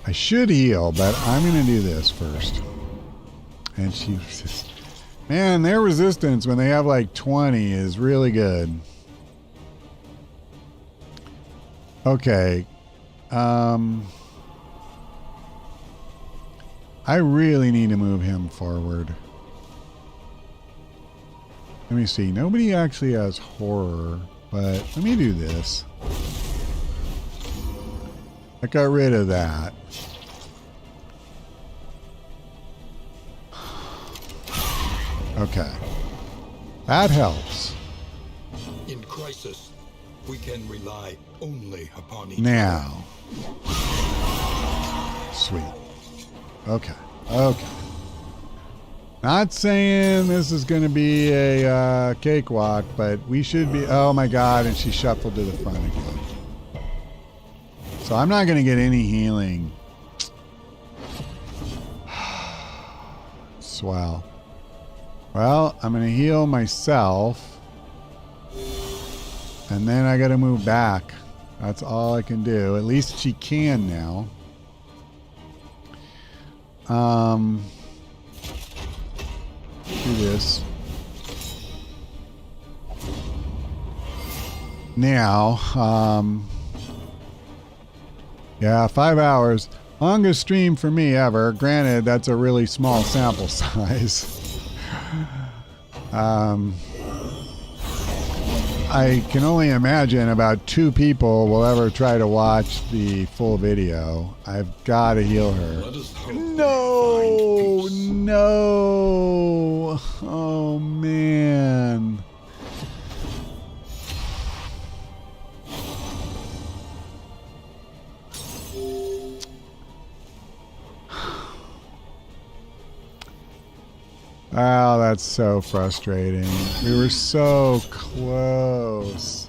I should heal, but I'm going to do this first. And she just... Man, their resistance when they have like 20 is really good. Okay. I really need to move him forward. Let me see. Nobody actually has horror, but let me do this. I got rid of that. Okay. That helps. In crisis, we can rely only upon each Now. Sweet. Okay. Okay. Not saying this is going to be a cakewalk, but we should be... Oh my God, and she shuffled to the front again. So I'm not going to get any healing. Swell. Well, I'm going to heal myself. And then I got to move back. That's all I can do. At least she can now. Do this. Now, yeah, 5 hours. Longest stream for me ever. Granted, that's a really small sample size. I can only imagine about 2 people will ever try to watch the full video. I've got to heal her. No, no. Oh, man. Oh, that's so frustrating. We were so close.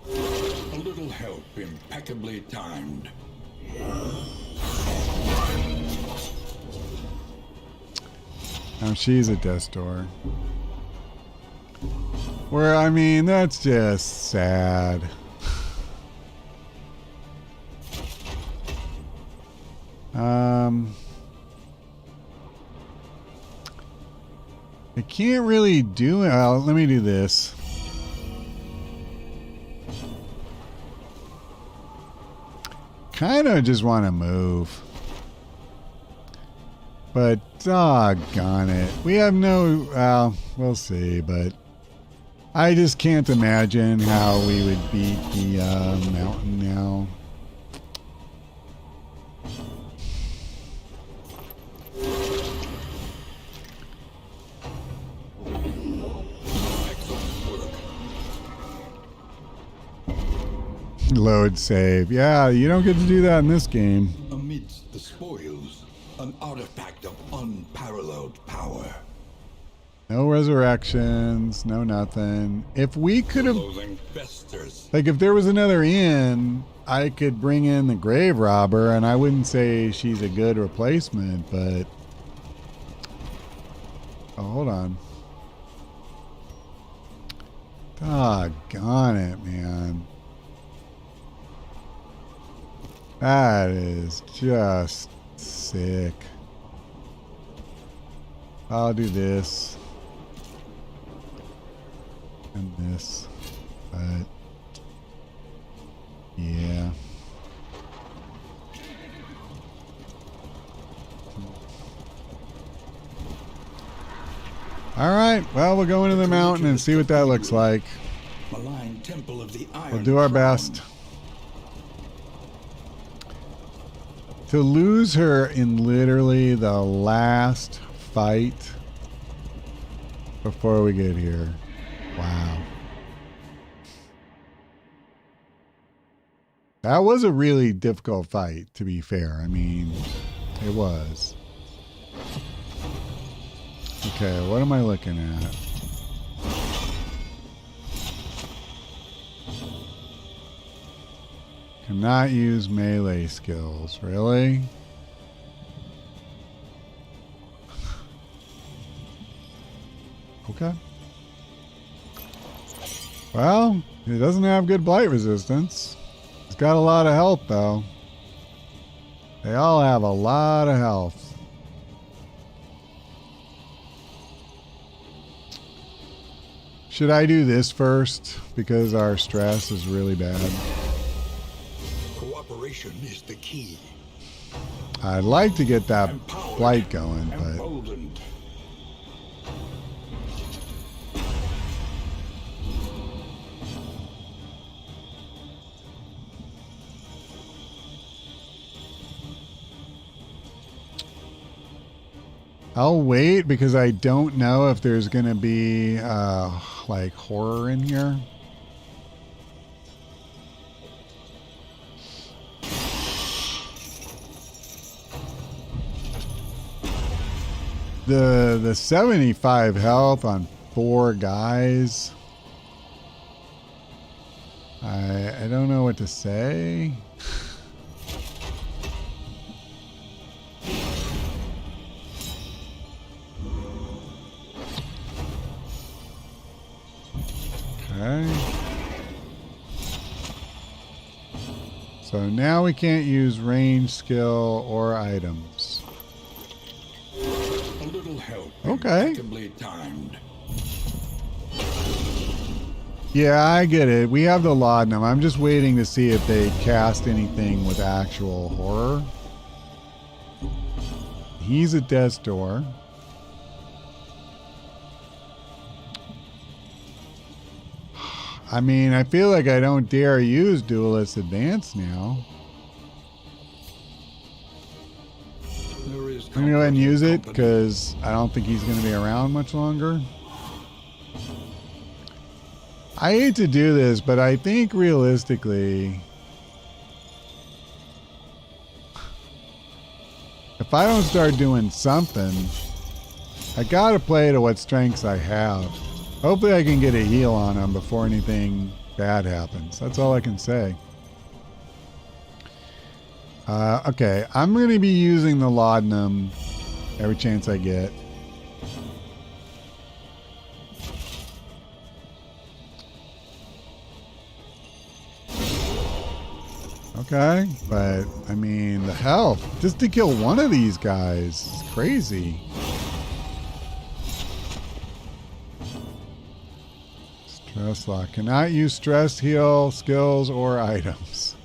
A little help impeccably timed. Oh, she's a death door. Where, I mean, that's just sad. I can't really do it. Well, let me do this. Kind of just want to move. But doggone it. We have no, well, we'll see, but I just can't imagine how we would beat the mountain now. Load save. Yeah, you don't get to do that in this game. Amidst the spoils, an artifact of unparalleled power. No resurrections, no nothing. If we could have, Loathing festers. like, if there was another inn, I could bring in the grave robber, and I wouldn't say she's a good replacement, but... Oh, hold on. Doggone it, man. That is just sick. I'll do this. And this. But... yeah. Alright, well, we'll go into the mountain and see what that looks like. Malign temple of the Iron We'll do our Throne. best. To lose her in literally the last fight before we get here. Wow. That was a really difficult fight, to be fair. I mean, it was. Okay, what am I looking at? Cannot use melee skills. Really? Okay. Well, it doesn't have good blight resistance. It's got a lot of health, though. They all have a lot of health. Should I do this first? Because our stress is really bad. Cooperation is the key. I'd like to get that Empowered, blight going, but... emboldened. I'll wait because I don't know if there's going to be like horror in here. The 75 health on 4 guys. I don't know what to say. Okay. So now we can't use range, skill, or items. A little help. Okay. Impeccably timed. Yeah, I get it. We have the laudanum. I'm just waiting to see if they cast anything with actual horror. He's at death's door. I mean, I feel like I don't dare use Duelist Advance now. There is I'm going to go ahead and use it company. because I don't think he's going to be around much longer. I hate to do this, but I think realistically, if I don't start doing something, I gotta play to what strengths I have. Hopefully I can get a heal on him before anything bad happens. That's all I can say. Okay, I'm going to be using the laudanum every chance I get. Okay, but I mean, the health just to kill one of these guys is crazy. Stress lock. Cannot use stress heal skills or items.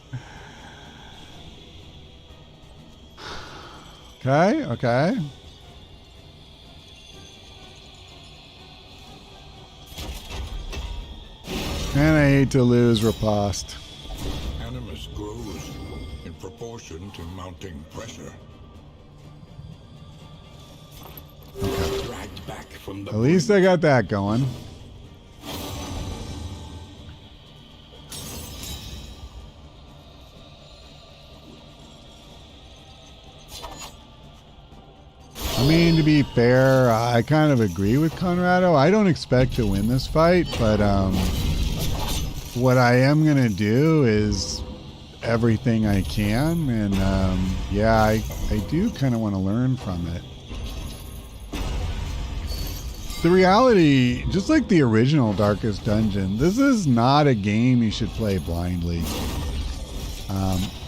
Okay, okay. And I hate to lose riposte. Animus grows in proportion to mounting pressure. Okay. Dragged back from the At least I got that going. I mean, to be fair, I kind of agree with Conrado. I don't expect to win this fight, but what I am going to do is everything I can, and yeah, I do kind of want to learn from it. The reality, just like the original Darkest Dungeon, this is not a game you should play blindly.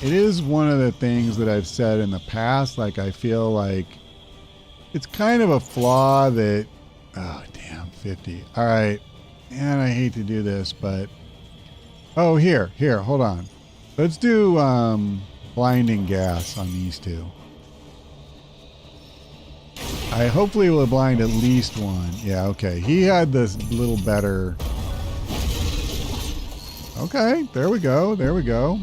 It is one of the things that I've said in the past, like I feel like it's kind of a flaw that, oh damn, 50. All right, and I hate to do this, but, oh, here, hold on. Let's do blinding gas on these two. I hopefully will blind at least one. Yeah, okay. He had this little better. Okay, there we go. There we go.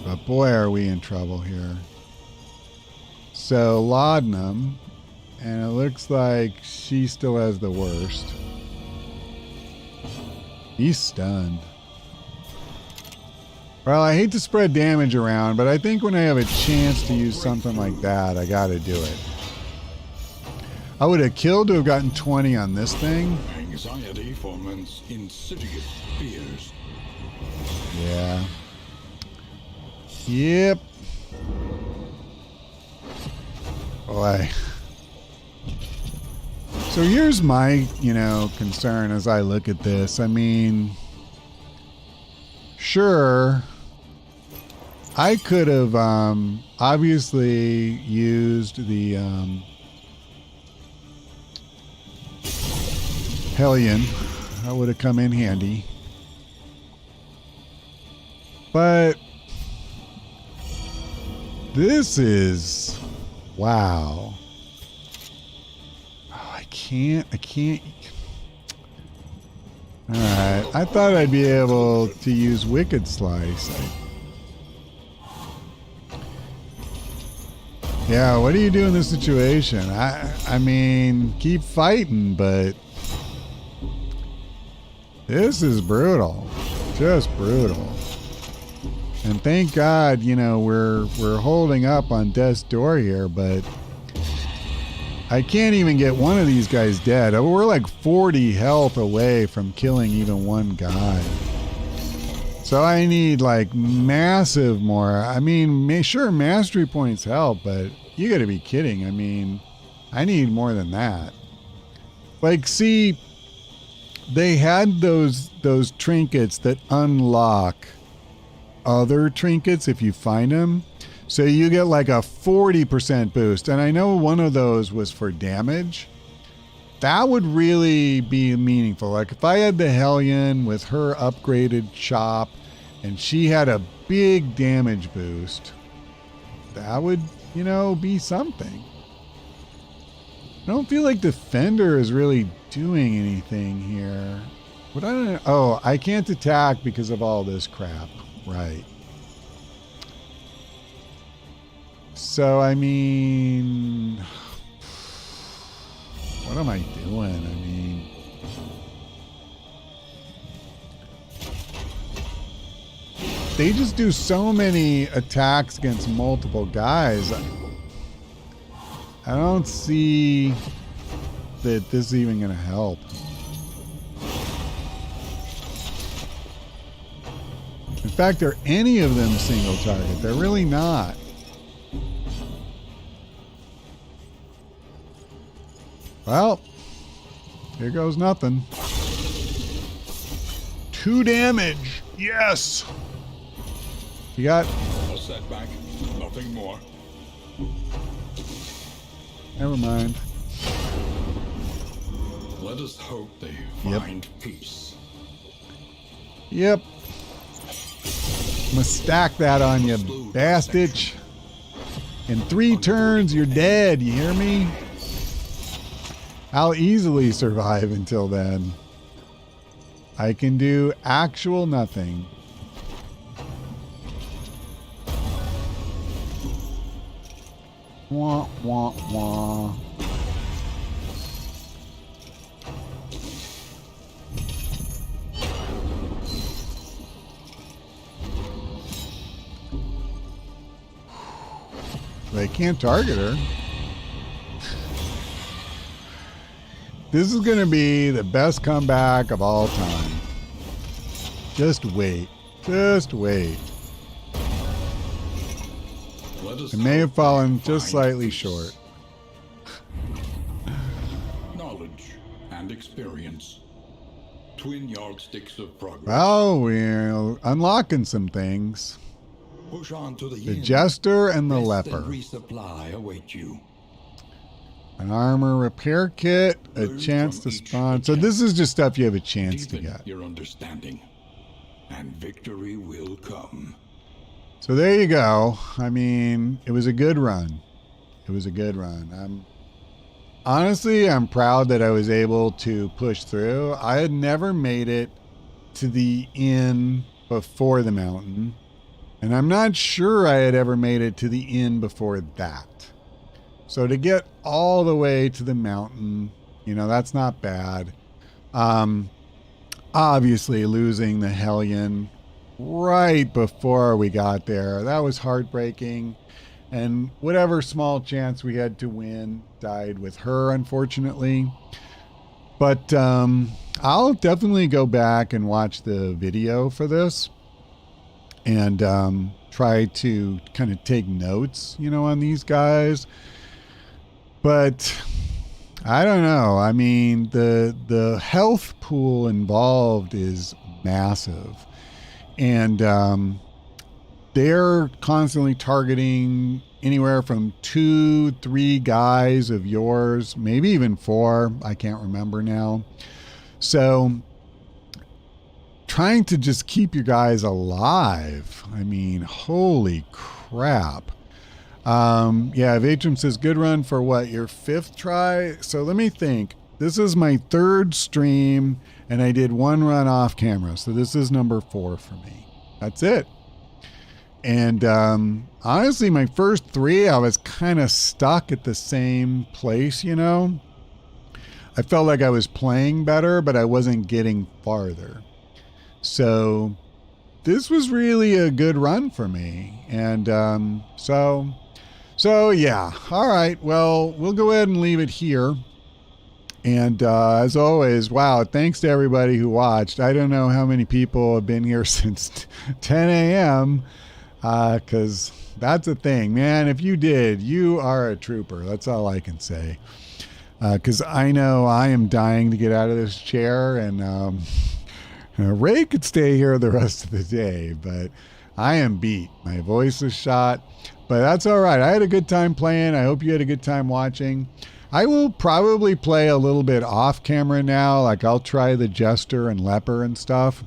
But boy, are we in trouble here. So, laudanum. And it looks like she still has the worst. He's stunned. Well, I hate to spread damage around, but I think when I have a chance to use something like that, I gotta do it. I would have killed to have gotten 20 on this thing. Anxiety foments insidious fears. Yeah. Yep. Boy. So here's my, concern as I look at this. I mean, sure, I could have obviously used the Hellion. That would have come in handy. But this is, wow. Oh, I can't. All right. I thought I'd be able to use Wicked Slice. Yeah, what do you do in this situation? I mean, keep fighting, but this is brutal. Just brutal. And thank God, we're holding up on death's door here, but I can't even get one of these guys dead. We're like 40 health away from killing even one guy. So I need like massive more. I mean, sure, mastery points help, but you gotta be kidding. I mean, I need more than that. Like, see, they had those trinkets that unlock other trinkets if you find them. So you get like a 40% boost. And I know one of those was for damage. That would really be meaningful. Like if I had the Hellion with her upgraded chop and she had a big damage boost, that would, be something. I don't feel like Defender is really doing anything here. But I don't know. Oh, I can't attack because of all this crap. Right. So, I mean, what am I doing? I mean, they just do so many attacks against multiple guys. I don't see that this is even going to help. In fact, are any of them single target? They're really not. Well, here goes nothing. 2 damage. Yes. You got... A setback, nothing more. Never mind. Let us hope they find peace. Yep. I'm gonna stack that on you, bastard. In 3 turns, you're dead. You hear me? I'll easily survive until then. I can do actual nothing. Wah, wah, wah. They can't target her. This is going to be the best comeback of all time. Just wait. Just wait. It may have fallen just slightly short. Knowledge and experience. Twin yardsticks of progress. Well, we're unlocking some things. Push on to The Jester and the Rest Leper. and resupply await you. An armor repair kit, a chance to spawn. So this is just stuff you have a chance to Deepen get. your understanding, and victory will come. So there you go. I mean, it was a good run. It was a good run. Honestly, I'm proud that I was able to push through. I had never made it to the inn before the mountain, and I'm not sure I had ever made it to the inn before that. So to get all the way to the mountain, you know, that's not bad. Obviously losing the Hellion right before we got there, that was heartbreaking. And whatever small chance we had to win died with her, unfortunately. But I'll definitely go back and watch the video for this and try to kind of take notes, you know, on these guys. But I don't know. I mean, the health pool involved is massive. And they're constantly targeting anywhere from 2-3 guys of yours, maybe even 4. I can't remember now. So trying to just keep your guys alive. I mean, holy crap. Yeah, Vatrum says, good run for what, your 5th try? So let me think. This is my 3rd stream, and I did 1 run off camera. So this is number 4 for me. That's it. And honestly, my first 3, I was kind of stuck at the same place, you know. I felt like I was playing better, but I wasn't getting farther. So this was really a good run for me. And so yeah. All right. Well, we'll go ahead and leave it here. And as always, wow, thanks to everybody who watched. I don't know how many people have been here since 10 a.m. Because that's a thing, man. If you did, you are a trooper. That's all I can say. Because I know I am dying to get out of this chair, and Ray could stay here the rest of the day, but I am beat. My voice is shot, but that's all right. I had a good time playing. I hope you had a good time watching. I will probably play a little bit off camera now. Like I'll try the Jester and Leper and stuff.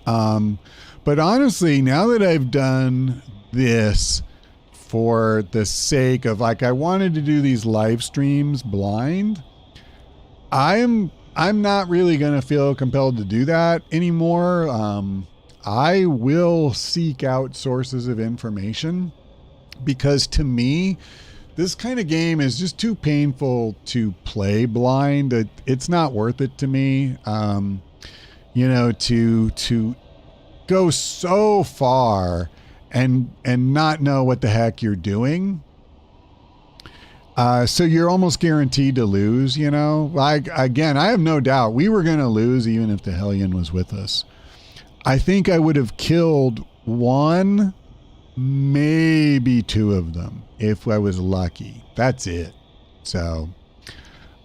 But honestly, now that I've done this for the sake of, like, I wanted to do these live streams blind, I'm not really going to feel compelled to do that anymore. I will seek out sources of information because to me, this kind of game is just too painful to play blind. It's not worth it to me. You know, to go so far and not know what the heck you're doing. So you're almost guaranteed to lose, you know? Like, again, I have no doubt we were going to lose even if the Hellion was with us. I think I would have killed one, maybe two of them if I was lucky. That's it. So,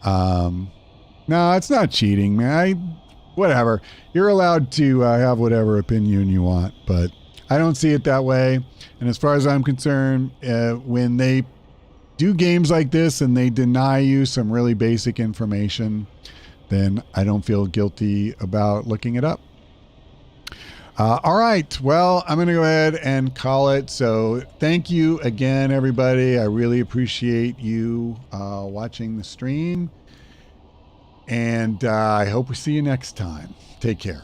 no, it's not cheating, man. Whatever. You're allowed to have whatever opinion you want, but I don't see it that way. And as far as I'm concerned, when they do games like this and they deny you some really basic information, then I don't feel guilty about looking it up. All right. Well, I'm going to go ahead and call it. So thank you again, everybody. I really appreciate you watching the stream. And I hope we see you next time. Take care.